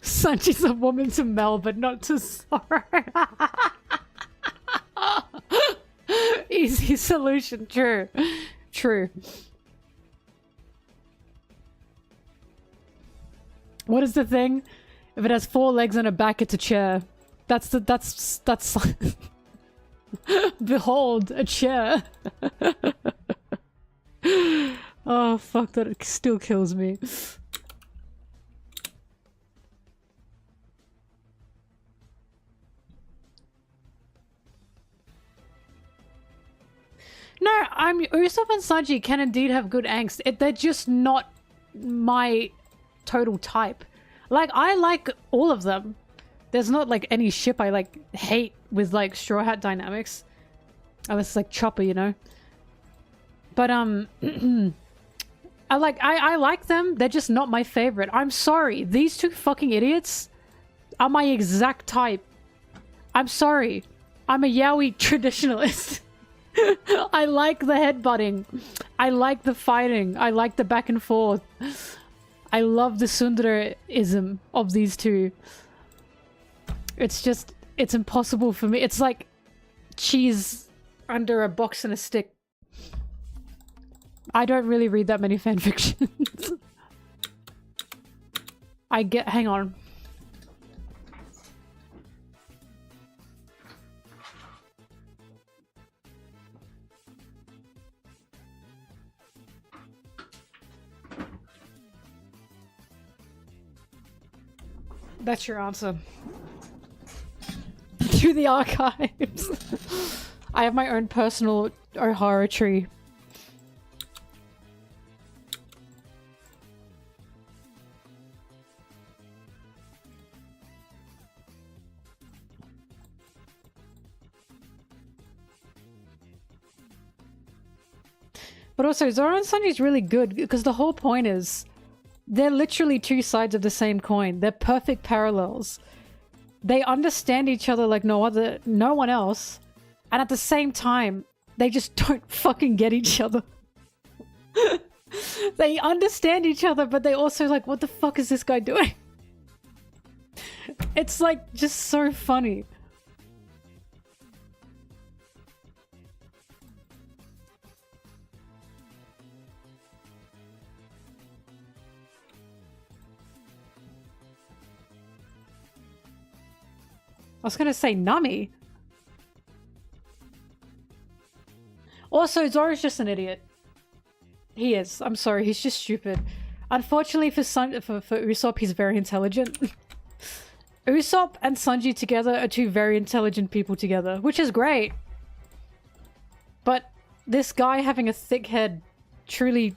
Sanji's a woman to Mel, but not to Zoro. Easy solution. True. True. What is the thing? If it has 4 legs and a back, it's a chair. That's Behold, a chair. Oh, fuck, that still kills me. No, Usopp and Sanji can indeed have good angst. They're just not my total type. Like, I like all of them. There's not like any ship I like hate with like Straw Hat dynamics. Unless it's like Chopper, you know. But I like them. They're just not my favorite. I'm sorry. These two fucking idiots are my exact type. I'm sorry. I'm a yaoi traditionalist. I like the headbutting. I like the fighting. I like the back and forth. I love the tsundere-ism of these two. It's just, it's impossible for me. It's like cheese under a box and a stick. I don't really read that many fanfictions. Hang on. That's your answer. Through the archives. I have my own personal Ohara tree. But also, Zoro and Sanji is really good because the whole point is they're literally two sides of the same coin. They're perfect parallels. They understand each other like no one else. And at the same time, they just don't fucking get each other. They understand each other, but they also like, what the fuck is this guy doing? It's like just so funny. I was gonna say Nami. Also, Zoro's just an idiot. He is. I'm sorry, he's just stupid. Unfortunately for Usopp, he's very intelligent. Usopp and Sanji together are two very intelligent people together, which is great. But this guy having a thick head truly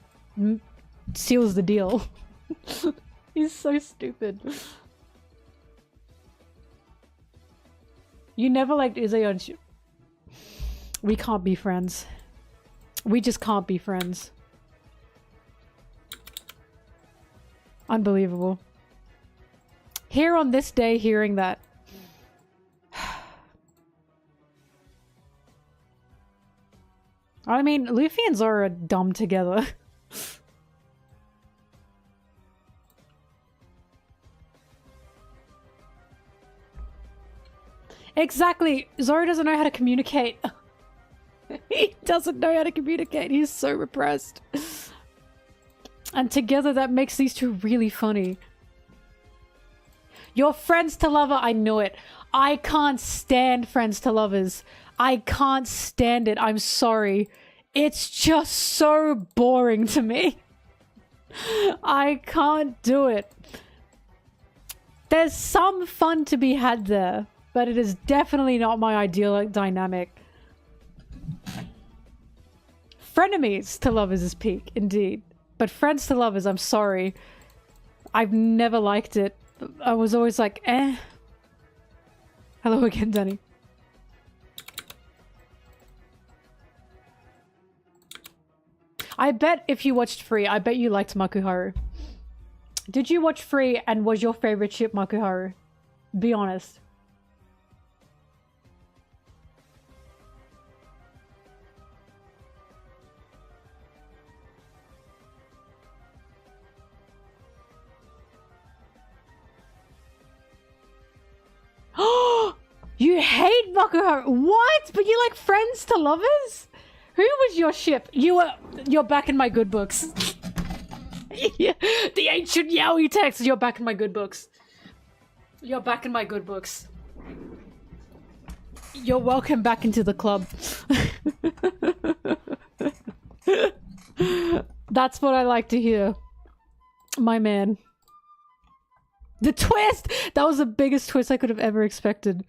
seals the deal. He's so stupid. You never liked Izzy. We can't be friends. We just can't be friends. Unbelievable. Here on this day, hearing that. I mean, Luffy and Zoro are dumb together. Exactly. Zoro doesn't know how to communicate. He doesn't know how to communicate. He's so repressed. And together that makes these two really funny. You're friends to lover. I knew it. I can't stand friends to lovers. I can't stand it. I'm sorry. It's just so boring to me. I can't do it. There's some fun to be had there. But it is definitely not my ideal dynamic. Frenemies to lovers is peak, indeed. But friends to lovers, I'm sorry. I've never liked it. I was always like, eh. Hello again, Danny. I bet if you watched Free, I bet you liked Makuharu. Did you watch Free and was your favorite ship Makuharu? Be honest. Oh, you hate Makuharu. What? But you like friends to lovers? Who was your ship? You're back in my good books. Yeah, the ancient yaoi text. You're back in my good books. You're back in my good books. You're welcome back into the club. That's what I like to hear. My man. The twist! That was the biggest twist I could have ever expected.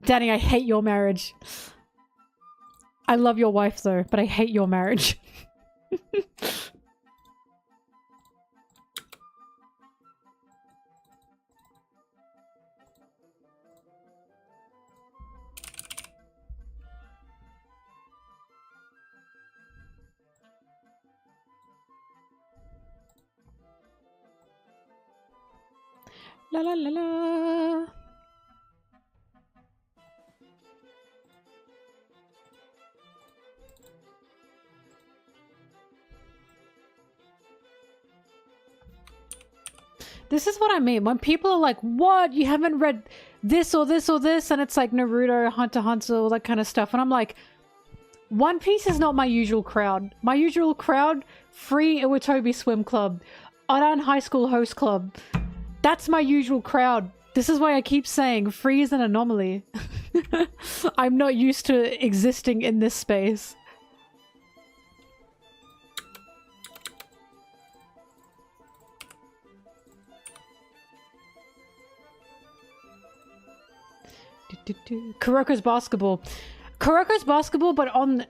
Danny, I hate your marriage. I love your wife though, but I hate your marriage. La la la la. This is what I mean. When people are like, what? You haven't read this or this or this? And it's like Naruto, Hunter x Hunter, all that kind of stuff. And I'm like, One Piece is not my usual crowd. My usual crowd, Free Iwatobi Swim Club, Aran High School Host Club. That's my usual crowd. This is why I keep saying Free is an anomaly. I'm not used to existing in this space. Kuroko's basketball. Kuroko's basketball, but on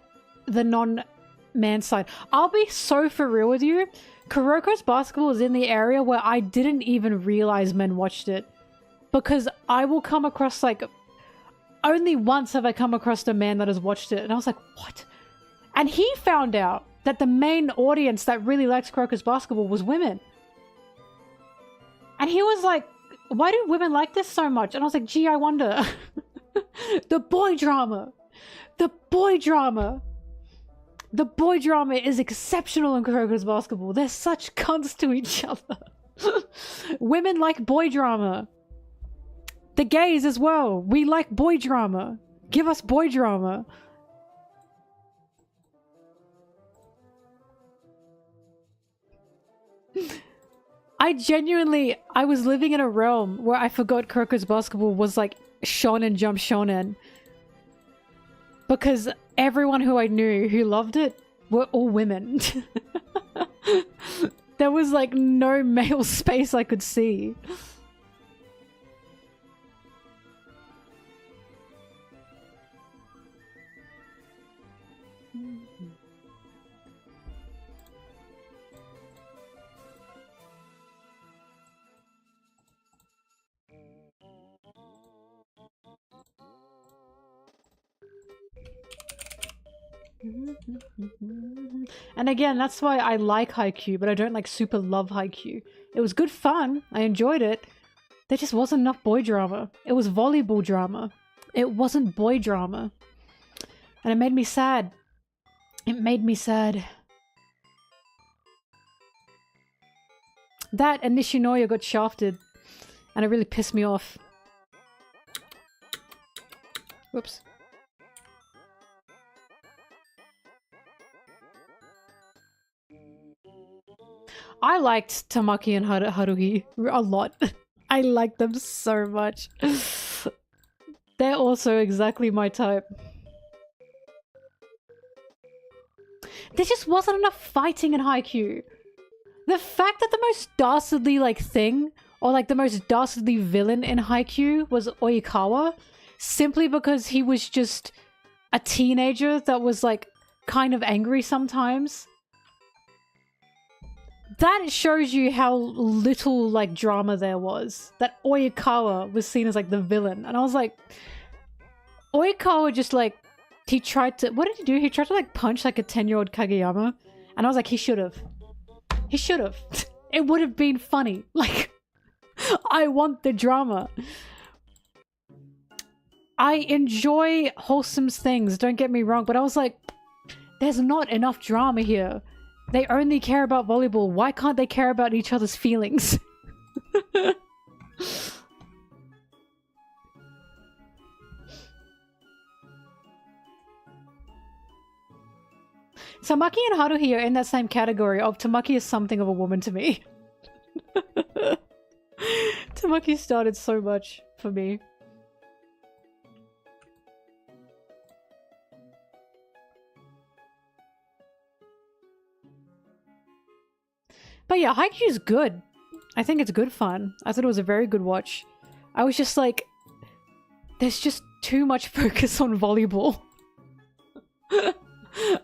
the non-man side. I'll be so for real with you. Kuroko's basketball is in the area where I didn't even realize men watched it. Because I will come across, like... Only once have I come across a man that has watched it. And I was like, what? And he found out that the main audience that really likes Kuroko's basketball was women. And he was like, why do women like this so much? And I was like, gee, I wonder. The boy drama. The boy drama. The boy drama is exceptional in Kuroko's basketball. They're such cunts to each other. Women like boy drama. The gays as well. We like boy drama. Give us boy drama. I was living in a realm where I forgot Kuroko's basketball was like shonen jump shonen. Because everyone who I knew who loved it were all women. There was like no male space I could see. And again, that's why I like Haikyuu, but I don't like super love Haikyuu. It was good fun. I enjoyed it. There just wasn't enough boy drama. It was volleyball drama. It wasn't boy drama. And it made me sad. It made me sad. That and Nishinoya got shafted. And it really pissed me off. Whoops. I liked Tamaki and Haruhi a lot. I like them so much. They're also exactly my type. There just wasn't enough fighting in Haikyuu. The fact that the most dastardly like thing, or like the most dastardly villain in Haikyuu was Oikawa, simply because he was just a teenager that was like kind of angry sometimes. That shows you how little like drama there was. That Oikawa was seen as like the villain. And I was like, Oikawa just like, he tried to, what did he do? He tried to like punch like a 10-year-old Kageyama. And I was like, he should have. He should have. It would have been funny. Like, I want the drama. I enjoy wholesome things, don't get me wrong, but I was like, there's not enough drama here. They only care about volleyball. Why can't they care about each other's feelings? Tamaki and Haruhi are in that same category of Tamaki is something of a woman to me. Tamaki started so much for me. But yeah, Haikyuu's good. I think it's good fun. I thought it was a very good watch. I was just like, there's just too much focus on volleyball.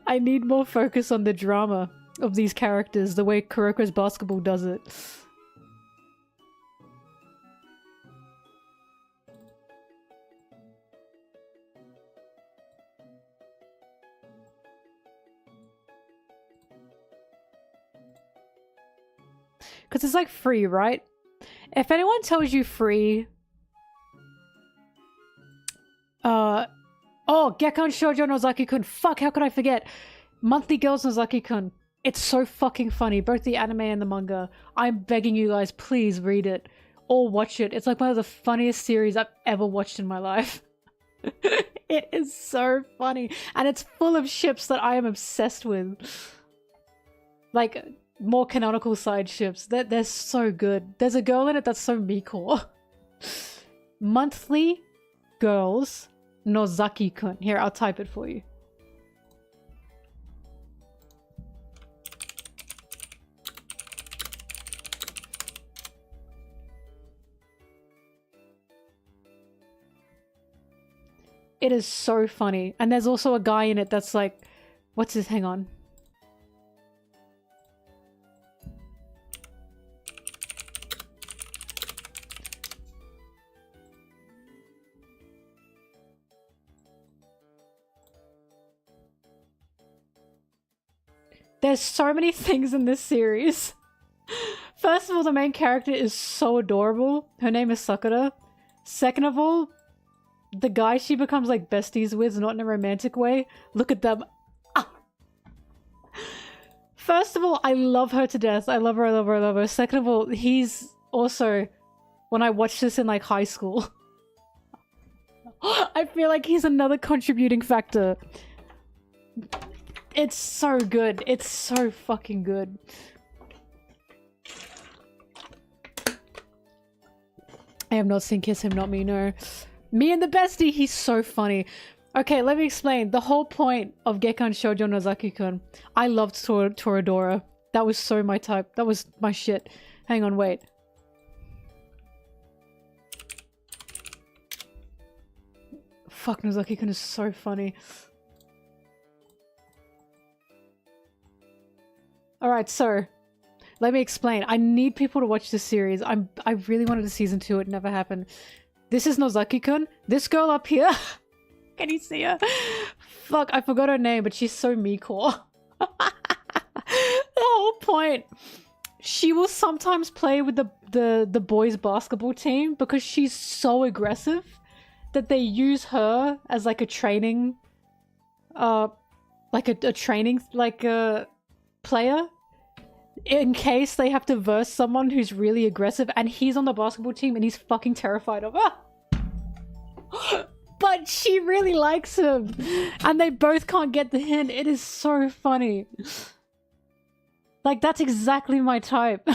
I need more focus on the drama of these characters, the way Kuroko's basketball does it. Because it's like free, right? If anyone tells you free... Oh, Gekkan Shoujo Nozaki-kun. Fuck, how could I forget? Monthly Girls Nozaki-kun. It's so fucking funny. Both the anime and the manga. I'm begging you guys, please read it. Or watch it. It's like one of the funniest series I've ever watched in my life. It is so funny. And it's full of ships that I am obsessed with. Like... more canonical side ships. They're so good. There's a girl in it that's so Mikor. Monthly Girls Nozaki-kun. Here, I'll type it for you. It is so funny. And there's also a guy in it that's like... What's his... Hang on. There's so many things in this series. First of all, the main character is so adorable. Her name is Sakura. Second of all, the guy she becomes like besties with, not in a romantic way. Look at them. Ah. First of all, I love her to death. I love her, I love her, I love her. Second of all, he's also, when I watched this in like high school, I feel like he's another contributing factor. It's so good. It's so fucking good. I have not seen Kiss Him Not Me, no. Me and the bestie, he's so funny. Okay, let me explain. The whole point of Gekkan Shoujo Nozaki-kun. I loved Toradora. That was so my type. That was my shit. Hang on, wait. Fuck, Nozaki-kun is so funny. Alright, so let me explain. I need people to watch this series. I really wanted a season 2. It never happened. This is Nozaki-kun. This girl up here. Can you see her? Fuck, I forgot her name, but she's so Mikor. The whole point. She will sometimes play with the boys' basketball team because she's so aggressive that they use her as like a training, like a training, like a player in case they have to verse someone who's really aggressive, and he's on the basketball team and he's fucking terrified of her. But she really likes him and they both can't get the hint. It is so funny. Like, that's exactly my type.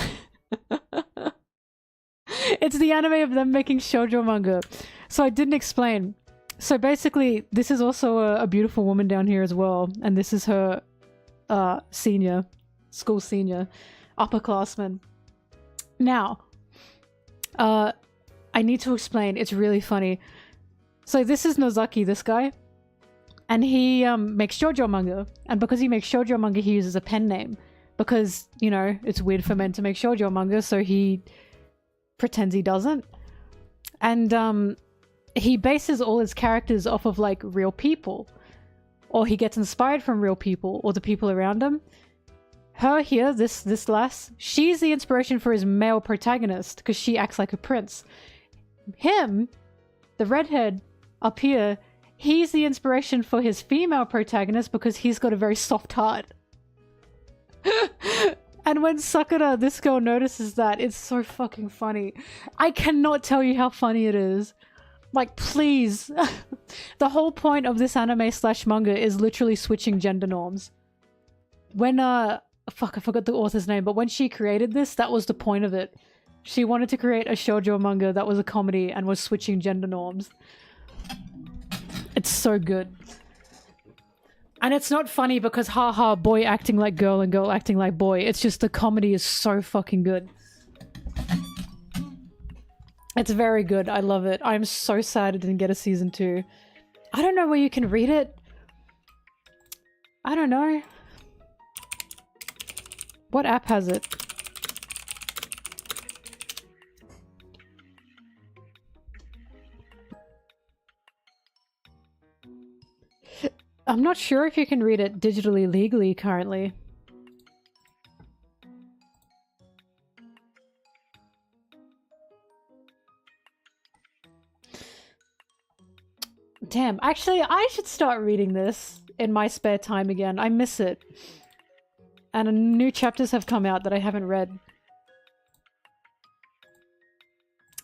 It's the anime of them making shoujo manga. So I didn't explain. So basically, this is also a beautiful woman down here as well. And this is her senior, school senior, upperclassman. Now, I need to explain. It's really funny. So this is Nozaki, this guy. And he makes shoujo manga. And because he makes shoujo manga, he uses a pen name. Because, you know, it's weird for men to make shoujo manga, so he pretends he doesn't. And he bases all his characters off of, like, real people. Or he gets inspired from real people, or the people around him. Her here, this lass, she's the inspiration for his male protagonist, because she acts like a prince. Him, the redhead up here, he's the inspiration for his female protagonist because he's got a very soft heart. And when Sakura, this girl, notices that, it's so fucking funny. I cannot tell you how funny it is. Like, please. The whole point of this anime slash manga is literally switching gender norms. When, fuck, I forgot the author's name, but when she created this, that was the point of it. She wanted to create a shoujo manga that was a comedy and was switching gender norms. It's so good. And it's not funny because haha, boy acting like girl and girl acting like boy. It's just the comedy is so fucking good. It's very good. I love it. I'm so sad it didn't get a season 2. I don't know where you can read it. I don't know. What app has it? I'm not sure if you can read it digitally legally currently. Damn, actually, I should start reading this in my spare time again. I miss it. And new chapters have come out that I haven't read.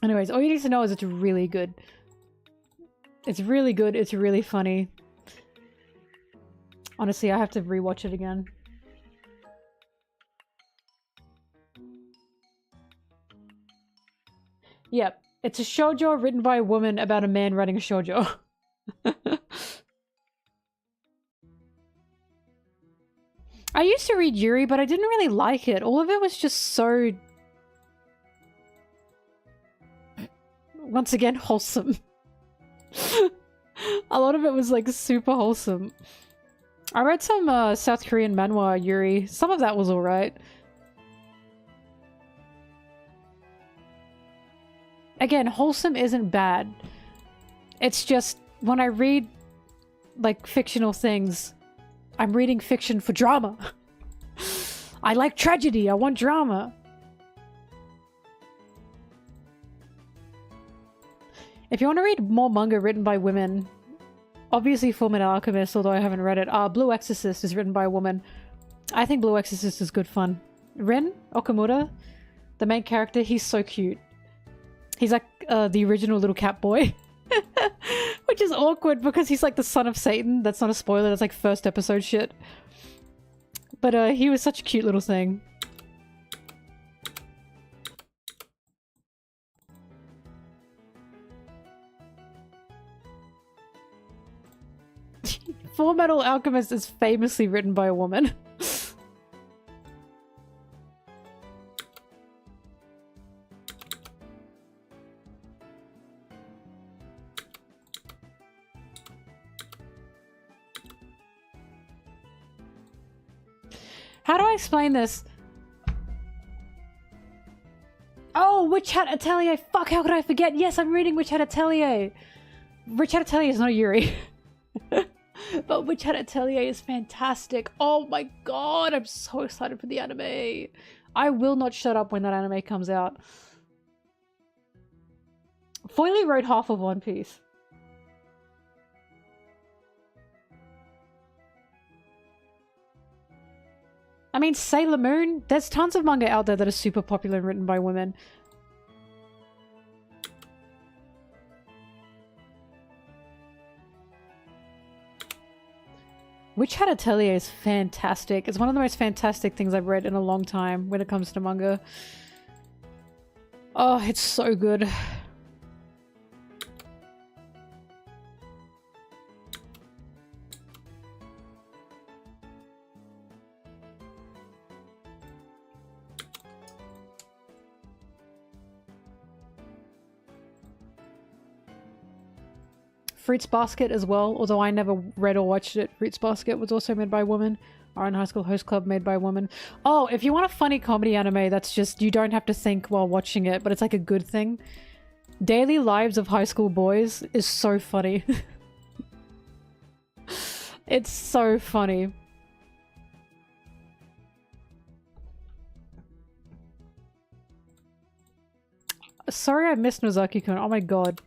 Anyways, all you need to know is it's really good. It's really good. It's really funny. Honestly, I have to rewatch it again. Yep, it's a shoujo written by a woman about a man writing a shoujo. I used to read Yuri, but I didn't really like it. All of it was just so... once again, wholesome. A lot of it was like super wholesome. I read some South Korean manhwa Yuri. Some of that was alright. Again, wholesome isn't bad. It's just when I read like fictional things, I'm reading fiction for drama. I like tragedy. I want drama. If you want to read more manga written by women, obviously Fullmetal Alchemist, although I haven't read it. Blue Exorcist is written by a woman. I think Blue Exorcist is good fun. Rin Okamura, the main character, he's so cute. He's like the original little cat boy. Which is awkward because he's like the son of Satan. That's not a spoiler, that's like first episode shit. But he was such a cute little thing. Fullmetal Alchemist is famously written by a woman. How do I explain this? Oh, Witch Hat Atelier! Fuck, how could I forget? Yes, I'm reading Witch Hat Atelier! Witch Hat Atelier is not Yuri. But Witch Hat Atelier is fantastic. Oh my god, I'm so excited for the anime. I will not shut up when that anime comes out. Foily wrote half of One Piece. I mean, Sailor Moon, there's tons of manga out there that are super popular and written by women. Witch Hat Atelier is fantastic. It's one of the most fantastic things I've read in a long time when it comes to manga. Oh, it's so good. Fruits Basket as well, although I never read or watched it. Fruits Basket was also made by a woman. Our own high school host club made by a woman. Oh, if you want a funny comedy anime that's just, you don't have to think while watching it, but it's like a good thing. Daily Lives of High School Boys is so funny. It's so funny. Sorry I missed Nozaki-kun. Oh my god.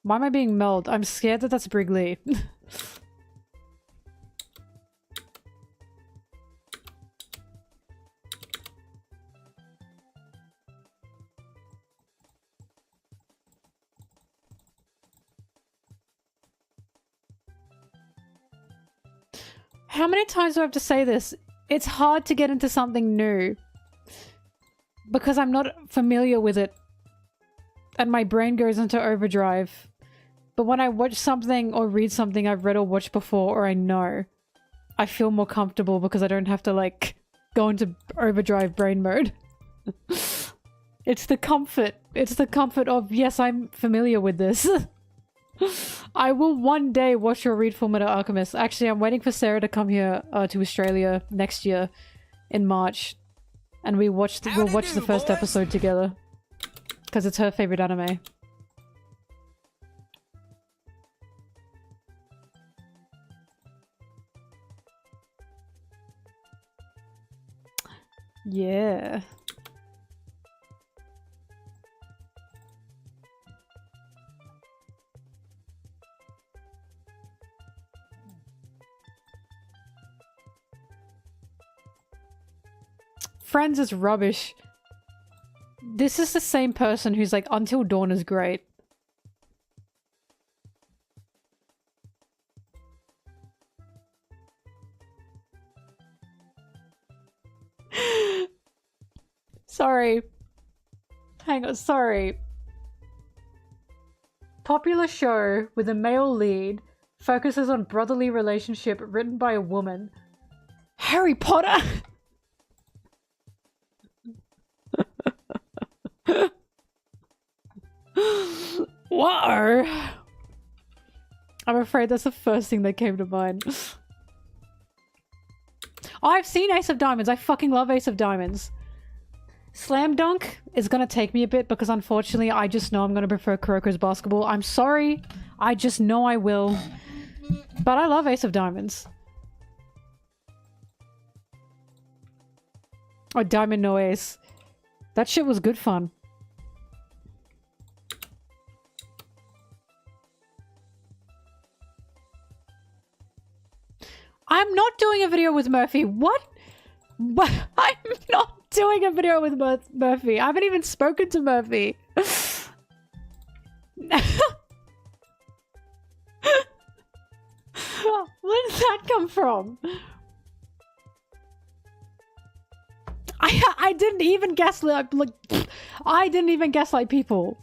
Why am I being melled? I'm scared that that's Brigley. How many times do I have to say this? It's hard to get into something new because I'm not familiar with it and my brain goes into overdrive. But when I watch something or read something I've read or watched before or I know, I feel more comfortable because I don't have to like go into overdrive brain mode. It's the comfort. It's the comfort of, yes, I'm familiar with this. I will one day watch or read Fullmetal Alchemist. Actually, I'm waiting for Sarah to come here to Australia next year in March, and we'll watch the first episode together because it's her favorite anime. Yeah. Friends is rubbish. This is the same person who's like, Until Dawn is great. Sorry. Hang on, sorry. Popular show with a male lead focuses on brotherly relationship written by a woman. Harry Potter! Whoa! I'm afraid that's the first thing that came to mind. Oh, I've seen Ace of Diamonds. I fucking love Ace of Diamonds. Slam Dunk is gonna take me a bit because unfortunately I just know I'm gonna prefer Kuroko's Basketball. I'm sorry. I just know I will. But I love Ace of Diamonds. Oh, Diamond No Ace. That shit was good fun. I'm not doing a video with Murphy. What? What? I'm not doing a video with Murphy. I haven't even spoken to Murphy. Where did that come from? I didn't even gaslight, like, I didn't even gaslight people.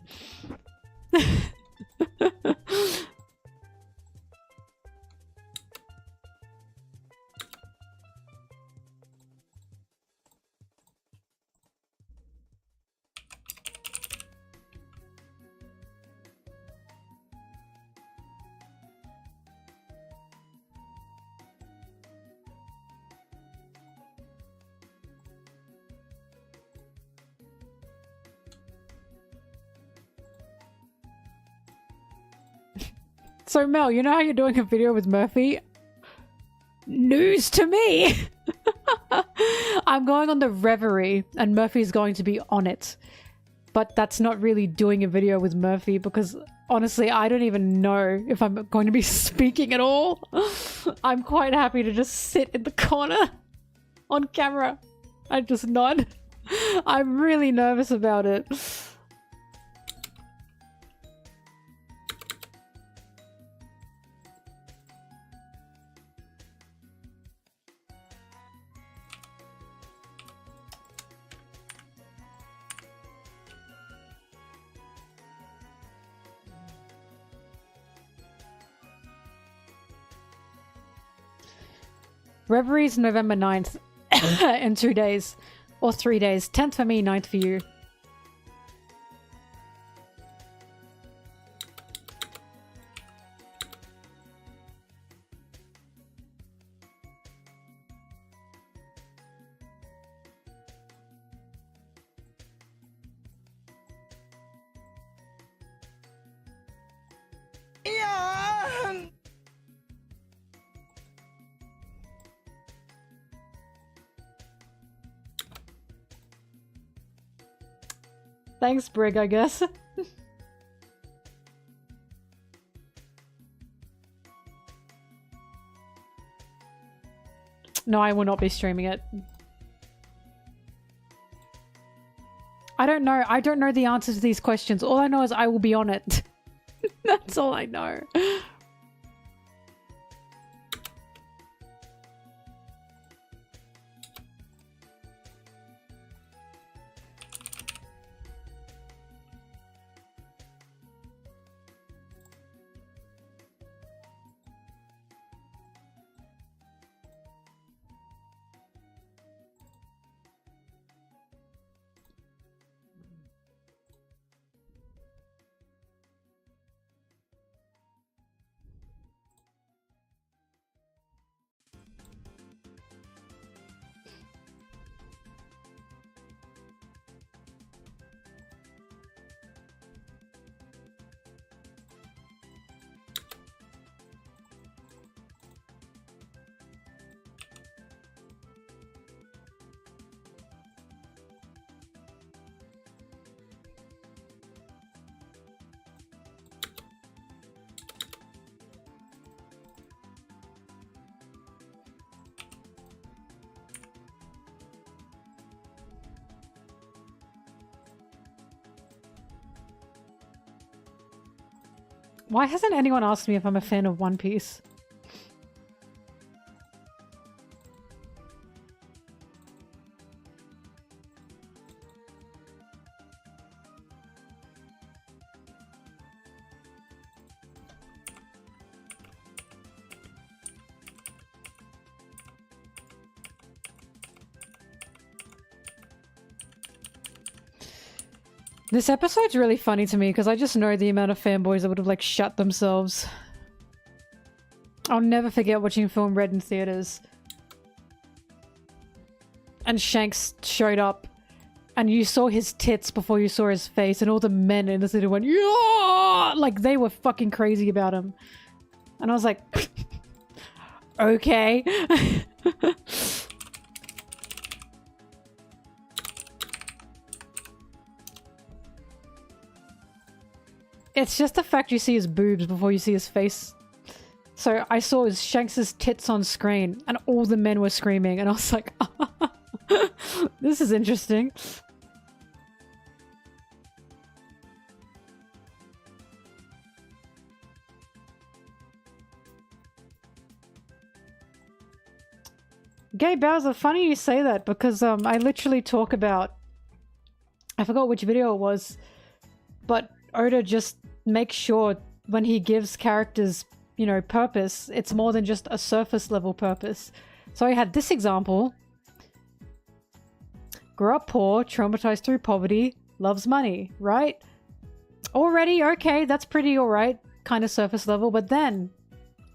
So Mel, you know how you're doing a video with Murphy? News to me! I'm going on the Reverie and Murphy's going to be on it. But that's not really doing a video with Murphy because honestly, I don't even know if I'm going to be speaking at all. I'm quite happy to just sit in the corner on camera and just nod. I'm really nervous about it. Reverie's November 9th in 2 days. Or 3 days. 10th for me, 9th for you. Thanks, Brig, I guess. No, I will not be streaming it. I don't know. I don't know the answers to these questions. All I know is I will be on it. That's all I know. Why hasn't anyone asked me if I'm a fan of One Piece? This episode's really funny to me because I just know the amount of fanboys that would have like shut themselves. I'll never forget watching film Red in theaters. And Shanks showed up and you saw his tits before you saw his face and all the men in the theater went, yeah! Like they were fucking crazy about him. And I was like, okay. It's just the fact you see his boobs before you see his face. So I saw his Shanks's tits on screen and all the men were screaming and I was like, this is interesting. Gay Bowser, funny you say that because I literally talk about, I forgot which video it was, but Oda just makes sure when he gives characters, you know, purpose, it's more than just a surface level purpose. So I had this example. Grew up poor, traumatized through poverty, loves money, right? Already, okay, that's pretty alright, kind of surface level, but then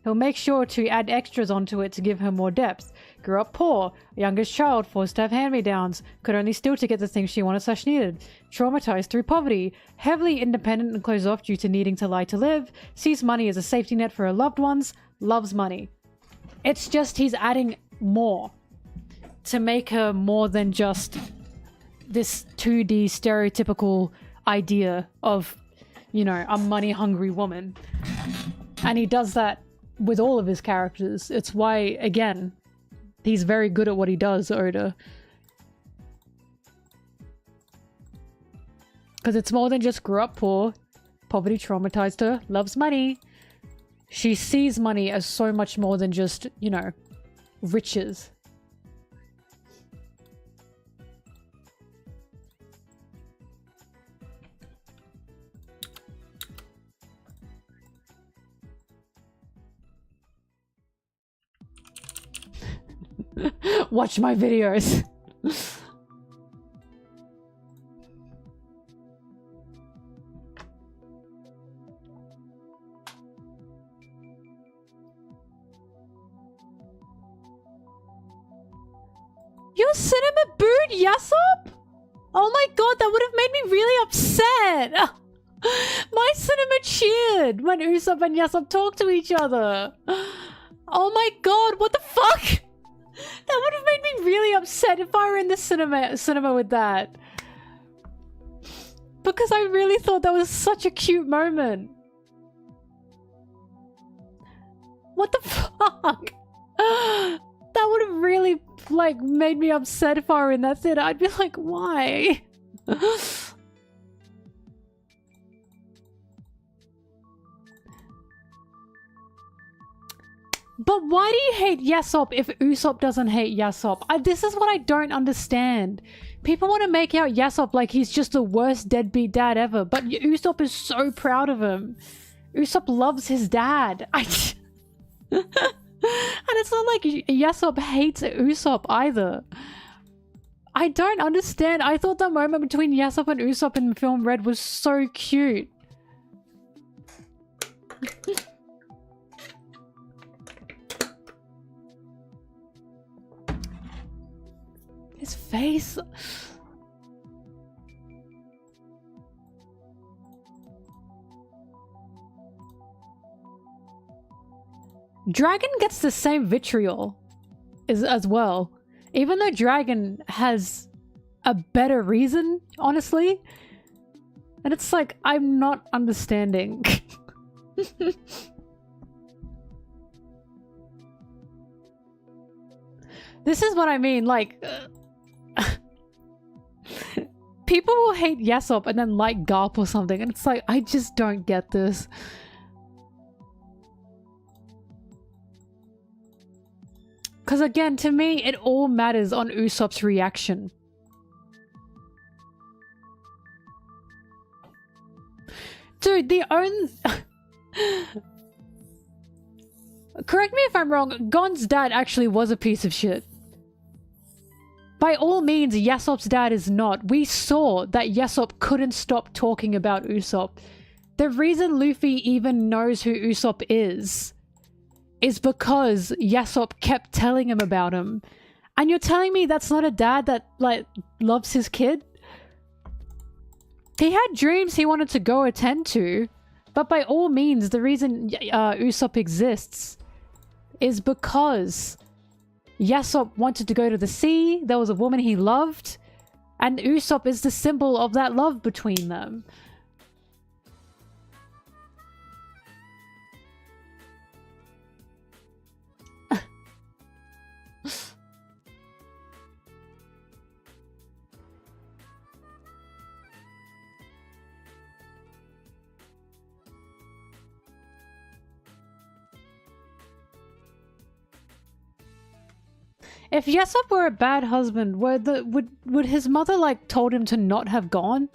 he'll make sure to add extras onto it to give her more depth. Grew up poor, youngest child, forced to have hand-me-downs, could only steal to get the things she wanted/needed. Traumatized through poverty, heavily independent and closed off due to needing to lie to live, sees money as a safety net for her loved ones, loves money. It's just he's adding more. to make her more than just this 2D stereotypical idea of, you know, a money-hungry woman. And he does that with all of his characters. It's why, again, he's very good at what he does, Oda. Because it's more than just grew up poor. Poverty traumatized her. Loves money. She sees money as so much more than just, you know, riches. Watch my videos. Your cinema booed Yasop? Oh my god, that would have made me really upset. My cinema cheered when Usopp and Yasop talked to each other. Oh my god, what the fuck? That would have made me really upset if I were in the cinema with that. Because I really thought that was such a cute moment. What the fuck? That would have really, like, made me upset if I were in that theater. I'd be like, why? But why do you hate Yasop if Usopp doesn't hate Yasop? This is what I don't understand. People want to make out Yasop like he's just the worst deadbeat dad ever, but Usopp is so proud of him. Usopp loves his dad. And it's not like Yasop hates Usopp either. I don't understand. I thought the moment between Yasop and Usopp in film Red was so cute. His face. Dragon gets the same vitriol as well. Even though Dragon has a better reason, honestly. And it's like, I'm not understanding. This is what I mean, like... people will hate Yasop and then like Garp or something, and it's like, I just don't get this. Because again, to me, it all matters on Usopp's reaction. Dude, the only... Correct me if I'm wrong, Gon's dad actually was a piece of shit. By all means, Yasop's dad is not. We saw that Yasop couldn't stop talking about Usopp. The reason Luffy even knows who Usopp is because Yasop kept telling him about him. And you're telling me that's not a dad that, like, loves his kid? He had dreams he wanted to go attend to, but by all means, the reason Usopp exists is because Yasop wanted to go to the sea, there was a woman he loved, and Usopp is the symbol of that love between them. If Yasop were a bad husband, would his mother, like, told him to not have gone?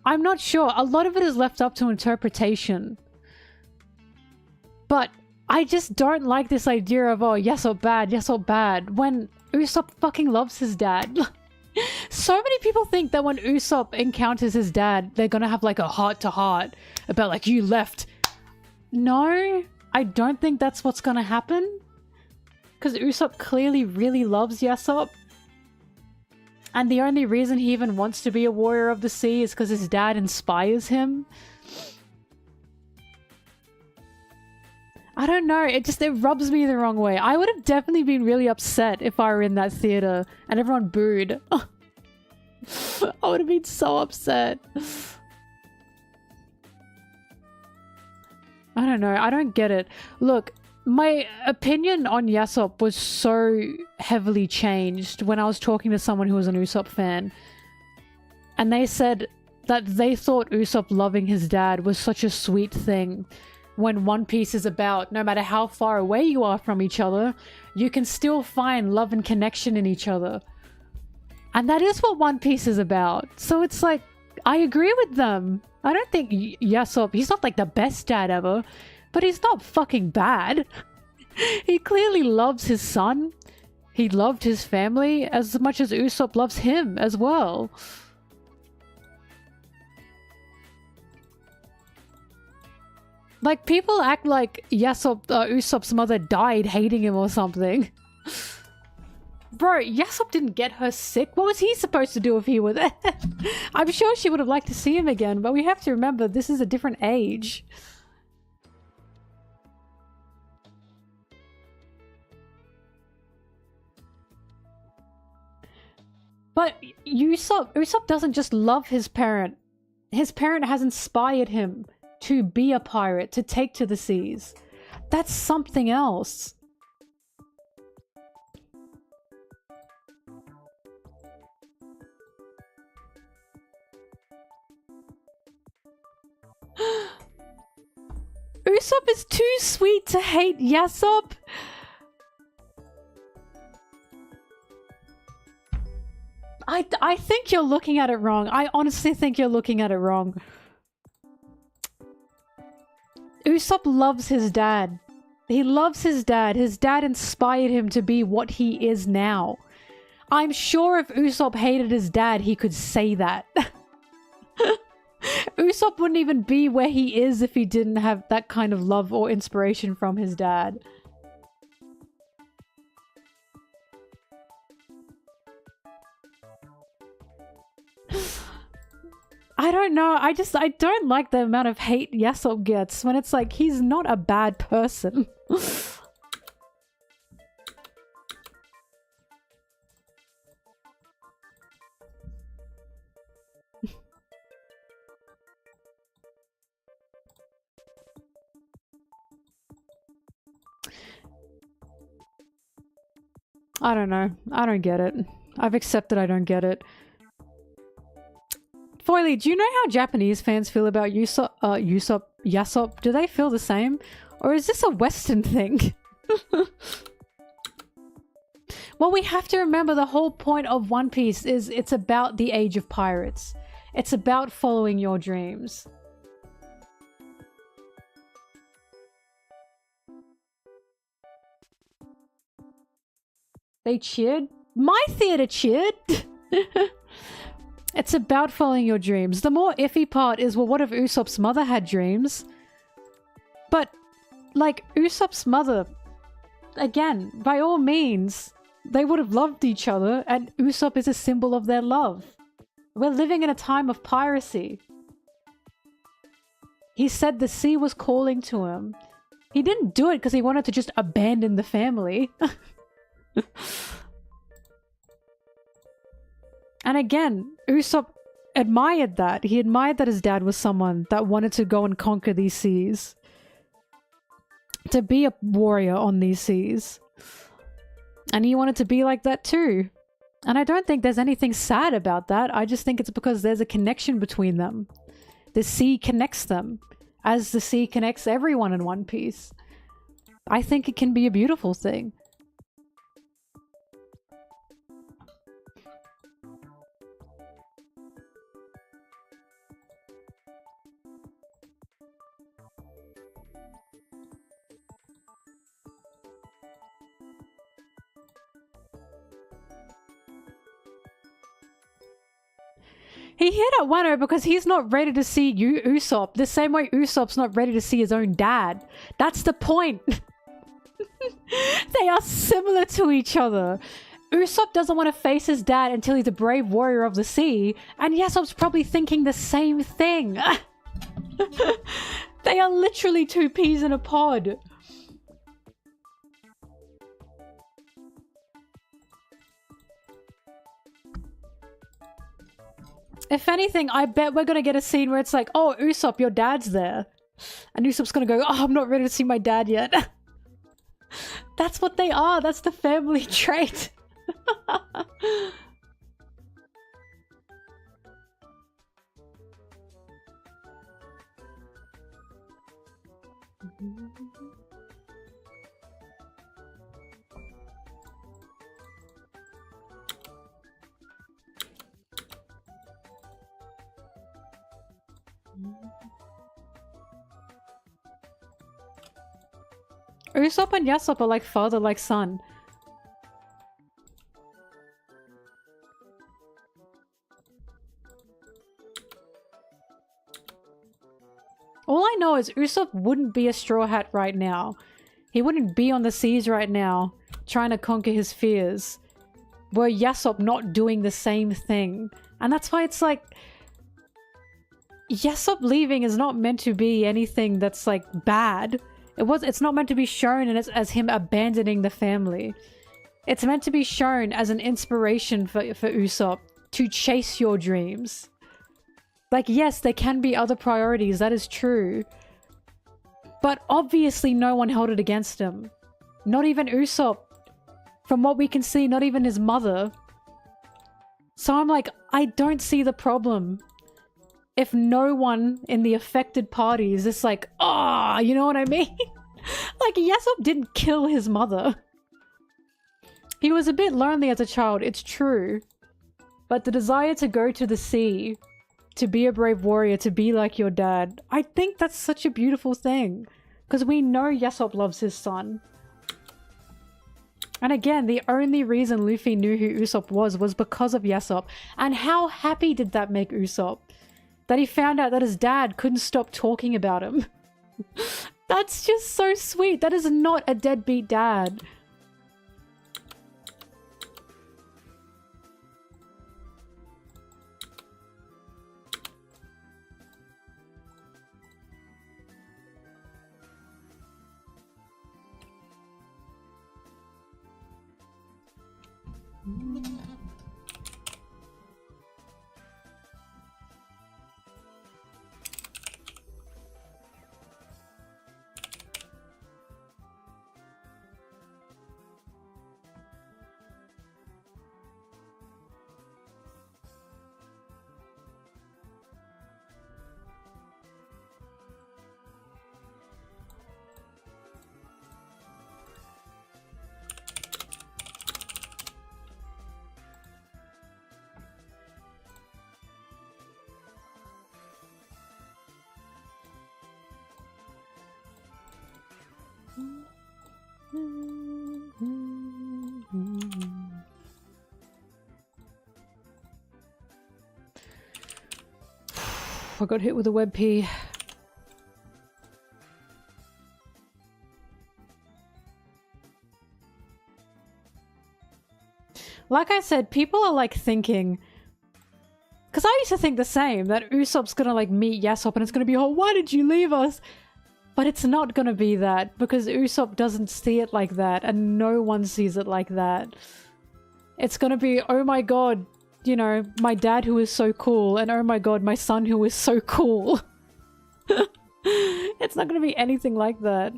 I'm not sure. A lot of it is left up to interpretation. But I just don't like this idea of, oh, Yasop bad, when Usopp fucking loves his dad. So many people think that when Usopp encounters his dad, they're gonna have, like, a heart-to-heart about, like, you left. No, I don't think that's what's gonna happen. Because Usopp clearly really loves Yasop. And the only reason he even wants to be a warrior of the sea is because his dad inspires him. I don't know, it rubs me the wrong way. I would have definitely been really upset if I were in that theater and everyone booed. I would have been so upset. I don't know, I don't get it. Look, my opinion on Yasop was so heavily changed when I was talking to someone who was an Usopp fan. And they said that they thought Usopp loving his dad was such a sweet thing. When One Piece is about, no matter how far away you are from each other, you can still find love and connection in each other. And that is what One Piece is about. So it's like, I agree with them. I don't think Yasop, he's not like the best dad ever, but he's not fucking bad. He clearly loves his son. He loved his family as much as Usopp loves him as well. Like, people act like Usopp's mother died hating him or something. Bro, Yasop didn't get her sick. What was he supposed to do if he were there? I'm sure she would have liked to see him again, but we have to remember this is a different age. But Usopp doesn't just love his parent. His parent has inspired him to be a pirate, to take to the seas. That's something else. Usopp is too sweet to hate Yasop. I think you're looking at it wrong. I honestly think you're looking at it wrong. Usopp loves his dad. He loves his dad. His dad inspired him to be what he is now. I'm sure if Usopp hated his dad, he could say that. Usopp wouldn't even be where he is if he didn't have that kind of love or inspiration from his dad. I don't know, I don't like the amount of hate Yasop gets when it's like, he's not a bad person. I don't know. I don't get it. I've accepted I don't get it. Foily, do you know how Japanese fans feel about Yasop? Do they feel the same? Or is this a Western thing? Well, we have to remember the whole point of One Piece is it's about the age of pirates. It's about following your dreams. They cheered? My theater cheered! It's about following your dreams. The more iffy part is, well, what if Usopp's mother had dreams? But, like, Usopp's mother, again, by all means, they would have loved each other, and Usopp is a symbol of their love. We're living in a time of piracy. He said the sea was calling to him. He didn't do it because he wanted to just abandon the family. And again, Usopp admired that. He admired that his dad was someone that wanted to go and conquer these seas. To be a warrior on these seas. And he wanted to be like that too. And I don't think there's anything sad about that. I just think it's because there's a connection between them. The sea connects them, as the sea connects everyone in One Piece. I think it can be a beautiful thing. He hit at Wano because he's not ready to see Usopp, the same way Usopp's not ready to see his own dad. That's the point. They are similar to each other. Usopp doesn't want to face his dad until he's a brave warrior of the sea, and Yasop's probably thinking the same thing. They are literally two peas in a pod. If anything, I bet we're gonna get a scene where it's like, oh, Usopp, your dad's there. And Usopp's gonna go, oh, I'm not ready to see my dad yet. That's what they are. That's the family trait. Usopp and Yasop are like father, like son. All I know is Usopp wouldn't be a Straw Hat right now. He wouldn't be on the seas right now, trying to conquer his fears, were Yasop not doing the same thing. And that's why it's like, Yasop leaving is not meant to be anything that's like bad. It's not meant to be shown as him abandoning the family. It's meant to be shown as an inspiration for Usopp to chase your dreams. Like, yes, there can be other priorities, that is true. But obviously no one held it against him. Not even Usopp. From what we can see, not even his mother. So I'm like, I don't see the problem. If no one in the affected parties is like, ah, you know what I mean? Like, Yasop didn't kill his mother. He was a bit lonely as a child, it's true. But the desire to go to the sea, to be a brave warrior, to be like your dad, I think that's such a beautiful thing. Because we know Yasop loves his son. And again, the only reason Luffy knew who Usopp was because of Yasop. And how happy did that make Usopp? That he found out that his dad couldn't stop talking about him. That's just so sweet. That is not a deadbeat dad. I got hit with a web pee. Like I said, people are like thinking, because I used to think the same, that Usopp's gonna like meet Yasop and it's gonna be, oh, why did you leave us? But it's not gonna be that, because Usopp doesn't see it like that, and no one sees it like that. It's gonna be, oh my god, you know, my dad who is so cool, and oh my god, my son who is so cool. It's not gonna be anything like that.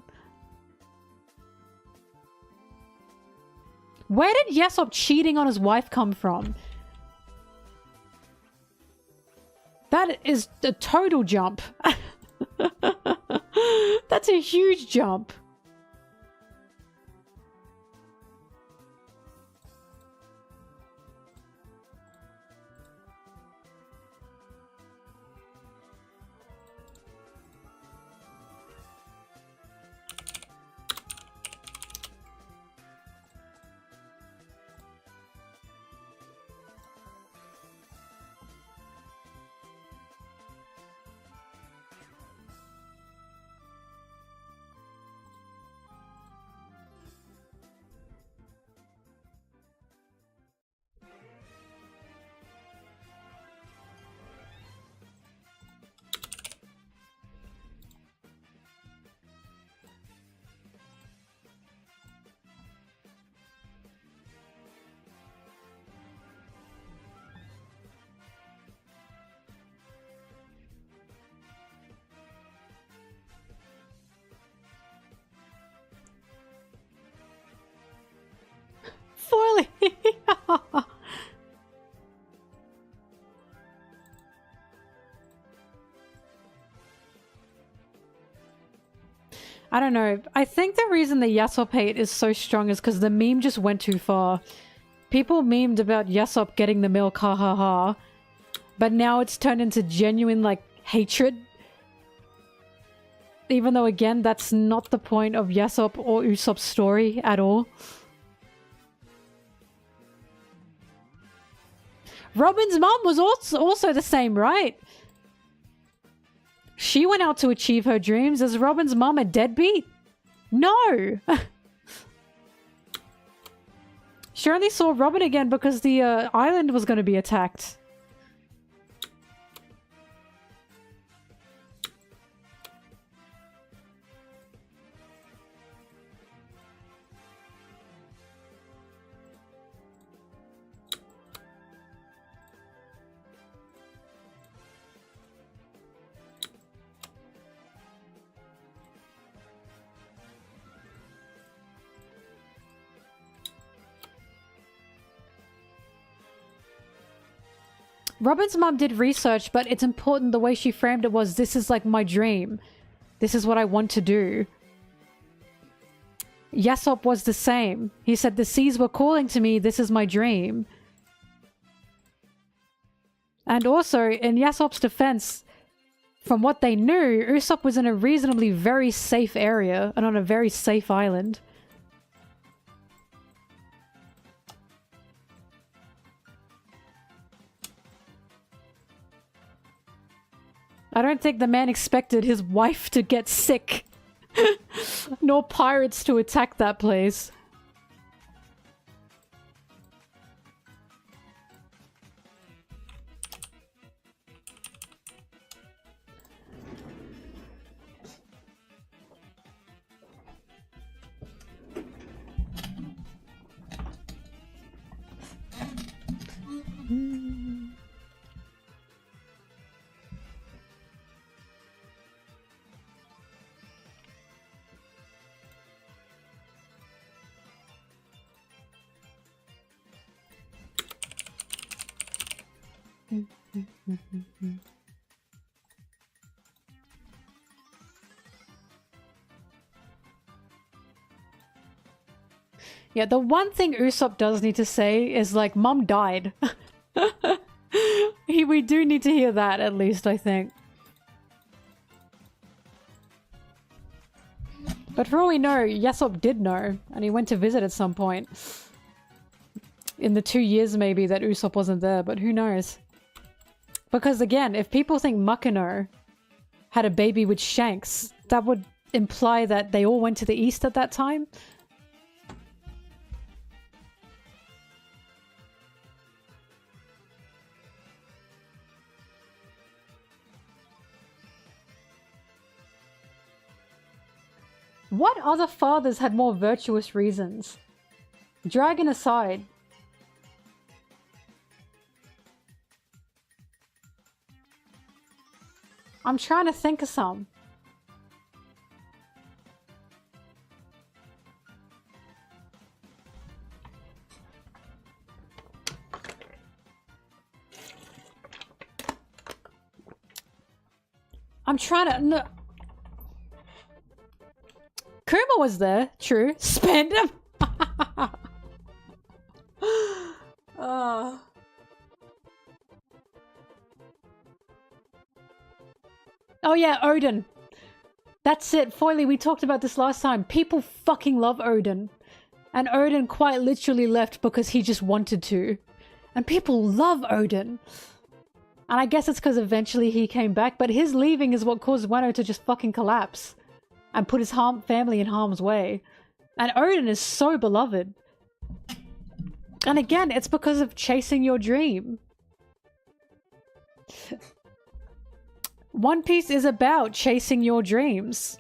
Where did Yasop cheating on his wife come from? That is a total jump. That's a huge jump. I don't know. I think the reason the Yasop hate is so strong is because the meme just went too far. People memed about Yasop getting the milk, ha ha ha. But now it's turned into genuine, like, hatred. Even though, again, that's not the point of Yasop or Usopp's story at all. Robin's mom was also the same, right? She went out to achieve her dreams. Is Robin's mom a deadbeat? No! She only saw Robin again because the island was going to be attacked. Robin's mom did research, but it's important the way she framed it was, this is like my dream. This is what I want to do. Yasop was the same. He said, the seas were calling to me, this is my dream. And also, in Yasop's defense, from what they knew, Usopp was in a reasonably very safe area and on a very safe island. I don't think the man expected his wife to get sick, nor pirates to attack that place. Yeah, the one thing Usopp does need to say is like, Mom died. We do need to hear that at least, I think. But for all we know, Yasop did know, and he went to visit at some point. In the 2 years maybe that Usopp wasn't there, but who knows? Because again, if people think Makino had a baby with Shanks, that would imply that they all went to the east at that time. What other fathers had more virtuous reasons? Dragon aside. I'm trying to think of some. I'm trying to... No. Kuma was there, true. Spend him. Oh. Oh yeah, Odin. That's it, Foily, we talked about this last time. People fucking love Odin. And Odin quite literally left because he just wanted to. And people love Odin. And I guess it's because eventually he came back, but his leaving is what caused Wano to just fucking collapse. And put his family in harm's way. And Odin is so beloved. And again, it's because of chasing your dream. One Piece is about chasing your dreams.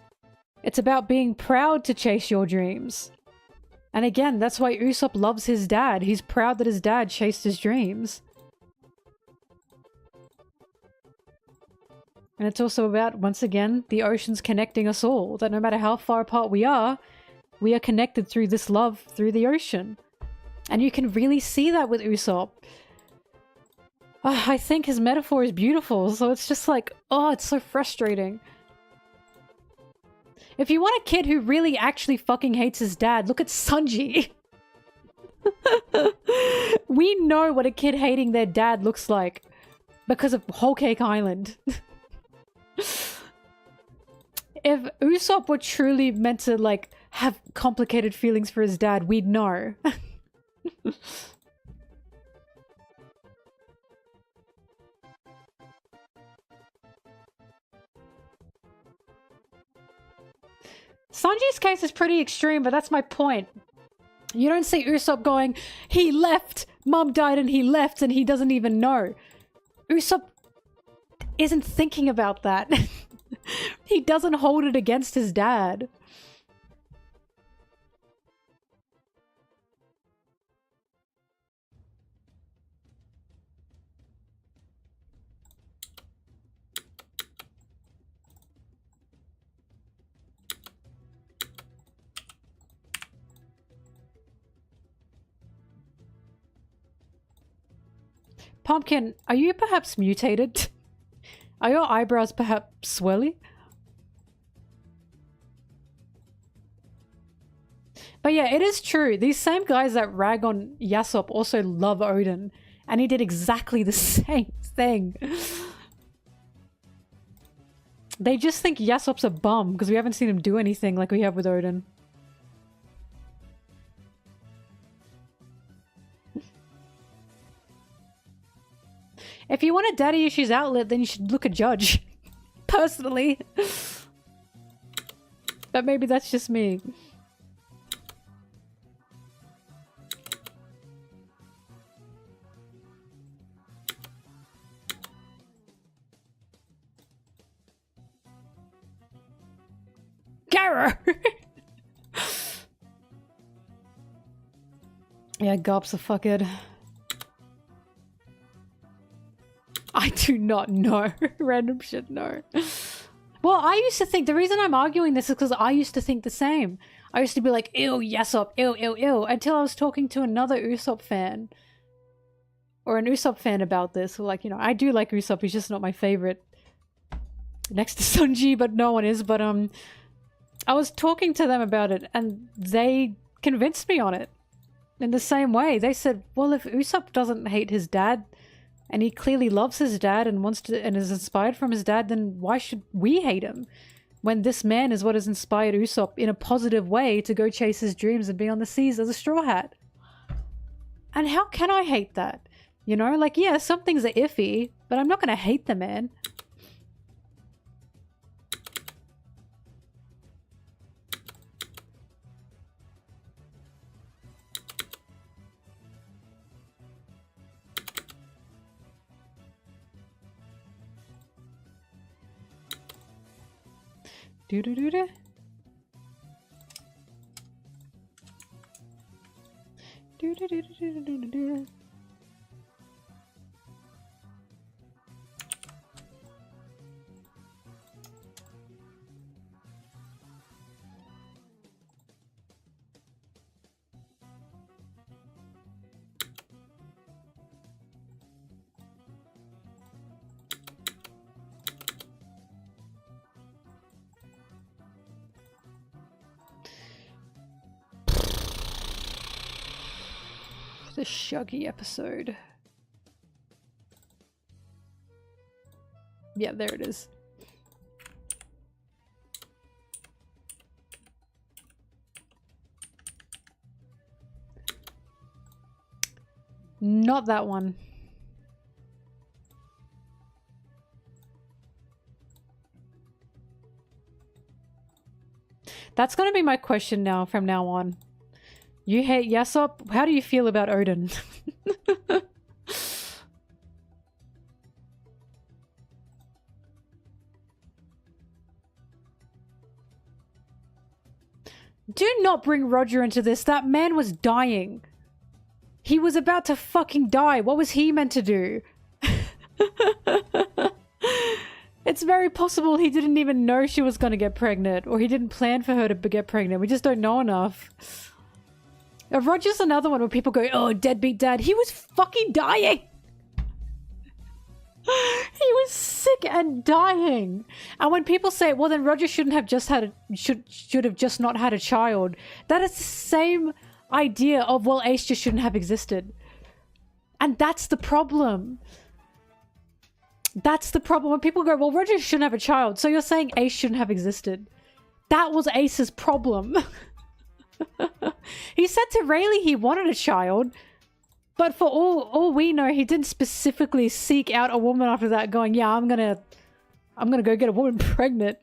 It's about being proud to chase your dreams. And again, that's why Usopp loves his dad. He's proud that his dad chased his dreams. And it's also about, once again, the oceans connecting us all. That no matter how far apart we are connected through this love, through the ocean. And you can really see that with Usopp. I think his metaphor is beautiful, so it's just like, oh, it's so frustrating. If you want a kid who really actually fucking hates his dad, look at Sanji. We know what a kid hating their dad looks like because of Whole Cake Island. If Usopp were truly meant to, like, have complicated feelings for his dad, we'd know. Sanji's case is pretty extreme, but that's my point. You don't see Usopp going, he left, mom died and he left and he doesn't even know. Usopp isn't thinking about that. He doesn't hold it against his dad. Pumpkin, are you perhaps mutated? Are your eyebrows perhaps swirly? But yeah, it is true. These same guys that rag on Yasop also love Odin. And he did exactly the same thing. They just think Yasop's a bum because we haven't seen him do anything like we have with Odin. If you want a daddy issues outlet, then you should look at Judge. Personally. But maybe that's just me. Gara! Yeah, Gob's a fuckhead. I do not know. Random shit, no. Well, I used to think, the reason I'm arguing this is because I used to think the same. I used to be like, ew, Yasop, ew, ew, ew, until I was talking to another Usopp fan. Or an Usopp fan about this. Like, you know, I do like Usopp, he's just not my favorite. Next to Sanji, but no one is. But, I was talking to them about it, and they convinced me on it. In the same way. They said, well, if Usopp doesn't hate his dad, and he clearly loves his dad and wants to and is inspired from his dad, then why should we hate him? When this man is what has inspired Usopp in a positive way to go chase his dreams and be on the seas as a Straw Hat. And how can I hate that? You know, like, yeah, some things are iffy, but I'm not gonna hate the man. Do do do do. Do do do do do do do. The Shuggy episode. Yeah, there it is. Not that one. That's gonna be my question now from now on. You hate Yasop? How do you feel about Odin? Do not bring Roger into this. That man was dying. He was about to fucking die. What was he meant to do? It's very possible he didn't even know she was going to get pregnant, or he didn't plan for her to get pregnant. We just don't know enough. Roger's another one where people go, oh, deadbeat dad. He was fucking dying. He was sick and dying. And when people say, well, then Roger shouldn't have just had should have just not had a child, that is the same idea of, well, Ace just shouldn't have existed. And that's the problem. That's the problem. When people go, well, Roger shouldn't have a child, so you're saying Ace shouldn't have existed. That was Ace's problem. He said to Rayleigh he wanted a child, but for all we know, he didn't specifically seek out a woman after that going, yeah, I'm gonna go get a woman pregnant.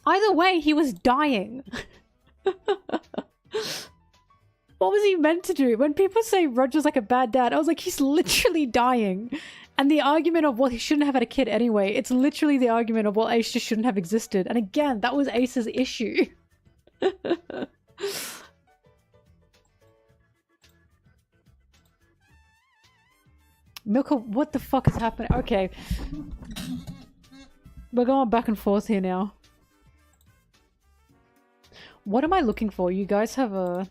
Either way, he was dying. What was he meant to do? When people say Roger's like a bad dad, I was like, he's literally dying. And the argument of, well, he shouldn't have had a kid anyway, it's literally the argument of, well, Ace just shouldn't have existed. And again, that was Ace's issue. Milka, what the fuck is happening? Okay. We're going back and forth here now. What am I looking for? You guys have a...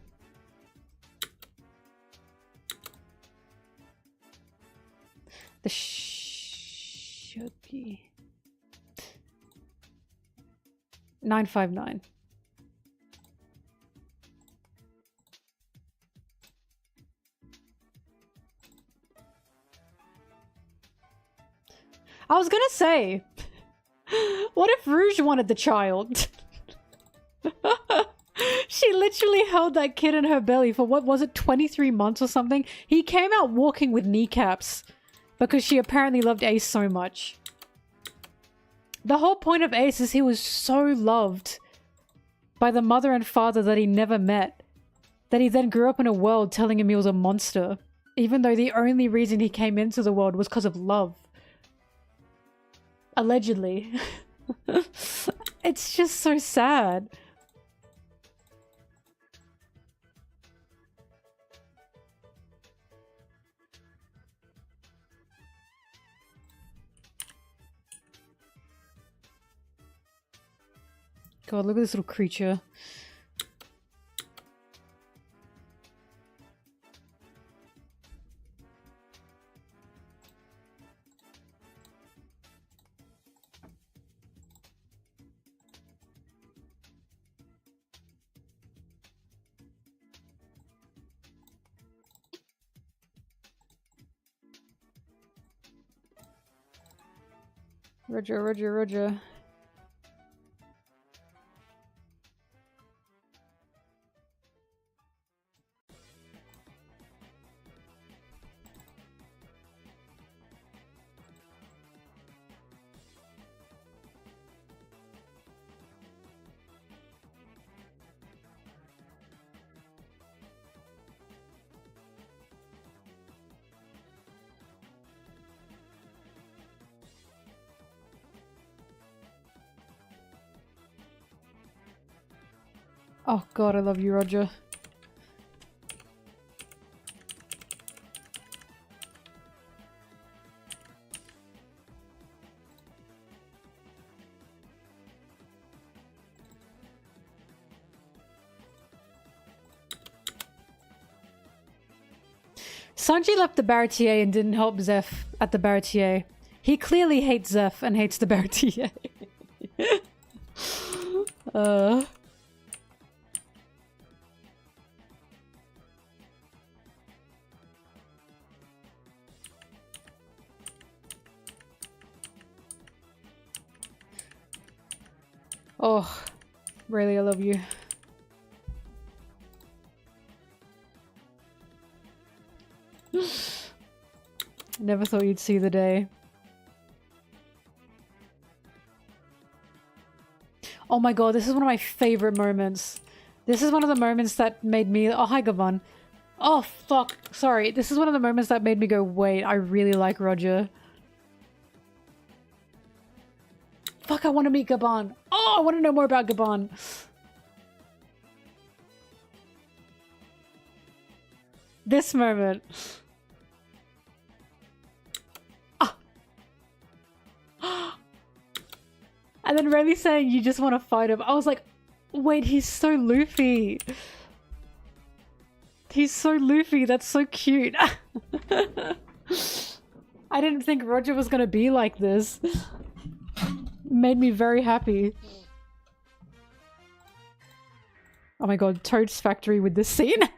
The should be 959. I was gonna say, what if Rouge wanted the child? She literally held that kid in her belly for, what was it, 23 months or something? He came out walking with kneecaps. Because she apparently loved Ace so much. The whole point of Ace is he was so loved by the mother and father that he never met, that he then grew up in a world telling him he was a monster, even though the only reason he came into the world was because of love. Allegedly. It's just so sad. God, look at this little creature. Roger, Roger, Roger. Oh god, I love you, Roger. Sanji left the Baratier and didn't help Zeph at the Baratier. He clearly hates Zeph and hates the Baratier. Oh, Rayleigh, I love you. Never thought you'd see the day. Oh my god, this is one of my favorite moments. This is one of the moments that made me... Oh, hi, Gavon. Oh, fuck. Sorry. This is one of the moments that made me go, wait, I really like Roger. Fuck, I want to meet Gabon. Oh, I want to know more about Gabon. This moment. And then Rayleigh saying you just want to fight him. I was like, wait, he's so Luffy. He's so Luffy. That's so cute. I didn't think Roger was gonna be like this. Made me very happy. Oh my god, Toad's Factory with this scene.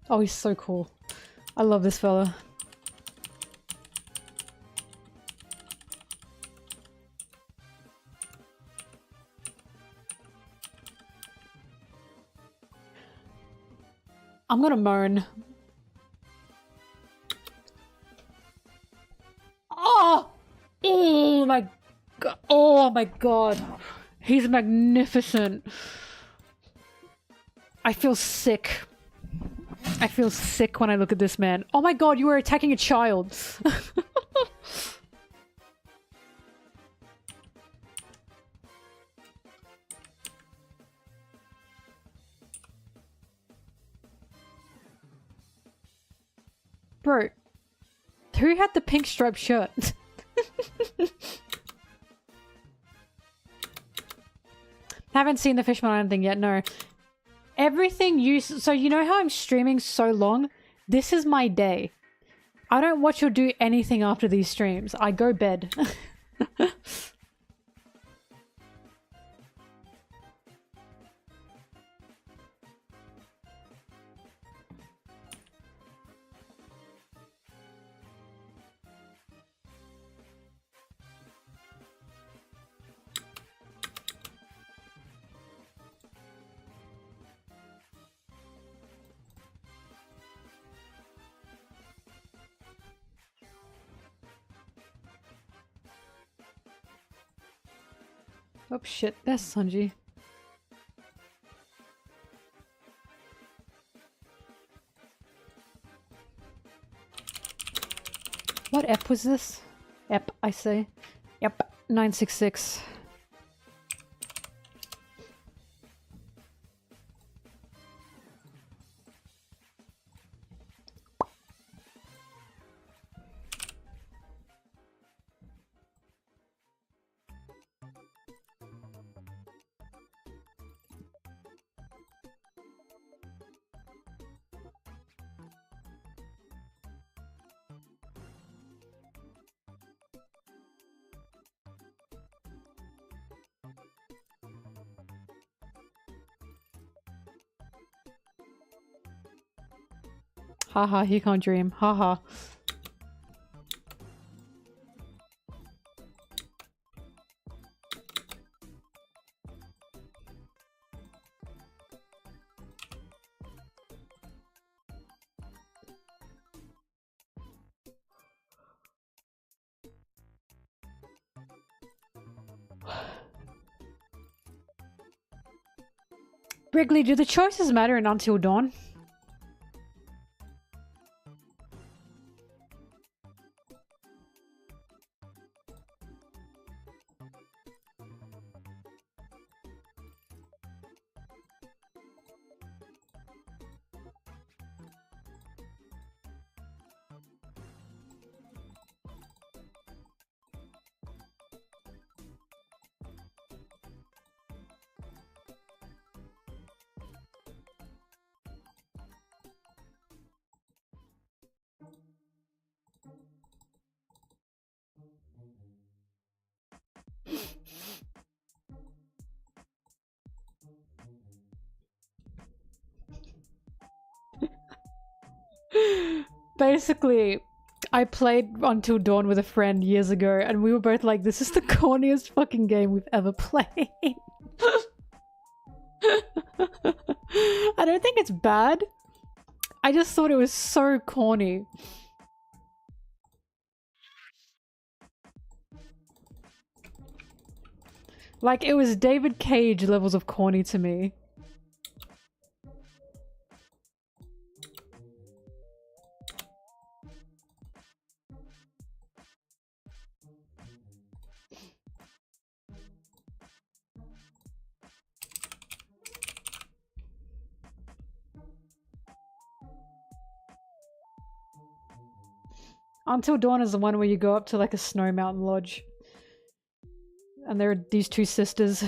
Oh, he's so cool. I love this fella. I'm gonna moan. Oh! Oh my god. Oh my god. He's magnificent. I feel sick. I feel sick when I look at this man. Oh my god, you were attacking a child. Bro, who had the pink striped shirt? Haven't seen the Fishman Island thing yet, no. Everything you... So you know how I'm streaming so long? This is my day. I don't watch or do anything after these streams. I go bed. Oh shit, that's Sanji. What ep was this? Ep, I say. Yep, 966. Haha, he can't dream. Haha. Wrigley, do the choices matter in Until Dawn? Basically, I played Until Dawn with a friend years ago, and we were both like, this is the corniest fucking game we've ever played. I don't think it's bad. I just thought it was so corny. Like, it was David Cage levels of corny to me. Until Dawn is the one where you go up to like a snow mountain lodge. And there are these two sisters.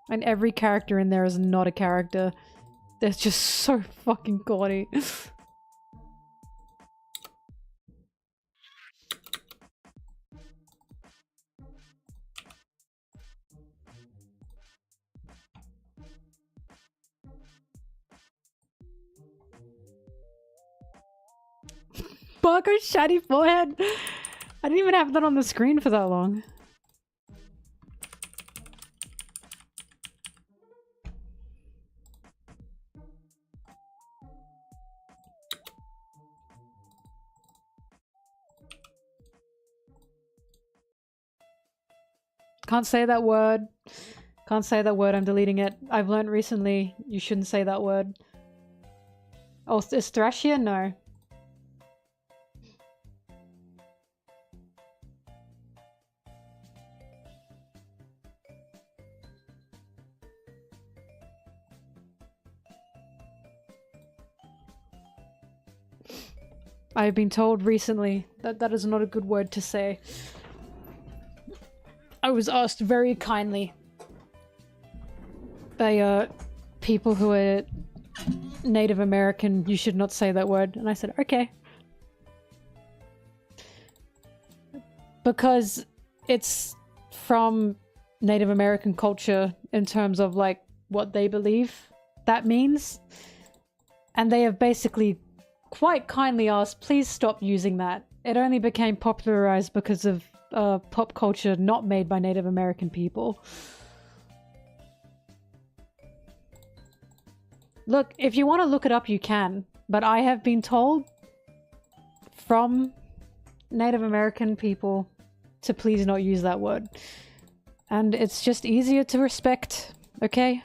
And every character in there is not a character. They're just so fucking gaudy. Barco's shiny forehead! I didn't even have that on the screen for that long. Can't say that word. Can't say that word, I'm deleting it. I've learned recently you shouldn't say that word. Oh, is Thresh here? No. I've been told recently that that is not a good word to say. I was asked very kindly by people who are Native American, you should not say that word, and I said okay. Because it's from Native American culture in terms of like what they believe that means. And they have basically quite kindly asked, please stop using that. It only became popularized because of pop culture not made by Native American people. Look, if you want to look it up, you can. But I have been told from Native American people to please not use that word. And it's just easier to respect, okay?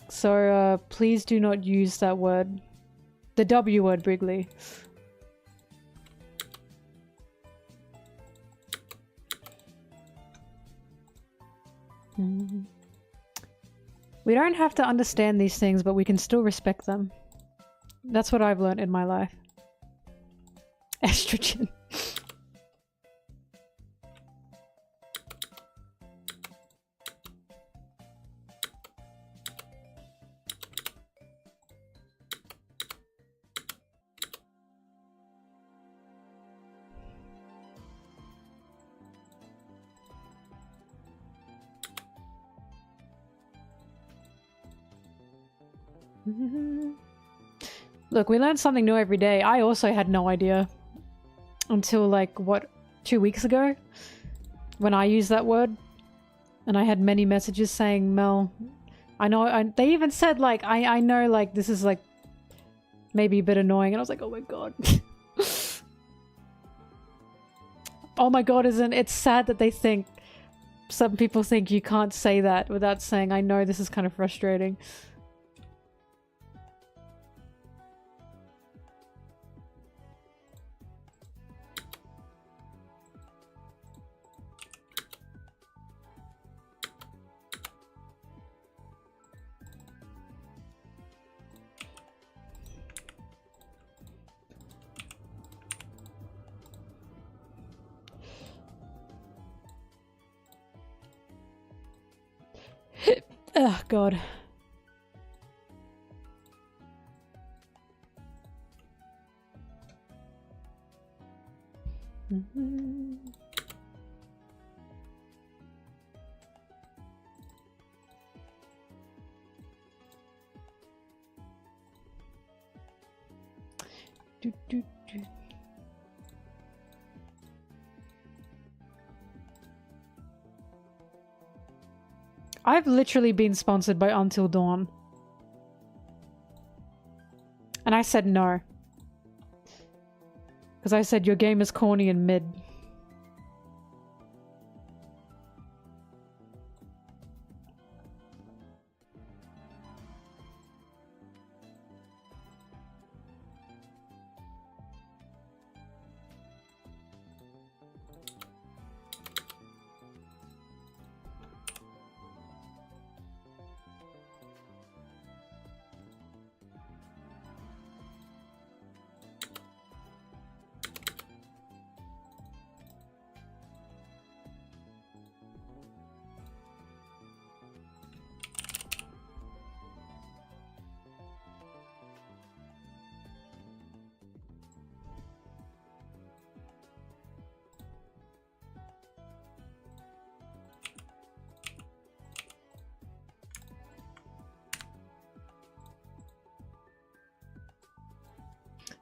So please do not use that word. The W word, Brigley. We don't have to understand these things, but we can still respect them. That's what I've learned in my life. Estrogen. Look, we learn something new every day. I also had no idea until like, what, 2 weeks ago? When I used that word. And I had many messages saying, Mel, I know, they even said like, I know like this is like maybe a bit annoying. And I was like, oh my god. Oh my god, it's sad that they think, some people think you can't say that without saying, I know this is kind of frustrating. Oh god. Do, do, do. I've literally been sponsored by Until Dawn. And I said no. Because I said your game is corny and mid.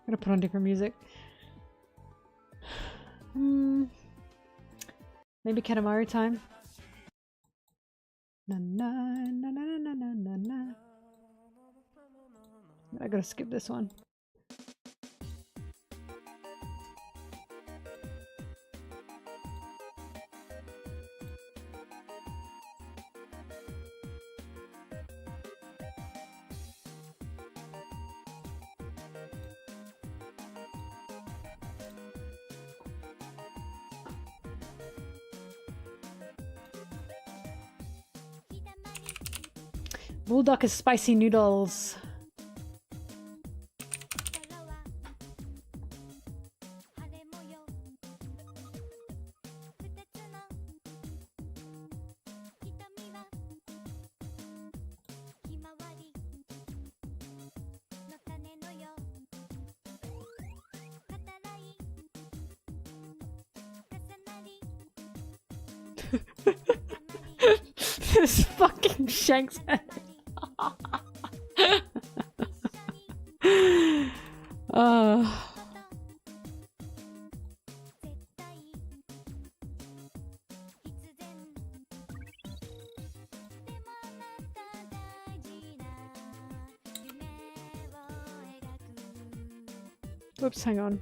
gonna put on different music. Maybe Katamari time. Na na na na na na na na. I gotta skip this one. Bulldog is spicy noodles. This fucking Shanks head. Whoops, hang on.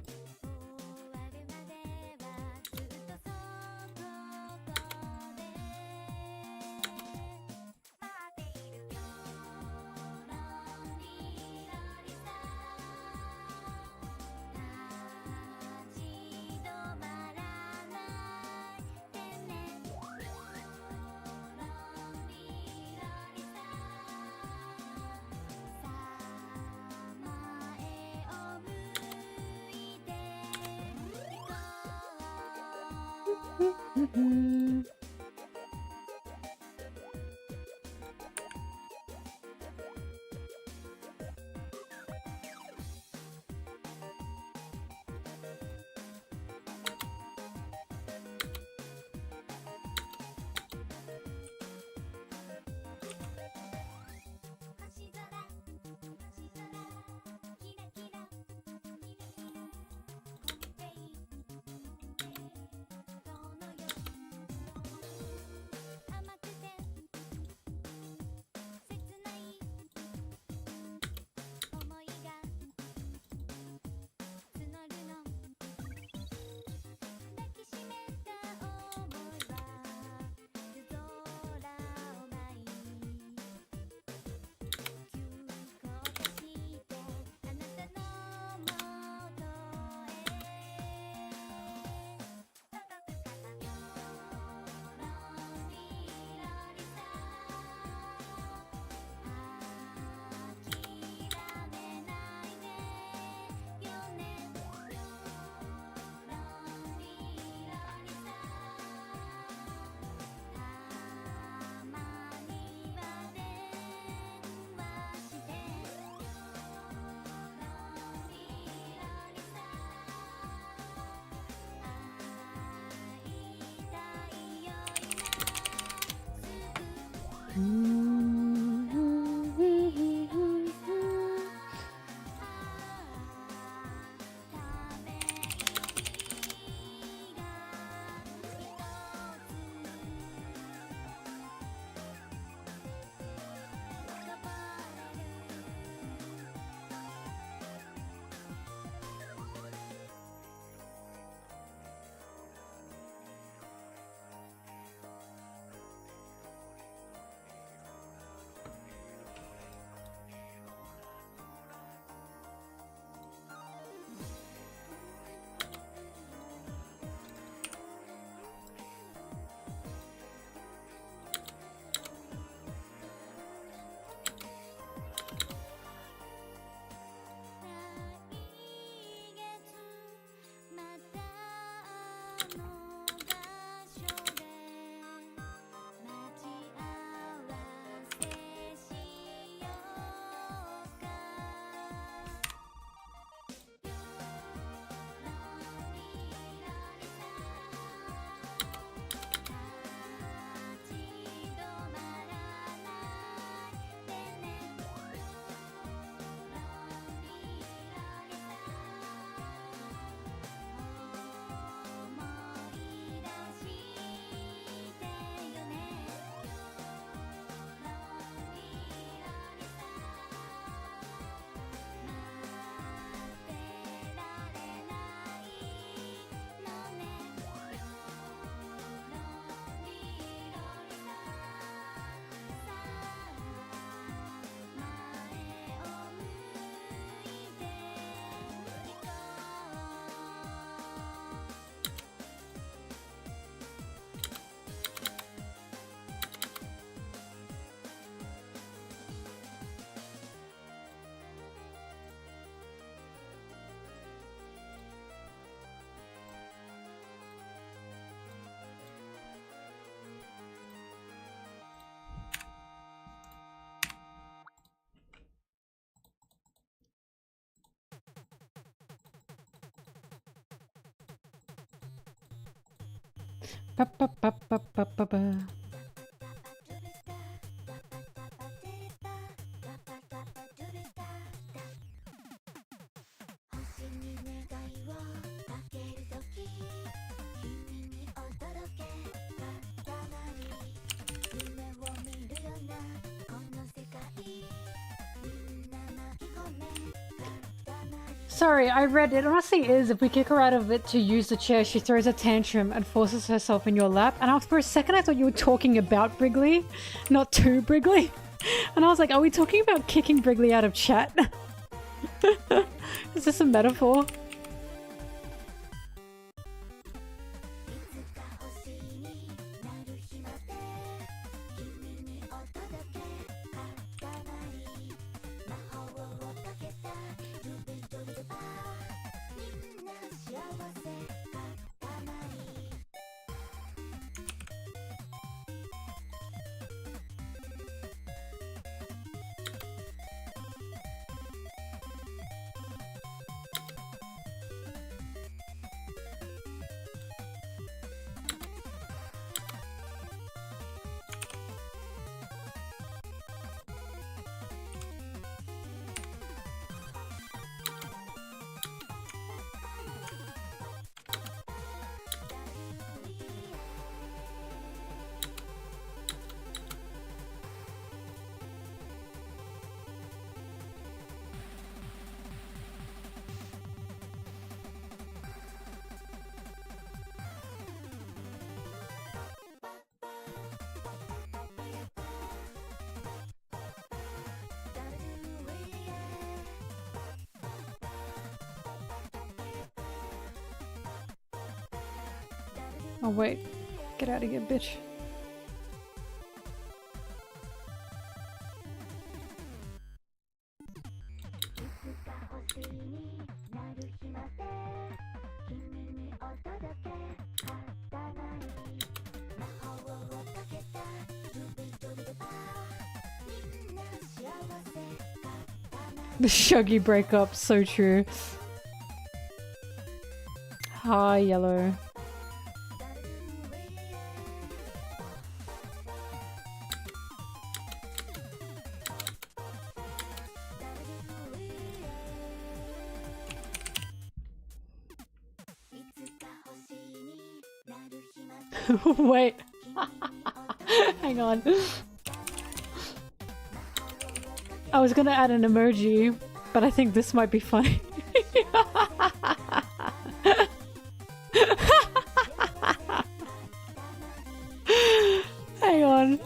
Ba, ba, ba, ba, ba, ba, ba. Sorry, I read it honestly is if we kick her out of it to use the chair, she throws a tantrum and forces herself in your lap. And for a second I thought you were talking about Brigley, not to Brigley. And I was like, are we talking about kicking Brigley out of chat? Is this a metaphor? Oh wait, get out of here, bitch. The Shuggy breakup, so true. Hi, Yellow. Wait. Hang on. I was gonna add an emoji, but I think this might be funny. Hang on.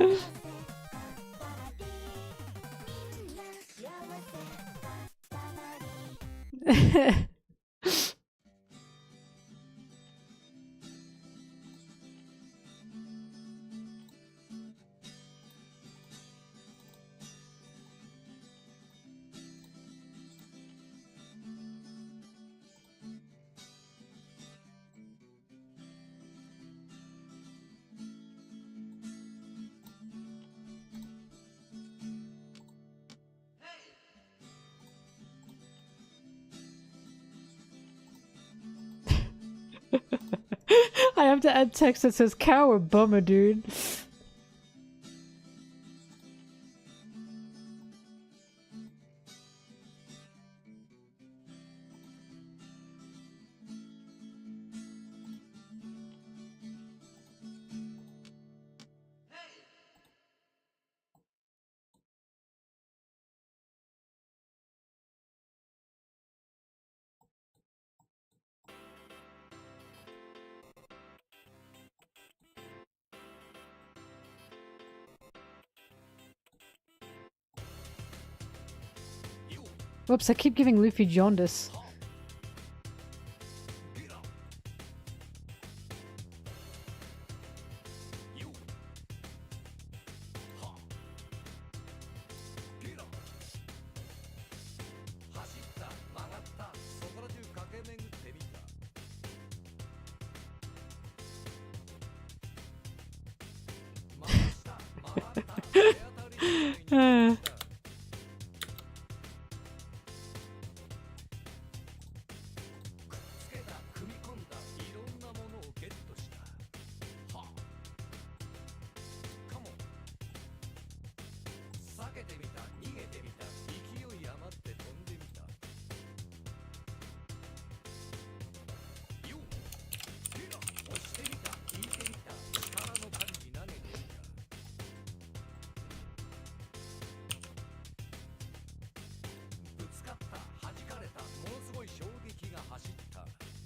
I have to add text that says cow or bummer, dude. Whoops, I keep giving Luffy jaundice.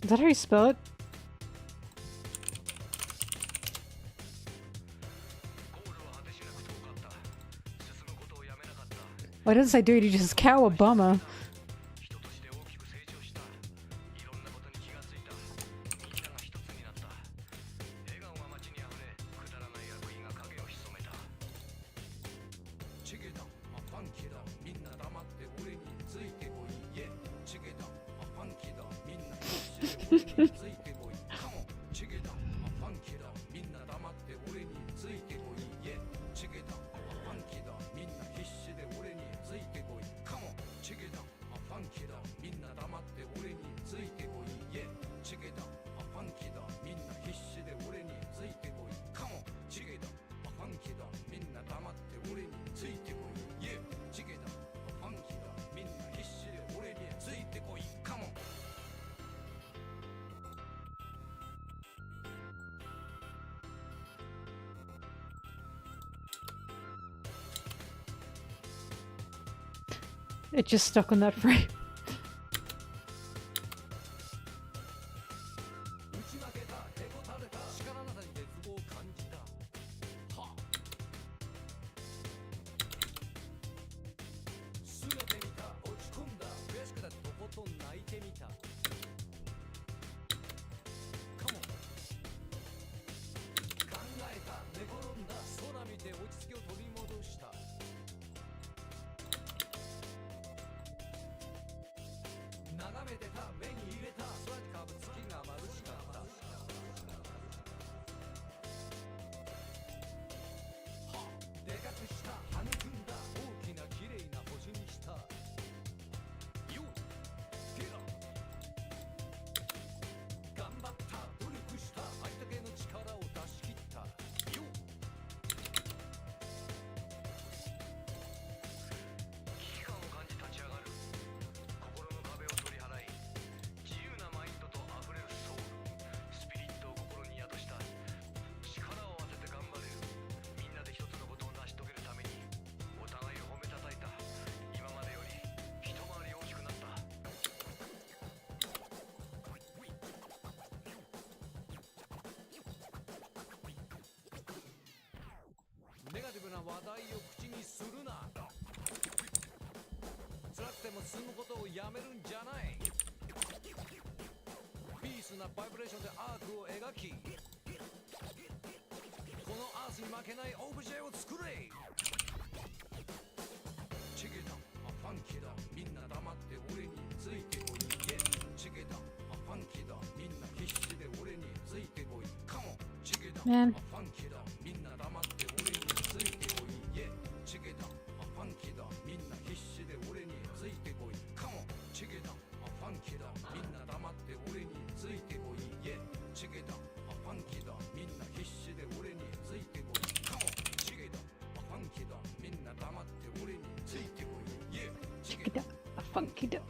Is that how you spell it? Why doesn't say dude, he just cowabunga. It just stuck on that frame. Man. Check it out, a funky dough.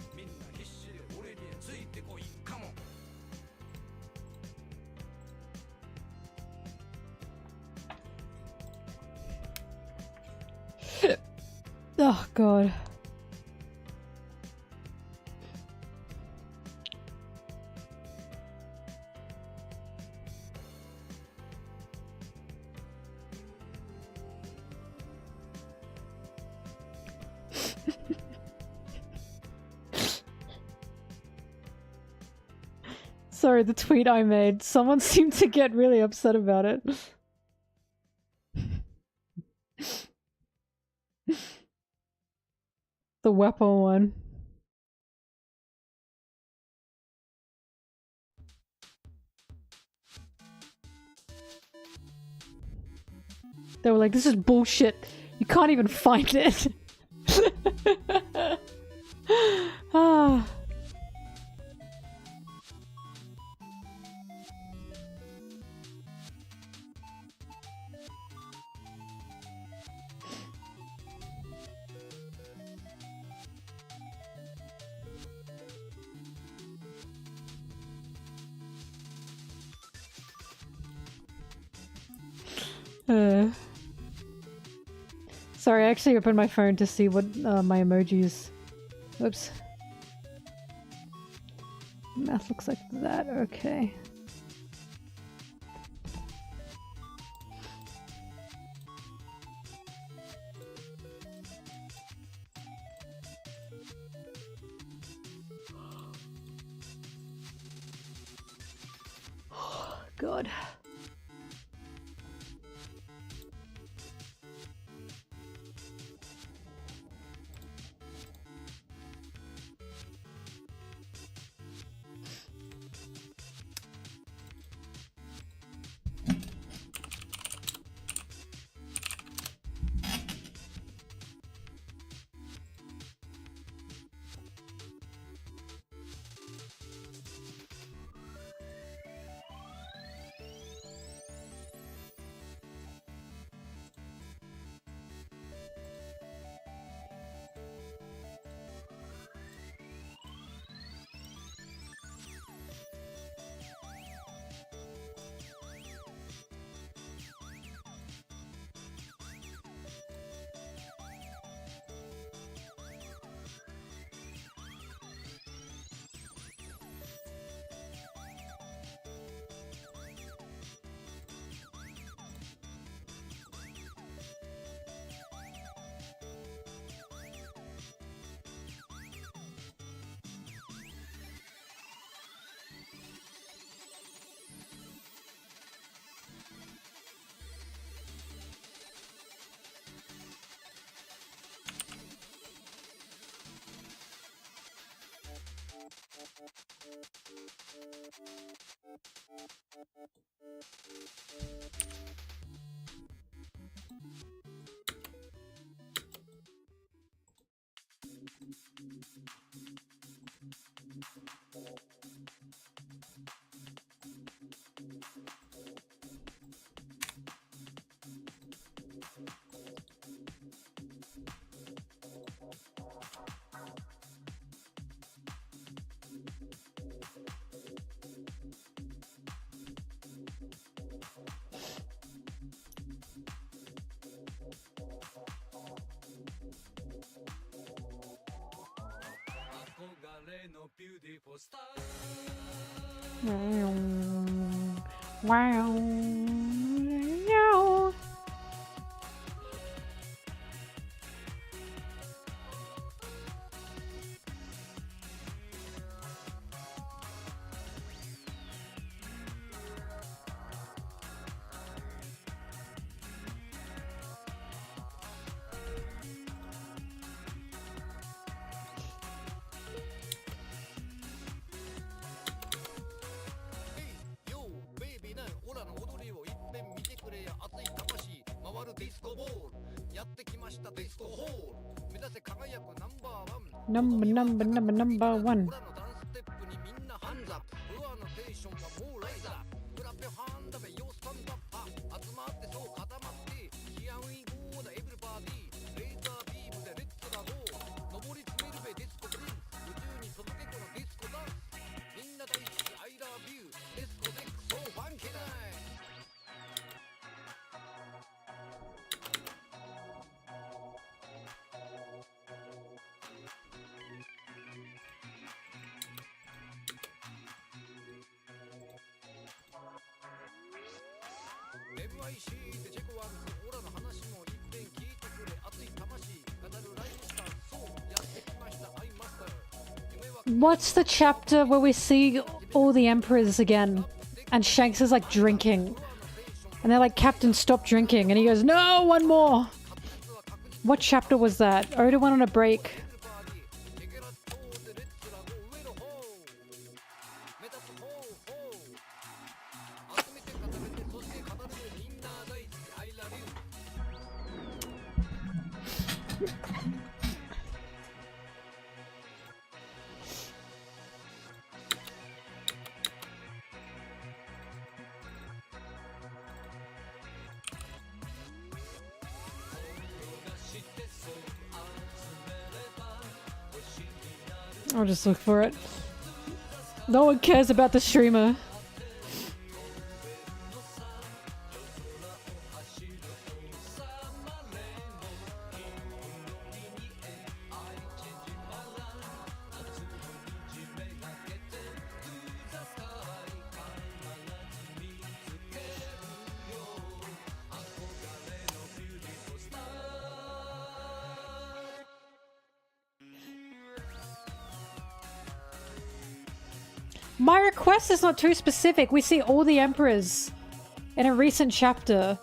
Oh god. Sorry, the tweet I made. Someone seemed to get really upset about it. The weapon one. They were like, this is bullshit. You can't even find it. Ah. Sorry, I actually opened my phone to see what my emojis. Oops. Math looks like that, okay. God. Wow. No. Number one. What's the chapter where we see all the emperors again? And Shanks is like drinking. And they're like, Captain, stop drinking. And he goes, no, one more. What chapter was that? Oda went on a break. I'll just look for it. No one cares about the streamer. My request is not too specific. We see all the emperors in a recent chapter.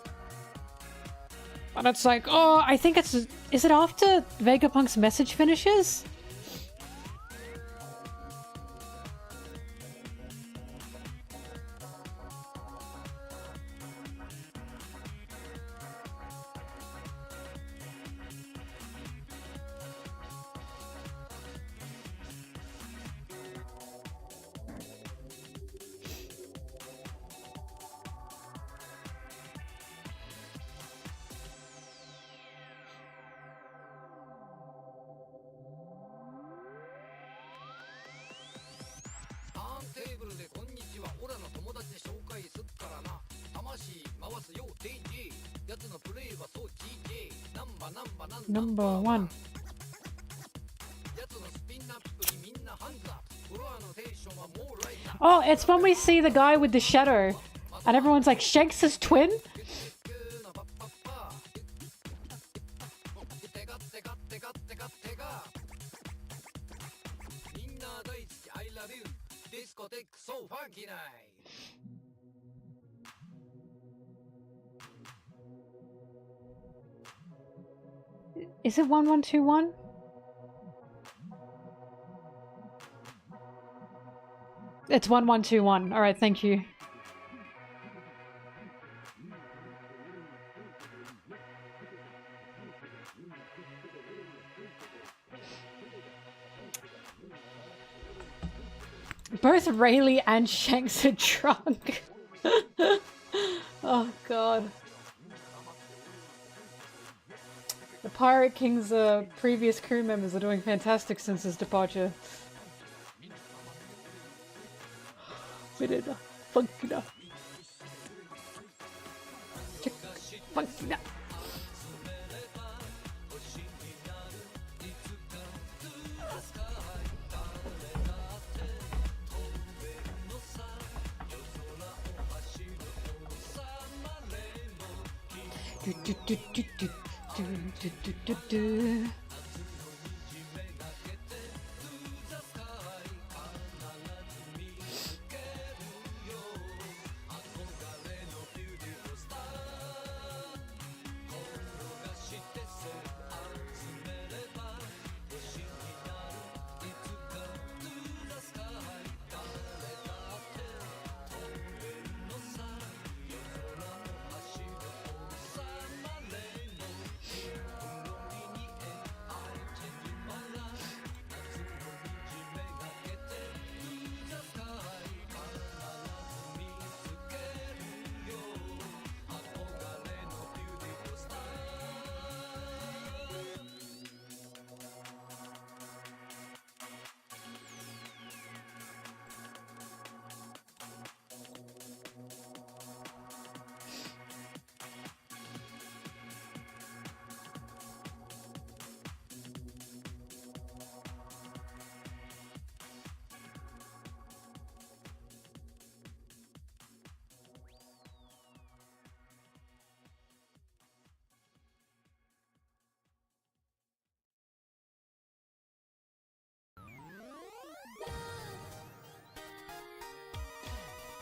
And it's like, oh, I think it's... Is it after Vegapunk's message finishes? Number one. Oh, it's when we see the guy with the shadow and everyone's like, Shanks' twin? Is it 1121? It's 1121. Alright, thank you. Both Rayleigh and Shanks are drunk. Oh god. The Pirate King's previous crew members are doing fantastic since his departure. Funky.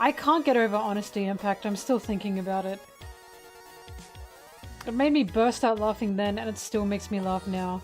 I can't get over Honesty Impact, I'm still thinking about it. It made me burst out laughing then, and it still makes me laugh now.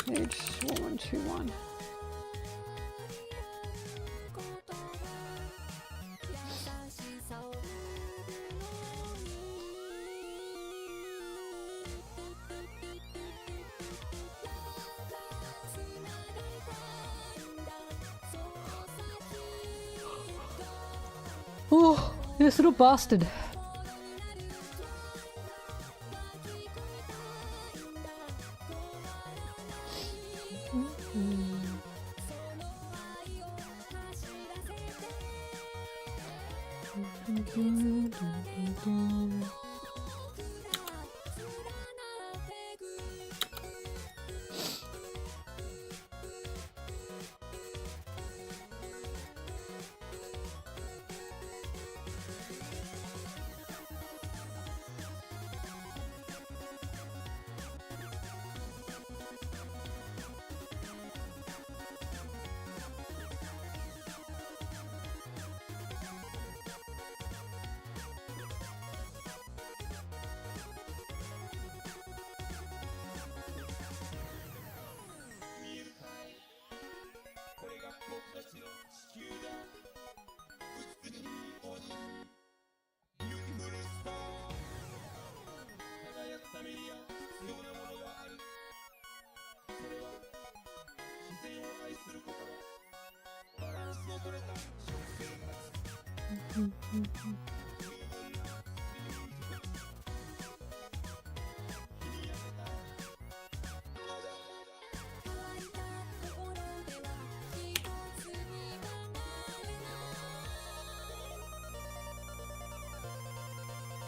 Page 1121. Oh, this little bastard.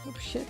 Oh shit.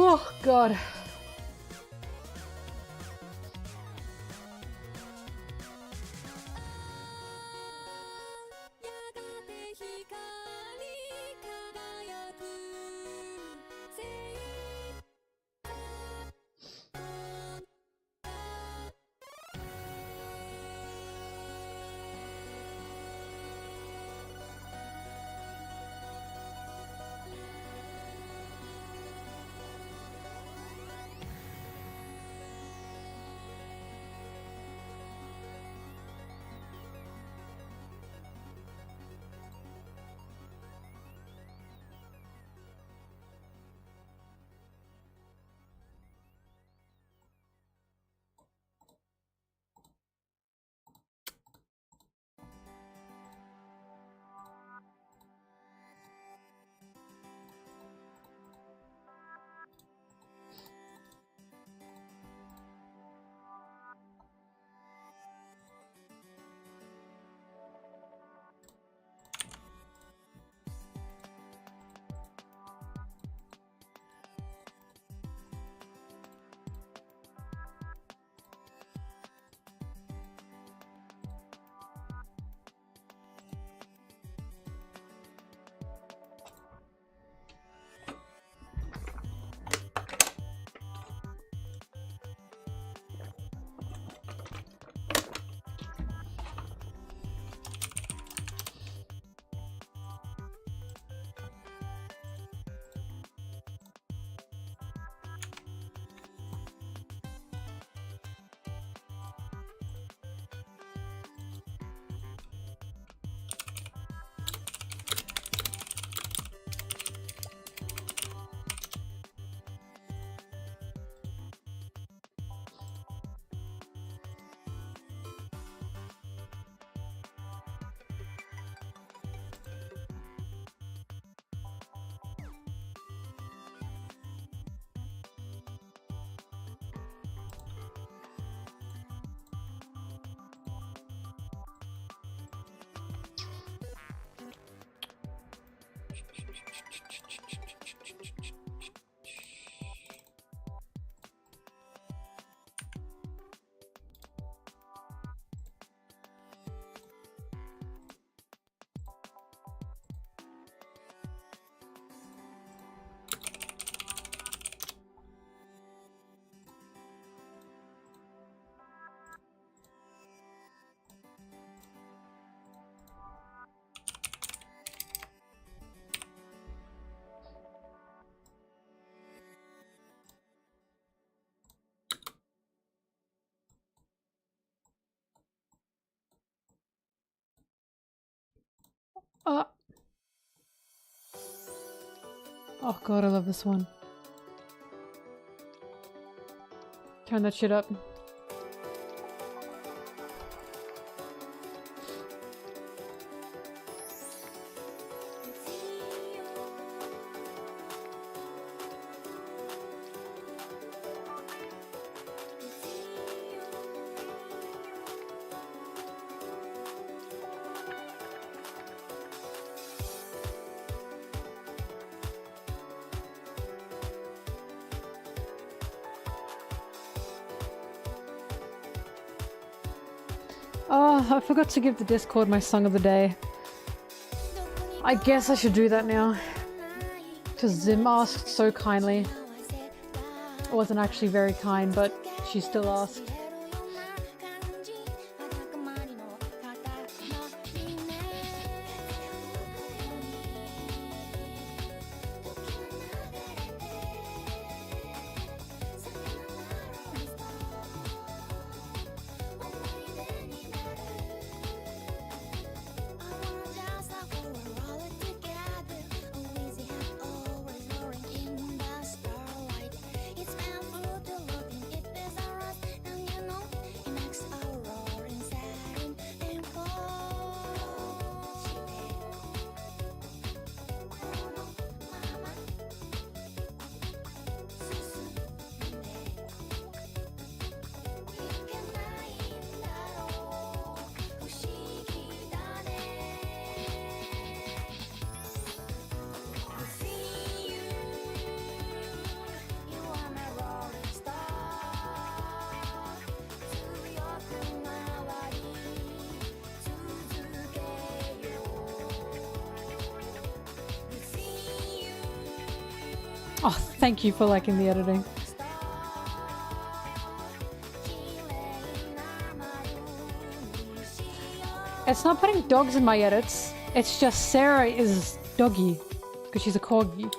Oh god. Oh god, I love this one. Turn that shit up. Oh, I forgot to give the Discord my song of the day. I guess I should do that now. Because Zim asked so kindly. It wasn't actually very kind, but she still asked. Oh, thank you for liking the editing. It's not putting dogs in my edits. It's just Sarah is doggy because she's a corgi.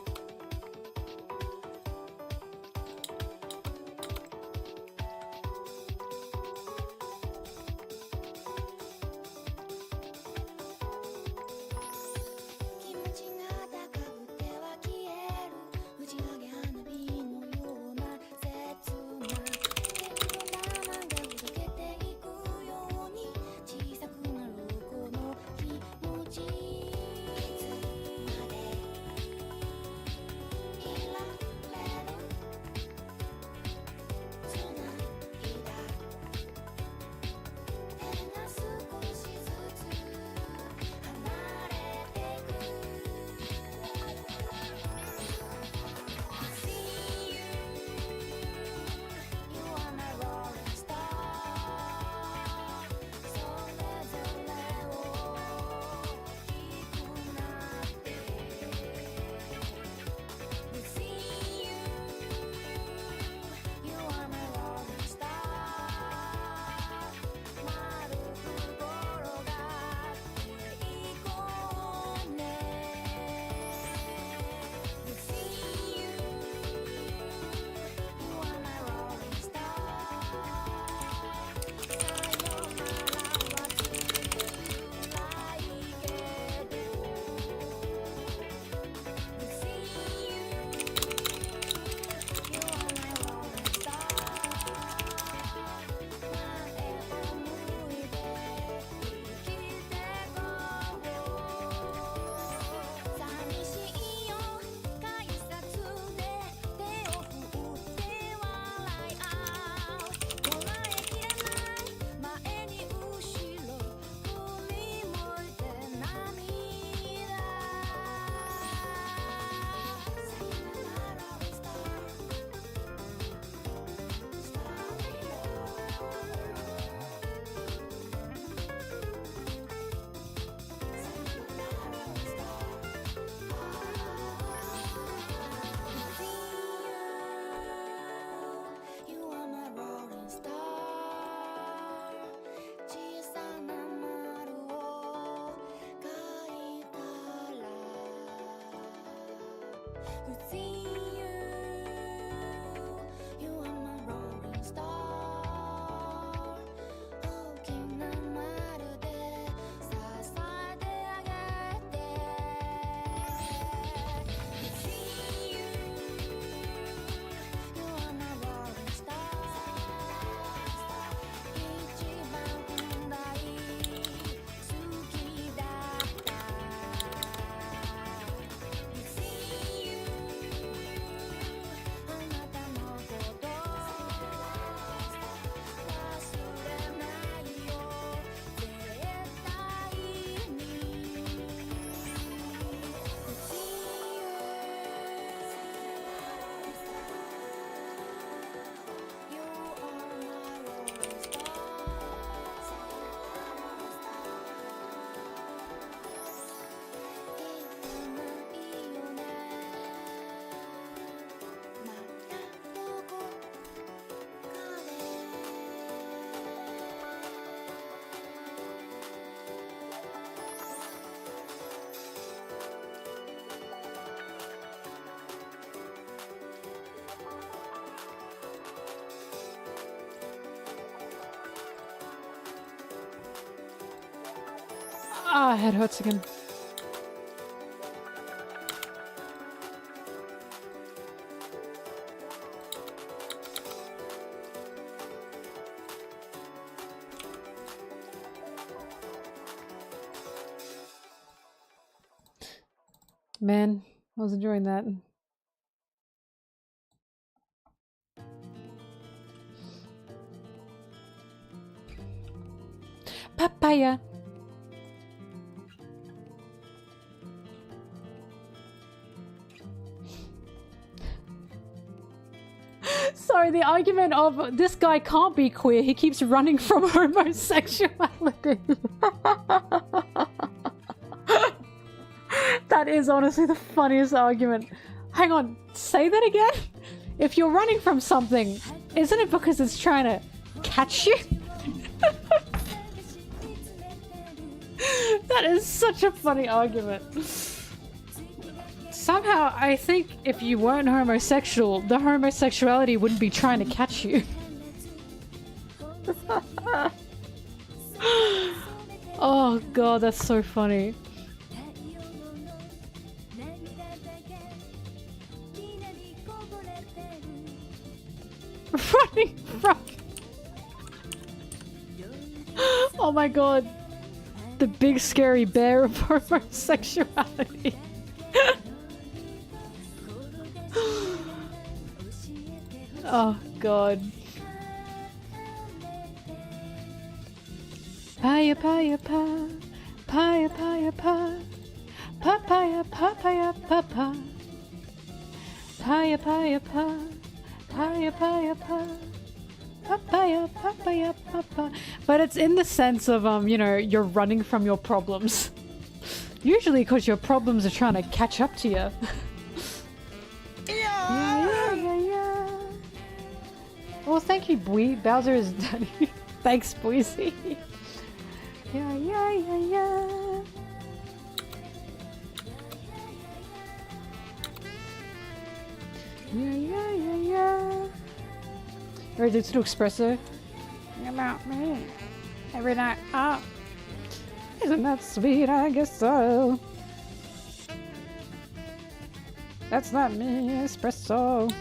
Ah, head hurts again. Man, I was enjoying that. Papaya. Sorry, the argument of this guy can't be queer, he keeps running from homosexuality. That is honestly the funniest argument. Hang on, say that again? If you're running from something, isn't it because it's trying to catch you? That is such a funny argument. Somehow, I think if you weren't homosexual, the homosexuality wouldn't be trying to catch you. Oh god, that's so funny. Running from... Oh my god. The big scary bear of homosexuality. Oh god. Paya paya pa, paya paya pa, papaya papaya papa, paya paya pa, paya paya pa, papaya papaya papa. But it's in the sense of you know, you're running from your problems. Usually because your problems are trying to catch up to you. Yeah. Well, thank you, Bowser is daddy. Thanks, Boise. Yeah. Yeah. Ready to do espresso? About me. Every night. Oh. Isn't that sweet? I guess so. That's not me, espresso.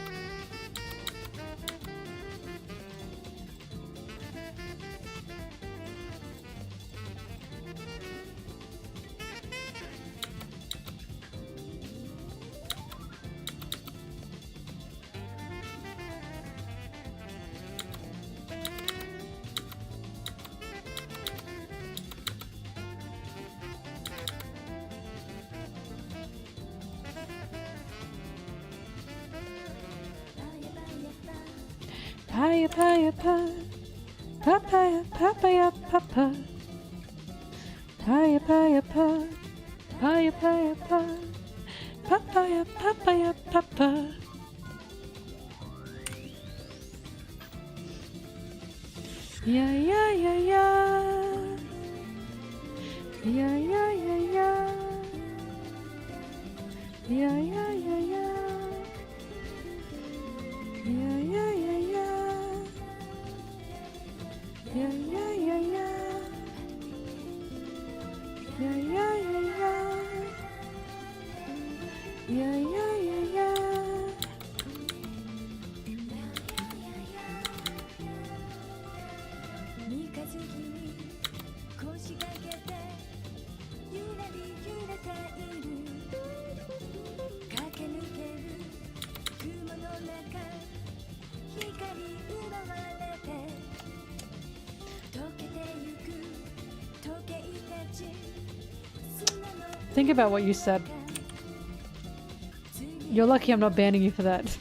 Paya pa, papaya papaya papa. Paya paya pa, paya paya pa, papaya papaya papa. Yeah. Think about what you said. You're lucky I'm not banning you for that.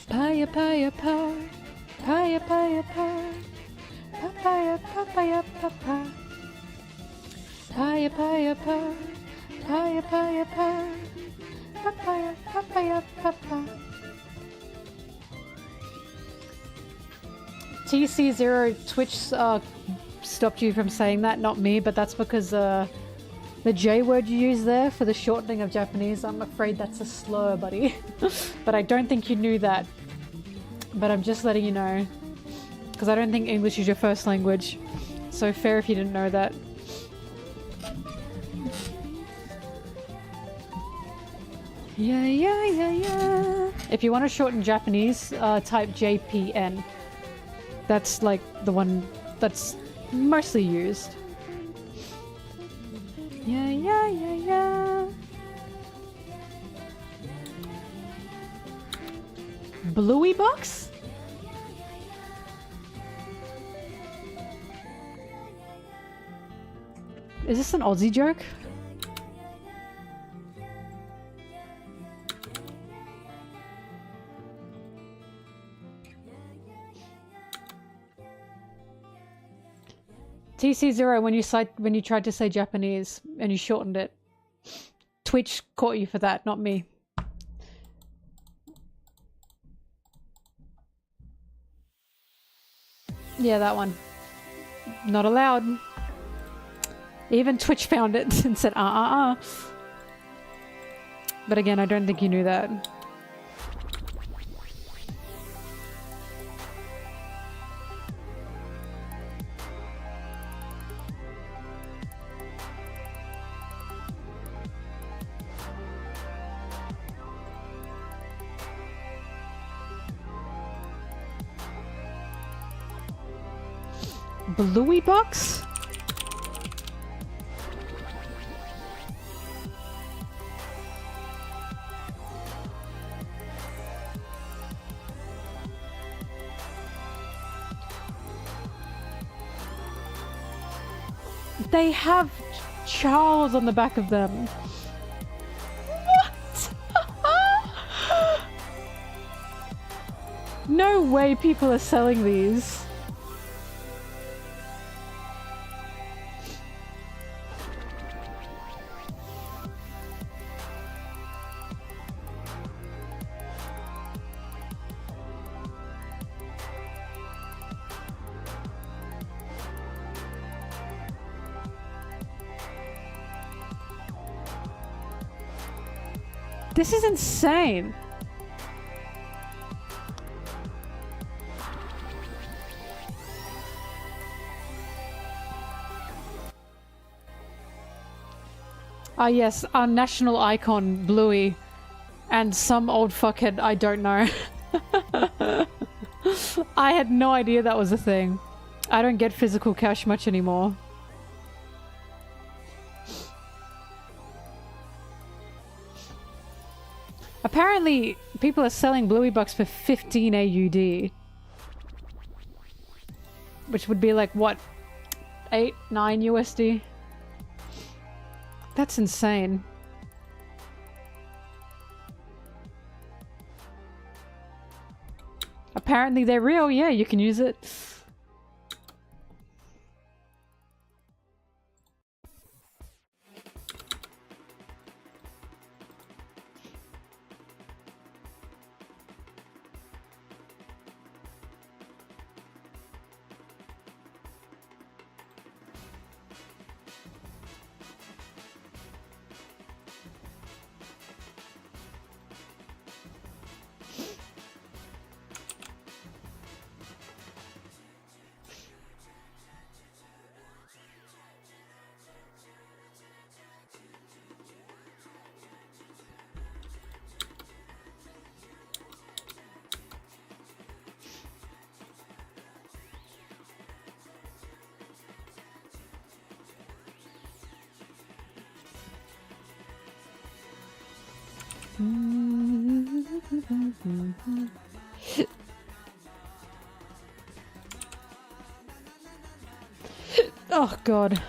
Paya paya pa, paya paya pa, papaya papaya papa. Paya paya pa, paya paya pa, papaya papaya papa. TC0 Twitch stopped you from saying that, not me, but that's because the J word you use there for the shortening of Japanese, I'm afraid that's a slur, buddy. But I don't think you knew that. But I'm just letting you know. Because I don't think English is your first language. So fair if you didn't know that. Yeah. If you want to shorten Japanese, type JPN. That's like the one that's mostly used. Yeah. Bluey box? Is this an Aussie joke? TC0 when you tried to say Japanese and you shortened it. Twitch caught you for that, not me. Yeah, that one. Not allowed. Even Twitch found it and said, But again, I don't think you knew that. Bluey box? They have Charles on the back of them. What? No way people are selling these. This is insane. Ah yes, our national icon, Bluey. And some old fuckhead I don't know. I had no idea that was a thing. I don't get physical cash much anymore. Apparently, people are selling Bluey bucks for 15 AUD. Which would be like, what? 8, 9 USD? That's insane. Apparently they're real, yeah, you can use it. Oh god.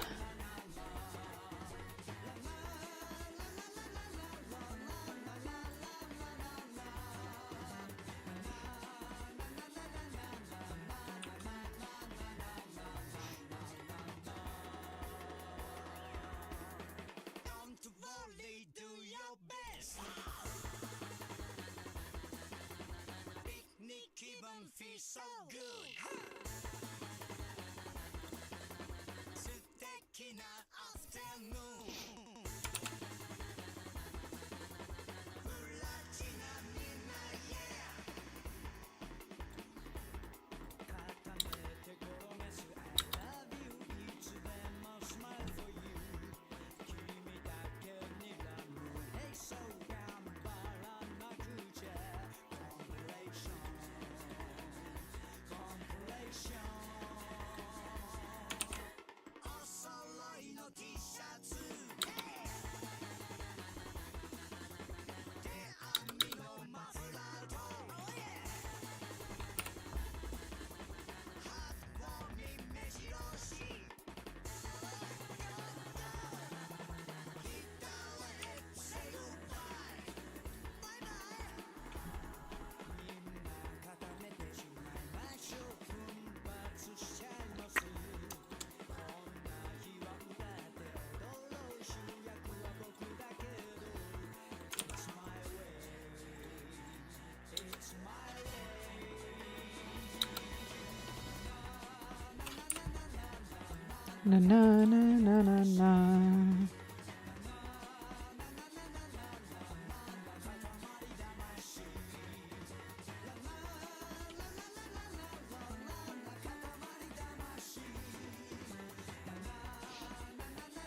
So good. Na na na na na na.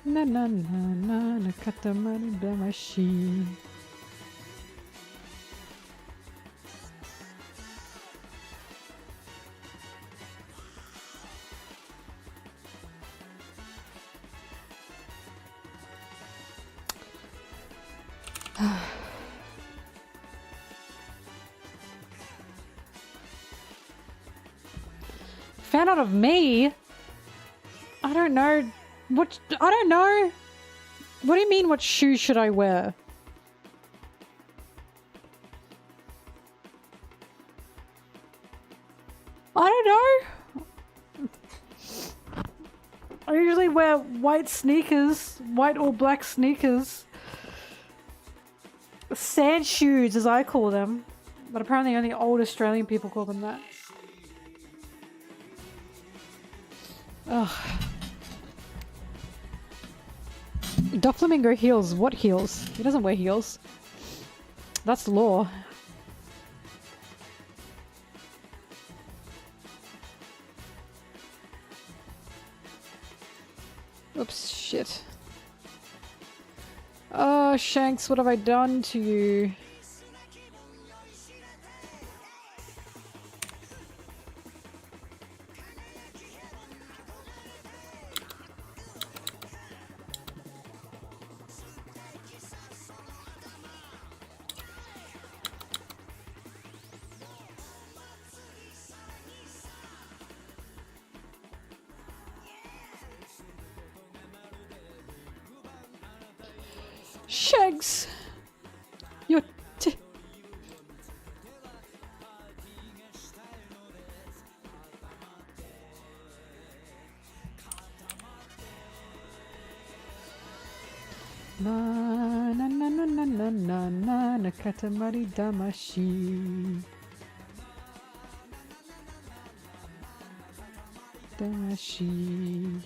Na na na na na katamari damashi. Found out of me? I don't know. I don't know. What do you mean, what shoes should I wear? I don't know. I usually wear white sneakers. White or black sneakers. Sand shoes, as I call them. But apparently only old Australian people call them that. Ugh. Doflamingo heels. What heels? He doesn't wear heels. That's law. Oops, shit. Oh, Shanks, what have I done to you? Shanks! You're na na na na na na na na na katamari damashi. Damashi.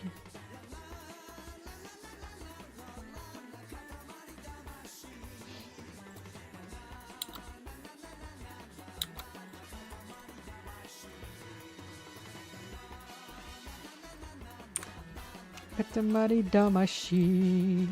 Katamari damashi.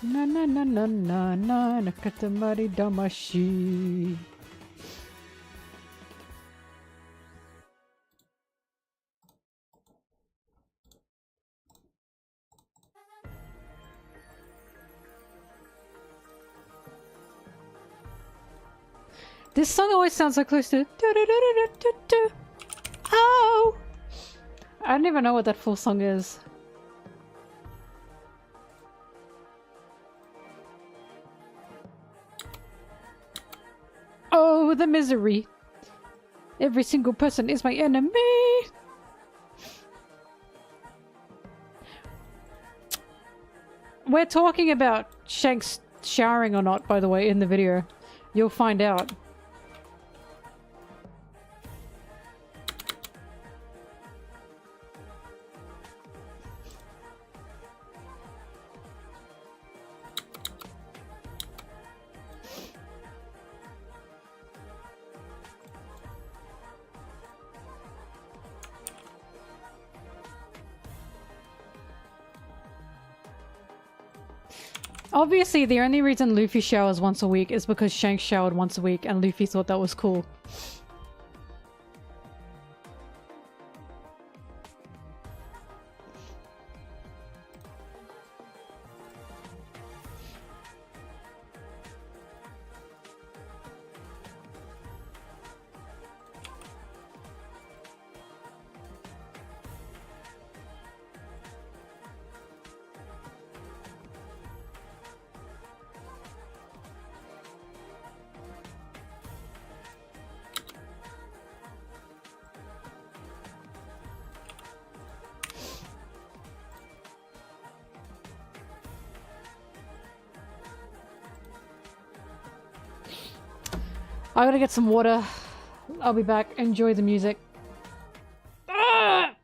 Na na na na na na na katamari damashi. This song always sounds so close to oh. I don't even know what that full song is. Oh, the misery. Every single person is my enemy. We're talking about Shanks showering or not, by the way, in the video. You'll find out. Obviously, the only reason Luffy showers once a week is because Shanks showered once a week and Luffy thought that was cool. I gotta get some water. I'll be back. Enjoy the music. Ah!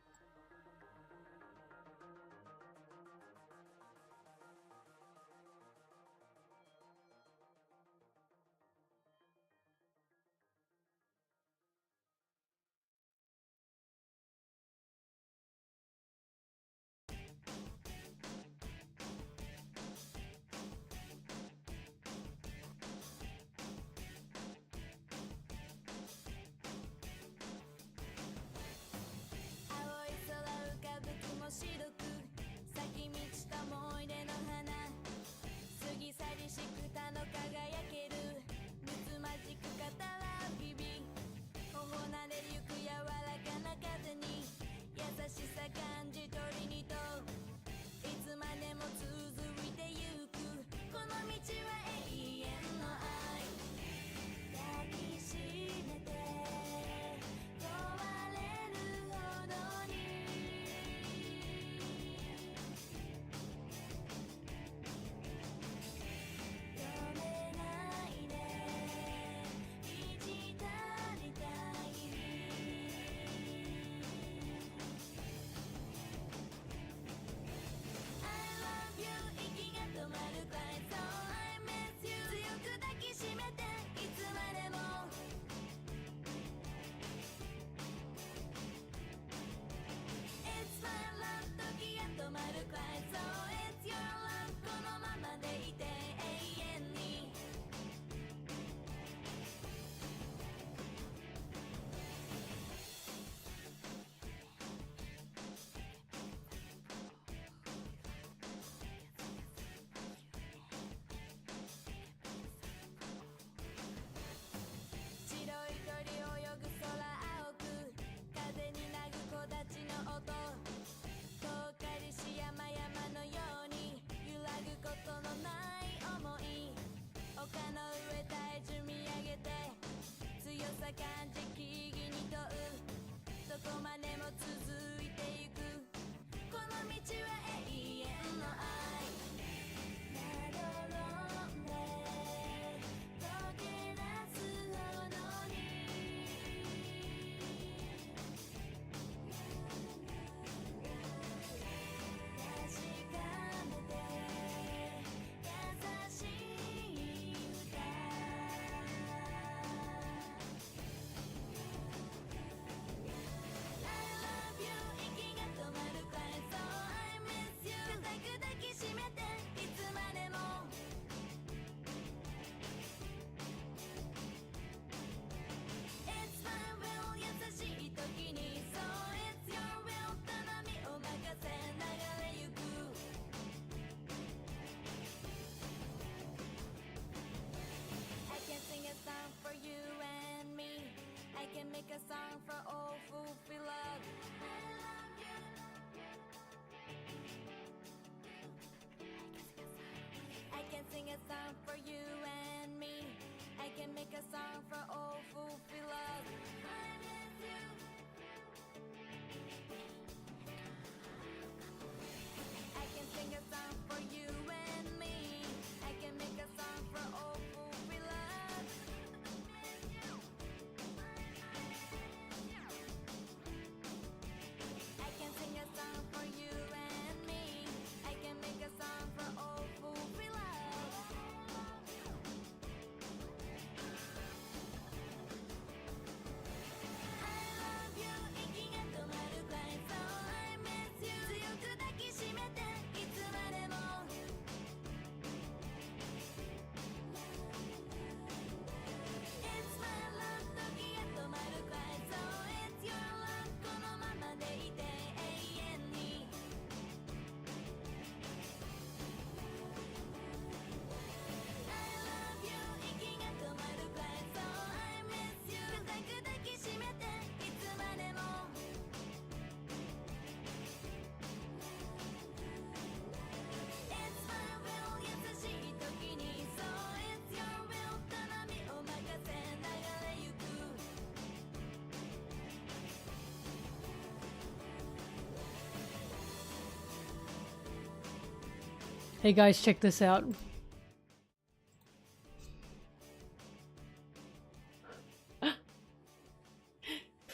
Hey guys, check this out.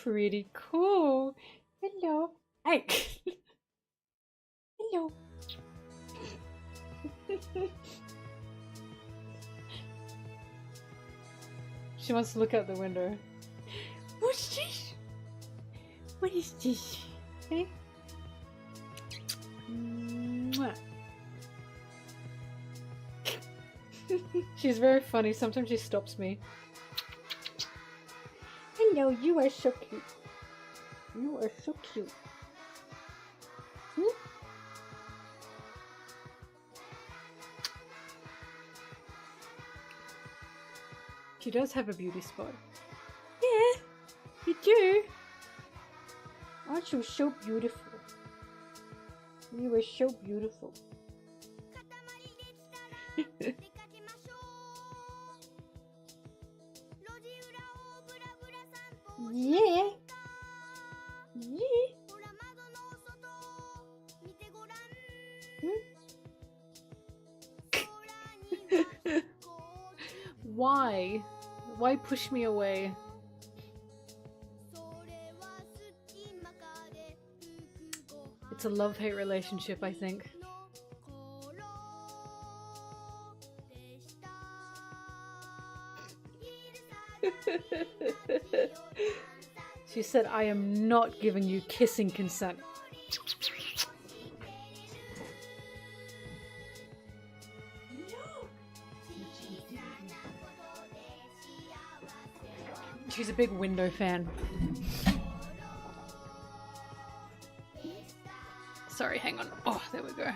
pretty cool. Hello. Hey. Hello. She wants to look out the window. What's this? What is this? Hey? Mwah. She's very funny. Sometimes she stops me. Hello, you are so cute. You are so cute. Hmm? She does have a beauty spot. Yeah, you do. Aren't you so beautiful? You are so beautiful. Yeah. Yeah. Why? Why push me away? It's a love-hate relationship, I think. She said, I am not giving you kissing consent. She's a big window fan. Sorry, hang on. Oh, there we go.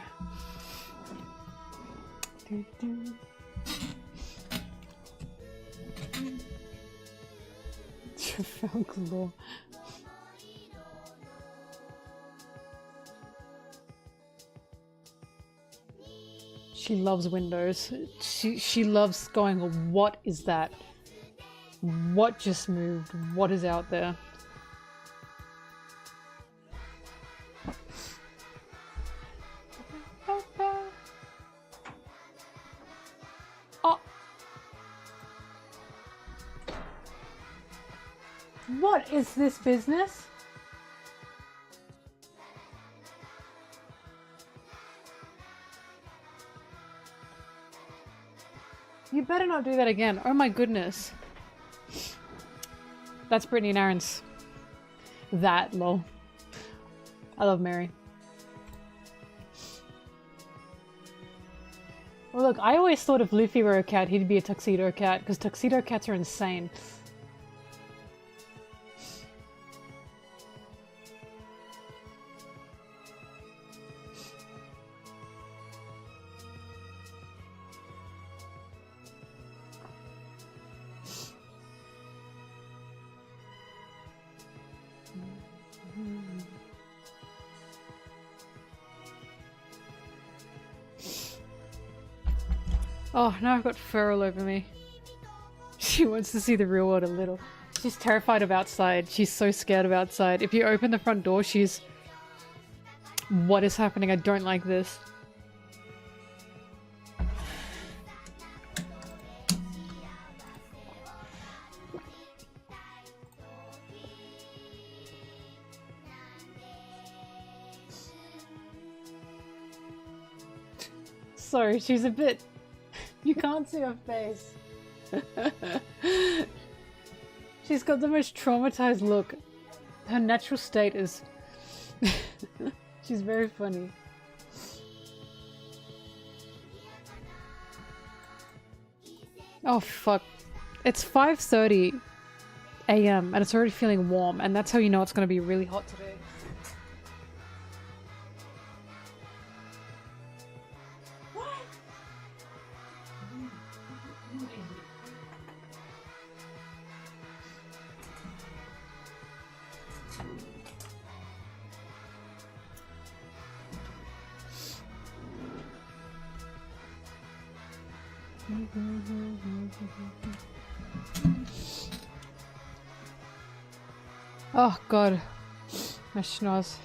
Trafalgar. She loves windows. She loves going, what is that? What just moved? What is out there? Oh. What is this business? You better not do that again. Oh my goodness. That's Brittany and Aaron's. That, lol. I love Mary. Well, look, I always thought if Luffy were a cat, he'd be a tuxedo cat, because tuxedo cats are insane. Oh, now I've got fur all over me. She wants to see the real world a little. She's terrified of outside. She's so scared of outside. If you open the front door, she's... What is happening? I don't like this. Sorry, she's a bit... You can't see her face. She's got the most traumatized look. Her natural state is... She's very funny. Oh fuck. It's 5:30 a.m. and it's already feeling warm, and that's how you know it's gonna be really hot today. Oh god, my schnoz.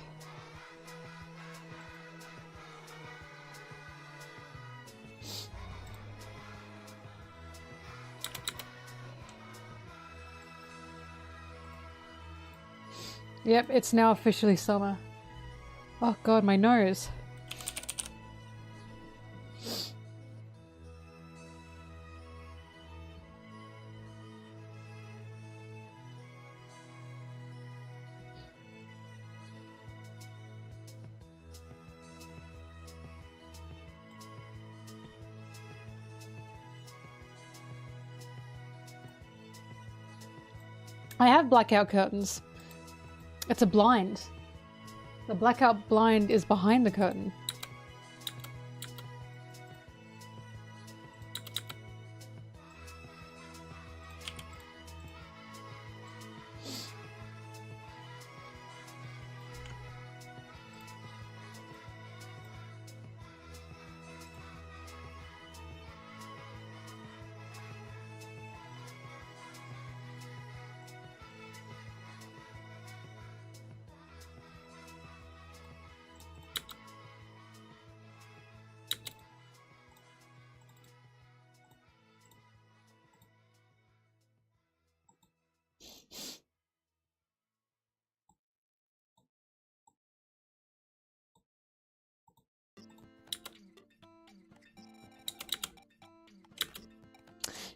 Yep, it's now officially summer. Oh god, my nose. I have blackout curtains. It's a blind. The blackout blind is behind the curtain.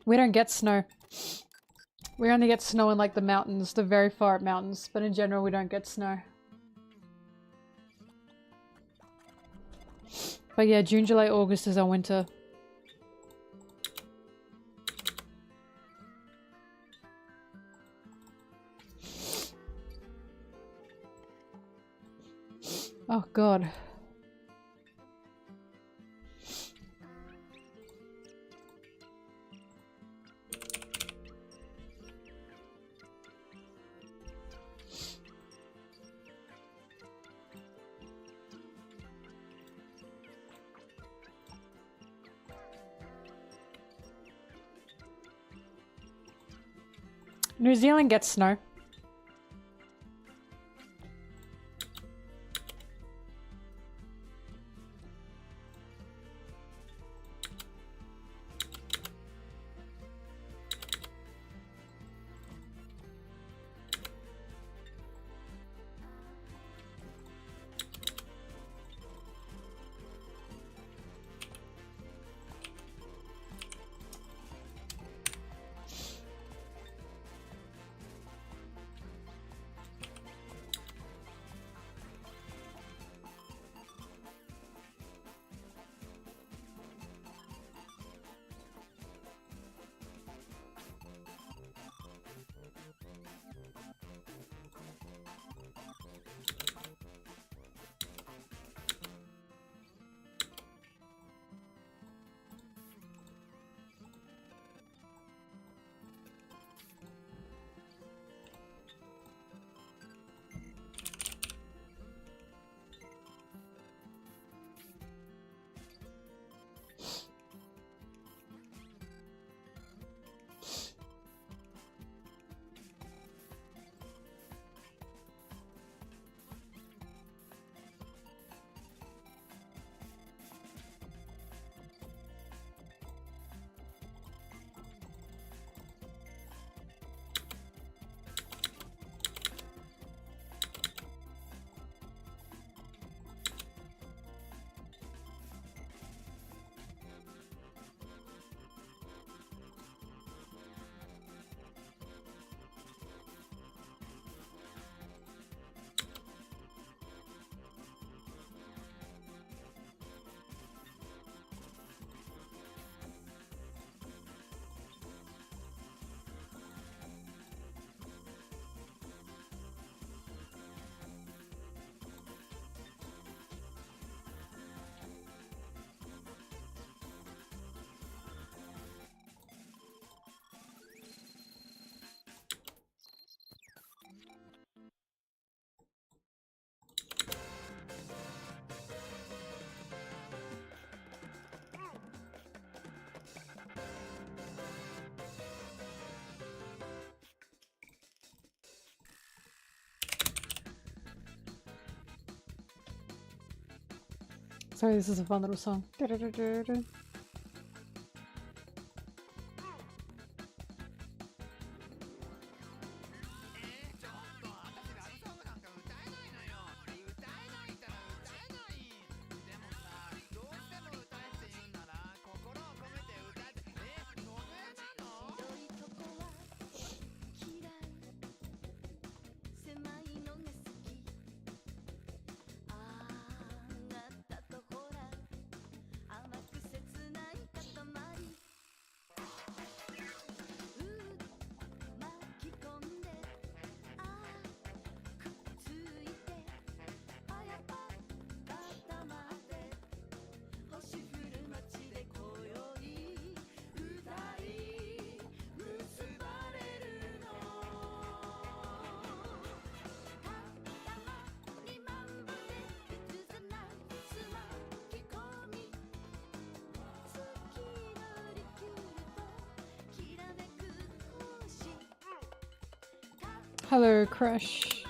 We don't get snow. We only get snow in like the mountains, the very far up mountains, but in general we don't get snow. But yeah, June, July, August is our winter. Oh god. New Zealand gets snow. Sorry, this is a fun little song. Hello, Crush.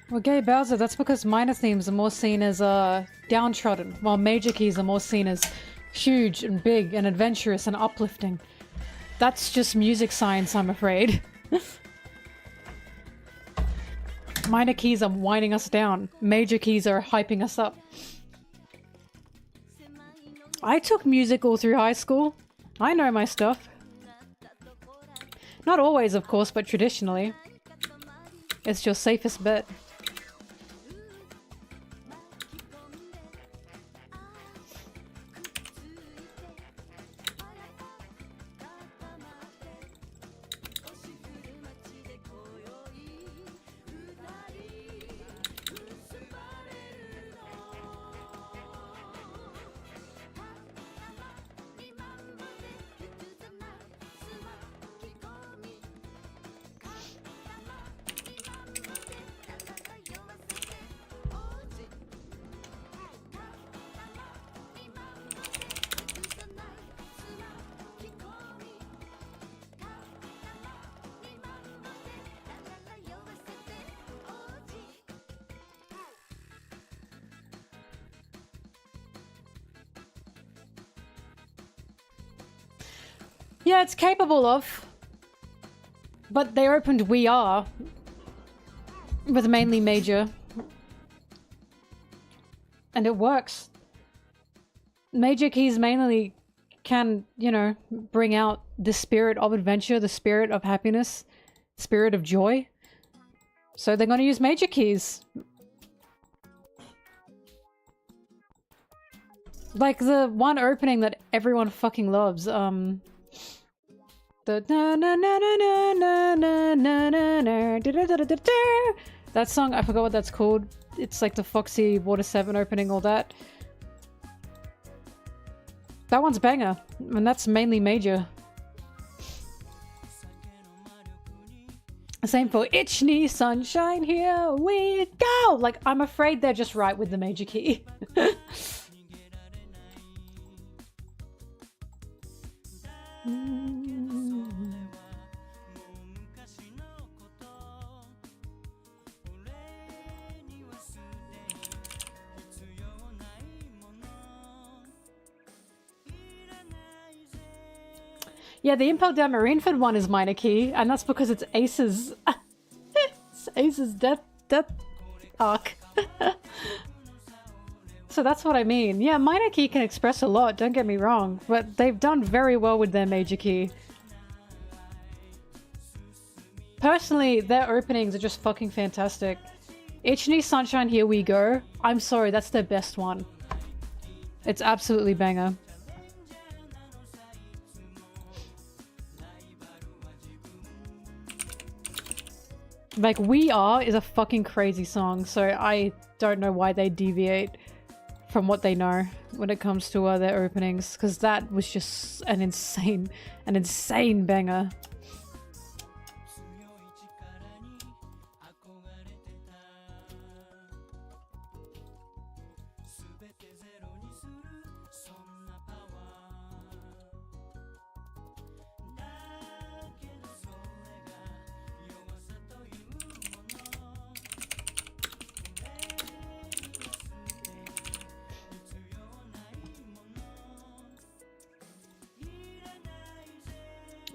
Well, Gay Bowser, that's because minor themes are more seen as downtrodden, while major keys are more seen as huge and big and adventurous and uplifting. That's just music science, I'm afraid. Minor keys are winding us down. Major keys are hyping us up. I took music all through high school. I know my stuff. Not always, of course, but traditionally. It's your safest bet. Yeah, it's capable of. But they opened We Are with mainly major. And it works. Major keys mainly can, you know, bring out the spirit of adventure, the spirit of happiness, spirit of joy. So they're going to use major keys. Like the one opening that everyone fucking loves, the na na na na na na na na na da da da da da. That song, I forgot what that's called. It's like the Foxy Water 7 opening, all that. That one's banger, and that's mainly major. Same for Ichni Sunshine, here we go! Like, I'm afraid they're just right with the major key. Yeah, the Impel Down Marineford one is minor key, and that's because it's Ace's... it's Ace's death arc. So that's what I mean. Yeah, minor key can express a lot, don't get me wrong, but they've done very well with their major key. Personally, their openings are just fucking fantastic. Ichini Sunshine, Here We Go. I'm sorry, that's their best one. It's absolutely banger. Like, We Are is a fucking crazy song, so I don't know why they deviate from what they know when it comes to their openings, because that was just an insane banger.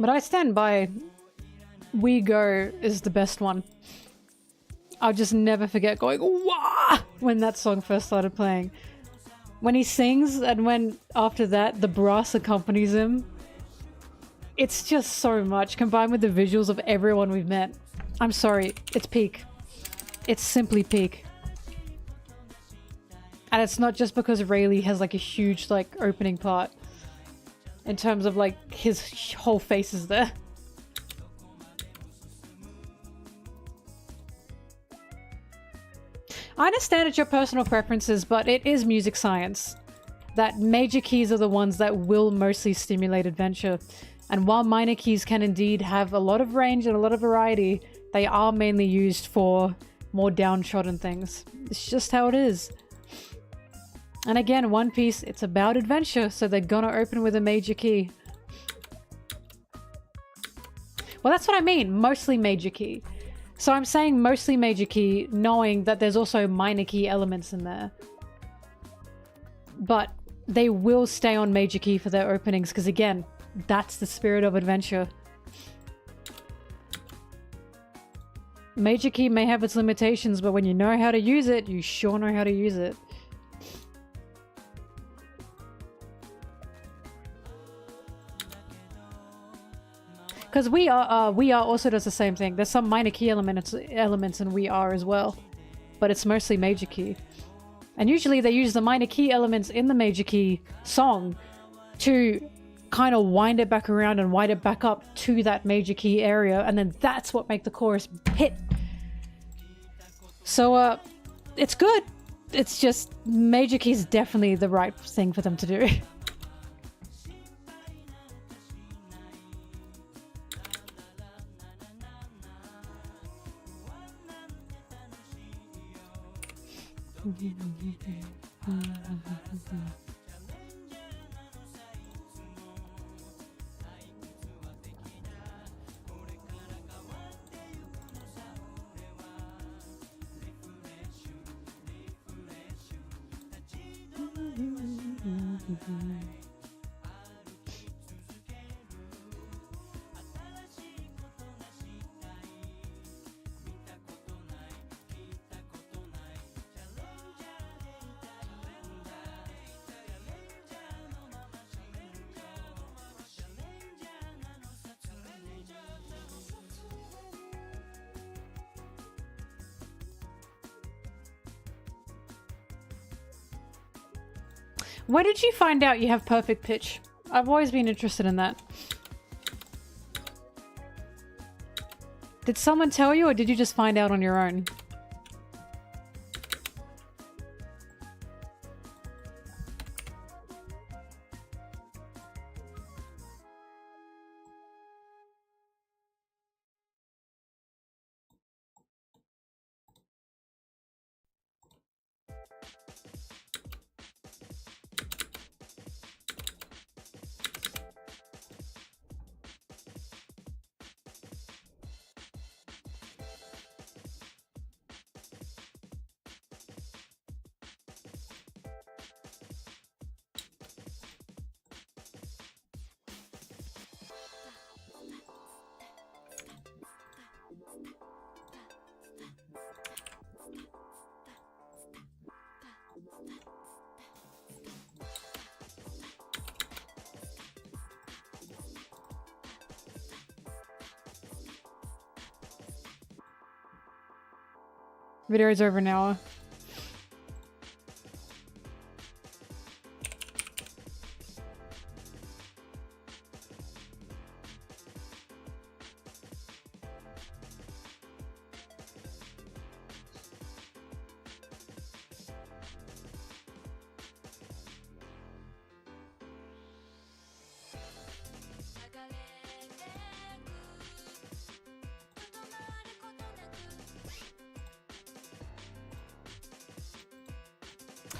But I stand by We Go is the best one. I'll just never forget going wah when that song first started playing. When he sings and when after that the brass accompanies him. It's just so much combined with the visuals of everyone we've met. I'm sorry, it's peak. It's simply peak. And it's not just because Rayleigh has like a huge like opening part. In terms of like his whole face is there. I understand it's your personal preferences, but it is music science. That major keys are the ones that will mostly stimulate adventure. And while minor keys can indeed have a lot of range and a lot of variety, they are mainly used for more downtrodden things. It's just how it is. And again, One Piece, it's about adventure, so they're gonna open with a major key. Well, that's what I mean, mostly major key. So I'm saying mostly major key, knowing that there's also minor key elements in there. But they will stay on major key for their openings, because again, that's the spirit of adventure. Major key may have its limitations, but when you know how to use it, you sure know how to use it. Because We Are also does the same thing. There's some minor key elements in We Are as well, but it's mostly major key. And usually they use the minor key elements in the major key song to kind of wind it back around and wind it back up to that major key area, and then that's what makes the chorus hit. So it's good. It's just major key is definitely the right thing for them to do. Where did you find out you have perfect pitch? I've always been interested in that. Did someone tell you, or did you just find out on your own? Video's over an hour.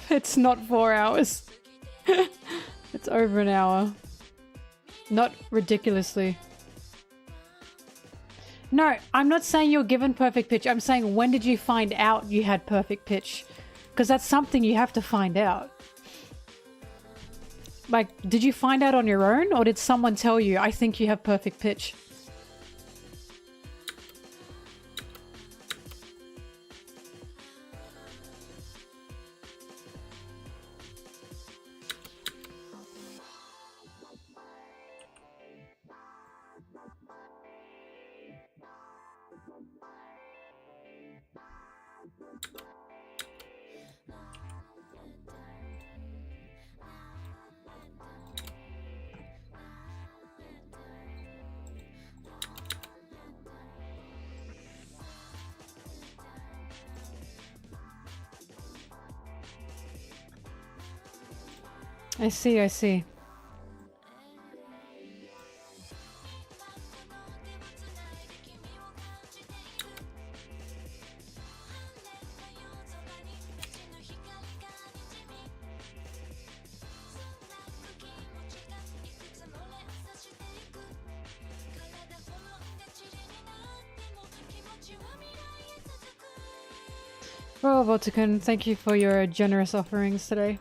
It's not 4 hours. It's over an hour. Not ridiculously. No, I'm not saying you're given perfect pitch. I'm saying when did you find out you had perfect pitch? Because that's something you have to find out. Like, did you find out on your own or did someone tell you, I think you have perfect pitch? I see, I see. Well, Volticon, thank you for your generous offerings today.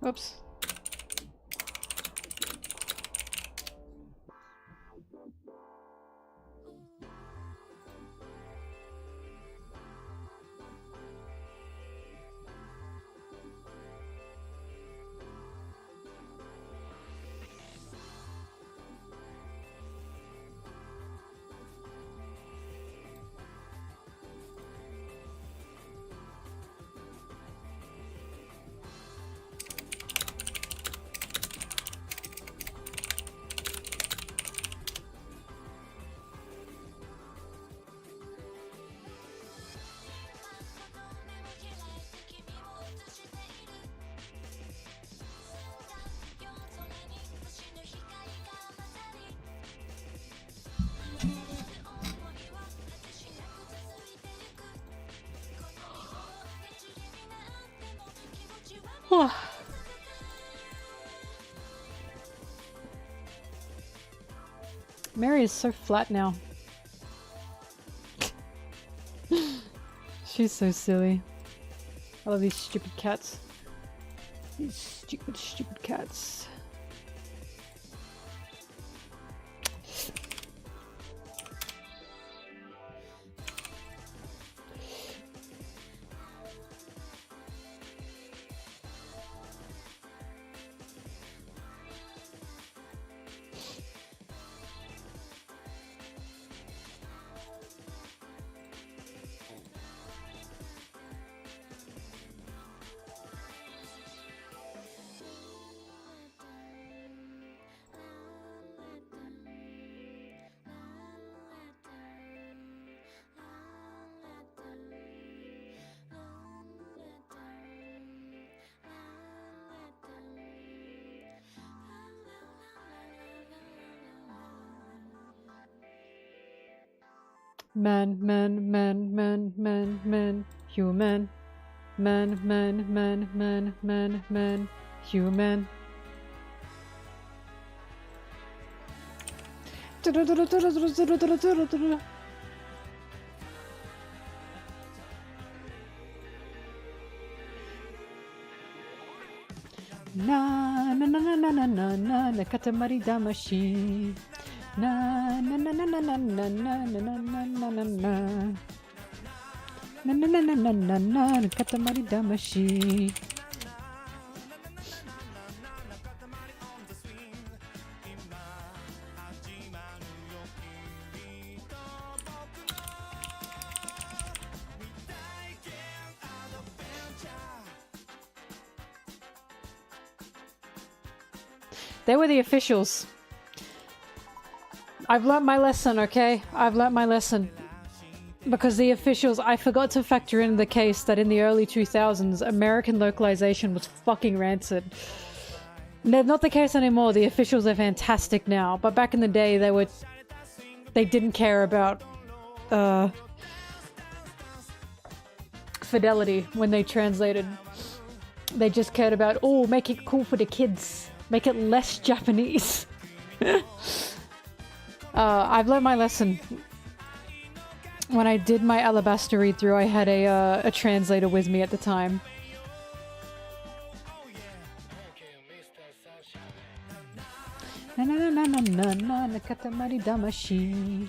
Oops. Mary is so flat now. She's so silly. I love these stupid cats. These stupid, stupid cats. Man, man, man, man, man, man, human. Man, man, man, man, man, man, human. Na na na na na na na na na katamari damashi. Na na na na na na na na na na na na na na. Na na na na na na na na katamari damashi. They were the officials. I've learnt my lesson, okay? I've learnt my lesson. Because the officials, I forgot to factor in the case that in the early 2000s, American localization was fucking rancid. They're not the case anymore. The officials are fantastic now. But back in the day, they didn't care about fidelity when they translated. They just cared about, oh, make it cool for the kids. Make it less Japanese. I've learned my lesson. When I did my Alabaster read-through, I had a translator with me at the time. Na na na na na na na katamari damashi.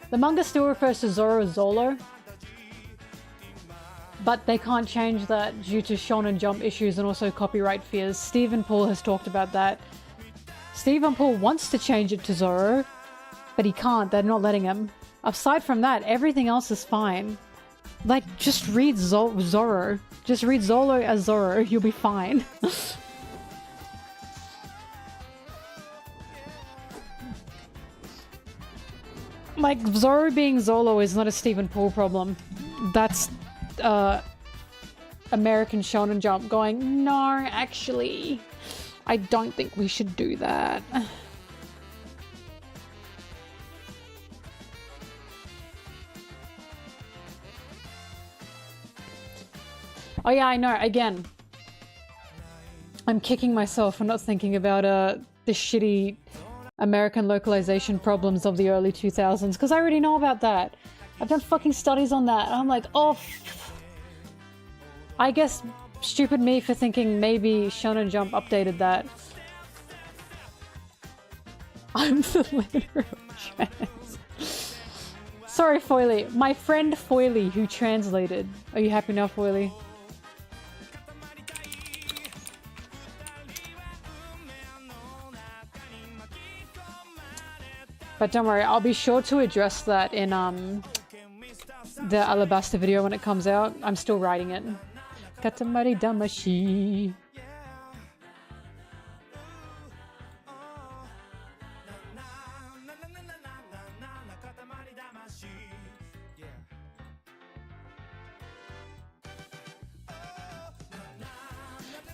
The manga still refers to Zoro as Zolo, but they can't change that due to Shonen Jump issues and also copyright fears. Stephen Paul has talked about that. Stephen Paul wants to change it to Zoro, but he can't. They're not letting him. Aside from that, everything else is fine. Like, just read Zoro. Just read Zolo as Zoro. You'll be fine. Like, Zoro being Zolo is not a Stephen Paul problem. That's American Shonen Jump going, no, actually, I don't think we should do that. Oh yeah, I know, again. I'm kicking myself for not thinking about the shitty American localization problems of the early 2000s, because I already know about that. I've done fucking studies on that, and I'm like, oh, I guess stupid me for thinking maybe Shonen Jump updated that. I'm the literal trans. Sorry, Foily. My friend Foily, who translated. Are you happy now, Foily? But don't worry, I'll be sure to address that in the Alabaster video when it comes out. I'm still writing it. Katamari damashi.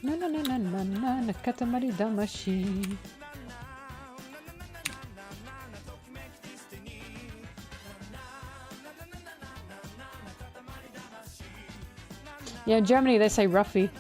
Na na na na na na na katamari damashi. Yeah, in Germany they say Ruffy.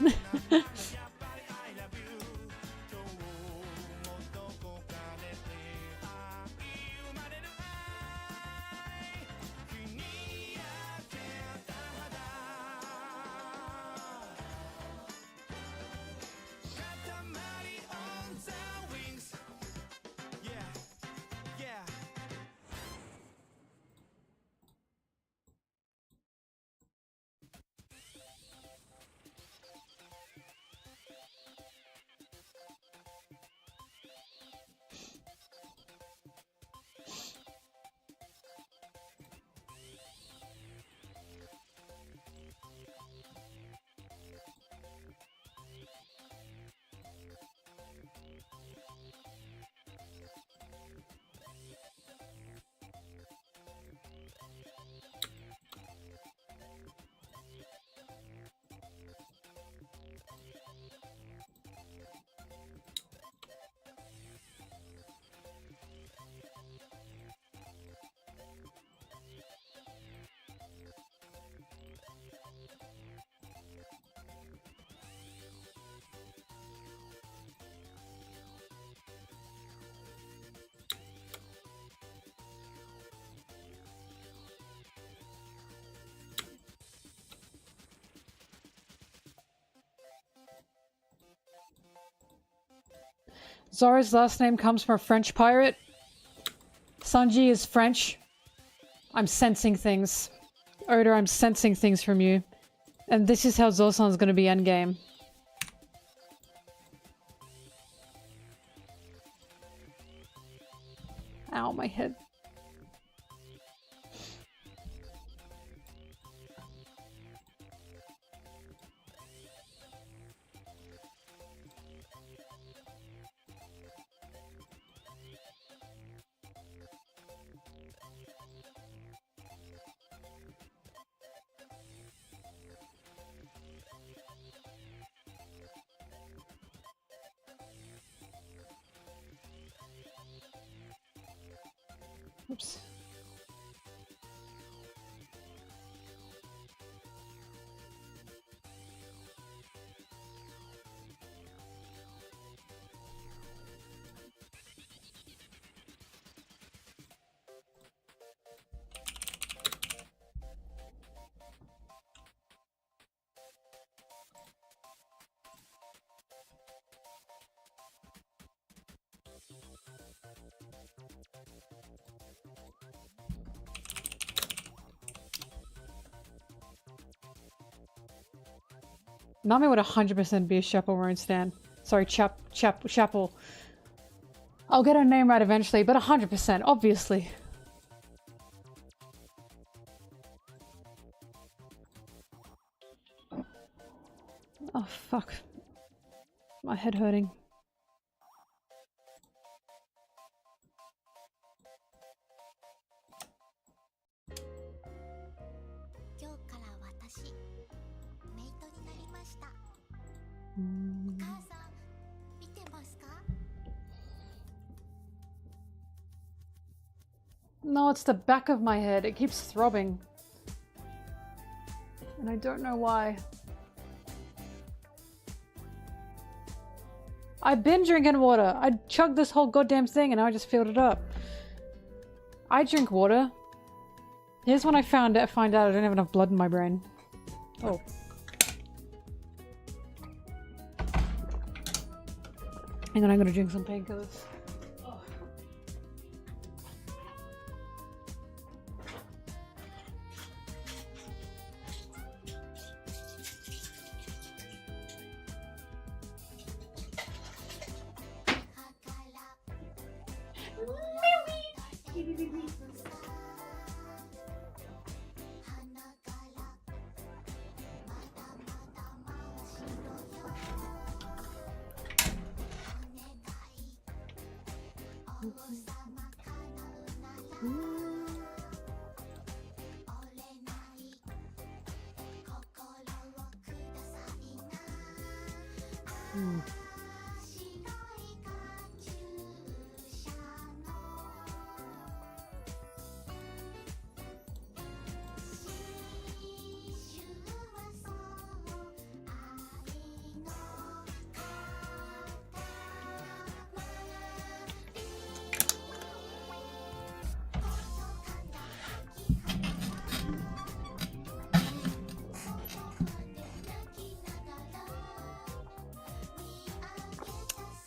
Zoro's last name comes from a French pirate. Sanji is French. I'm sensing things. Oda, I'm sensing things from you. And this is how Zoro-san's gonna be endgame. Ow, my head. Oops. Nami would 100% be a chaperone stan. Sorry, chapel. I'll get her name right eventually, but 100%, obviously. Oh, fuck. My head hurting. No, it's the back of my head. It keeps throbbing. And I don't know why. I've been drinking water. I chugged this whole goddamn thing and now I just filled it up. I drink water. Here's when I find out I don't have enough blood in my brain. Oh. Hang on, I'm gonna drink some painkillers.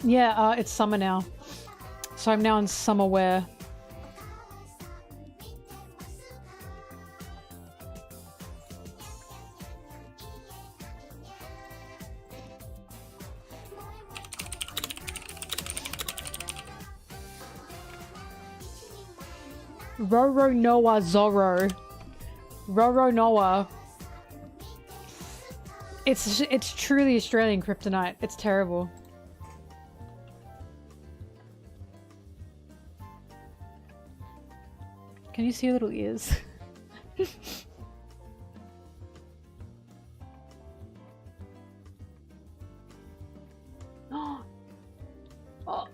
Yeah, it's summer now. So I'm now in summer wear. Roro Noah Zoro. Roro Noah. It's truly Australian kryptonite. It's terrible. Can you see your little ears? Oh,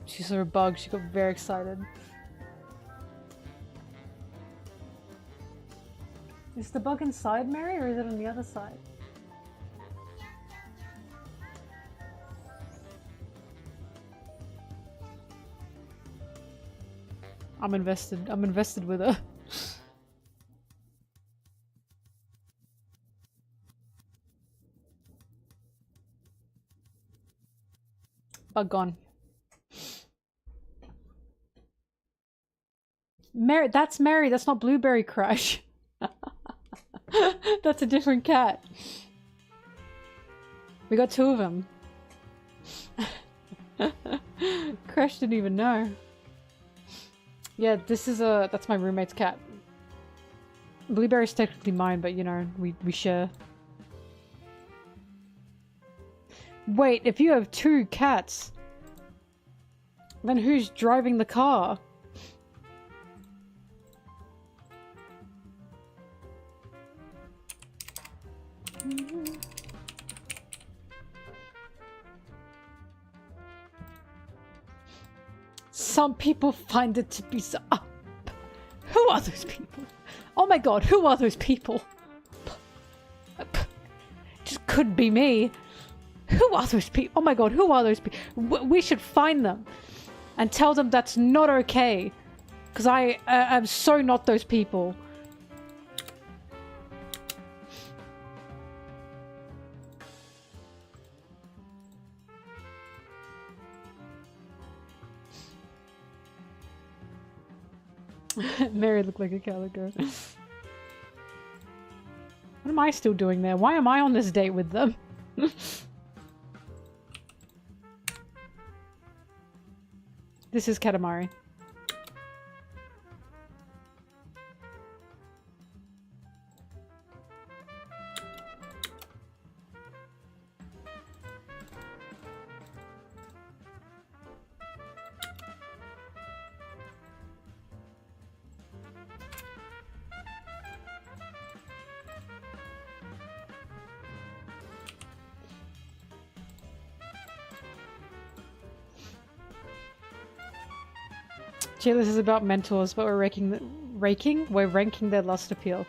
she saw a bug. She got very excited. Is the bug inside Mary or is it on the other side? I'm invested. I'm invested with her. Bug gone. Mary, that's Mary, that's not Blueberry Crash. That's a different cat. We got 2 of them. Crash didn't even know. Yeah, this is that's my roommate's cat. Blueberry's technically mine, but you know, we share. Wait, if you have 2 cats, then who's driving the car? Some people find it to be so... Who are those people? Oh my god, who are those people? Just couldn't be me. Who are those people? Oh my god, who are those people? We should find them and tell them that's not okay. Because I am so not those people. Mary looked like a calico. What am I still doing there? Why am I on this date with them? This is Katamari. Gee, this is about mentors, but we're ranking their lust appeal.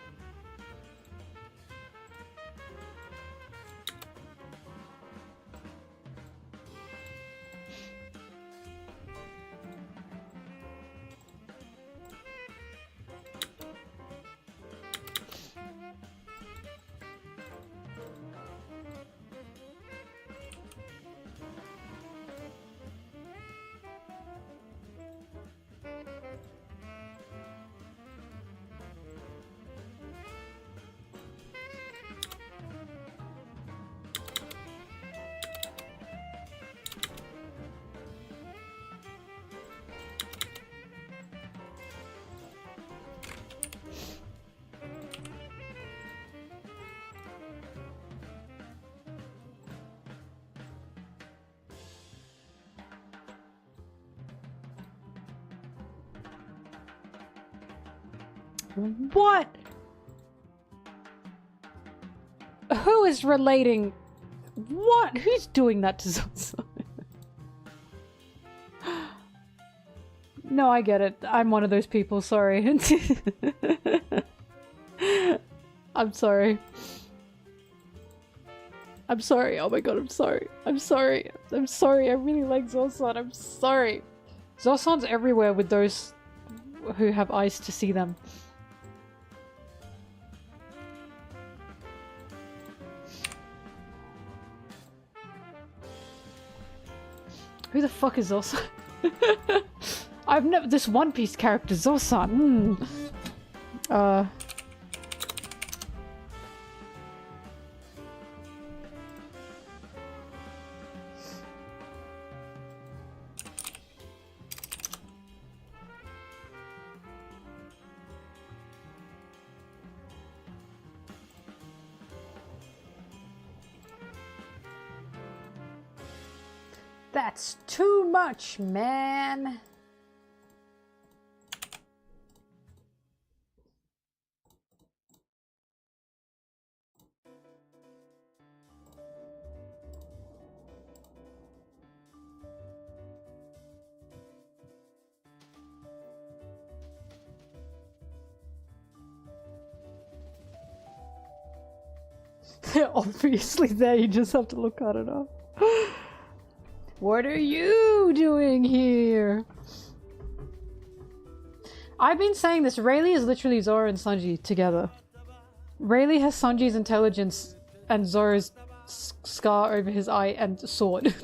What? Who is relating? What? Who's doing that to Zozo? No, I get it. I'm one of those people, sorry. I'm sorry. I'm sorry. Oh my god, I'm sorry. I'm sorry. I'm sorry. I really like Zosan. I'm sorry. Zosan's everywhere with those who have eyes to see them. Who the fuck is Zosan? I've never- this One Piece character, Zosan. That's too much, man. They're obviously there, you just have to look hard enough. What are you doing here? I've been saying this, Rayleigh is literally Zoro and Sanji together. Rayleigh has Sanji's intelligence and Zoro's scar over his eye and sword.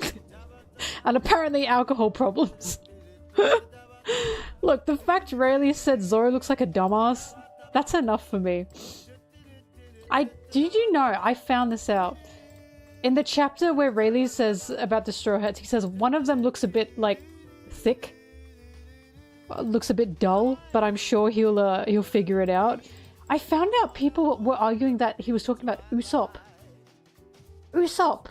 And apparently alcohol problems. Look, the fact Rayleigh said Zoro looks like a dumbass, that's enough for me. Did you know, I found this out. In the chapter where Rayleigh says about the Straw Hats, he says one of them looks a bit, like, thick. Looks a bit dull, but I'm sure he'll figure it out. I found out people were arguing that he was talking about Usopp. Usopp!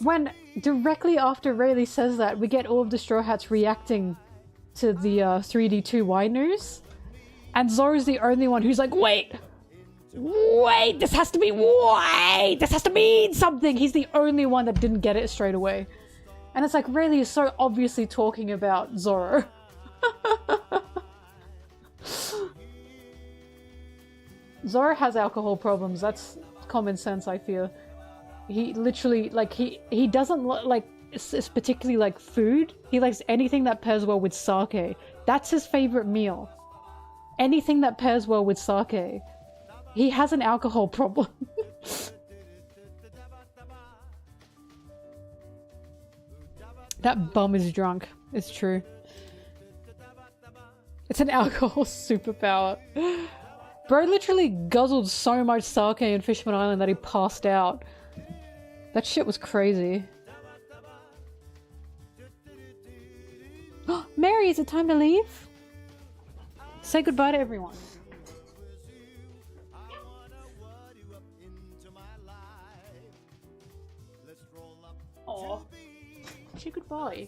When directly after Rayleigh says that, we get all of the Straw Hats reacting to the 3D2Y news. And Zoro's the only one who's like, wait, this has to mean something. He's the only one that didn't get it straight away. And it's like, Rayleigh is so obviously talking about Zoro. Zoro has alcohol problems. That's common sense, I feel. He literally, like, he doesn't like, it's particularly like food. He likes anything that pairs well with sake. That's his favorite meal. Anything that pairs well with sake. He has an alcohol problem. That bum is drunk. It's true. It's an alcohol superpower. Bro literally guzzled so much sake in Fishman Island that he passed out. That shit was crazy. Mary, is it time to leave? Say goodbye to everyone. Aw. Say goodbye.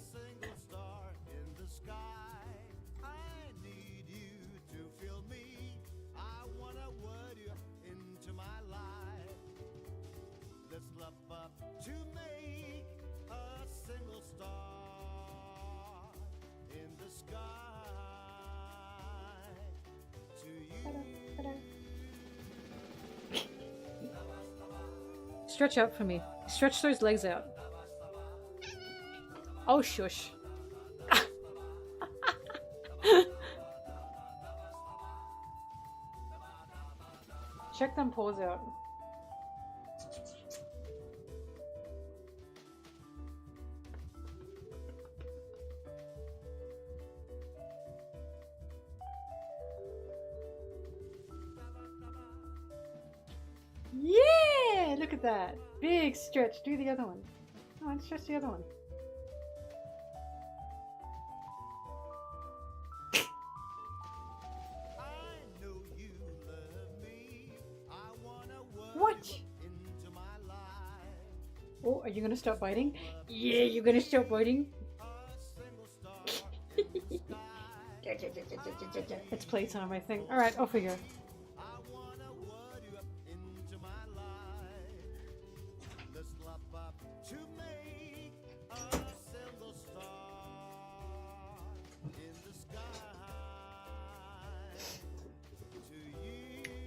Stretch out for me. Stretch those legs out. Oh, shush. Check them paws out. Yeah! Look at that. Big stretch. Do the other one. Come on, stretch the other one. What? Oh, are you gonna stop biting? Yeah, you're gonna stop biting? It's playtime, I think. Alright, off we go.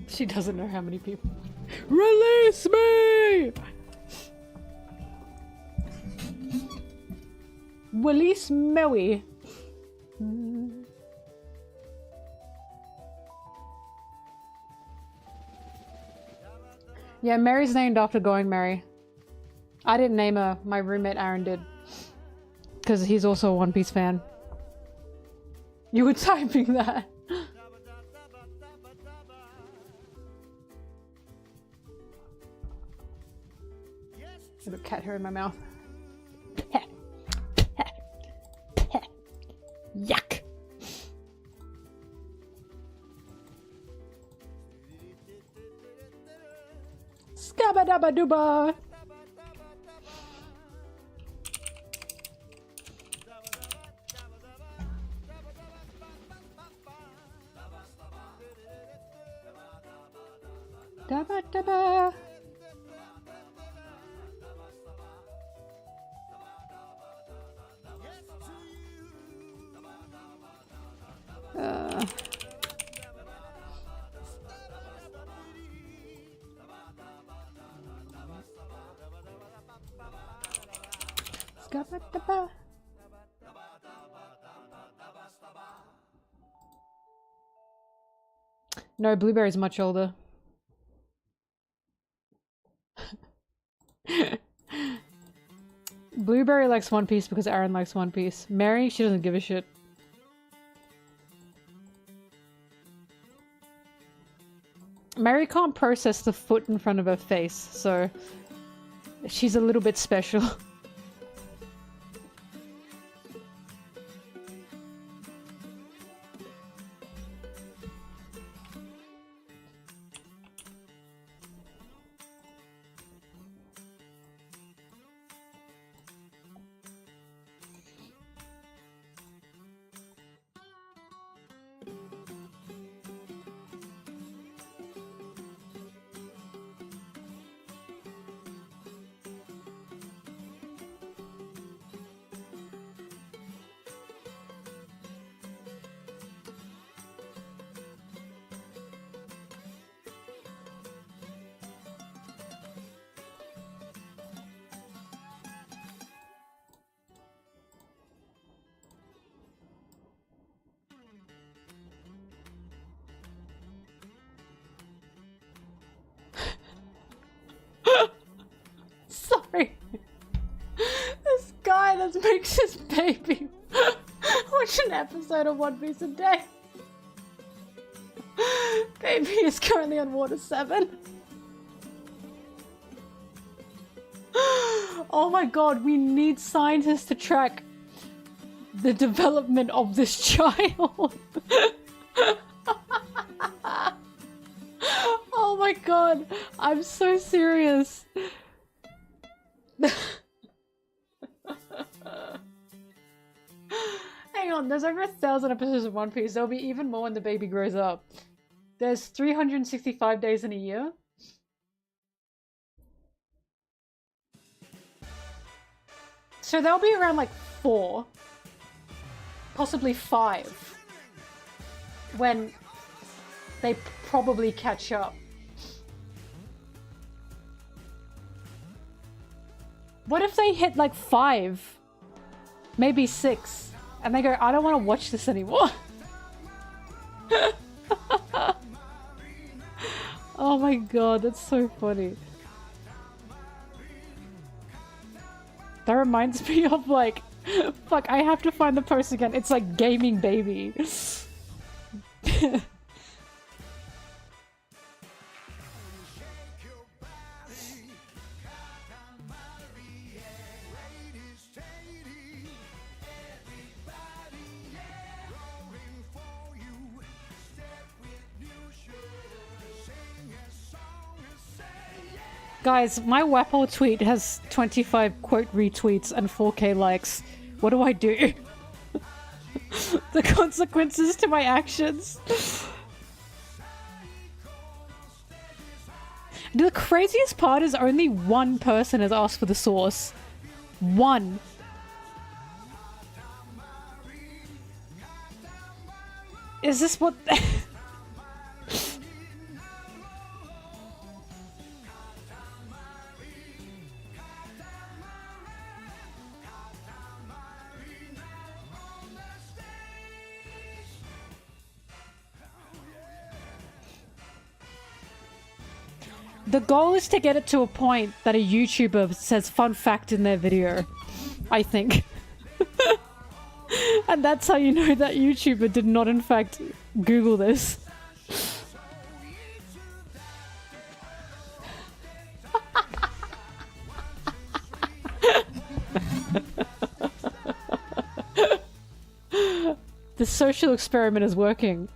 She doesn't know how many people. Release me! Release Maui. Yeah, Mary's named after Going Mary. I didn't name her. My roommate Aaron did. Because he's also a One Piece fan. You were typing that. I got cat hair in my mouth. Yuck! Scabba dabba dooba! Dabba dabba! No, Blueberry's much older. Blueberry likes One Piece because Aaron likes One Piece. Mary, she doesn't give a shit. Mary can't process the foot in front of her face, so she's a little bit special. Sorry. This guy that makes his baby watch an episode of One Piece a day. Baby is currently on water 7. Oh my god, we need scientists to track the development of this child. Oh my god, I'm so serious. Hang on, there's over 1,000 episodes of One Piece. There'll be even more when the baby grows up. There's 365 days in a year. So there'll be around like 4, possibly 5, when they probably catch up. What if they hit like 5, maybe 6, and they go, I don't want to watch this anymore? Oh my god, that's so funny. That reminds me of like, fuck, I have to find the post again. It's like gaming baby. Guys, my Wapple tweet has 25 quote retweets and 4k likes. What do I do? The consequences to my actions. The craziest part is only one person has asked for the source. One. Is this what... The goal is to get it to a point that a YouTuber says fun fact in their video, I think. And that's how you know that YouTuber did not in fact Google this. The social experiment is working.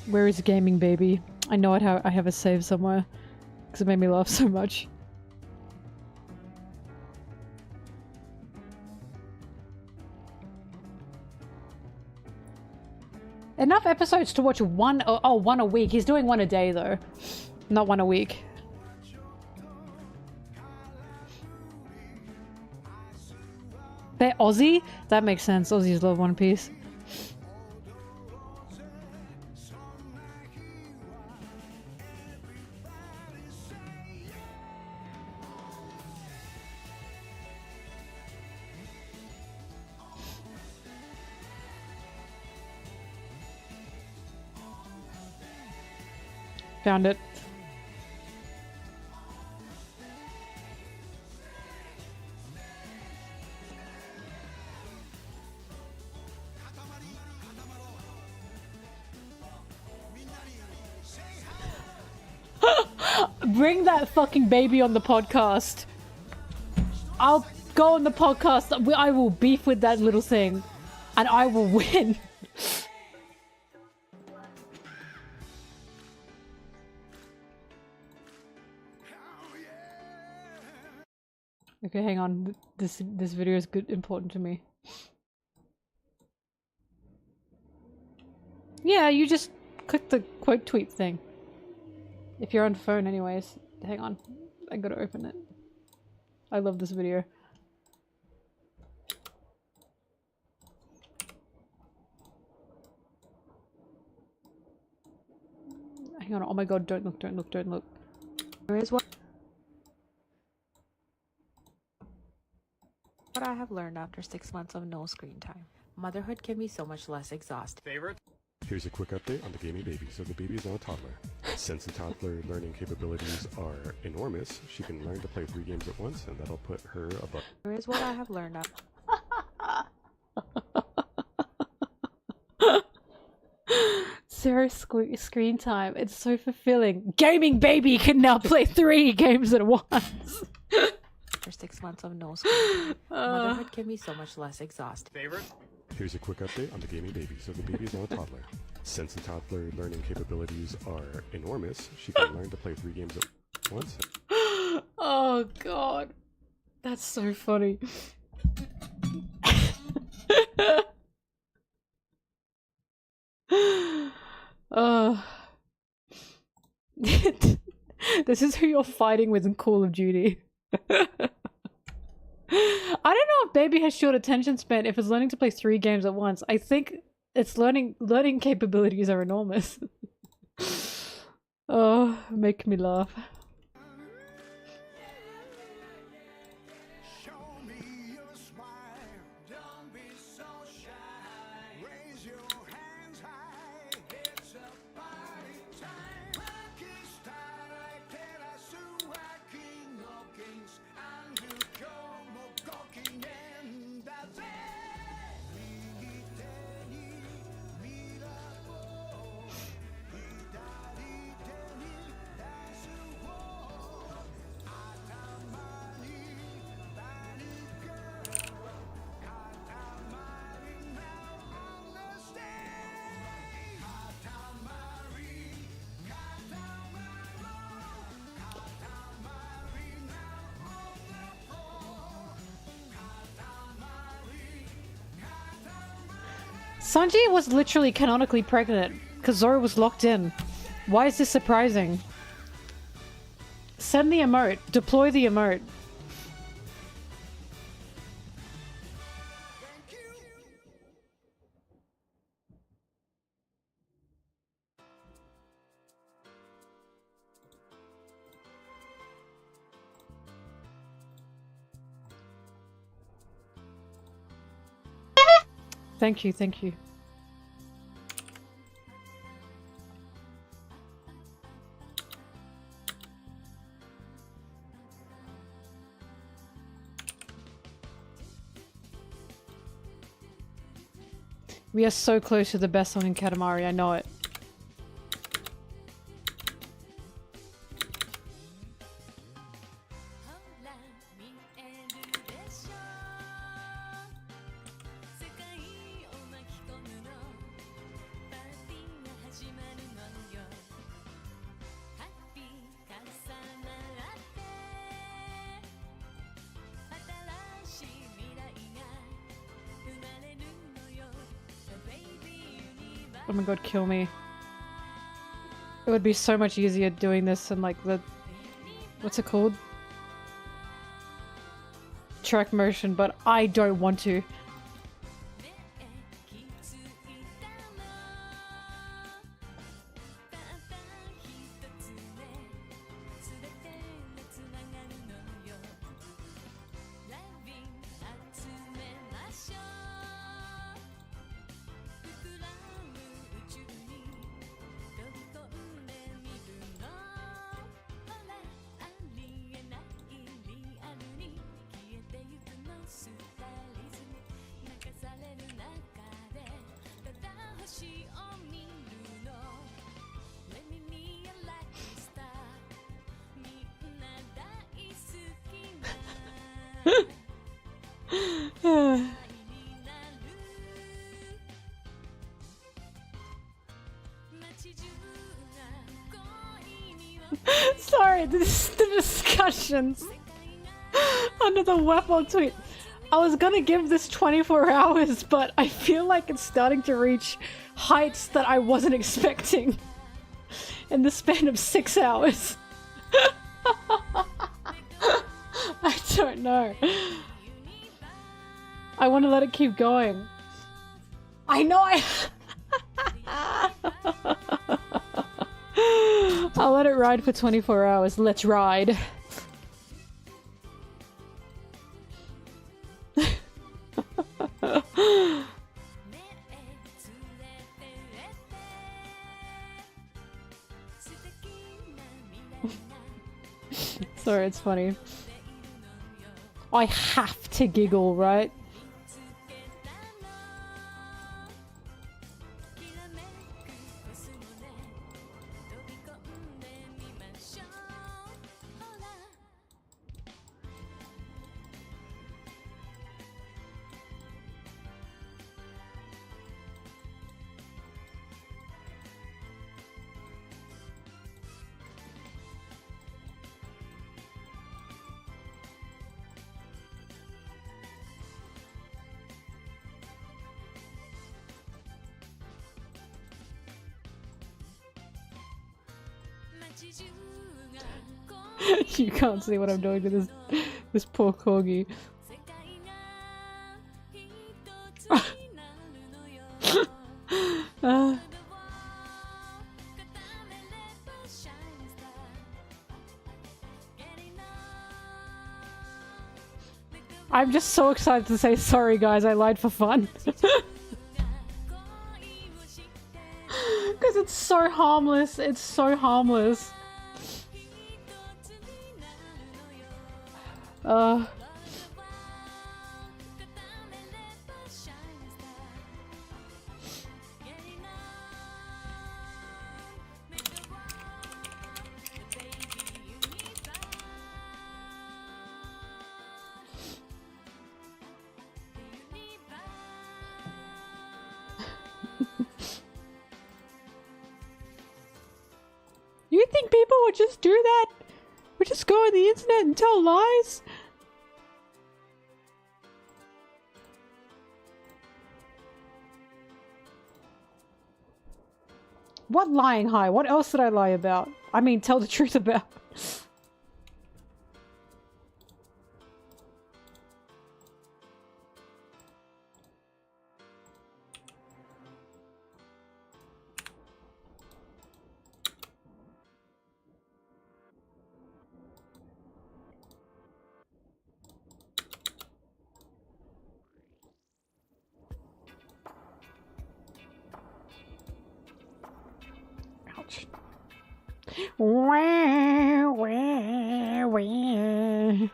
Where is gaming baby? I know I have a save somewhere because it made me laugh so much. Enough episodes to watch one a week. He's doing one a day though, not one a week. They're Aussie? That makes sense. Aussies love One Piece. Found it. Bring that fucking baby on the podcast. I'll go on the podcast. I will beef with that little thing. And I will win. Okay, hang on. This video is important to me. Yeah, you just click the quote tweet thing. If you're on phone anyways. Hang on. I gotta open it. I love this video. Hang on. Oh my god, don't look, don't look, don't look. There is what I have learned after 6 months of no screen time. Motherhood can be so much less exhausting. Favorite? Here's a quick update on the gaming baby. So the baby is now a toddler. Since the toddler learning capabilities are enormous, she can learn to play 3 games at once, and that'll put her above. Here is what I have learned after Zero screen time. It's so fulfilling. Gaming baby can now play 3 games at once. 6 months of no screen time. Motherhood can be so much less exhausting. Favorite? Here's a quick update on the gaming baby. So the baby is now a toddler. Since the toddler learning capabilities are enormous, she can learn to play 3 games at once. Oh god. That's so funny. This is who you're fighting with in Call of Duty. I don't know if baby has short attention span if it's learning to play 3 games at once. I think its learning capabilities are enormous. Oh, make me laugh. Sanji was literally canonically pregnant because Zoro was locked in. Why is this surprising? Send the emote. Deploy the emote. Thank you, thank you. We are so close to the best song in Katamari, I know it. Oh my god, kill me. It would be so much easier doing this in like the... what's it called? Track motion, but I don't want to. Sorry, this is the discussions under the Waffle tweet. I was gonna give this 24 hours, but I feel like it's starting to reach heights that I wasn't expecting in the span of 6 hours. I don't know. I want to let it keep going. I know I'll let it ride for 24 hours. Let's ride. Sorry, it's funny. I have to giggle, right? You can't see what I'm doing to this poor corgi. I'm just so excited to say sorry, guys. I lied for fun. Because it's so harmless. It's so harmless. You think people would just do that? Would just go on the internet and tell lies? What lying high? What else did I lie about? I mean, tell the truth about. Ouch. Wah, wah, wah.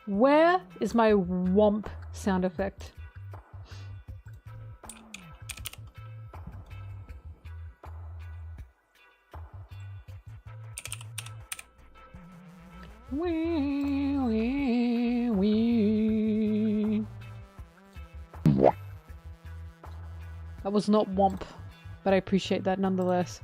Where is my womp sound effect? Wee, wee, wee. That was not womp, but I appreciate that nonetheless.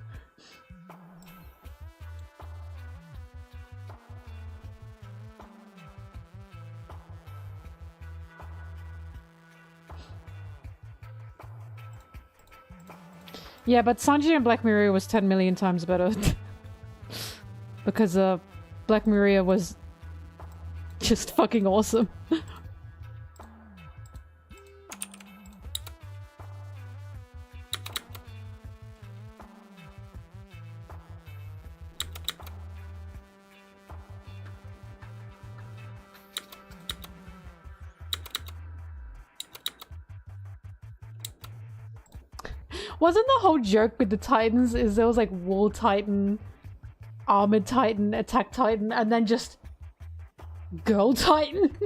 Yeah, but Sanji and Black Mirror was 10 million times better. Because Black Mirror was just fucking awesome. Wasn't the whole joke with the Titans is there was like Wall Titan, Armored Titan, Attack Titan, and then just Girl Titan?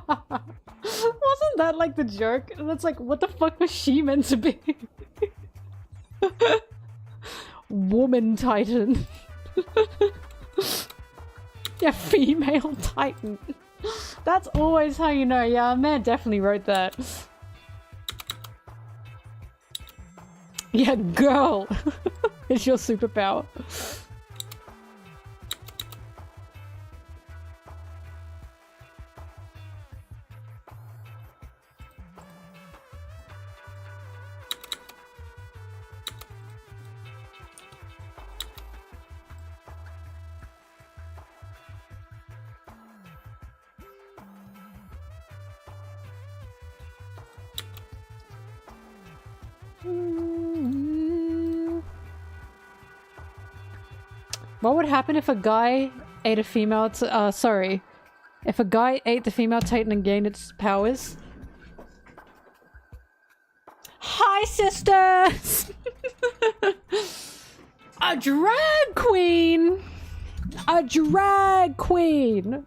Wasn't that like the joke? And it's like, what the fuck was she meant to be? Woman Titan. Yeah, female titan. That's always how you know. Yeah, a man definitely wrote that. Yeah, girl. It's your superpower. What would happen if a guy ate a female if a guy ate the female titan and gained its powers? Hi, sisters! A drag queen! A drag queen!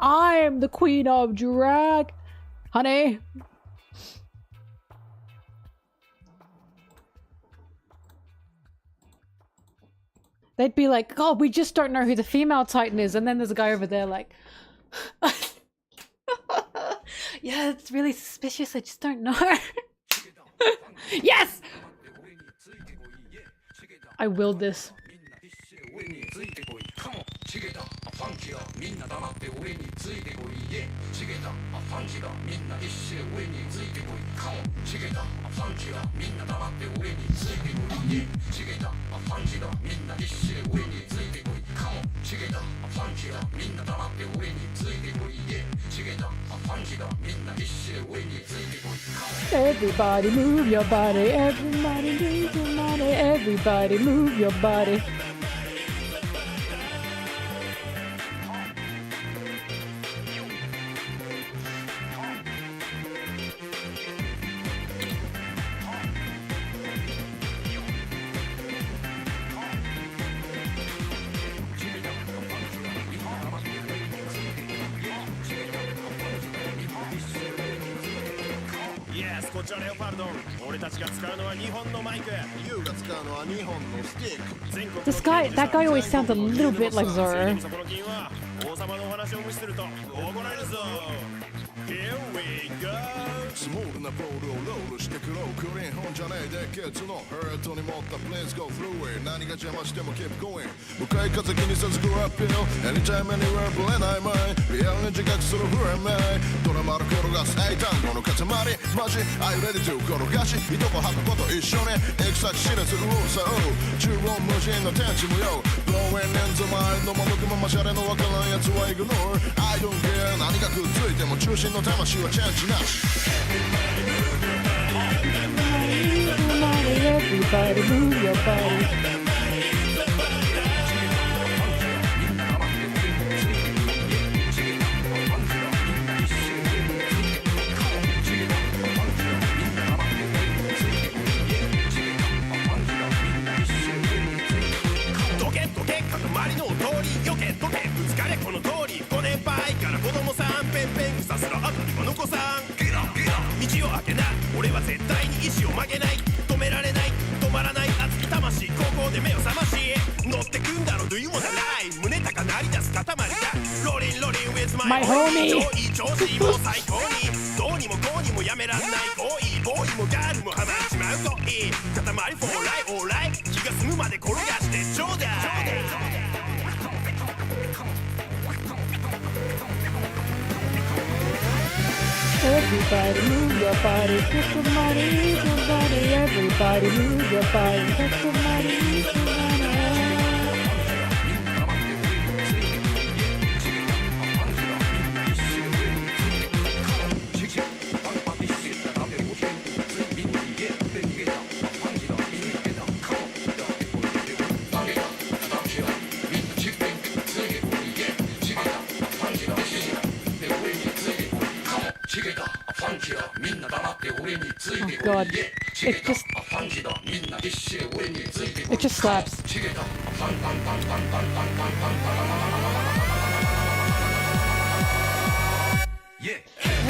I'm the queen of drag. Honey. They'd be like, oh, we just don't know who the female titan is. And then there's a guy over there like, yeah, it's really suspicious. I just don't know. Yes! I willed this. Everybody move your body, everybody move your body, everybody move your body. That guy always sounds a little bit like Zoro. Here we go! スモールなボールをロールしてくろうクリーン本じゃねえでケツのハートに持った Please go through it 何が邪魔しても keep going 向かい風気にせずグラッピル Anytime anywhere ブレない前リアルに自覚するフレームドラマの転がす英単語の塊マジ Are you ready to 転がしいとこ吐くこと一緒に行く先知らずうるさう中央無人の天地無用 Blowing in the mind のまむくままシャレのわからんやつは Ignore I don't care 何がくっついても中心の魂はチェンジなし Everybody move your body どけどけ塊の通りよけどけぶつかれこの通り5年前から子供さんペンペン草すら後にこの子さん道を開けな俺は絶対に意志を曲げない止められない止まらない熱き魂高校で目を覚まし乗ってくんだろ Do you wanna lie 胸高鳴り出す塊だローリンローリン with my homie 調子も最高にどうにもこうにもやめらんないボーイボーイもガールもハマっちまうといい塊フォーライオーライ気が済むまで転がしてちょうだいEverybody move your body, put somebody move your body. Everybody move your body, put somebody move your body. Oh god, it just slaps.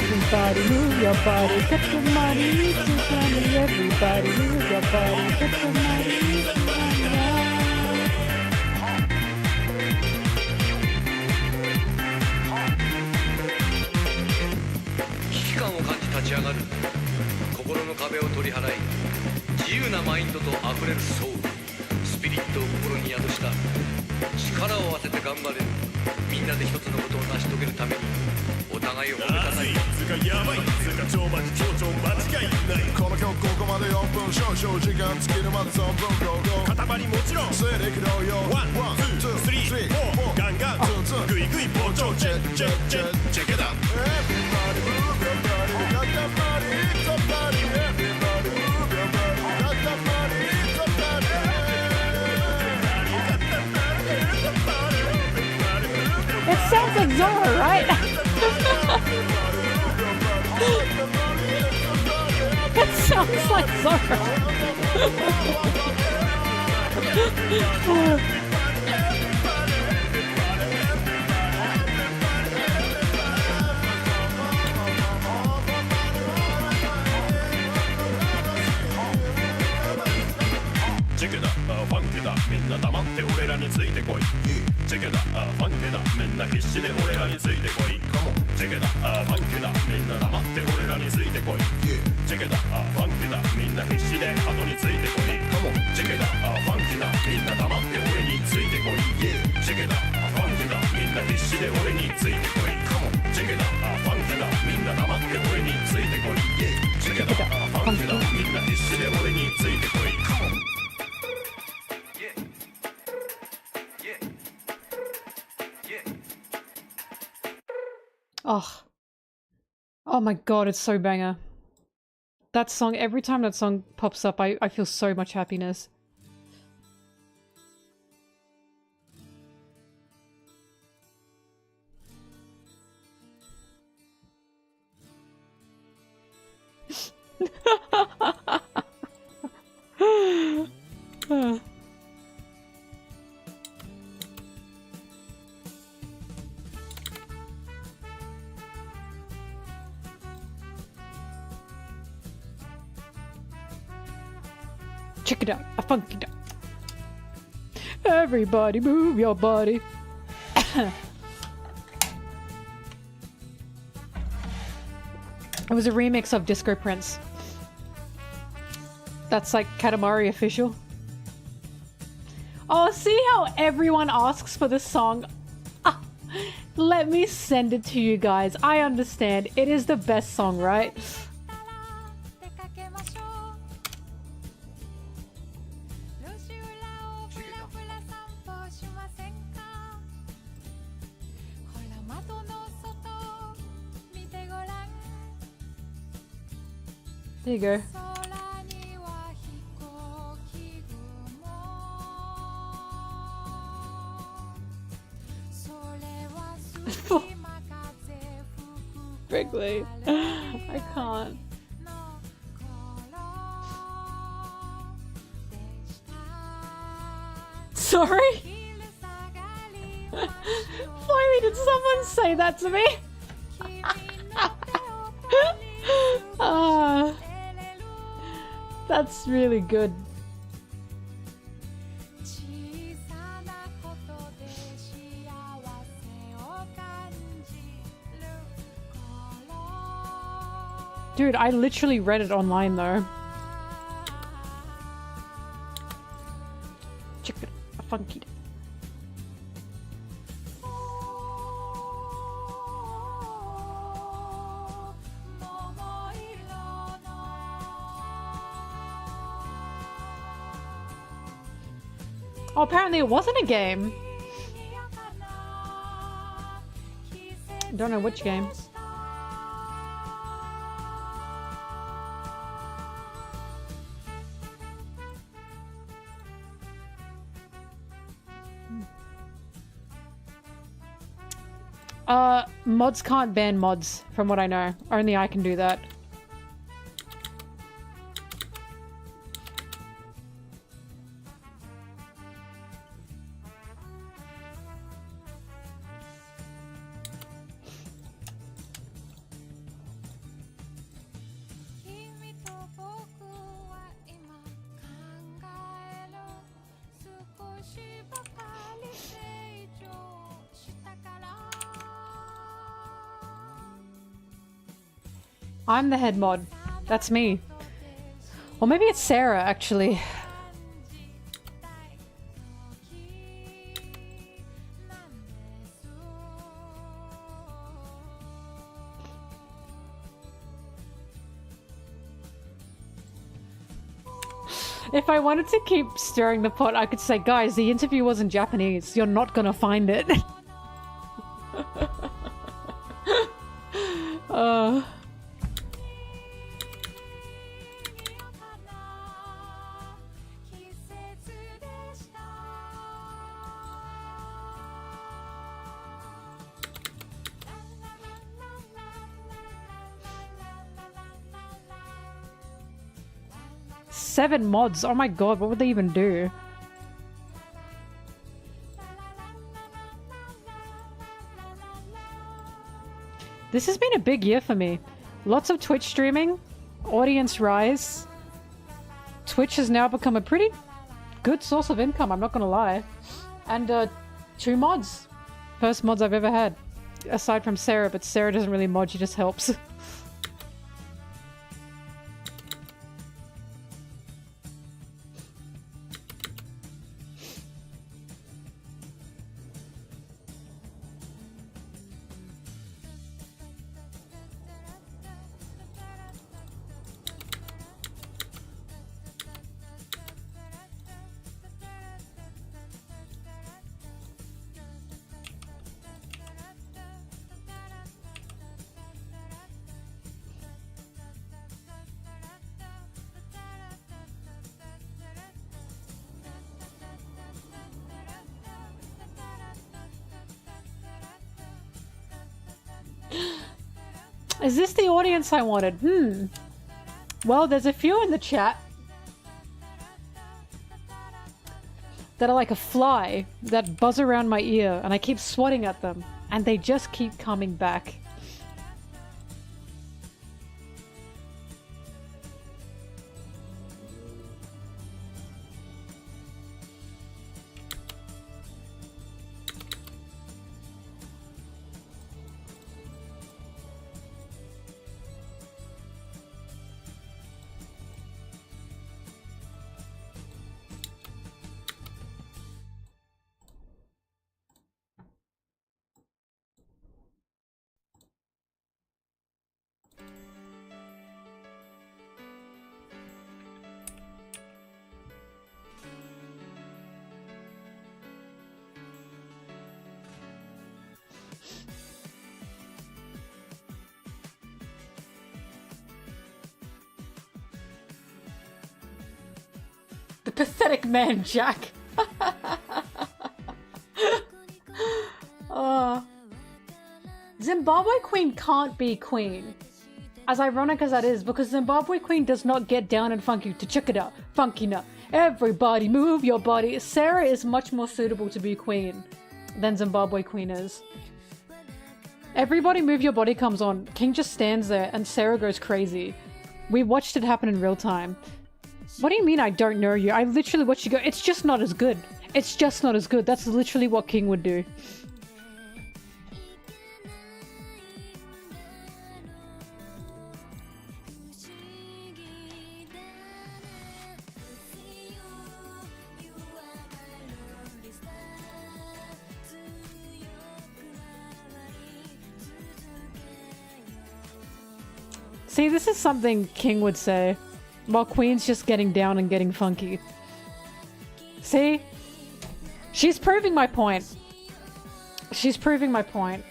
Everybody move your body, put your money, move your body. Everybody move your body, put your money, move your body. 上がる心の壁を取り払い自由なマインドとあふれるソウルスピリットを心に宿した力を合わせて頑張れるみんなで一つのことを成し遂げるためにお互いを褒めたたえつかやばいつか超マジ超超間違いないこの曲ここまで4分少々時間尽きるまで3分塊もちろん精力同様ワンツースリーフォーガンガンツンツングイグイ膨張チェッチェッチェッチェケダ Everybody move your body got that body it's a body Everybody move your body got that body it's a body It sounds like Zoro, right? It sounds like Zoro.チェケだファンケだみんな黙って俺らについてこいチェケだファンケだみんな必死で俺らについてこいチェケだファンケだみんな黙って俺らについてこいチェケだファンケだみんな必死で後についてこいチェケだファンケだみんな黙って俺についてこいチェケだファンケだみんな必死で俺についてこいチェケだファンケだみんな黙って俺についてこいチェケだファンケだみんな必死で俺についてこいOh. Oh my god, it's so banger. That song, every time that song pops up, I feel so much happiness. Check it out, a funky dog. Everybody move your body. It was a remix of Disco Prince. That's like Katamari official. Oh, see how everyone asks for this song? Ah, let me send it to you guys. I understand. It is the best song, right? There you go. Wrigley. I can't. Sorry? Finally, did someone say that to me? That's really good. Dude, I literally read it online though. Check it out, a funky. Oh, apparently it wasn't a game. Don't know which game. Mods can't ban mods, from what I know. Only I can do that. I'm the head mod. That's me. Or maybe it's Sarah, actually. If I wanted to keep stirring the pot, I could say, guys, the interview was in Japanese. You're not gonna find it. uh... 7 mods. Oh my god, what would they even do? This has been a big year for me. Lots of Twitch streaming, audience rise. Twitch has now become a pretty good source of income, I'm not gonna lie. And 2 mods. First mods I've ever had. Aside from Sarah, but Sarah doesn't really mod, she just helps. Is this the audience I wanted? Well, there's a few in the chat that are like a fly that buzz around my ear and I keep swatting at them and they just keep coming back. The pathetic man, Jack. Zimbabwe Queen can't be queen. As ironic as that is, because Zimbabwe Queen does not get down and funky to check it out. Funky now. Everybody move your body. Sarah is much more suitable to be queen than Zimbabwe Queen is. Everybody move your body comes on. King just stands there and Sarah goes crazy. We watched it happen in real time. What do you mean I don't know you? I literally watched you go, it's just not as good. It's just not as good. That's literally what King would do. See, this is something King would say, while Queen's just getting down and getting funky. See? She's proving my point. She's proving my point.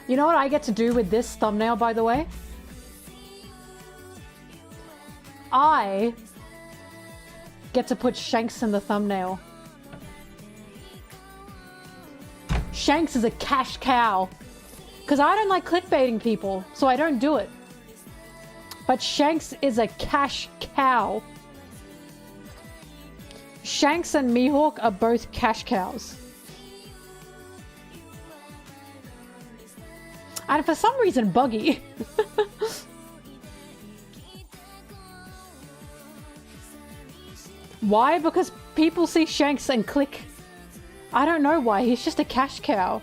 You know what I get to do with this thumbnail, by the way? I get to put Shanks in the thumbnail. Shanks is a cash cow. Because I don't like clickbaiting people, so I don't do it. But Shanks is a cash cow. Shanks and Mihawk are both cash cows. And for some reason, Buggy. Why? Because people see Shanks and click. I don't know why, he's just a cash cow.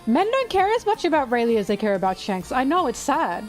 Men don't care as much about Rayleigh as they care about Shanks. I know, it's sad.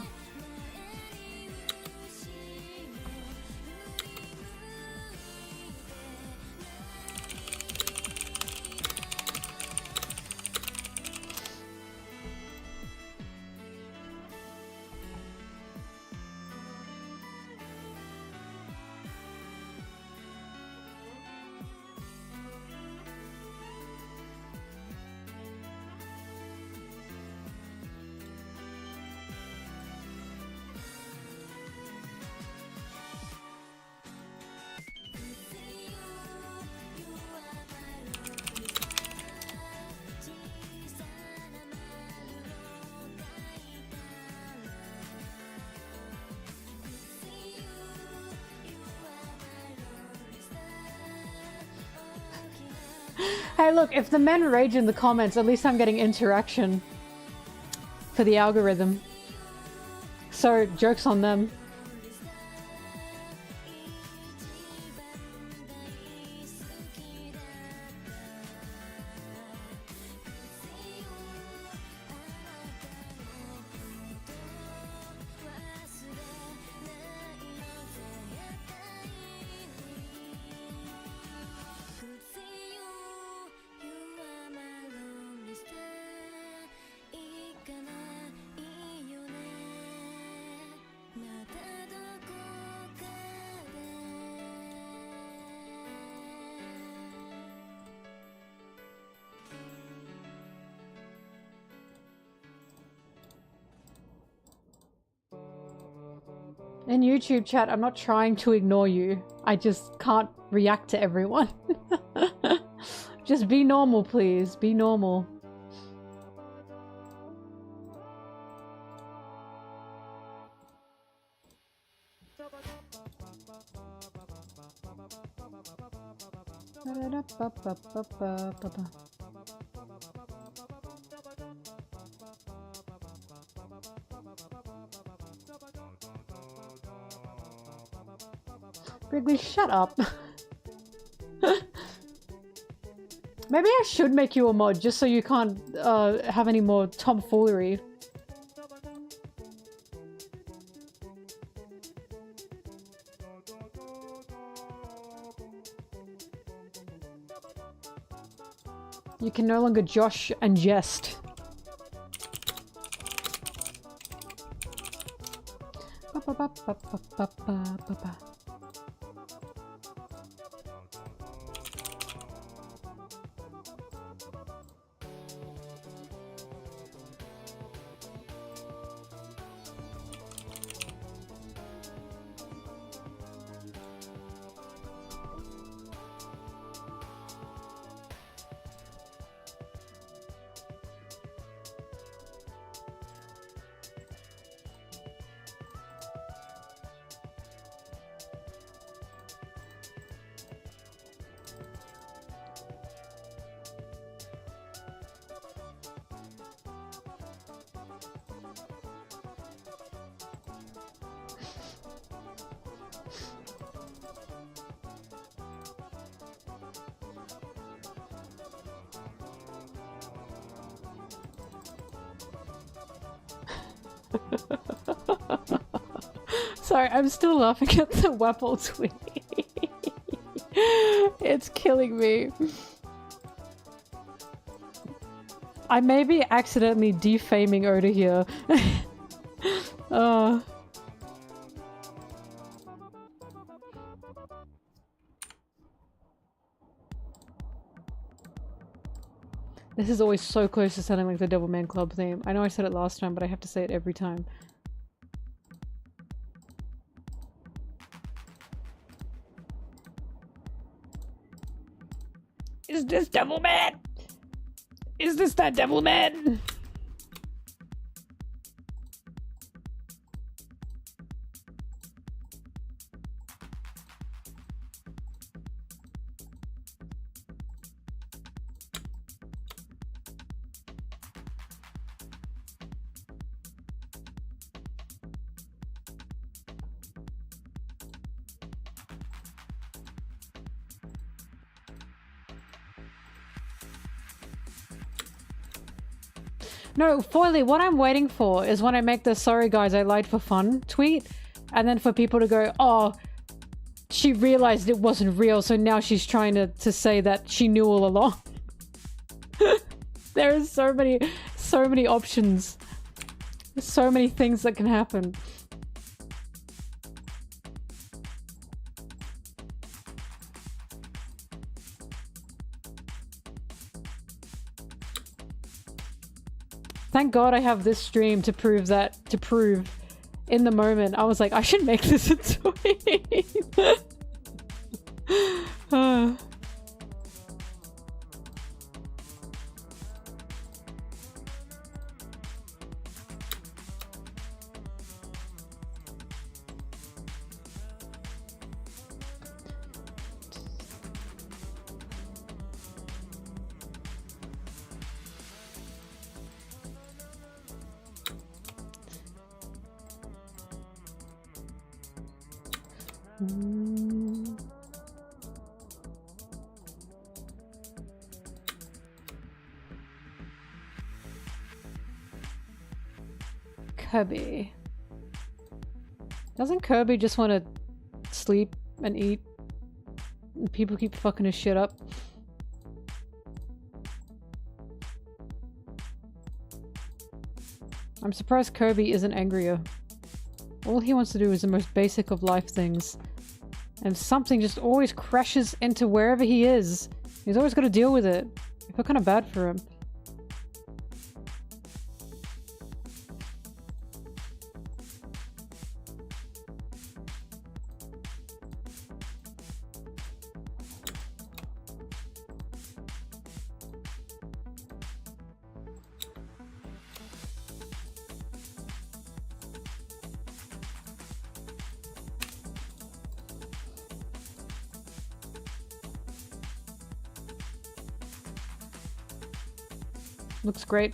Hey, look, if the men rage in the comments, at least I'm getting interaction for the algorithm. So, joke's on them. In YouTube chat, I'm not trying to ignore you. I just can't react to everyone. Just be normal, please. Be normal. Wrigley, shut up. Maybe I should make you a mod just so you can't have any more tomfoolery. You can no longer josh and jest. Sorry, I'm still laughing at the Wapple tweet. It's killing me. I may be accidentally defaming Oda here. This is always so close to sounding like the Devilman Club theme. I know I said it last time, but I have to say it every time. Is this Devilman? Is this that Devilman? No, Foily, what I'm waiting for is when I make the "sorry guys, I lied for fun" tweet, and then for people to go, oh, she realized it wasn't real, so now she's trying to say that she knew all along. There are so many options. There's so many things that can happen. Thank God I have this stream to prove in the moment. I was like, I should make this a tweet. Kirby. Doesn't Kirby just want to sleep and eat? And people keep fucking his shit up. I'm surprised Kirby isn't angrier. All he wants to do is the most basic of life things. And something just always crashes into wherever he is. He's always got to deal with it. I feel kind of bad for him. Looks great.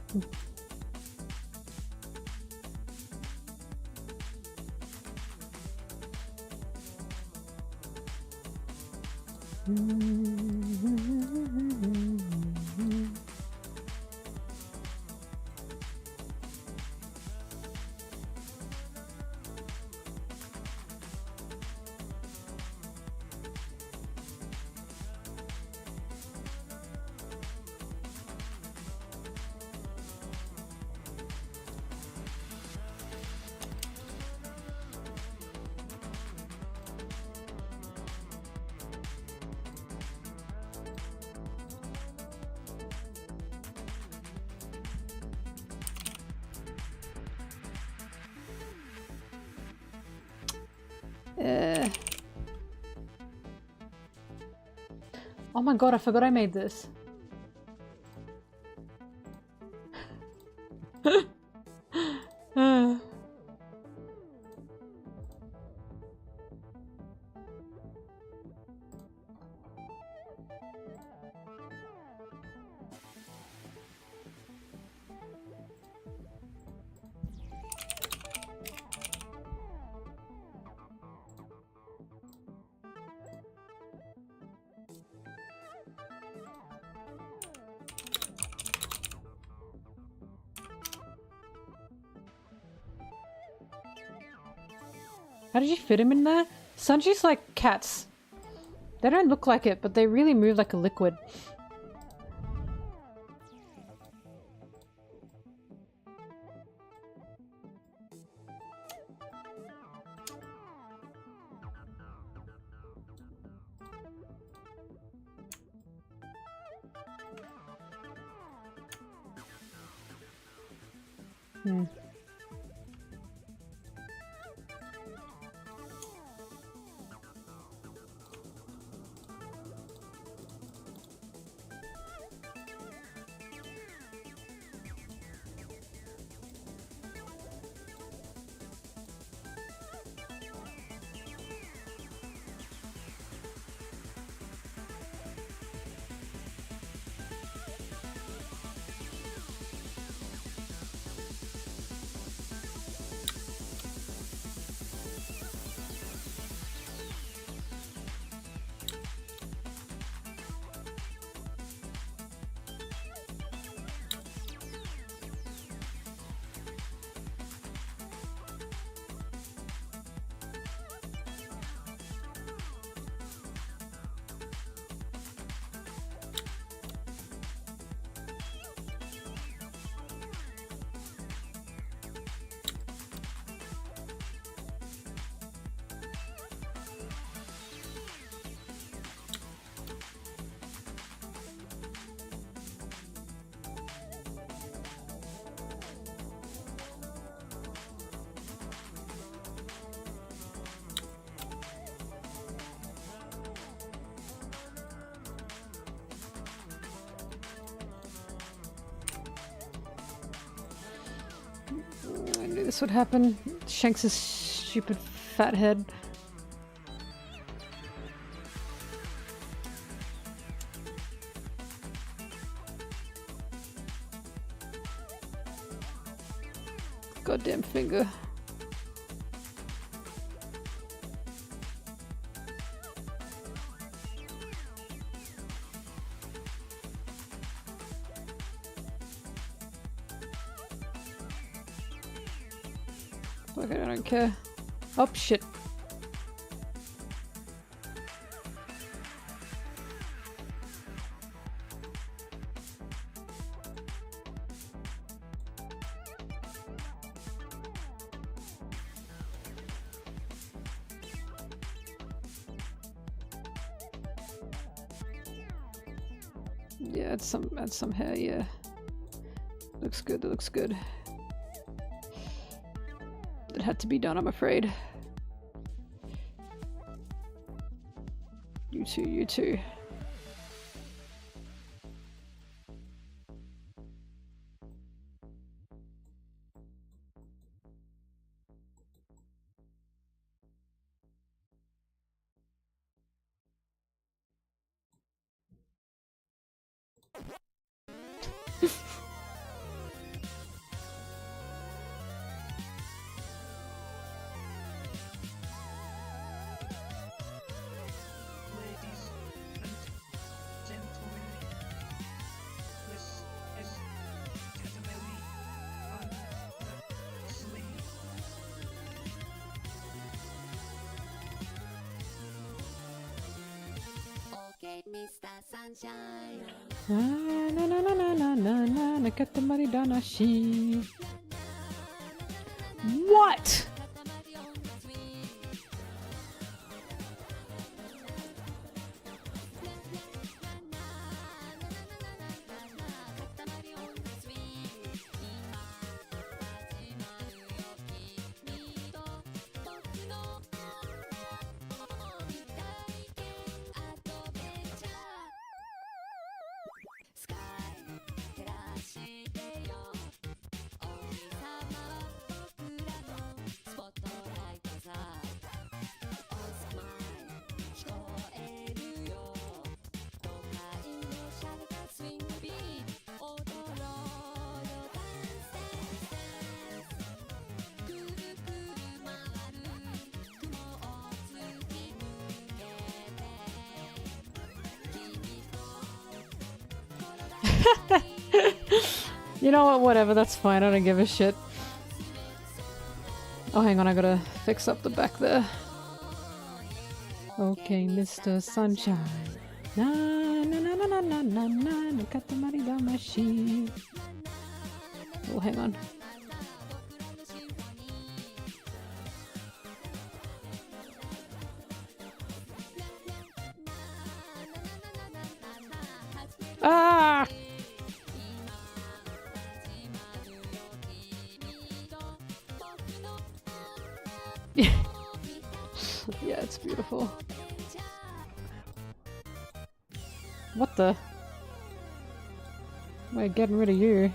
Oh my god, I forgot I made this. How did you fit him in there? Sanji's like cats. They don't look like it, but they really move like a liquid. Hmm. I knew this would happen. Shanks' stupid fat head. Goddamn finger. Okay, I don't care. Oh shit. Yeah, add some hair, yeah. Looks good, looks good. It had to be done, I'm afraid. You too, you too. Na na na na na na na na nakatamari danashi. What? You know what, whatever, that's fine, I don't give a shit. Oh, hang on, I gotta fix up the back there. Okay, Mr. Sunshine. Na na na na na na na na nakatamari damashi. Oh, hang on. Ah! Yeah, it's beautiful. What the? We're getting rid of you.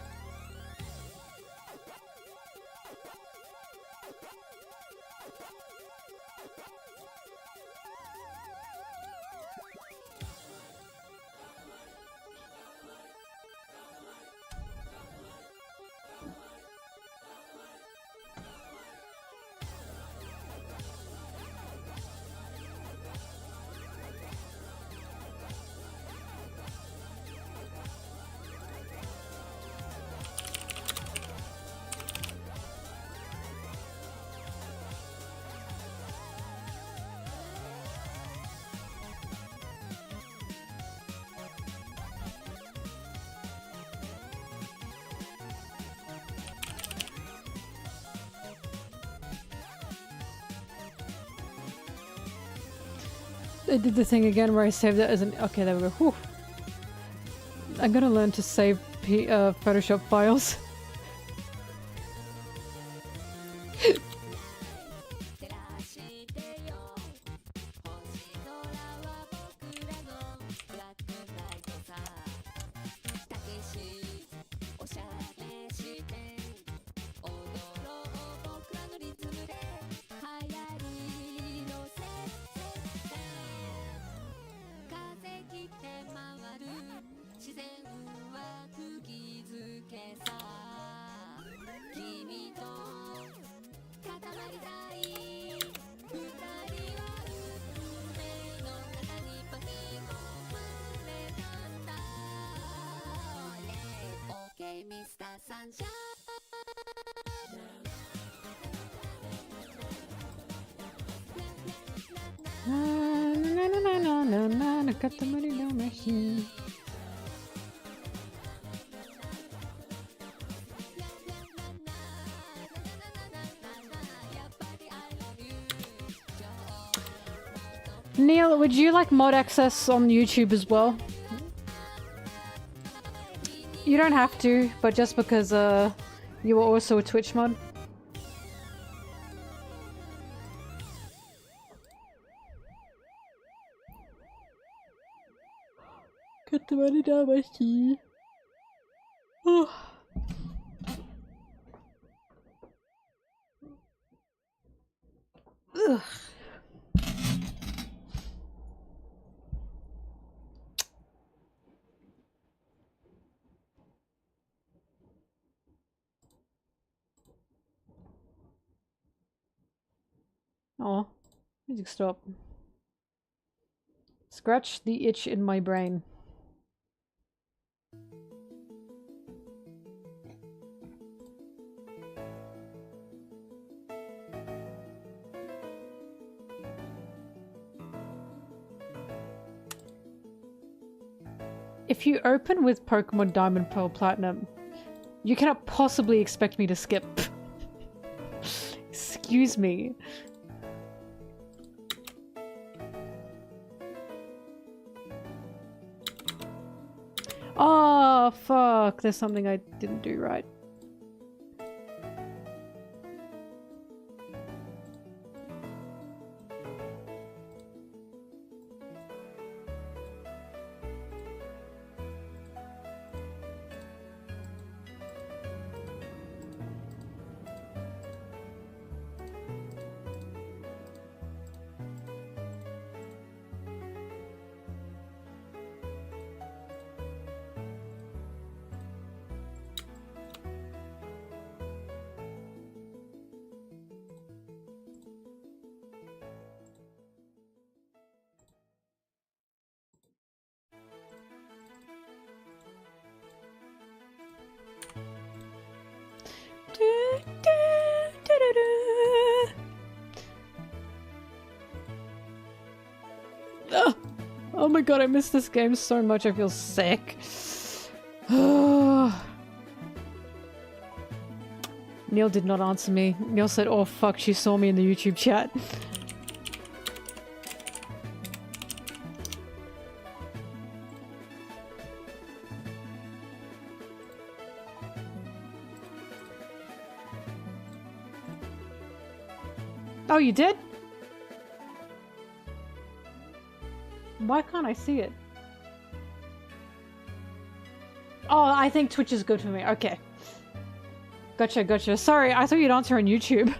I did the thing again where I saved it as an... Okay, there we go. Whew. I'm gonna learn to save Photoshop files. Got the money, no machine. Neil, would you like mod access on YouTube as well? You don't have to, but just because you were also a Twitch mod. Get the money down my key. Oh. Ugh. Oh, music stop. Scratch the itch in my brain. If you open with Pokemon Diamond, Pearl, Platinum, you cannot possibly expect me to skip. Excuse me. Oh, fuck. There's something I didn't do right. Oh my god, I miss this game so much, I feel sick. Neil did not answer me. Neil said, oh fuck, she saw me in the YouTube chat. Oh, you did? Why can't I see it? Oh, I think Twitch is good for me. Okay. Gotcha, gotcha. Sorry, I thought you'd answer on YouTube.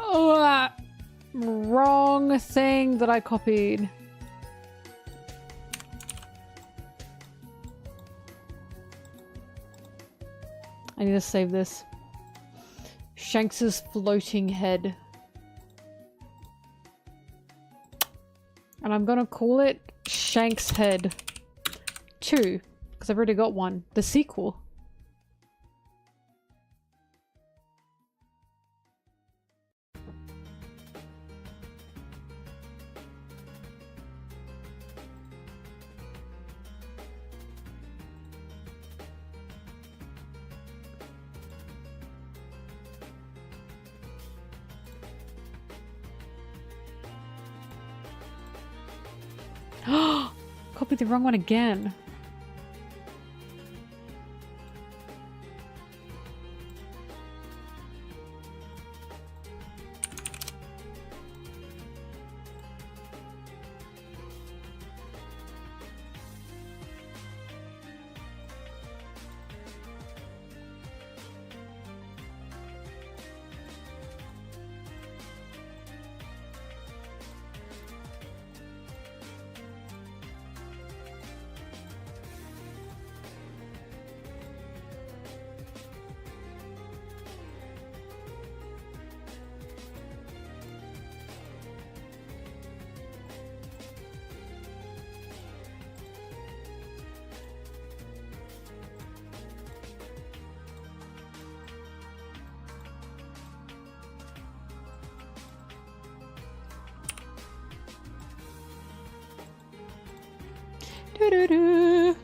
Oh, wrong thing that I copied. I need to save this. Shanks's floating head. And I'm gonna call it Shank's Head 2, because I've already got one. The sequel. Copied the wrong one again. Doo-doo-doo.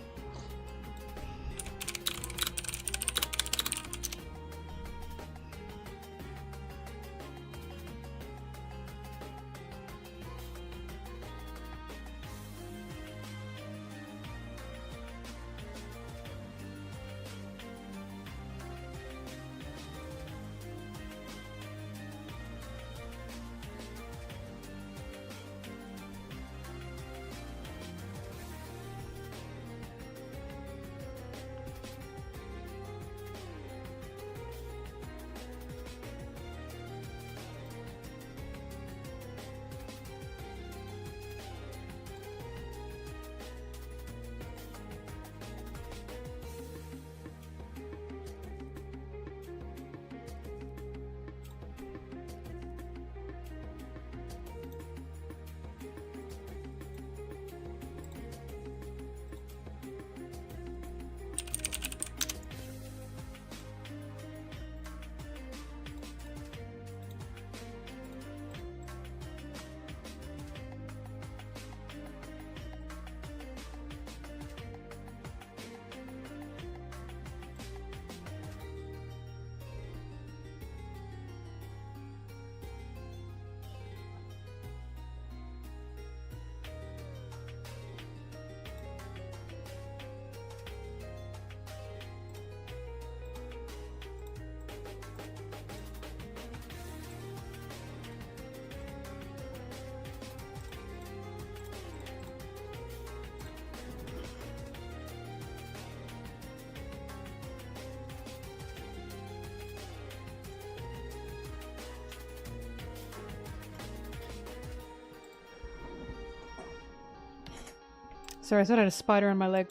Sorry, I thought I had a spider on my leg.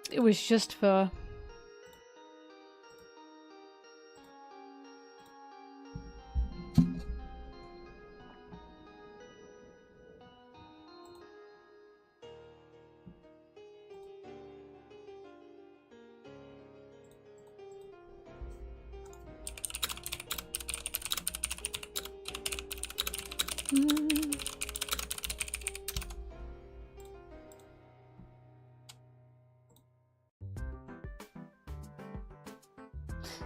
It was just fur.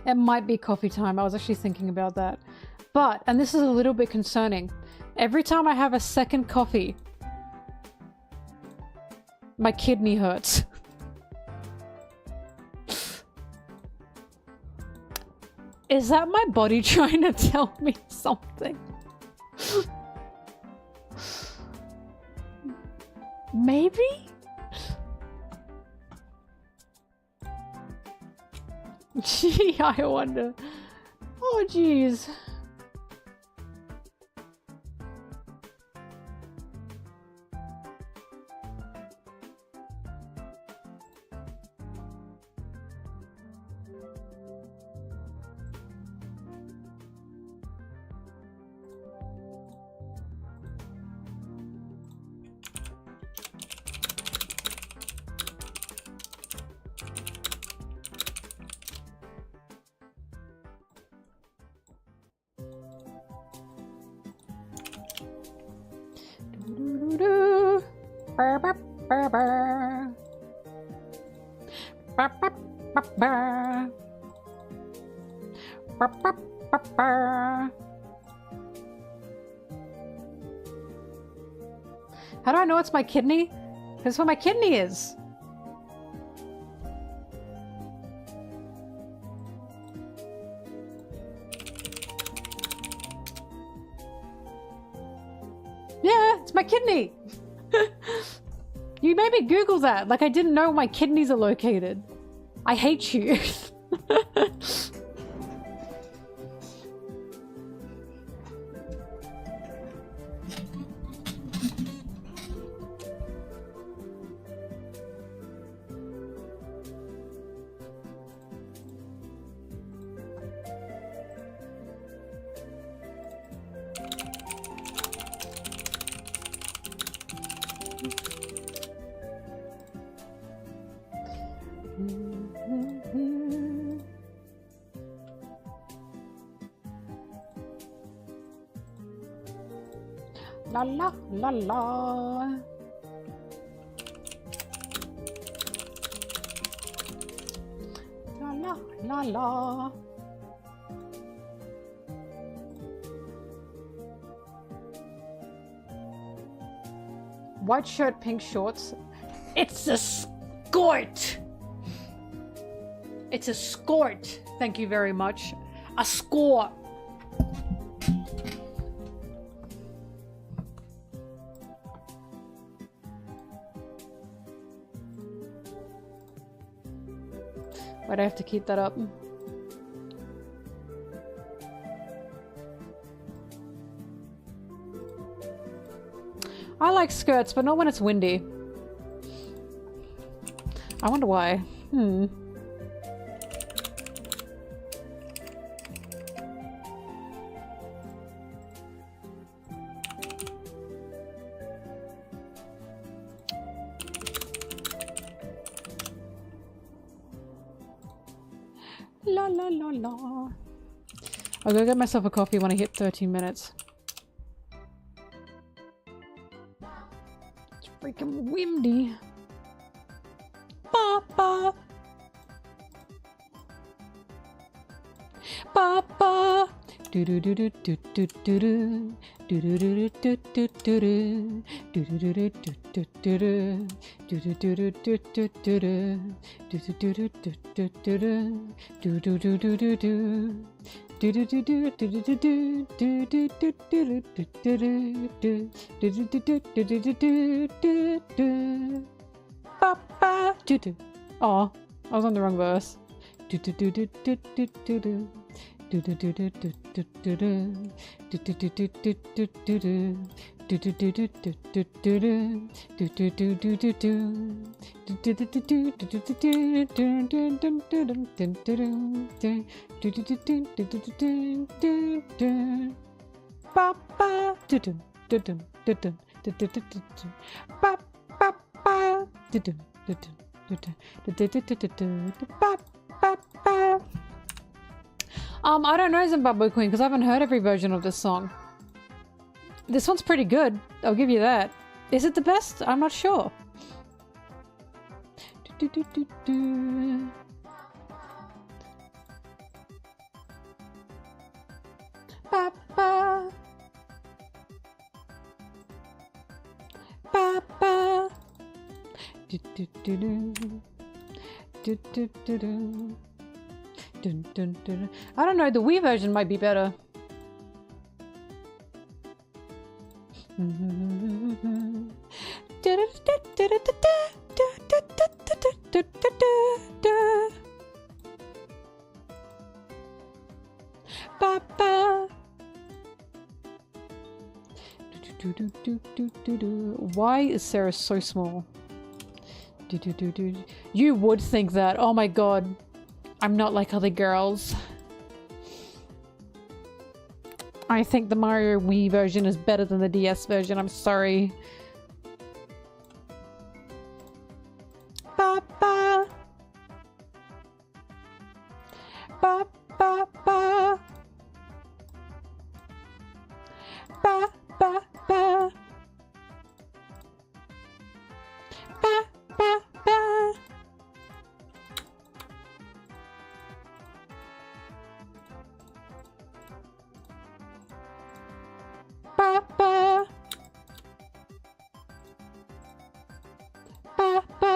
It might be coffee time. I was actually thinking about that. But, and this is a little bit concerning, every time I have a second coffee, my kidney hurts. Is that my body trying to tell me something? Maybe? Gee, I wonder. Oh, jeez. How do I know it's my kidney? That's what my kidney is. Yeah, it's my kidney. You made me Google that, like I didn't know my kidneys are located. I hate you. La la la la. La la la la. White shirt, pink shorts. It's a skirt. It's a skirt. Thank you very much. A score. Why'd I have to keep that up? I like skirts, but not when it's windy. I wonder why. La la la la. I'll go get myself a coffee when I hit 13 minutes. It's freaking windy. Papa. Papa. Do do do do do do do do. Do do do do do do do. Do do do do do do do. Do do do do do do do. Do do do do do do do. Do do do do do do. Do do do do do do do. Do do do do do do do. Do do do do do do do do. Papa. Do do. Oh, I was on the wrong verse. Do do do do do do do do. Do do do do do do do do. Do do do do do do do do. I don't know Zimbabwe Queen because I haven't heard every version of this song. This one's pretty good, I'll give you that. Is it the best? I'm not sure. Ba ba ba ba. Do do do do. Do do do do. Dun, dun, dun. I don't know, the Wii version might be better. Ba ba. Why is Sarah so small? You would think that. Oh my god. I'm not like other girls. I think the Mario Wii version is better than the DS version. I'm sorry. Ba ba. Ba ba ba. Ba ba ba. Ba ba ba. Ba ba. Ba ba.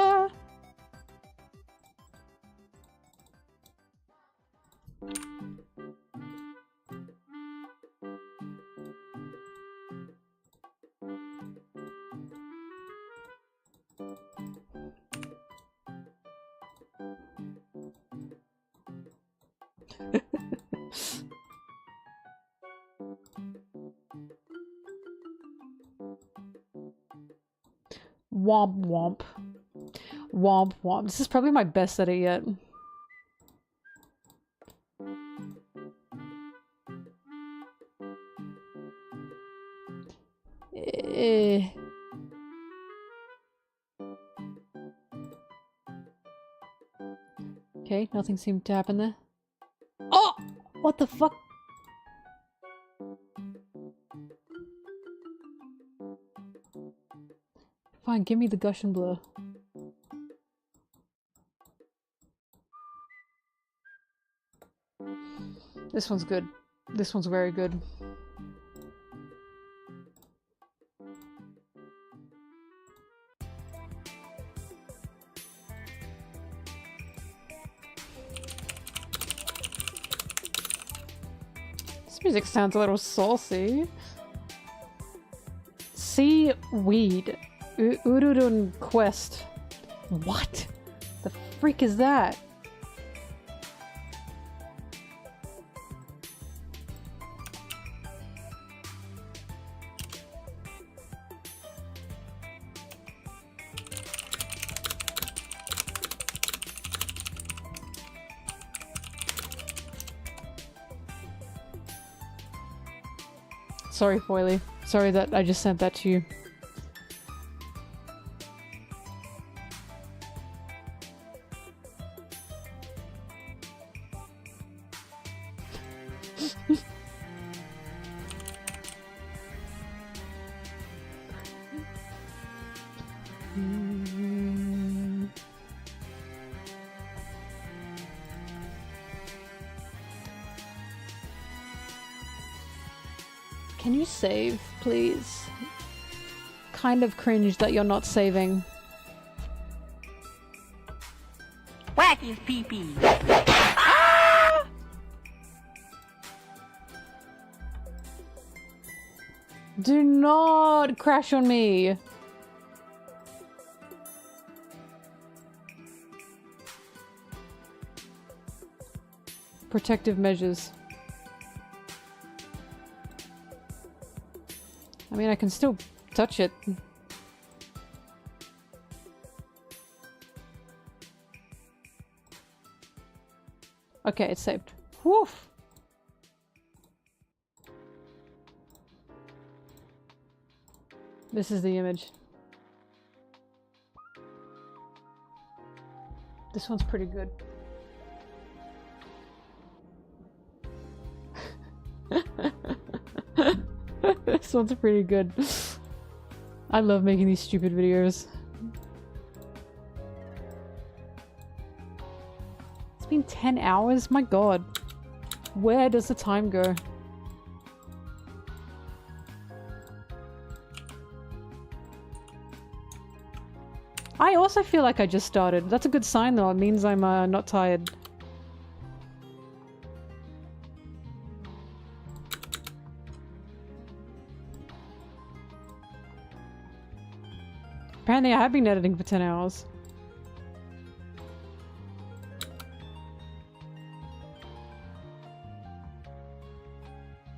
Womp womp. Womp womp. This is probably my best edit yet. Okay, nothing seemed to happen there. Oh! What the fuck? Fine, give me the gush and blur. This one's good. This one's very good. This music sounds a little saucy. Seaweed. Ururun Quest. What? The freak is that? Sorry, Foily. Sorry that I just sent that to you. Can you save, please? Kind of cringe that you're not saving. Whack his pee-pee. Ah! Do not crash on me. Protective measures. I mean, I can still touch it. Okay, it's saved. Woof! This is the image. This one's pretty good. This one's pretty good. I love making these stupid videos. It's been 10 hours? My god. Where does the time go? I also feel like I just started. That's a good sign though. It means I'm not tired. Apparently I have been editing for 10 hours.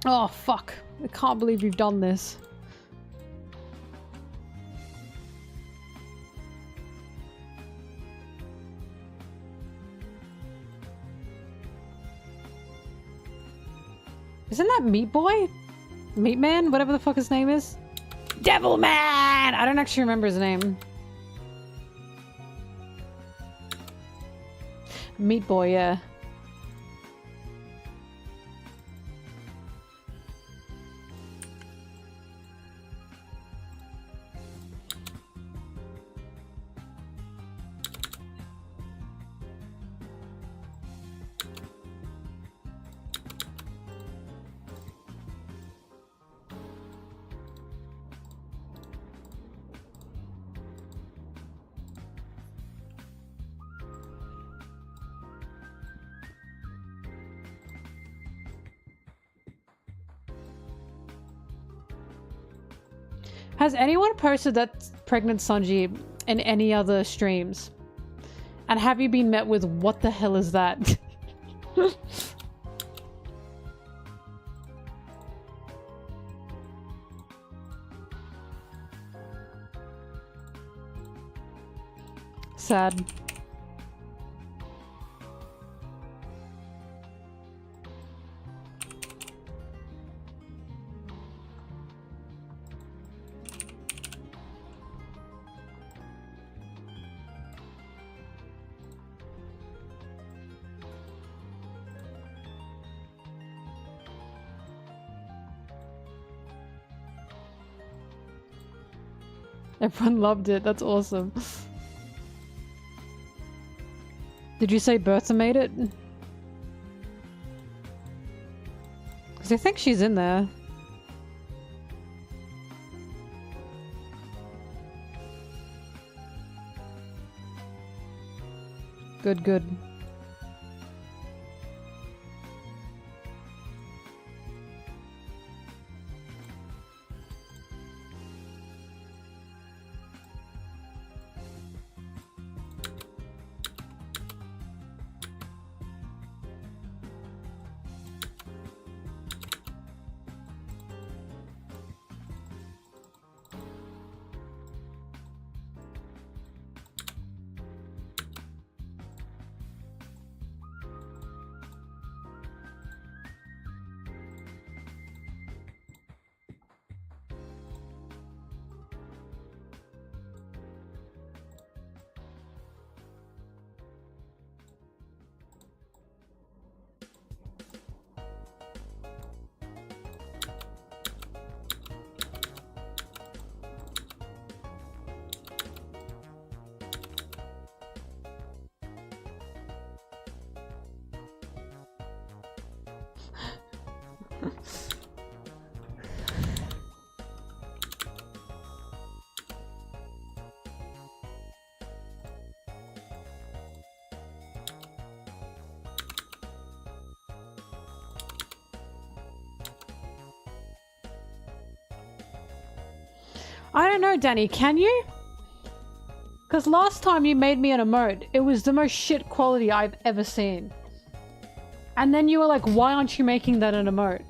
Oh fuck. I can't believe you've done this. Isn't that Meat Boy? Meat Man? Whatever the fuck his name is? Devil Man! I don't actually remember his name. Meat Boy, yeah. Has anyone posted that pregnant Sanji in any other streams? And have you been met with what the hell is that? Sad. Everyone loved it. That's awesome. Did you say Bertha made it? Because I think she's in there. Good, good. I don't know, Danny, can you? Because last time you made me an emote, it was the most shit quality I've ever seen. And then you were like, why aren't you making that an emote?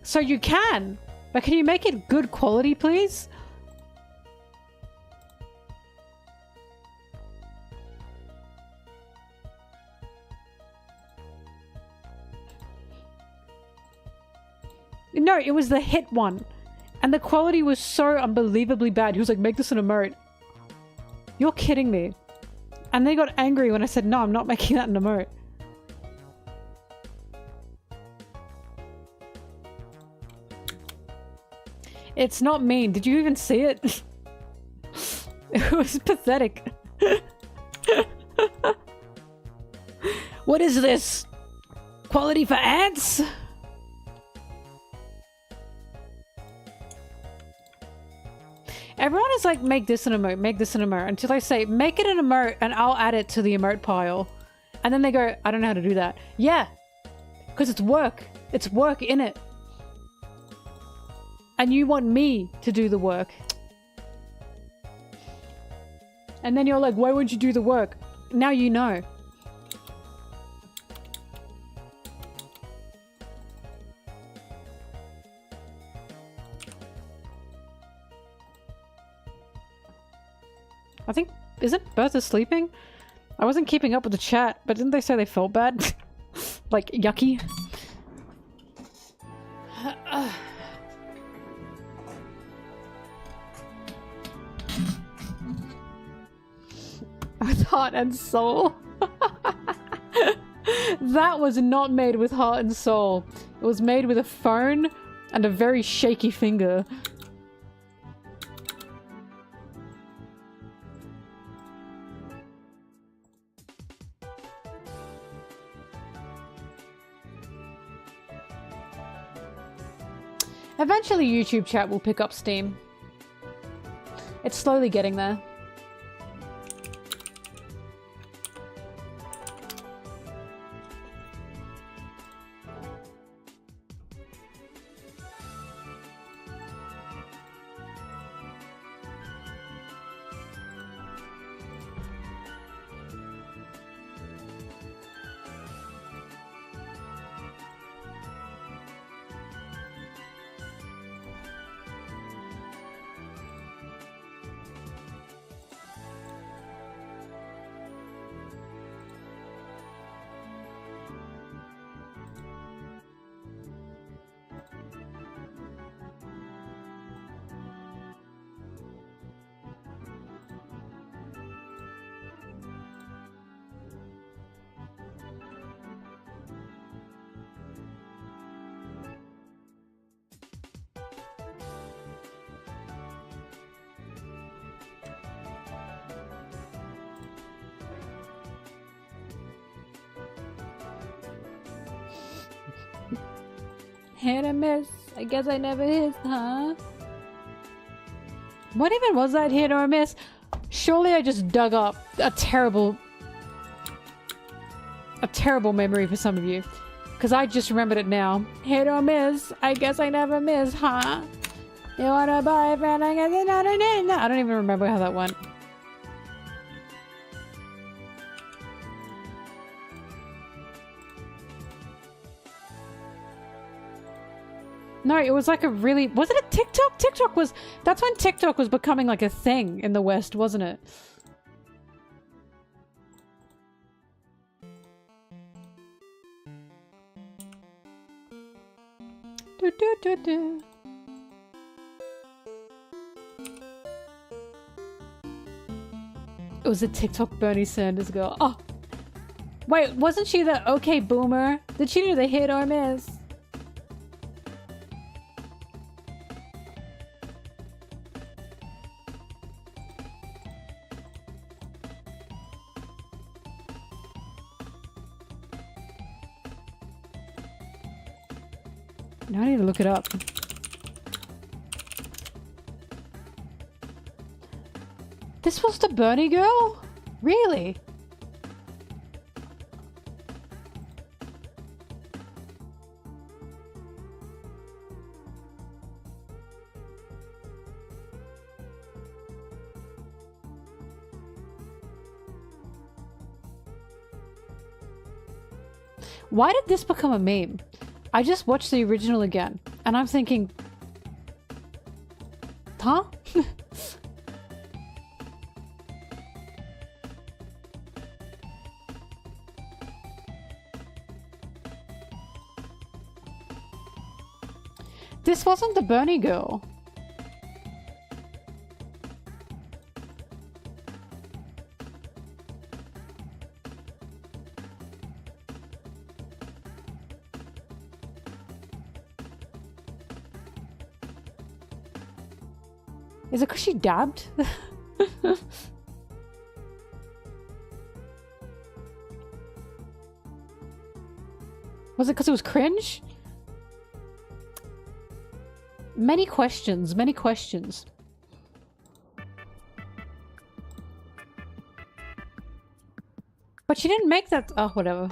So you can, but can you make it good quality, please? No, it was the hit one. And the quality was so unbelievably bad. He was like, make this an emote. You're kidding me. And they got angry when I said, no, I'm not making that an emote. It's not mean. Did you even see it? It was pathetic. What is this? Quality for ants? Everyone is like, make this an emote, make this an emote. Until I say, make it an emote and I'll add it to the emote pile. And then they go, I don't know how to do that. Yeah, because it's work. It's work in it. And you want me to do the work. And then you're like, why won't you do the work? Now you know. I think, isn't Bertha sleeping? I wasn't keeping up with the chat, but didn't they say they felt bad? Like, yucky? With heart and soul. That was not made with heart and soul. It was made with a phone and a very shaky finger. Eventually YouTube chat will pick up steam. It's slowly getting there. Hit or miss. I guess I never hit, huh? What even was that, hit or miss? Surely I just dug up a terrible memory for some of you. Because I just remembered it now. Hit or miss. I guess I never miss, huh? You want a boyfriend? I guess it's not a name. I don't even remember how that went. No, it was like a really... Was it a TikTok? TikTok was... That's when TikTok was becoming like a thing in the West, wasn't it? Do, do, do, do. It was a TikTok Bernie Sanders girl. Oh! Wait, wasn't she the OK Boomer? Did she do the hit or miss? Now I need to look it up. This was the Bernie girl? Really? Why did this become a meme? I just watched the original again, And I'm thinking, huh? This wasn't the Bernie girl. Is it because she dabbed? Was it because it was cringe? Many questions, many questions. But she didn't make that. Oh, whatever.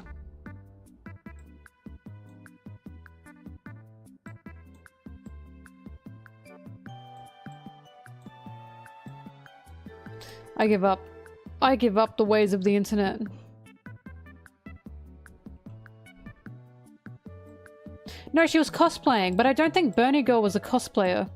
I give up. I give up the ways of the internet. No, she was cosplaying, but I don't think Bernie Girl was a cosplayer.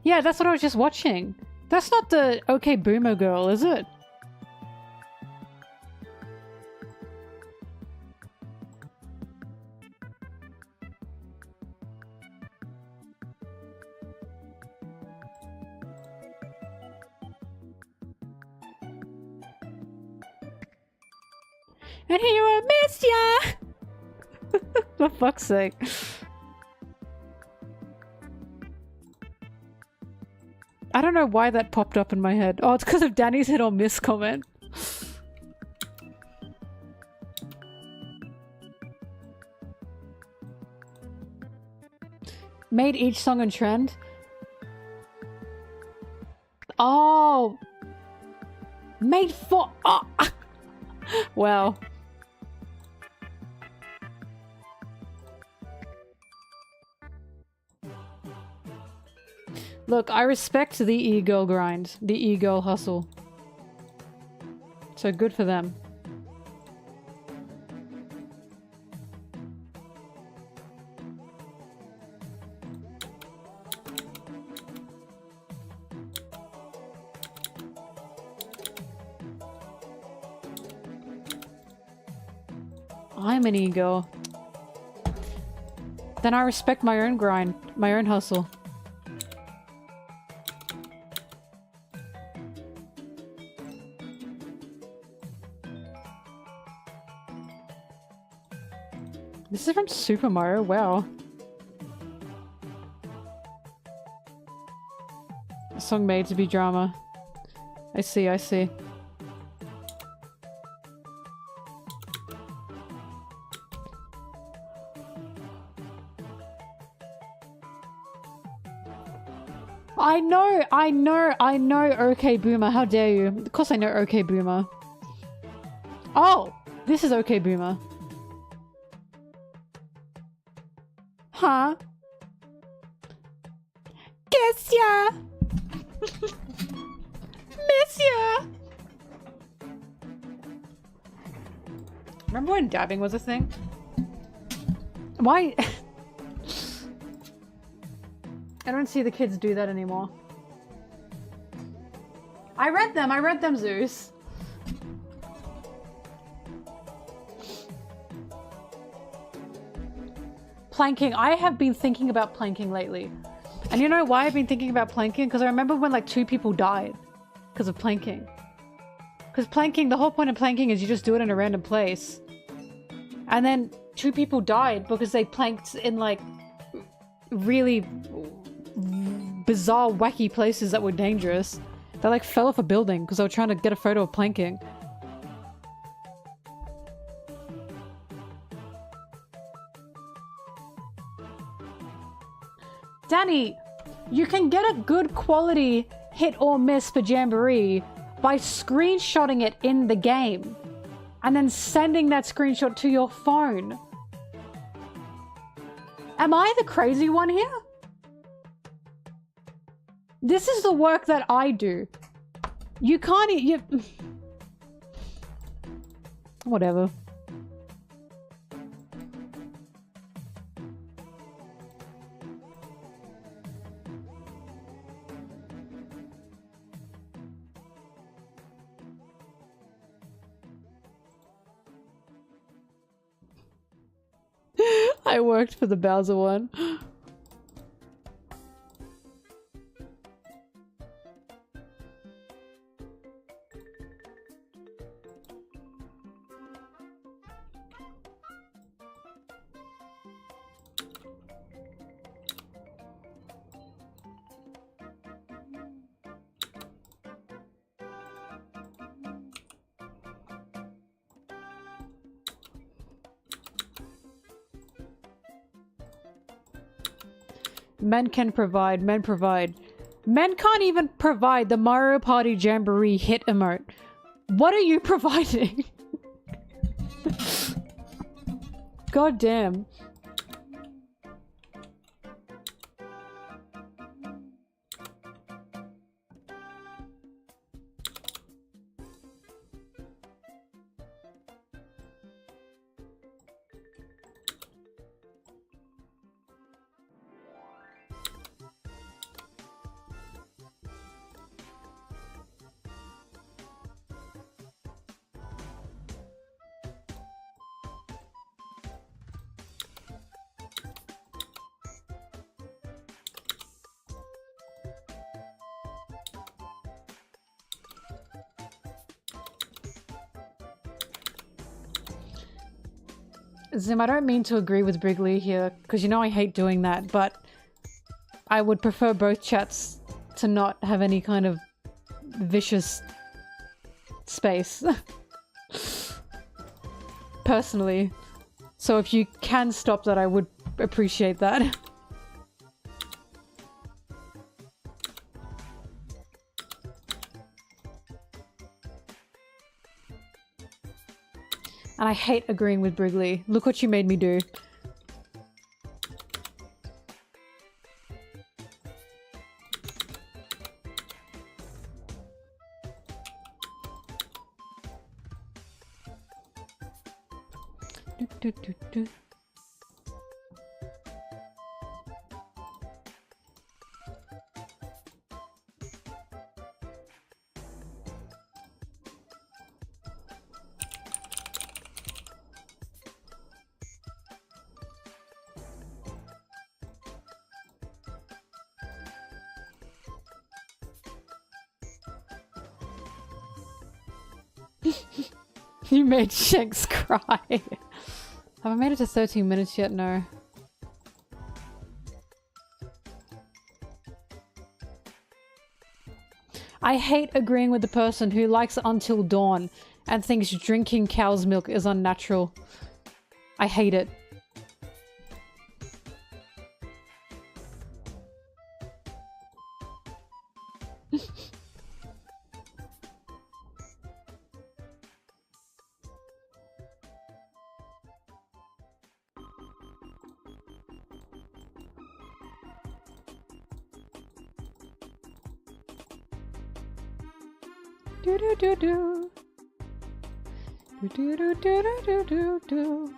Yeah, that's what I was just watching. That's not the OK Boomer girl, is it? And here you miss ya! For fuck's sake. I don't know why that popped up in my head. Oh, it's because of Danny's hit or miss comment. Made each song a trend? Oh! Made for... Oh. Well... Look, I respect the e-girl grind, the e-girl hustle. So good for them. I'm an e-girl. Then I respect my own grind, my own hustle. This is from Super Mario, wow. A song made to be drama. I see, I see. I know OK Boomer, how dare you. Of course I know OK Boomer. Oh! This is OK Boomer. Huh? Guess ya! Miss ya! Remember when dabbing was a thing? Why? I don't see the kids do that anymore. I read them, Zeus. Planking. I have been thinking about planking lately. And you know why I've been thinking about planking? Because I remember when like 2 people died because of planking. Because planking, the whole point of planking is you just do it in a random place. And then 2 people died because they planked in like really bizarre, wacky places that were dangerous. They like fell off a building because they were trying to get a photo of planking. Danny, you can get a good quality hit or miss for Jamboree by screenshotting it in the game and then sending that screenshot to your phone. Am I the crazy one here? This is the work that I do. You can't... Whatever. I worked for the Bowser one. Men can provide, men provide. Men can't even provide the Mario Party Jamboree hit emote. What are you providing? God damn. Zim, I don't mean to agree with Brigley here, because you know I hate doing that, but I would prefer both chats to not have any kind of vicious space. Personally. So if you can stop that, I would appreciate that. And I hate agreeing with Brigley. Look what you made me do. Do, do, do. You made Shanks cry. Have I made it to 13 minutes yet? No. I hate agreeing with the person who likes Until Dawn and thinks drinking cow's milk is unnatural. I hate it. Do do do do. Do do do do do do do.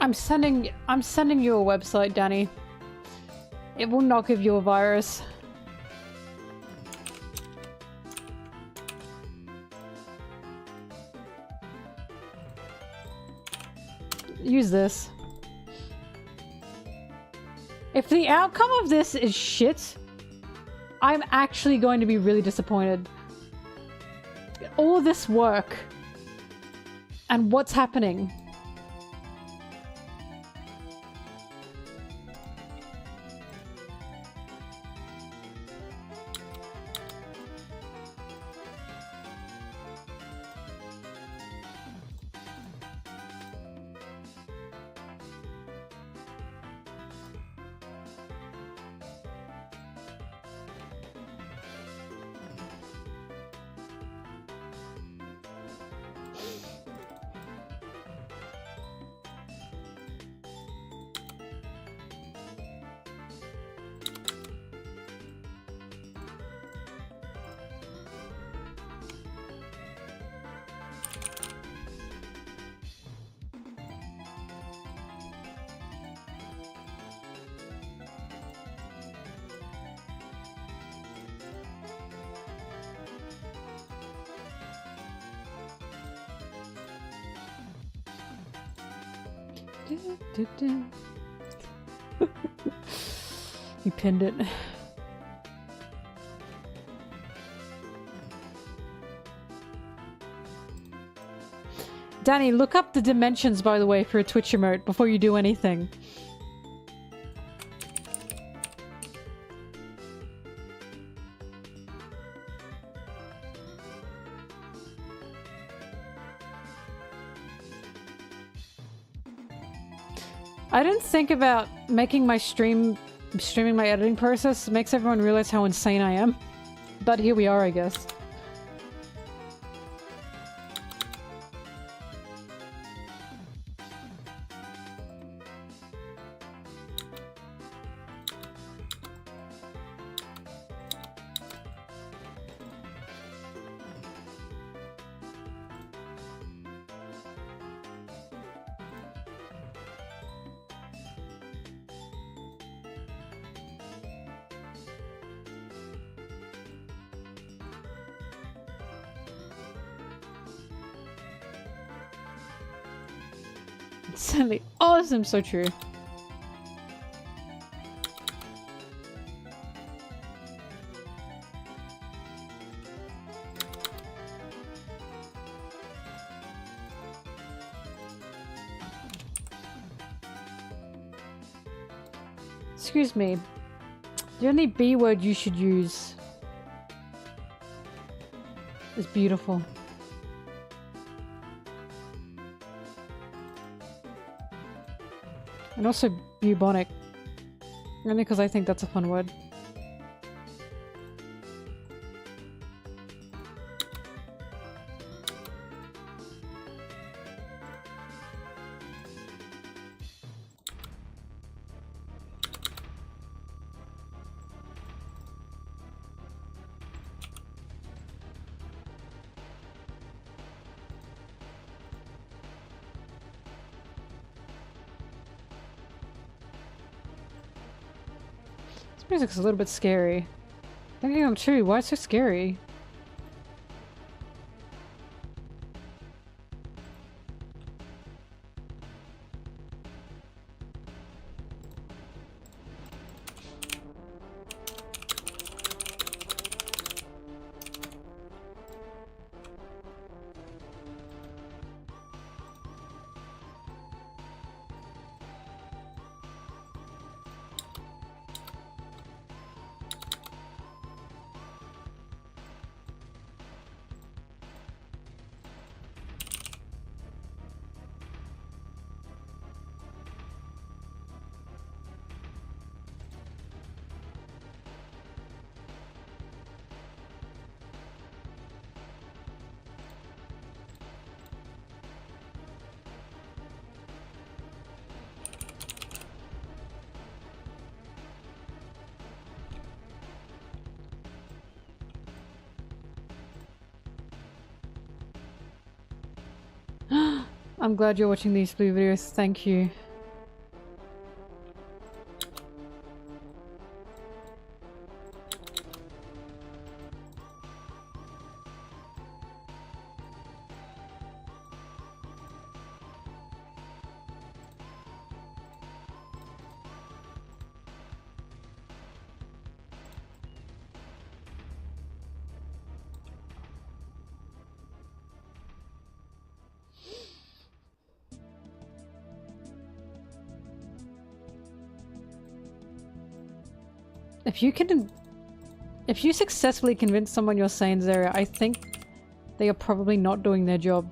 I'm sending you a website, Danny. It will not give you a virus. Use this. If the outcome of this is shit, I'm actually going to be really disappointed. All this work and what's happening. You pinned it. Danny, look up the dimensions, by the way, for a Twitch emote before you do anything. I didn't think about making my streaming my editing process. It makes everyone realize how insane I am. But here we are, I guess. Insanely awesome, so true. Excuse me. The only B word you should use is beautiful. And also bubonic. Only because I think that's a fun word. Music's a little bit scary. Don't think I'm true. Why is it so scary? I'm glad you're watching these blue videos. Thank you. If you successfully convince someone you're sane, Zara, I think they are probably not doing their job.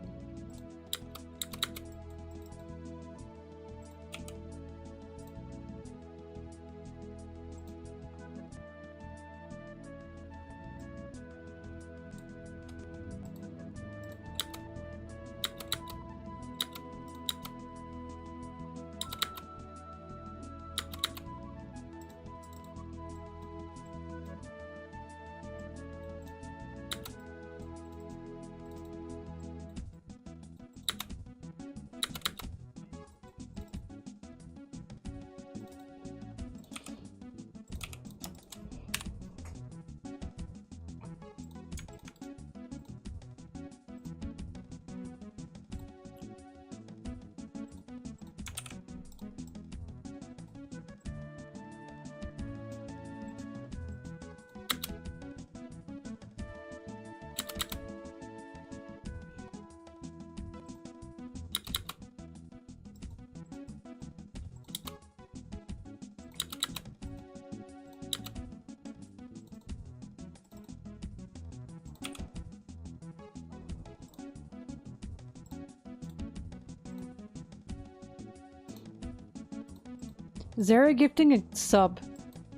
Zara gifting a sub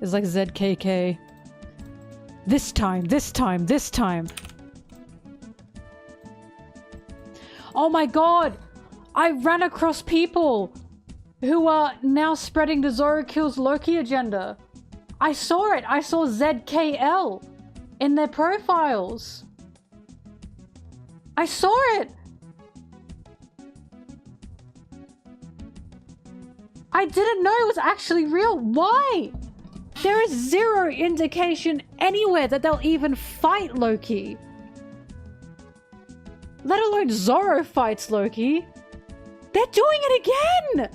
is like ZKK. This time, this time, this time. Oh my god! I ran across people who are now spreading the Zoro kills Loki agenda. I saw it! I saw ZKL in their profiles. I saw it! I didn't know it was actually real. Why? There is zero indication anywhere that they'll even fight Loki. Let alone Zoro fights Loki. They're doing it again!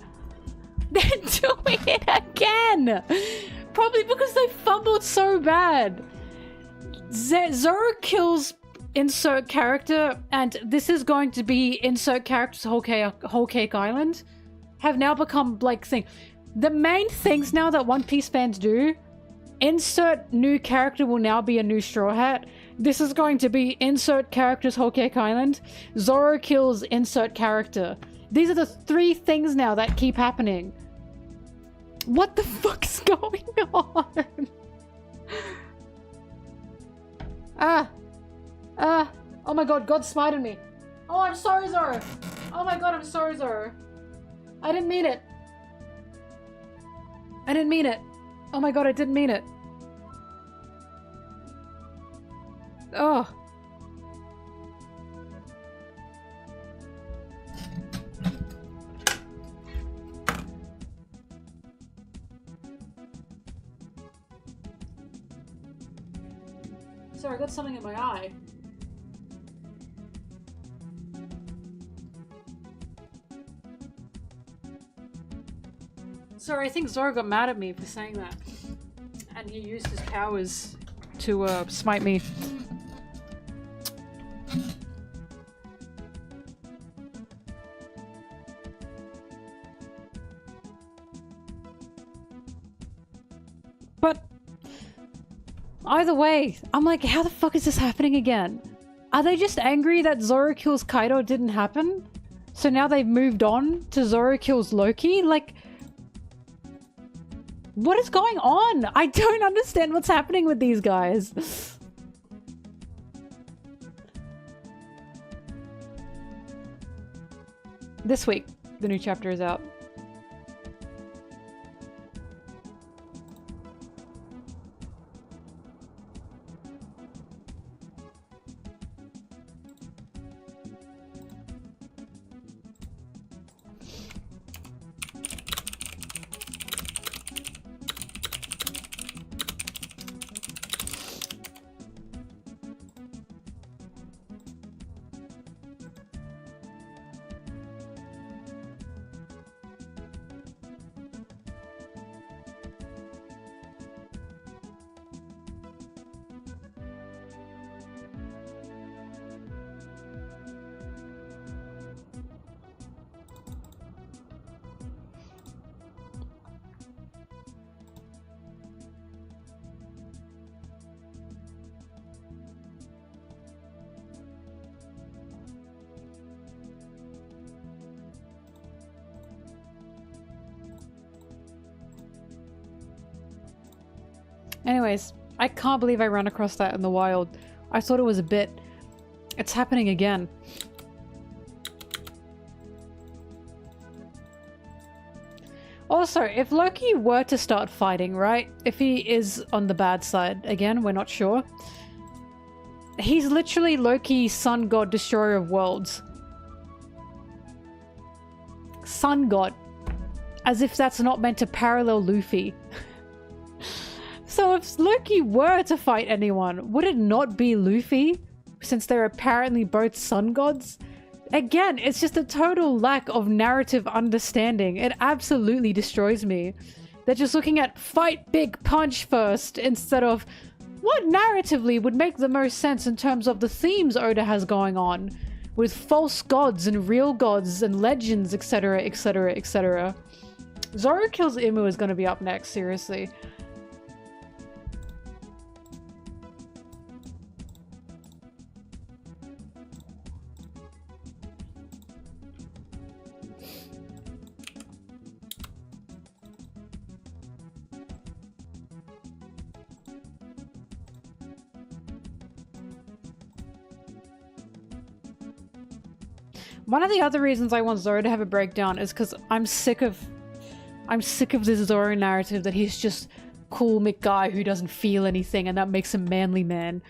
They're doing it again! Probably because they fumbled so bad. Zoro kills insert character, and this is going to be insert characters Whole Cake Island. Have now become like thing. The main things now that One Piece fans do, insert new character will now be a new Straw Hat. This is going to be insert characters Whole Cake Island. Zoro kills insert character. These are the three things now that keep happening. What the fuck's going on? Oh my god, God smited me. Oh, I'm sorry, Zoro. Oh my god, I'm sorry, Zoro. I didn't mean it. I didn't mean it. Oh my god, I didn't mean it. Oh. Sorry, I got something in my eye. Sorry, I think Zoro got mad at me for saying that. And he used his powers to smite me. But either way, I'm like, how the fuck is this happening again? Are they just angry that Zoro kills Kaido didn't happen? So now they've moved on to Zoro kills Loki? Like, what is going on? I don't understand what's happening with these guys. This week, the new chapter is out. Anyways, I can't believe I ran across that in the wild. I thought it was a bit. It's happening again. Also, if Loki were to start fighting, right? If he is on the bad side, again, we're not sure. He's literally Loki, sun god, destroyer of worlds. Sun god. As if that's not meant to parallel Luffy. So if Loki were to fight anyone, would it not be Luffy? Since they're apparently both sun gods? Again, it's just a total lack of narrative understanding. It absolutely destroys me. They're just looking at fight big punch first instead of what narratively would make the most sense in terms of the themes Oda has going on with false gods and real gods and legends, etc, etc, etc. Zoro kills Imu is going to be up next, seriously. One of the other reasons I want Zoro to have a breakdown is because I'm sick of this Zoro narrative that he's just cool Mick guy who doesn't feel anything and that makes him manly man.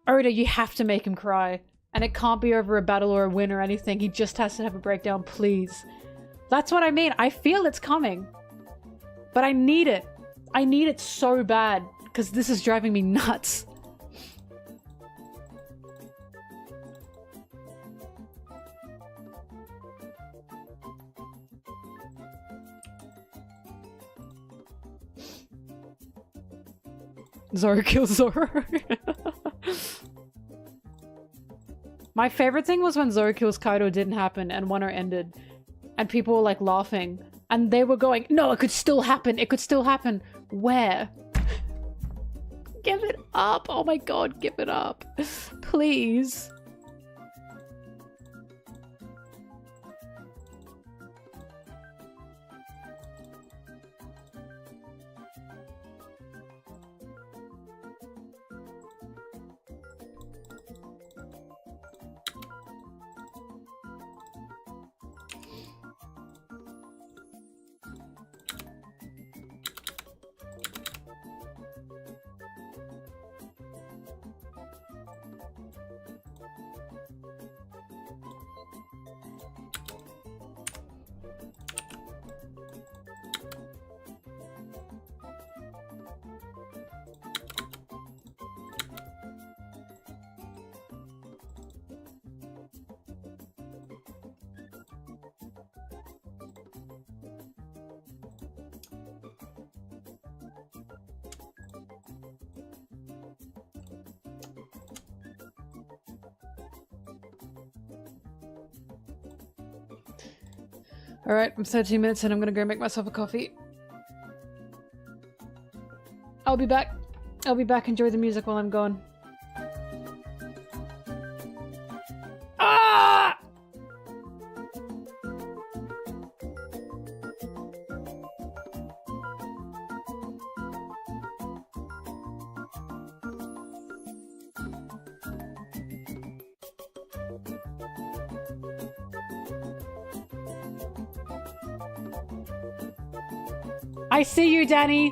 Oda, you have to make him cry. And it can't be over a battle or a win or anything. He just has to have a breakdown, please. That's what I mean. I feel it's coming. But I need it. I need it so bad because this is driving me nuts. Zoro kills Zoro. My favorite thing was when Zoro kills Kaido didn't happen and Wano ended. And people were like laughing. And they were going, no, it could still happen. It could still happen. Where? Give it up. Oh my god, give it up. Please. Alright, I'm 13 minutes and I'm gonna go make myself a coffee. I'll be back. I'll be back. Enjoy the music while I'm gone. Ah! I see you, Danny.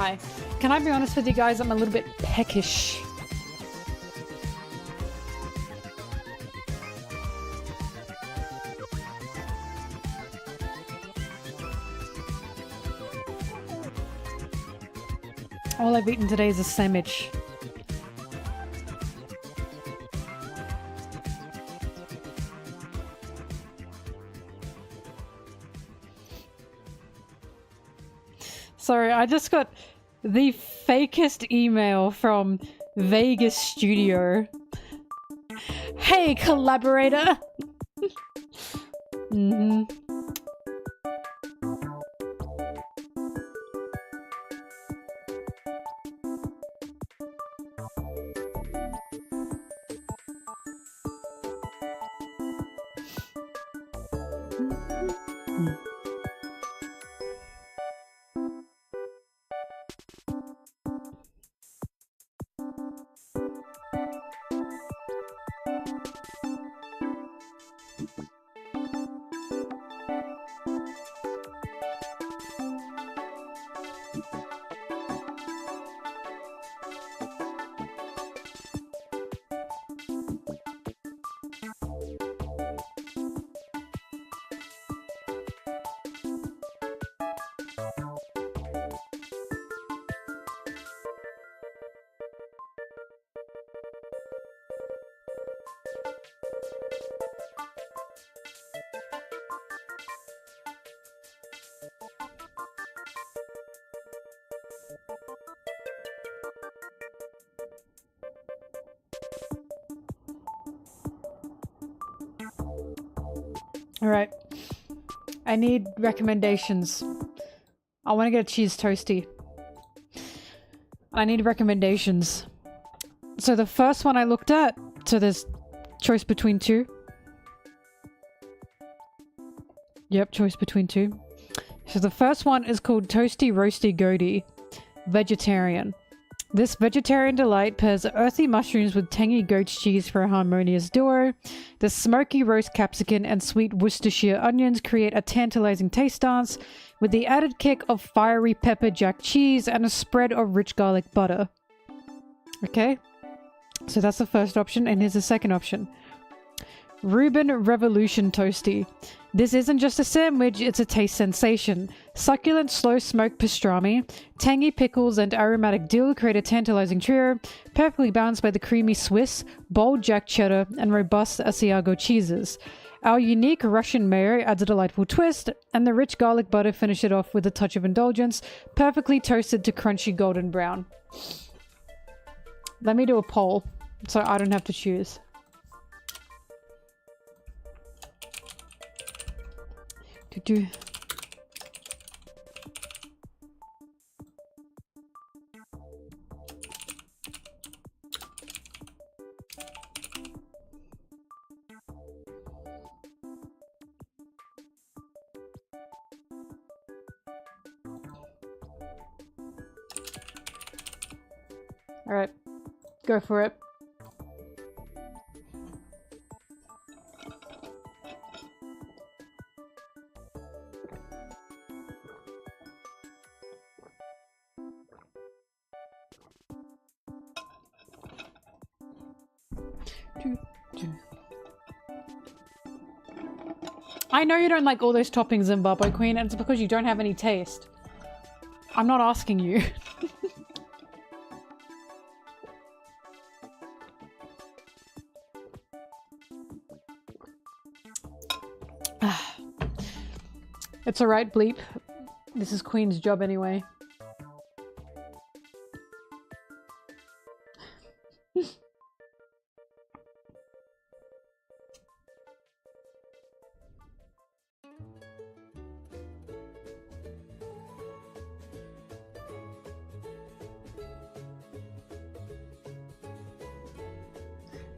Hi. Can I be honest with you guys? I'm a little bit peckish. All I've eaten today is a sandwich. Sorry, I just got the fakest email from Vegas Studio. Hey, collaborator! Mm-hmm. Alright. I need recommendations. I want to get a cheese toasty. I need recommendations. So the first one I looked at, so there's choice between two. Yep, choice between two. So the first one is called Toasty Roasty Goaty, vegetarian. This vegetarian delight pairs earthy mushrooms with tangy goat's cheese for a harmonious duo. The smoky roast capsicum and sweet Worcestershire onions create a tantalizing taste dance, with the added kick of fiery pepper jack cheese and a spread of rich garlic butter. Okay, so that's the first option, and here's the second option. Reuben Revolution Toasty. This isn't just a sandwich, it's a taste sensation. Succulent slow-smoked pastrami, tangy pickles, and aromatic dill create a tantalizing trio, perfectly balanced by the creamy Swiss, bold Jack cheddar, and robust Asiago cheeses. Our unique Russian mayo adds a delightful twist, and the rich garlic butter finish it off with a touch of indulgence, perfectly toasted to crunchy golden brown. Let me do a poll, so I don't have to choose. Do. All right, go for it. I know you don't like all those toppings, Zimbabwe Queen, and it's because you don't have any taste. I'm not asking you. It's alright, Bleep. This is Queen's job anyway.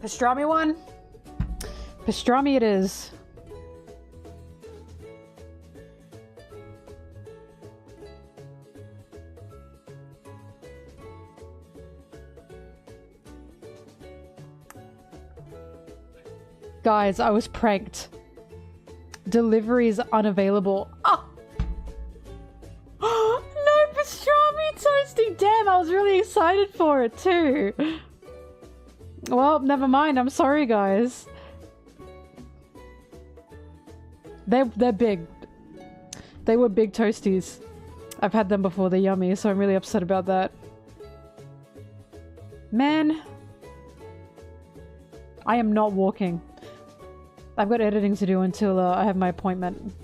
Pastrami one? Pastrami it is. Guys, I was pranked. Delivery is unavailable. Oh! No pastrami toasty excited for it too. Well, never mind. I'm sorry, guys. They're big. They were big toasties. I've had them before. They're yummy, so I'm really upset about that. Man, I am not walking. I've got editing to do until I have my appointment.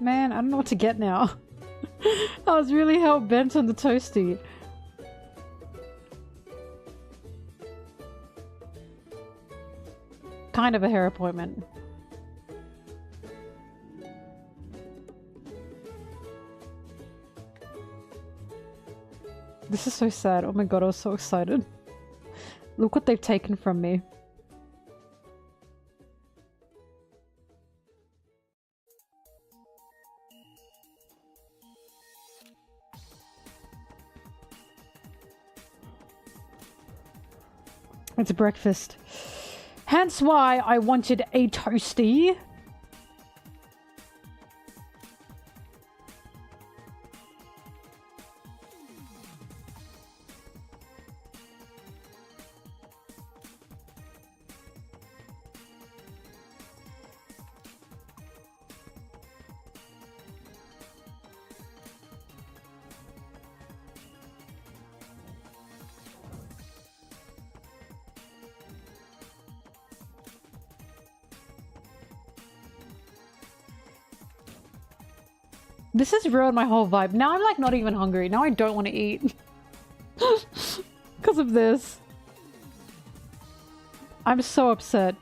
Man, I don't know what to get now. I was really hell-bent on the toasty. Kind of a hair appointment. This is so sad. Oh my god, I was so excited. Look what they've taken from me. It's breakfast. Hence why I wanted a toasty. This has ruined my whole vibe. Now I'm like not even hungry. Now I don't want to eat. Because of this. I'm so upset.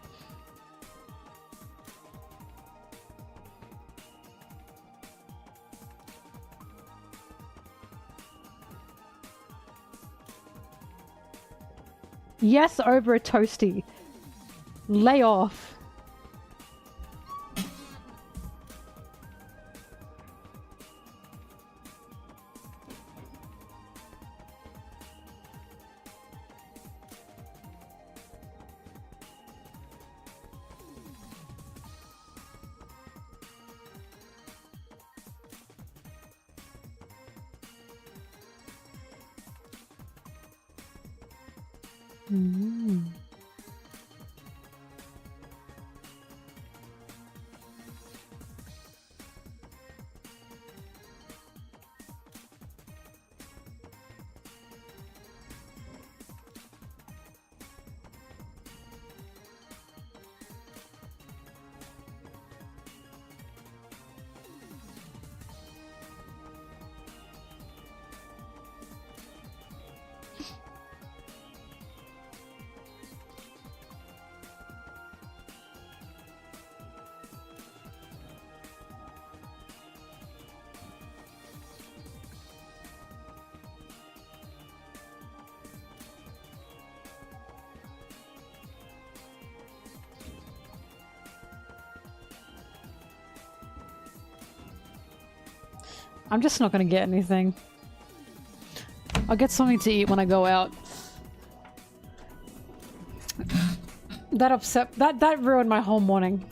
Yes, over a toasty. Lay off. I'm just not gonna get anything. I'll get something to eat when I go out. That ruined my whole morning.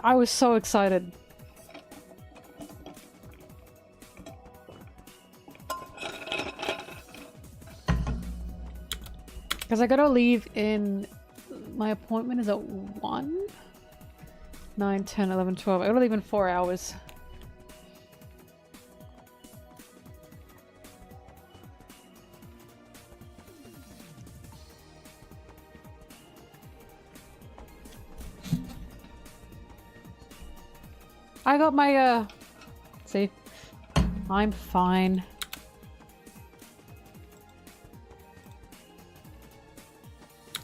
I was so excited. Because I gotta leave in... My appointment is at 1? 9, 10, 11, 12. I gotta leave in 4 hours. I got my, see? I'm fine.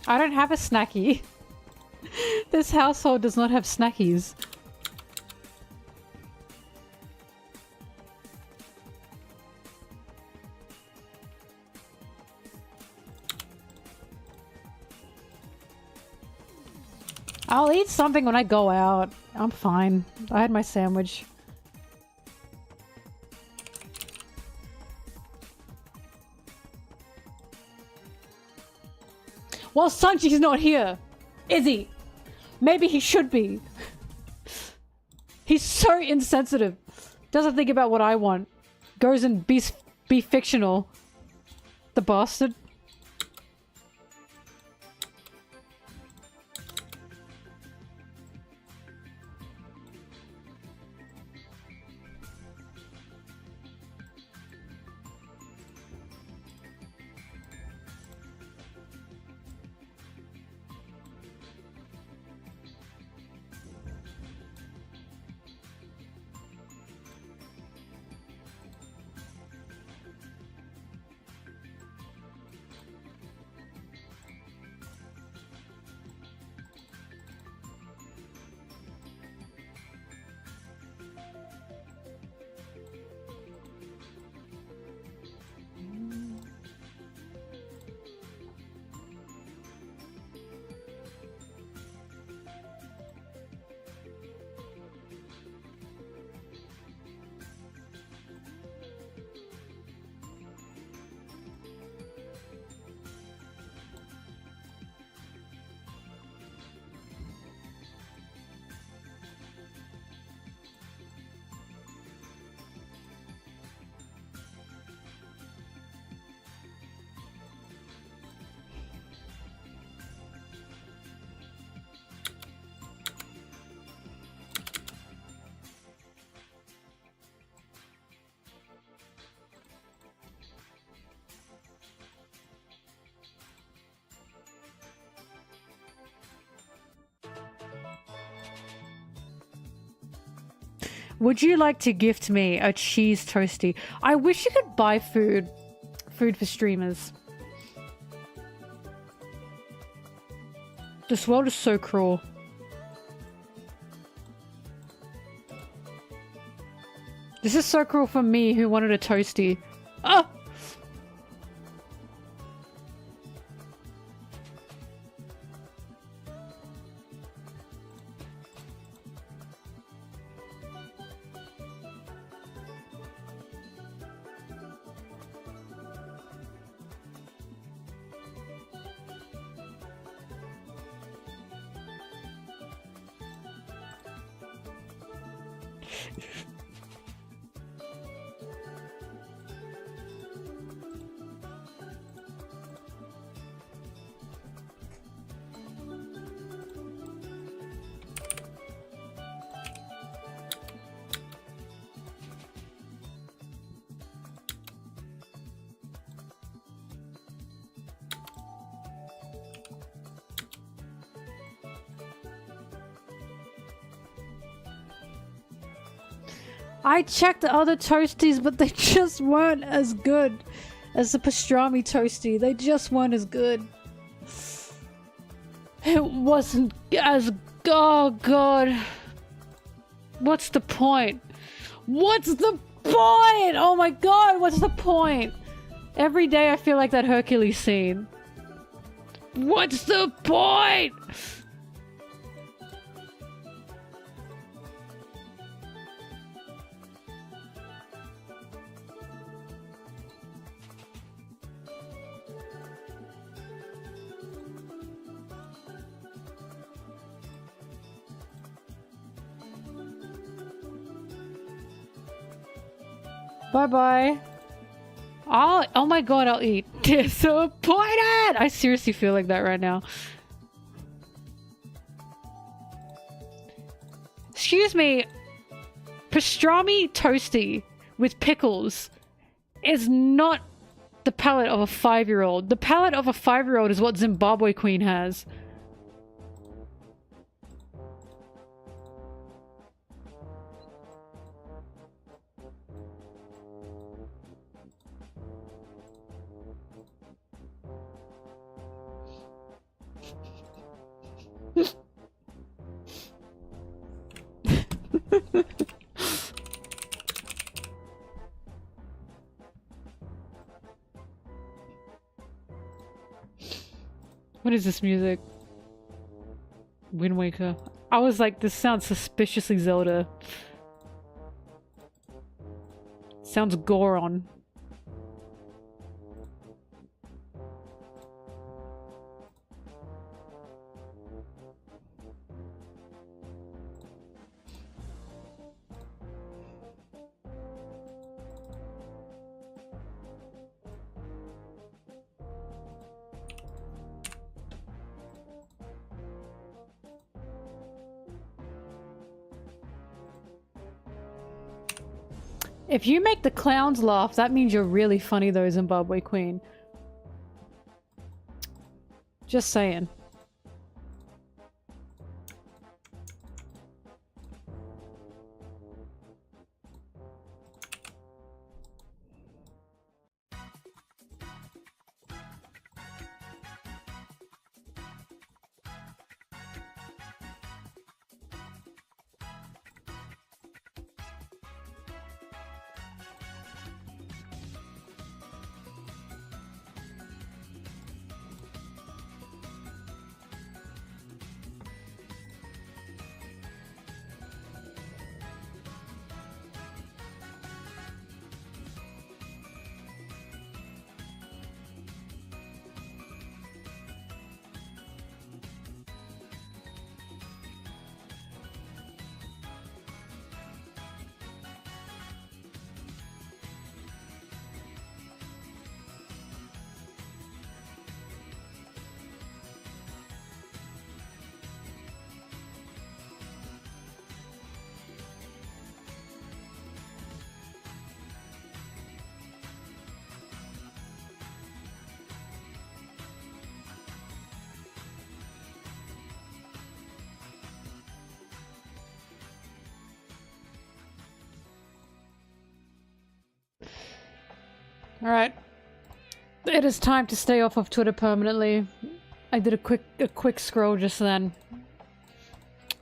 I don't have a snacky. This household does not have snackies. I'll eat something when I go out. I'm fine. I had my sandwich. Well, Sanji's not here. Is he? Maybe he should be. He's so insensitive. Doesn't think about what I want. Goes and be fictional. The bastard. Would you like to gift me a cheese toasty? I wish you could buy food for streamers. This world is so cruel. This is so cruel for me who wanted a toasty. Ah! I checked the other toasties, but they just weren't as good as the pastrami toasty. They just weren't as good. It wasn't as... Oh, God. What's the point? What's the point? Oh, my God. What's the point? Every day I feel like that Hercules scene. What's the point? Bye-bye. Oh my God, I'll eat. Disappointed! I seriously feel like that right now. Excuse me. Pastrami toasty with pickles is not the palate of a 5-year-old. The palate of a 5-year-old is what Zimbabwe Queen has. What is this music? Wind Waker. I was like, this sounds suspiciously Zelda. Sounds Goron. If you make the clowns laugh, that means you're really funny though, Zimbabwe Queen. Just saying. Alright. It is time to stay off of Twitter permanently. I did a quick scroll just then.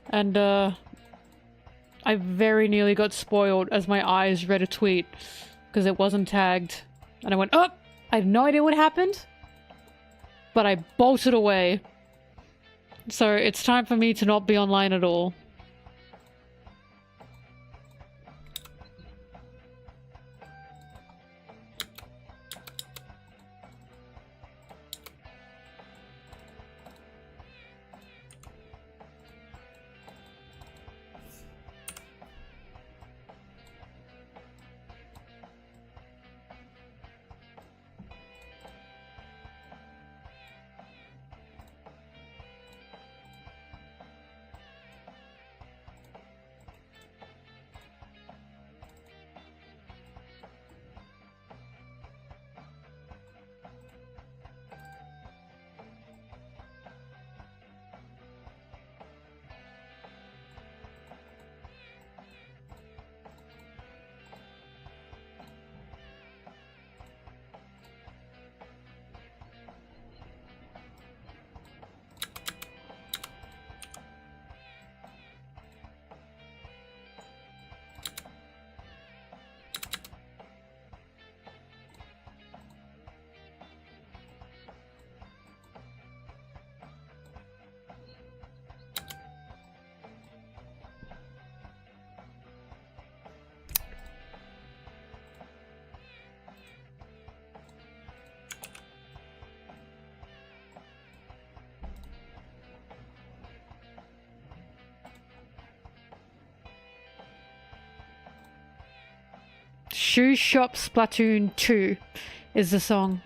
And I very nearly got spoiled as my eyes read a tweet because it wasn't tagged. And I went, oh! I had no idea what happened. But I bolted away. So it's time for me to not be online at all. Shoe Shop Splatoon 2 is the song.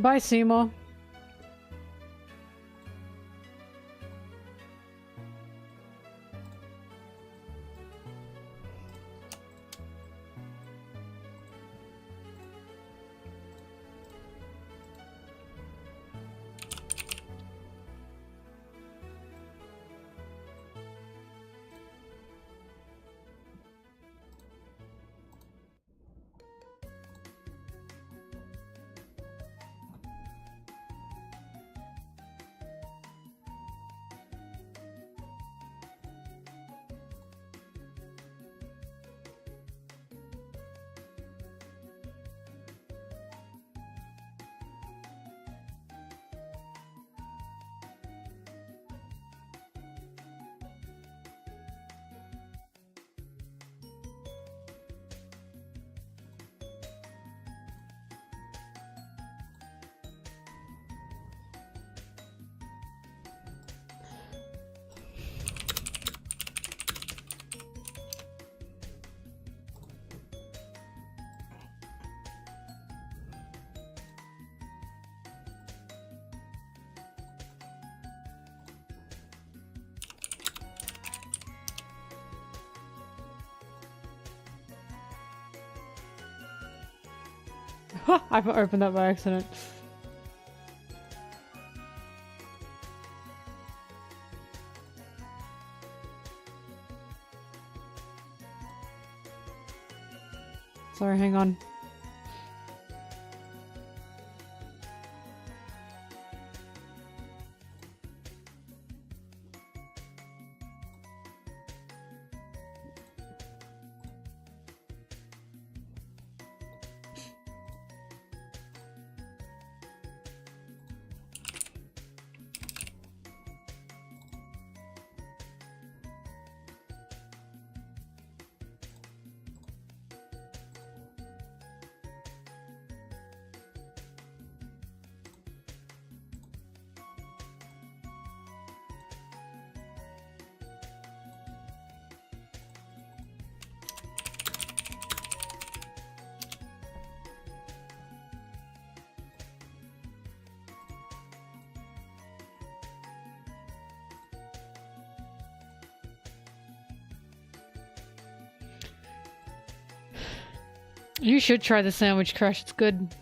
Bye, Seymour. I've opened that by accident. Sorry, hang on. You should try the sandwich crush, it's good.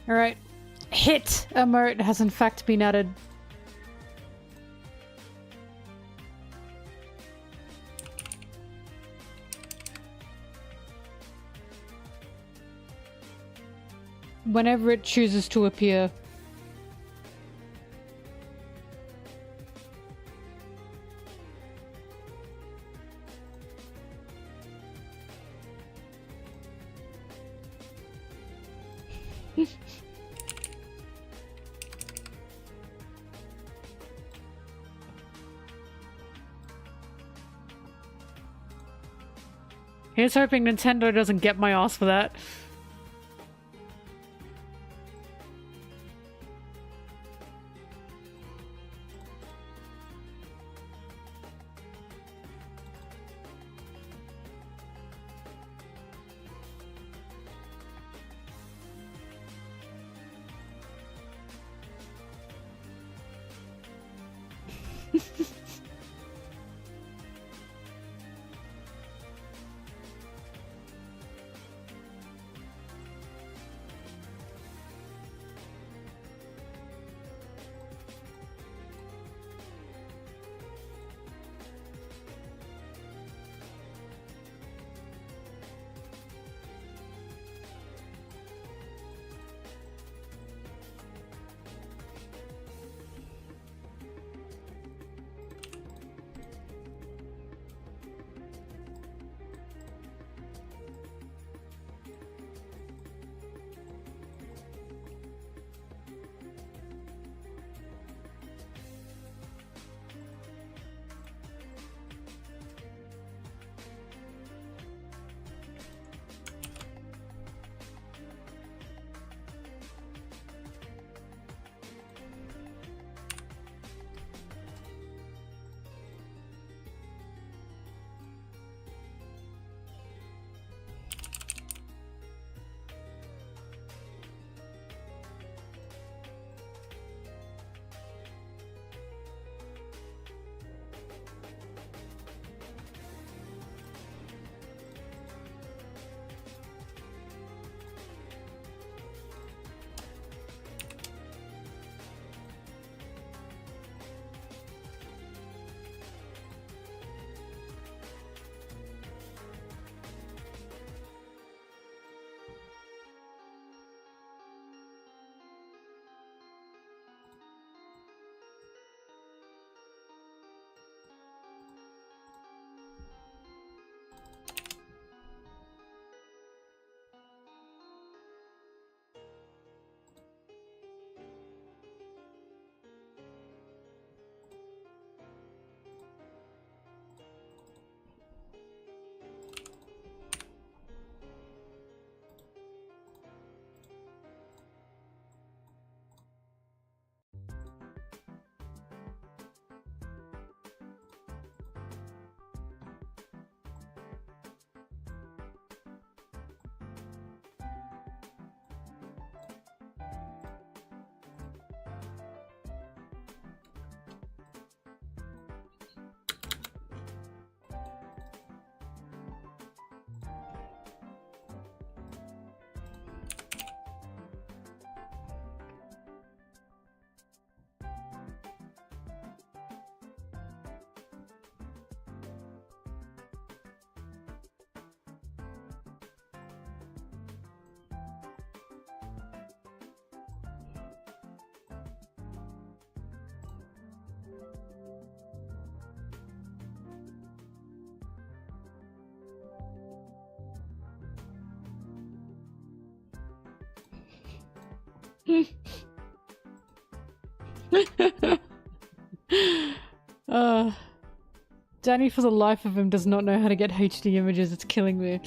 Alright. Hit emote has in fact been added. Whenever it chooses to appear. Here's hoping Nintendo doesn't get my ass for that. Danny, for the life of him, does not know how to get HD images. It's killing me.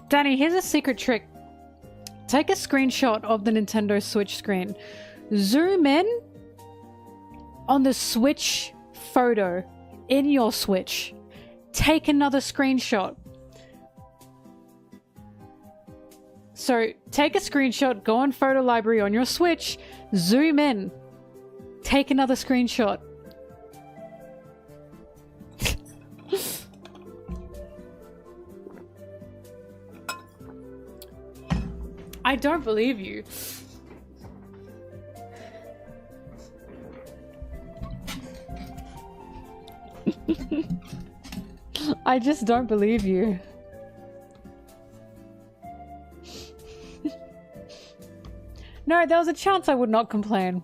Danny, here's a secret trick. Take a screenshot of the Nintendo Switch screen. Zoom in on the Switch photo in your Switch. Take another screenshot. So take a screenshot, go on photo library on your Switch, zoom in, take another screenshot. I don't believe you. I just don't believe you. No, there was a chance I would not complain.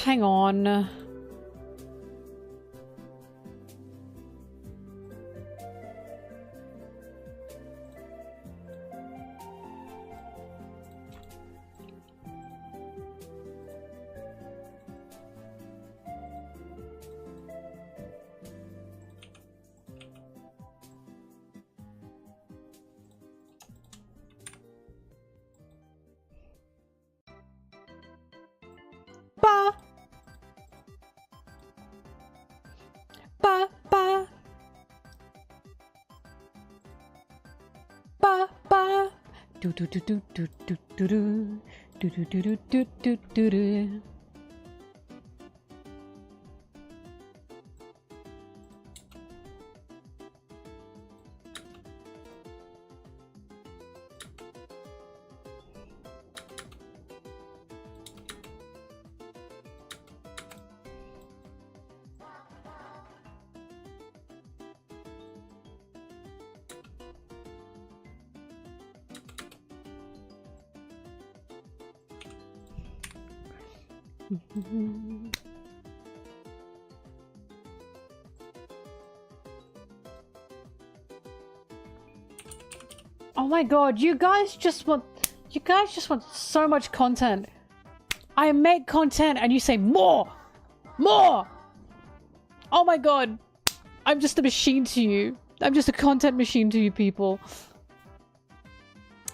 Hang on. Ba. Ba ba ba ba do do do do do do do do do do do do do do do. Oh my god, you guys just want so much content. I make content and you say more! More! Oh my god. I'm just a machine to you. I'm just a content machine to you people.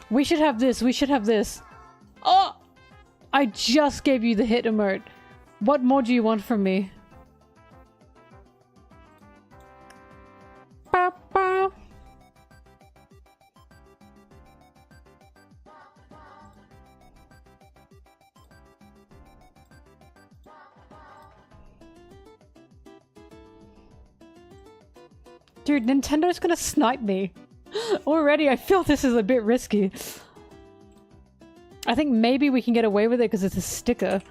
We should have this, we should have this. Oh! I just gave you the hit emote. What more do you want from me? Ba, ba. Dude, Nintendo's gonna snipe me. Already, I feel this is a bit risky. I think maybe we can get away with it because it's a sticker.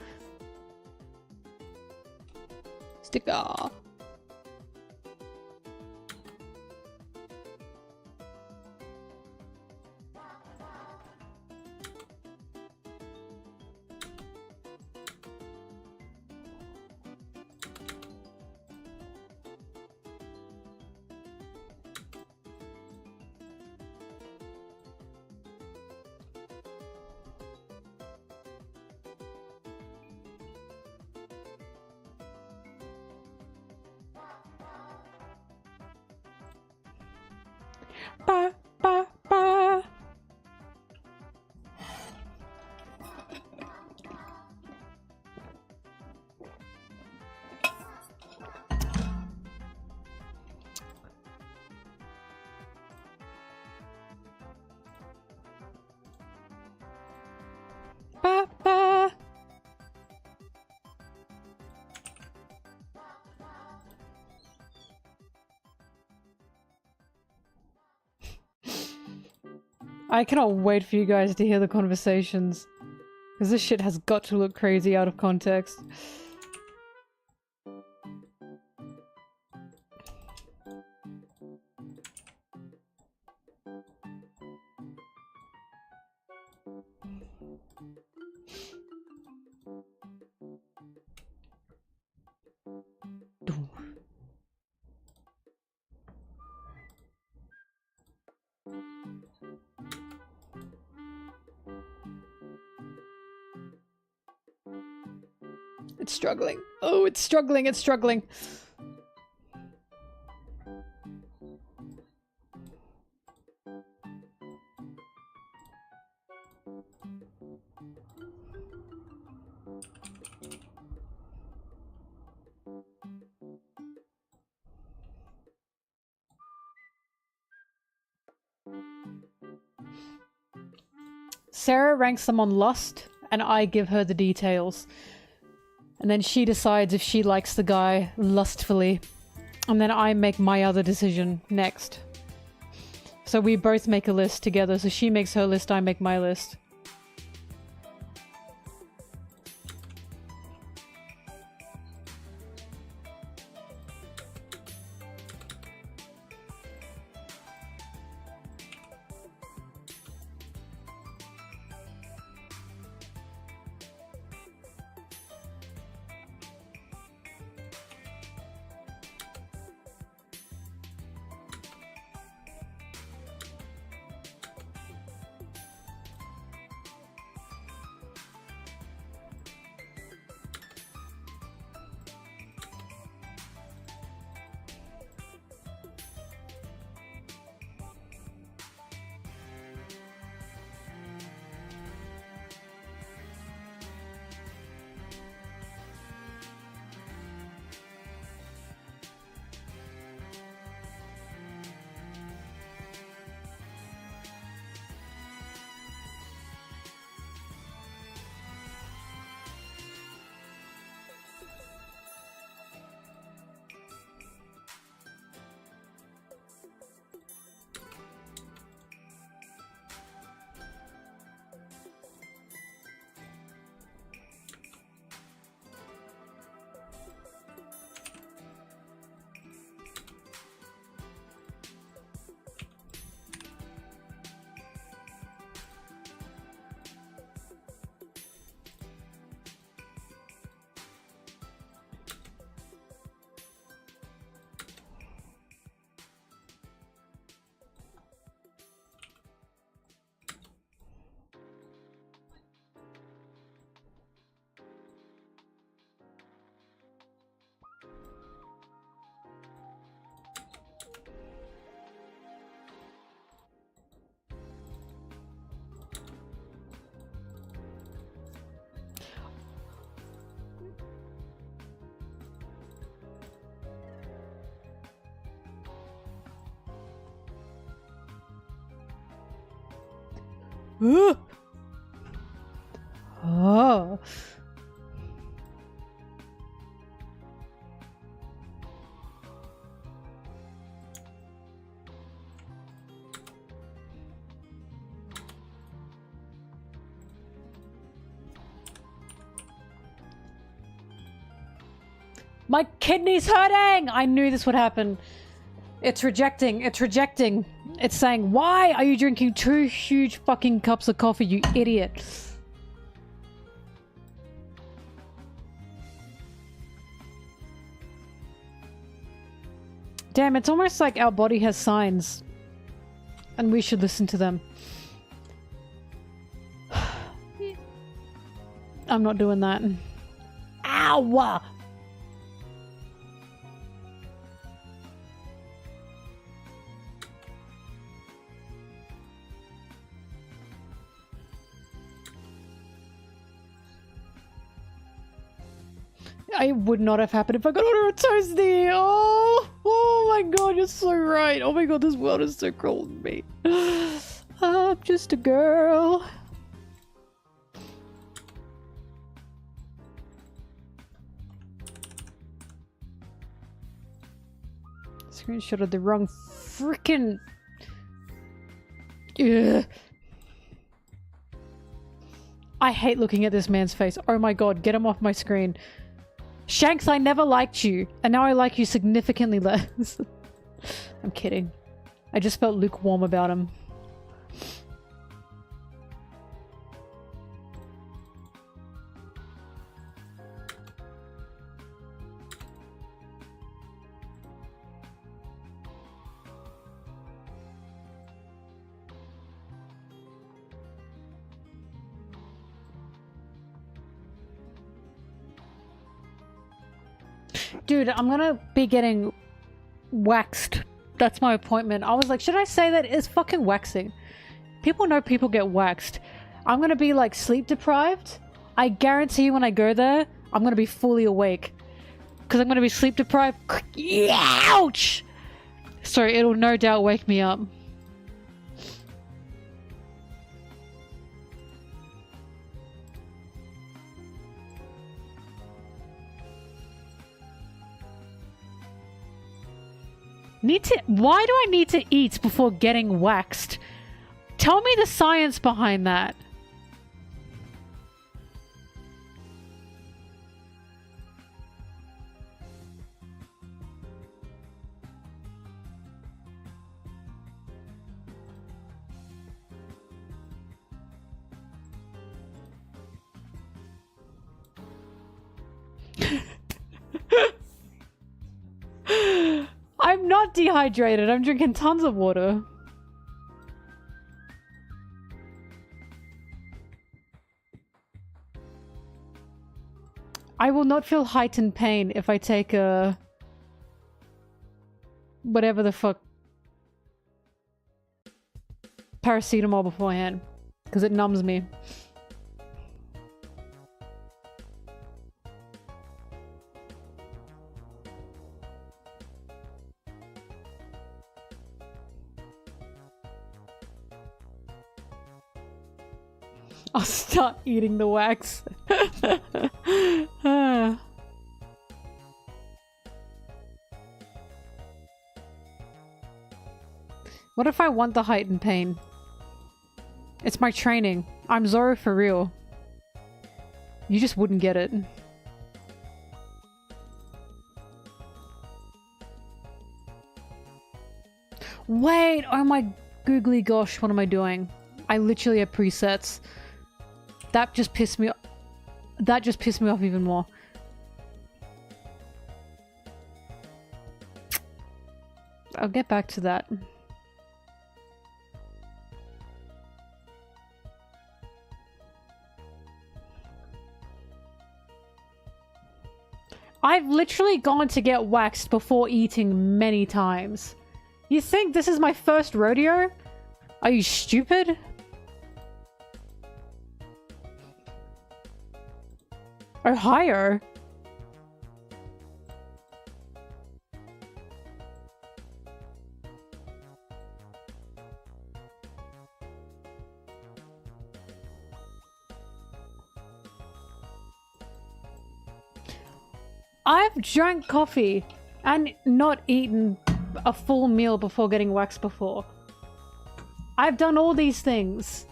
Sticker. ba, ba, ba. Ba, ba. I cannot wait for you guys to hear the conversations. Because this shit has got to look crazy out of context. It's struggling. Oh, it's struggling, it's struggling. Sarah ranks them on lust, and I give her the details. And then she decides if she likes the guy lustfully. And then I make my other decision next. So we both make a list together. So she makes her list, I make my list. Ooh. Oh. My kidney's hurting! I knew this would happen. It's rejecting. It's rejecting. It's saying, why are you drinking 2 huge fucking cups of coffee, you idiot? Damn, it's almost like our body has signs. And we should listen to them. I'm not doing that. Ow! I would not have happened if I got order a toasty. Oh my god, you're so right. Oh my god, this world is so cruel to me. I'm just a girl. Screenshot of the wrong freaking. Ugh. I hate looking at this man's face. Oh my god, get him off my screen. Shanks, I never liked you, and now I like you significantly less. I'm kidding. I just felt lukewarm about him. Dude, I'm gonna be getting waxed. That's my appointment. I was like, should I say that? It's fucking waxing. People know people get waxed. I'm gonna be like sleep deprived. I guarantee you when I go there, I'm gonna be fully awake. Because I'm gonna be sleep deprived. Ouch! Sorry, it'll no doubt wake me up. Why do I need to eat before getting waxed? Tell me the science behind that. I'm not dehydrated. I'm drinking tons of water. I will not feel heightened pain if I take a... whatever the fuck. Paracetamol beforehand. Because it numbs me. I'll start eating the wax. What if I want the heightened pain? It's my training. I'm Zoro for real. You just wouldn't get it. Wait! Oh my googly gosh, what am I doing? I literally have presets. That just pissed me off. That just pissed me off even more. I'll get back to that. I've literally gone to get waxed before eating many times. You think this is my first rodeo? Are you stupid? Ohio? I've drank coffee and not eaten a full meal before getting waxed before. I've done all these things.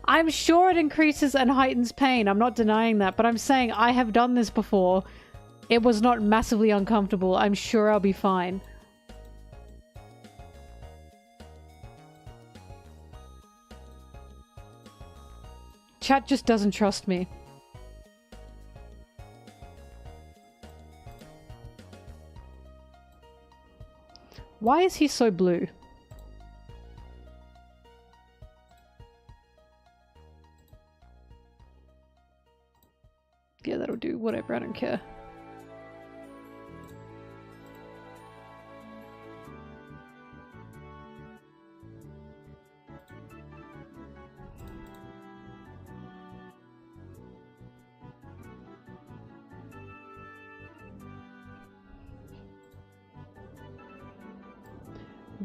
I'm sure it increases and heightens pain. I'm not denying that, but I'm saying I have done this before. It was not massively uncomfortable. I'm sure I'll be fine. Chat just doesn't trust me. Why is he so blue? Yeah, that'll do. Whatever, I don't care.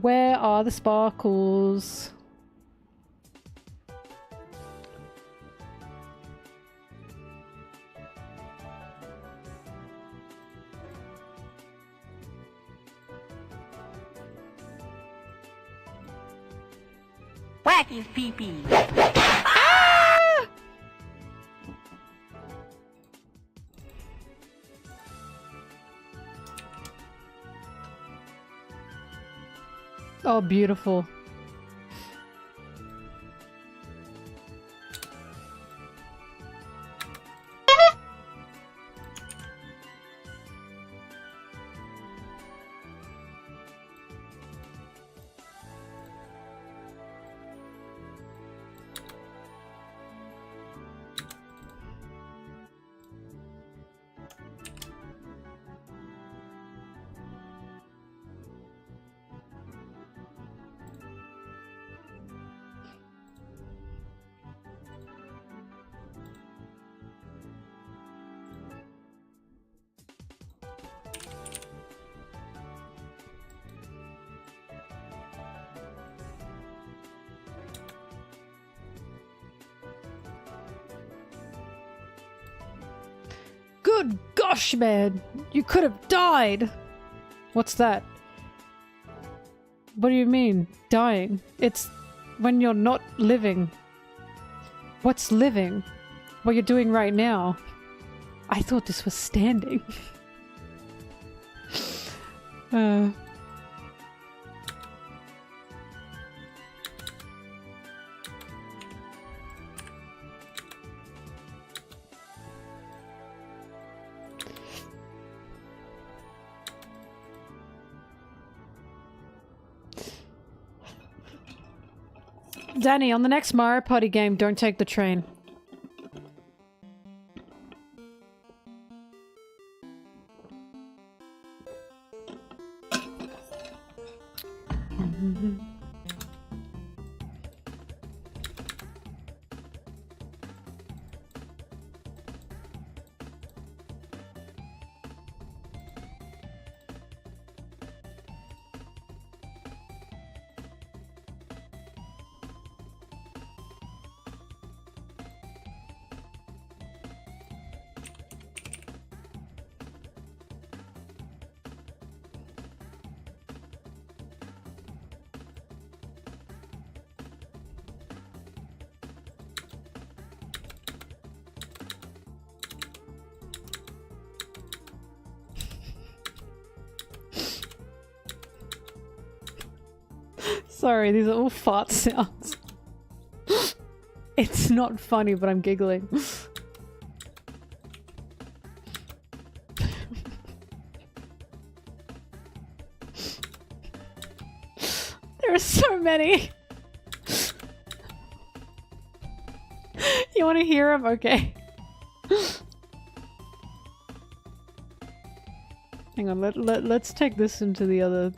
Where are the sparkles? Whack his pee-pee. Oh, beautiful. Good gosh, man! You could have died! What's that? What do you mean, dying? It's when you're not living. What's living? What you're doing right now? I thought this was standing. Danny, on the next Mario Party game, don't take the train. Sorry, these are all fart sounds. It's not funny, but I'm giggling. There are so many. You want to hear them? Okay. Hang on, let's take this into the other...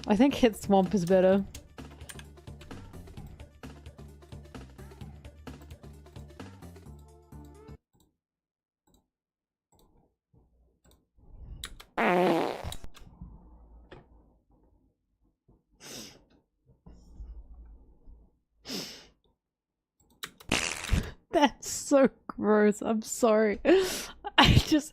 I think Hit Swamp is better. That's so gross. I'm sorry. I just...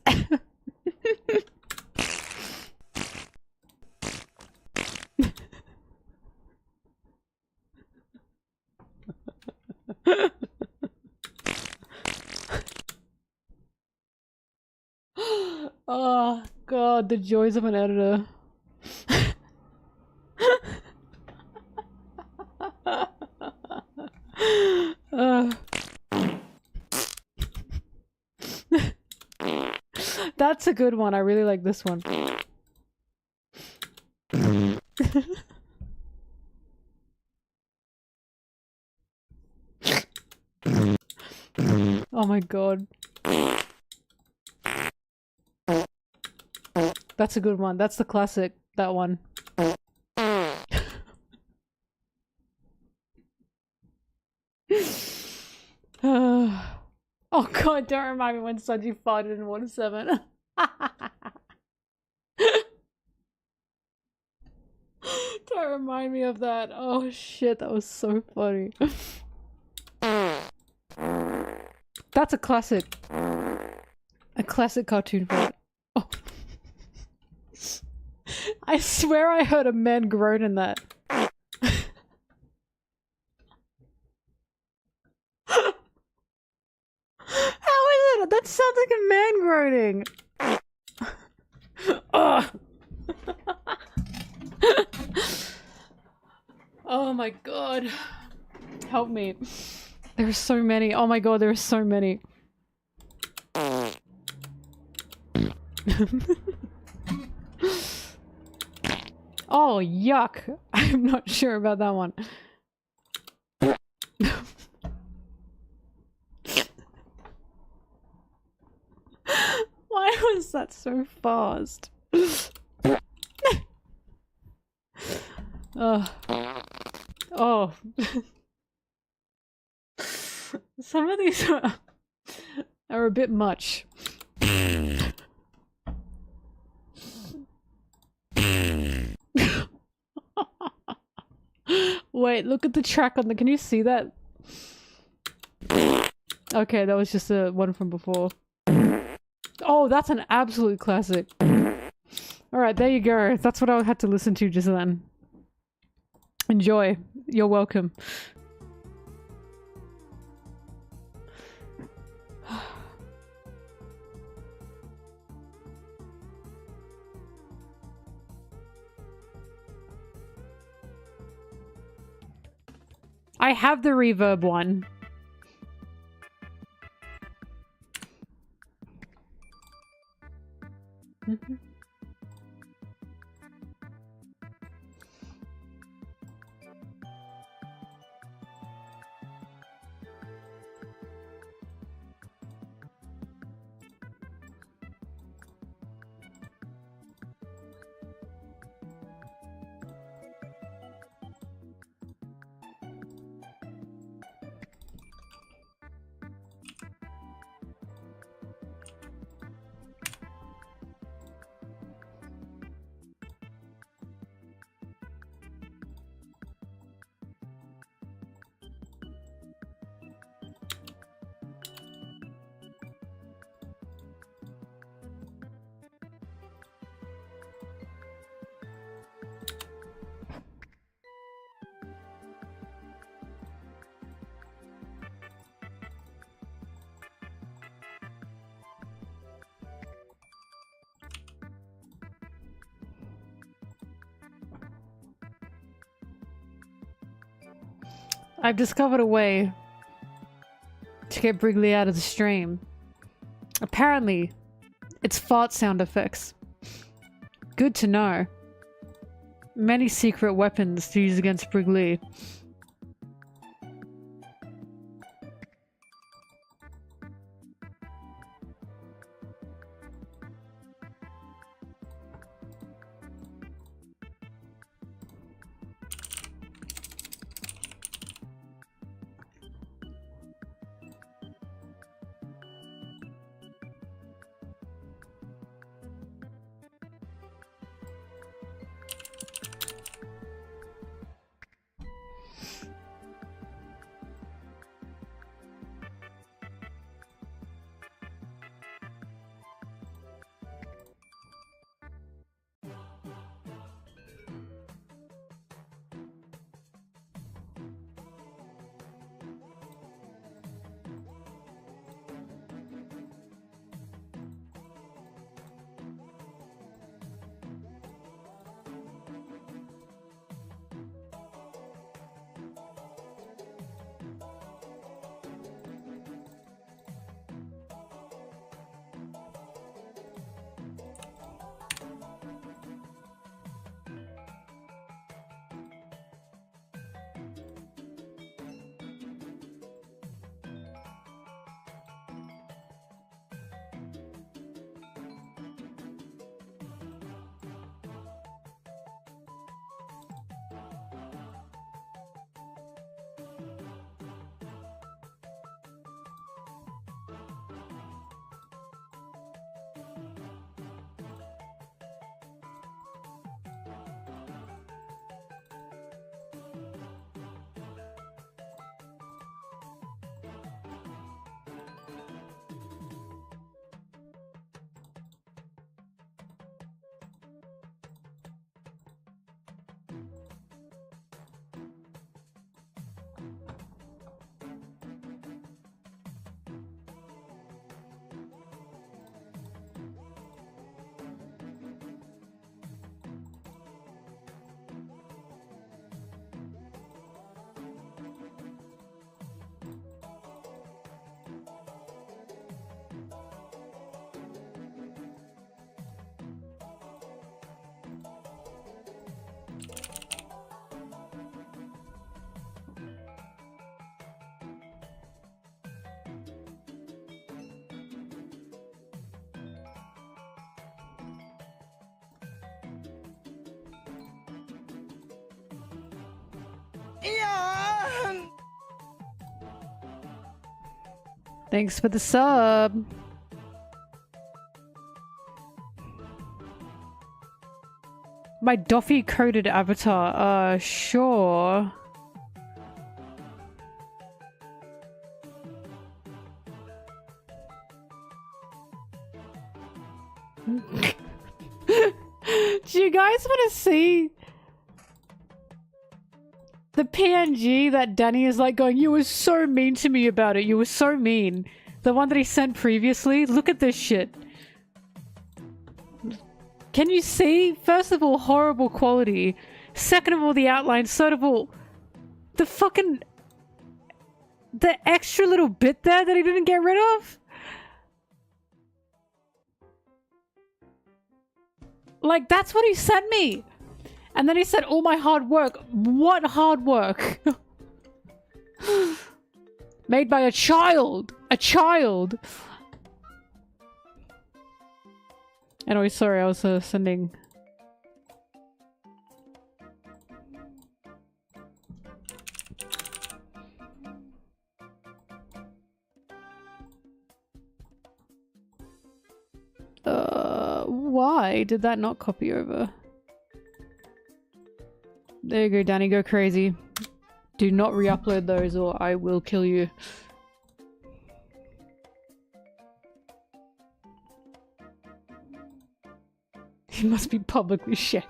Oh god, the joys of an editor. That's a good one. I really like this one. Oh my god. That's a good one. That's the classic. That one. Oh Oh god, don't remind me when Sanji farted in Water 7. Don't remind me of that. Oh shit, that was so funny. That's a classic. A classic cartoon fart. Oh. I swear I heard a man groan in that. How is it? That sounds like a man groaning. Ugh. Oh my god. Help me. There's so many. Oh my god, there's so many. Oh, yuck. I'm not sure about that one. Why was that so fast? Oh. Some of these are a bit much. Wait, look at the track on the— can you see that? Okay, that was just a one from before. Oh, that's an absolute classic. Alright, there you go. That's what I had to listen to just then. Enjoy. You're welcome. I have the reverb one. I've discovered a way to get Brigley out of the stream. Apparently, it's fart sound effects. Good to know. Many secret weapons to use against Brigley. Thanks for the sub. My Doffy coded avatar. Sure. Do you guys want to see the PNG that Danny is like going, you were so mean to me about it, you were so mean. The one that he sent previously? Look at this shit. Can you see? First of all, horrible quality. Second of all, the outline. Third of all, the fucking... the extra little bit there that he didn't get rid of? Like, that's what he sent me. And then he said, all my hard work. What hard work? Made by a child. A child. Anyway, sorry, I was sending... Why did that not copy over? There you go, Danny, go crazy. Do not re-upload those or I will kill you. He must be publicly shamed.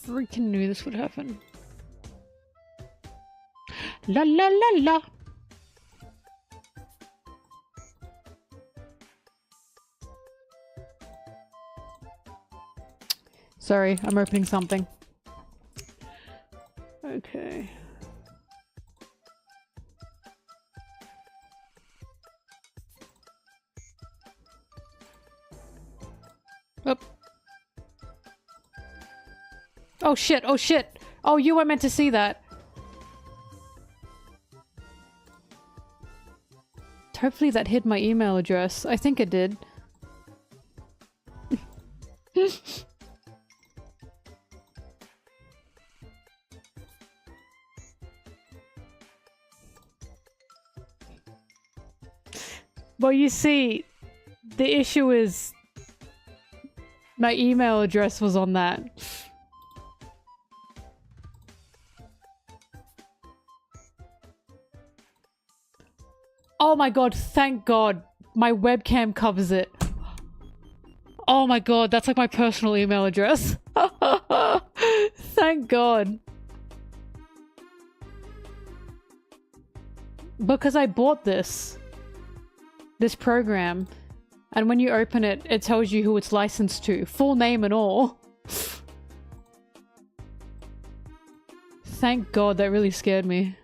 Freaking knew this would happen. La la la la. Sorry, I'm opening something. Okay. Up. Oh shit, oh shit! Oh, you were meant to see that. Hopefully that hid my email address. I think it did. Well, you see, the issue is my email address was on that. Oh my god, thank god. My webcam covers it. Oh my god, that's like my personal email address. Thank god. Because I bought this program, and when you open it, it tells you who it's licensed to. Full name and all. Thank god, that really scared me.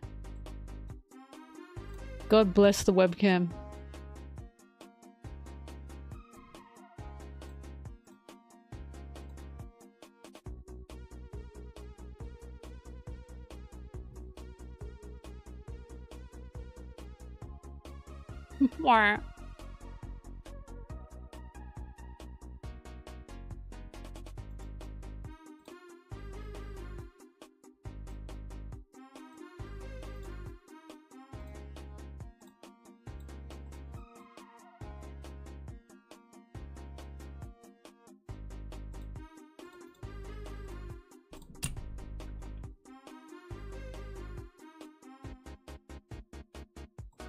God bless the webcam. Wah.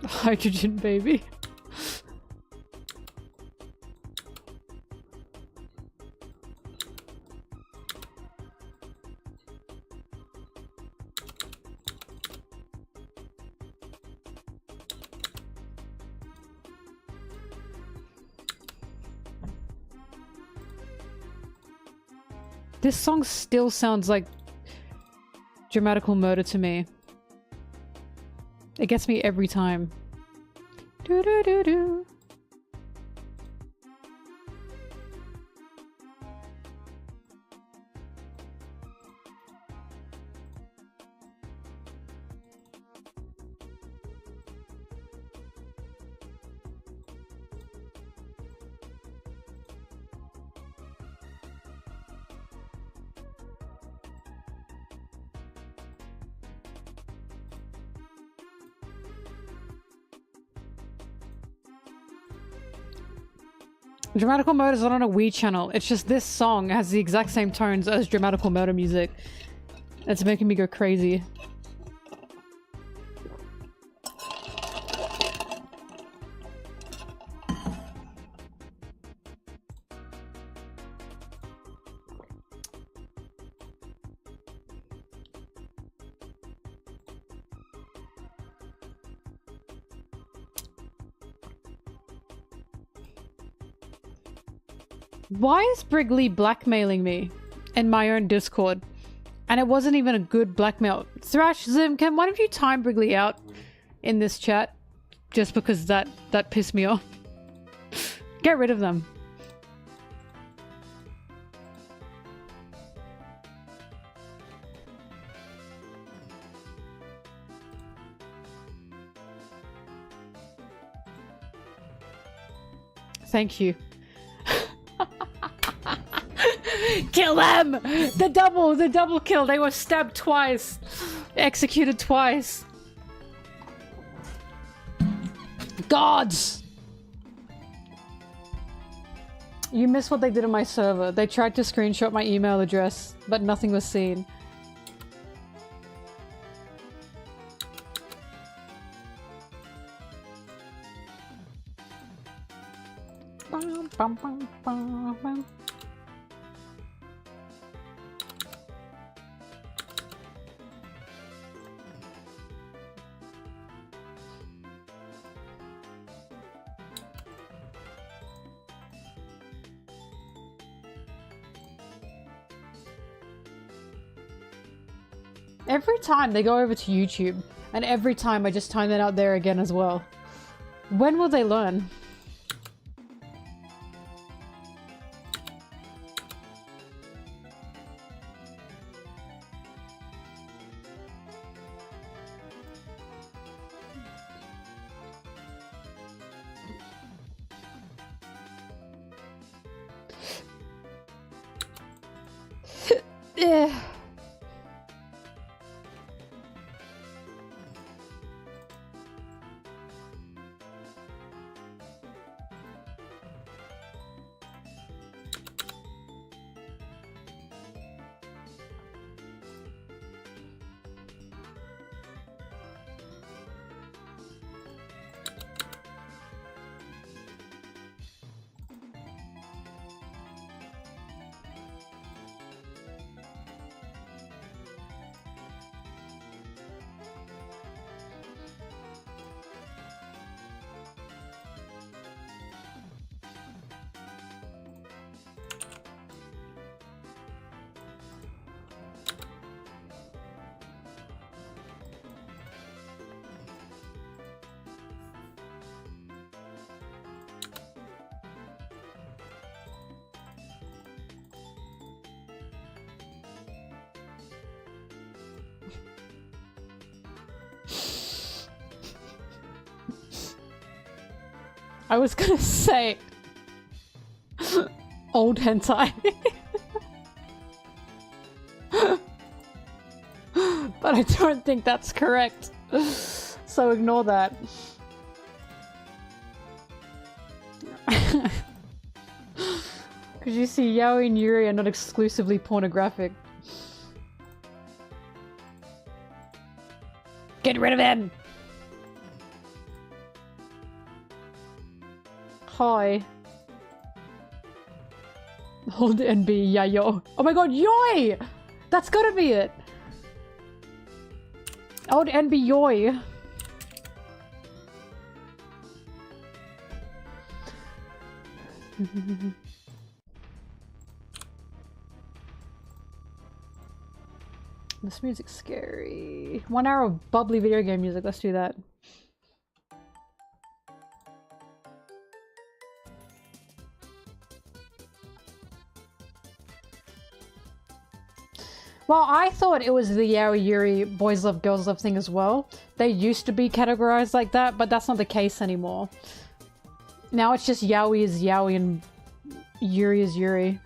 Hydrogen baby. This song still sounds like Dramatical Murder to me. It gets me every time. Do do do do. Dramatical Murder is not on a Wii channel. It's just this song has the exact same tones as Dramatical Murder music. It's making me go crazy. Why is Brigley blackmailing me in my own Discord? And it wasn't even a good blackmail. Thrash, Zim, why don't you time Brigley out in this chat? Just because that pissed me off. Get rid of them. Thank you. Kill them! The double kill. They were stabbed twice. Executed twice. Gods! You missed what they did on my server. They tried to screenshot my email address, but nothing was seen. Bum, bum, bum, bum, bum. Every time they go over to YouTube, and every time I just time that out there again as well. When will they learn? I was gonna say old hentai. But I don't think that's correct. So ignore that. Because you see, yaoi and yuri are not exclusively pornographic. Get rid of him! Hi. Hold NB, yeah, yo. Oh my god, yoy! That's gotta be it! Old NB yoy. This music's scary. 1 hour of bubbly video game music, let's do that. Well, I thought it was the Yaoi Yuri boys love girls love thing as well. They used to be categorized like that, but that's not the case anymore. Now it's just Yaoi is Yaoi and Yuri is Yuri.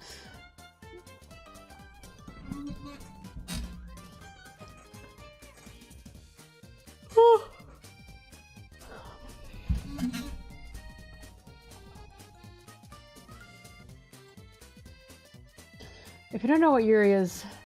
If you don't know what Yuri is,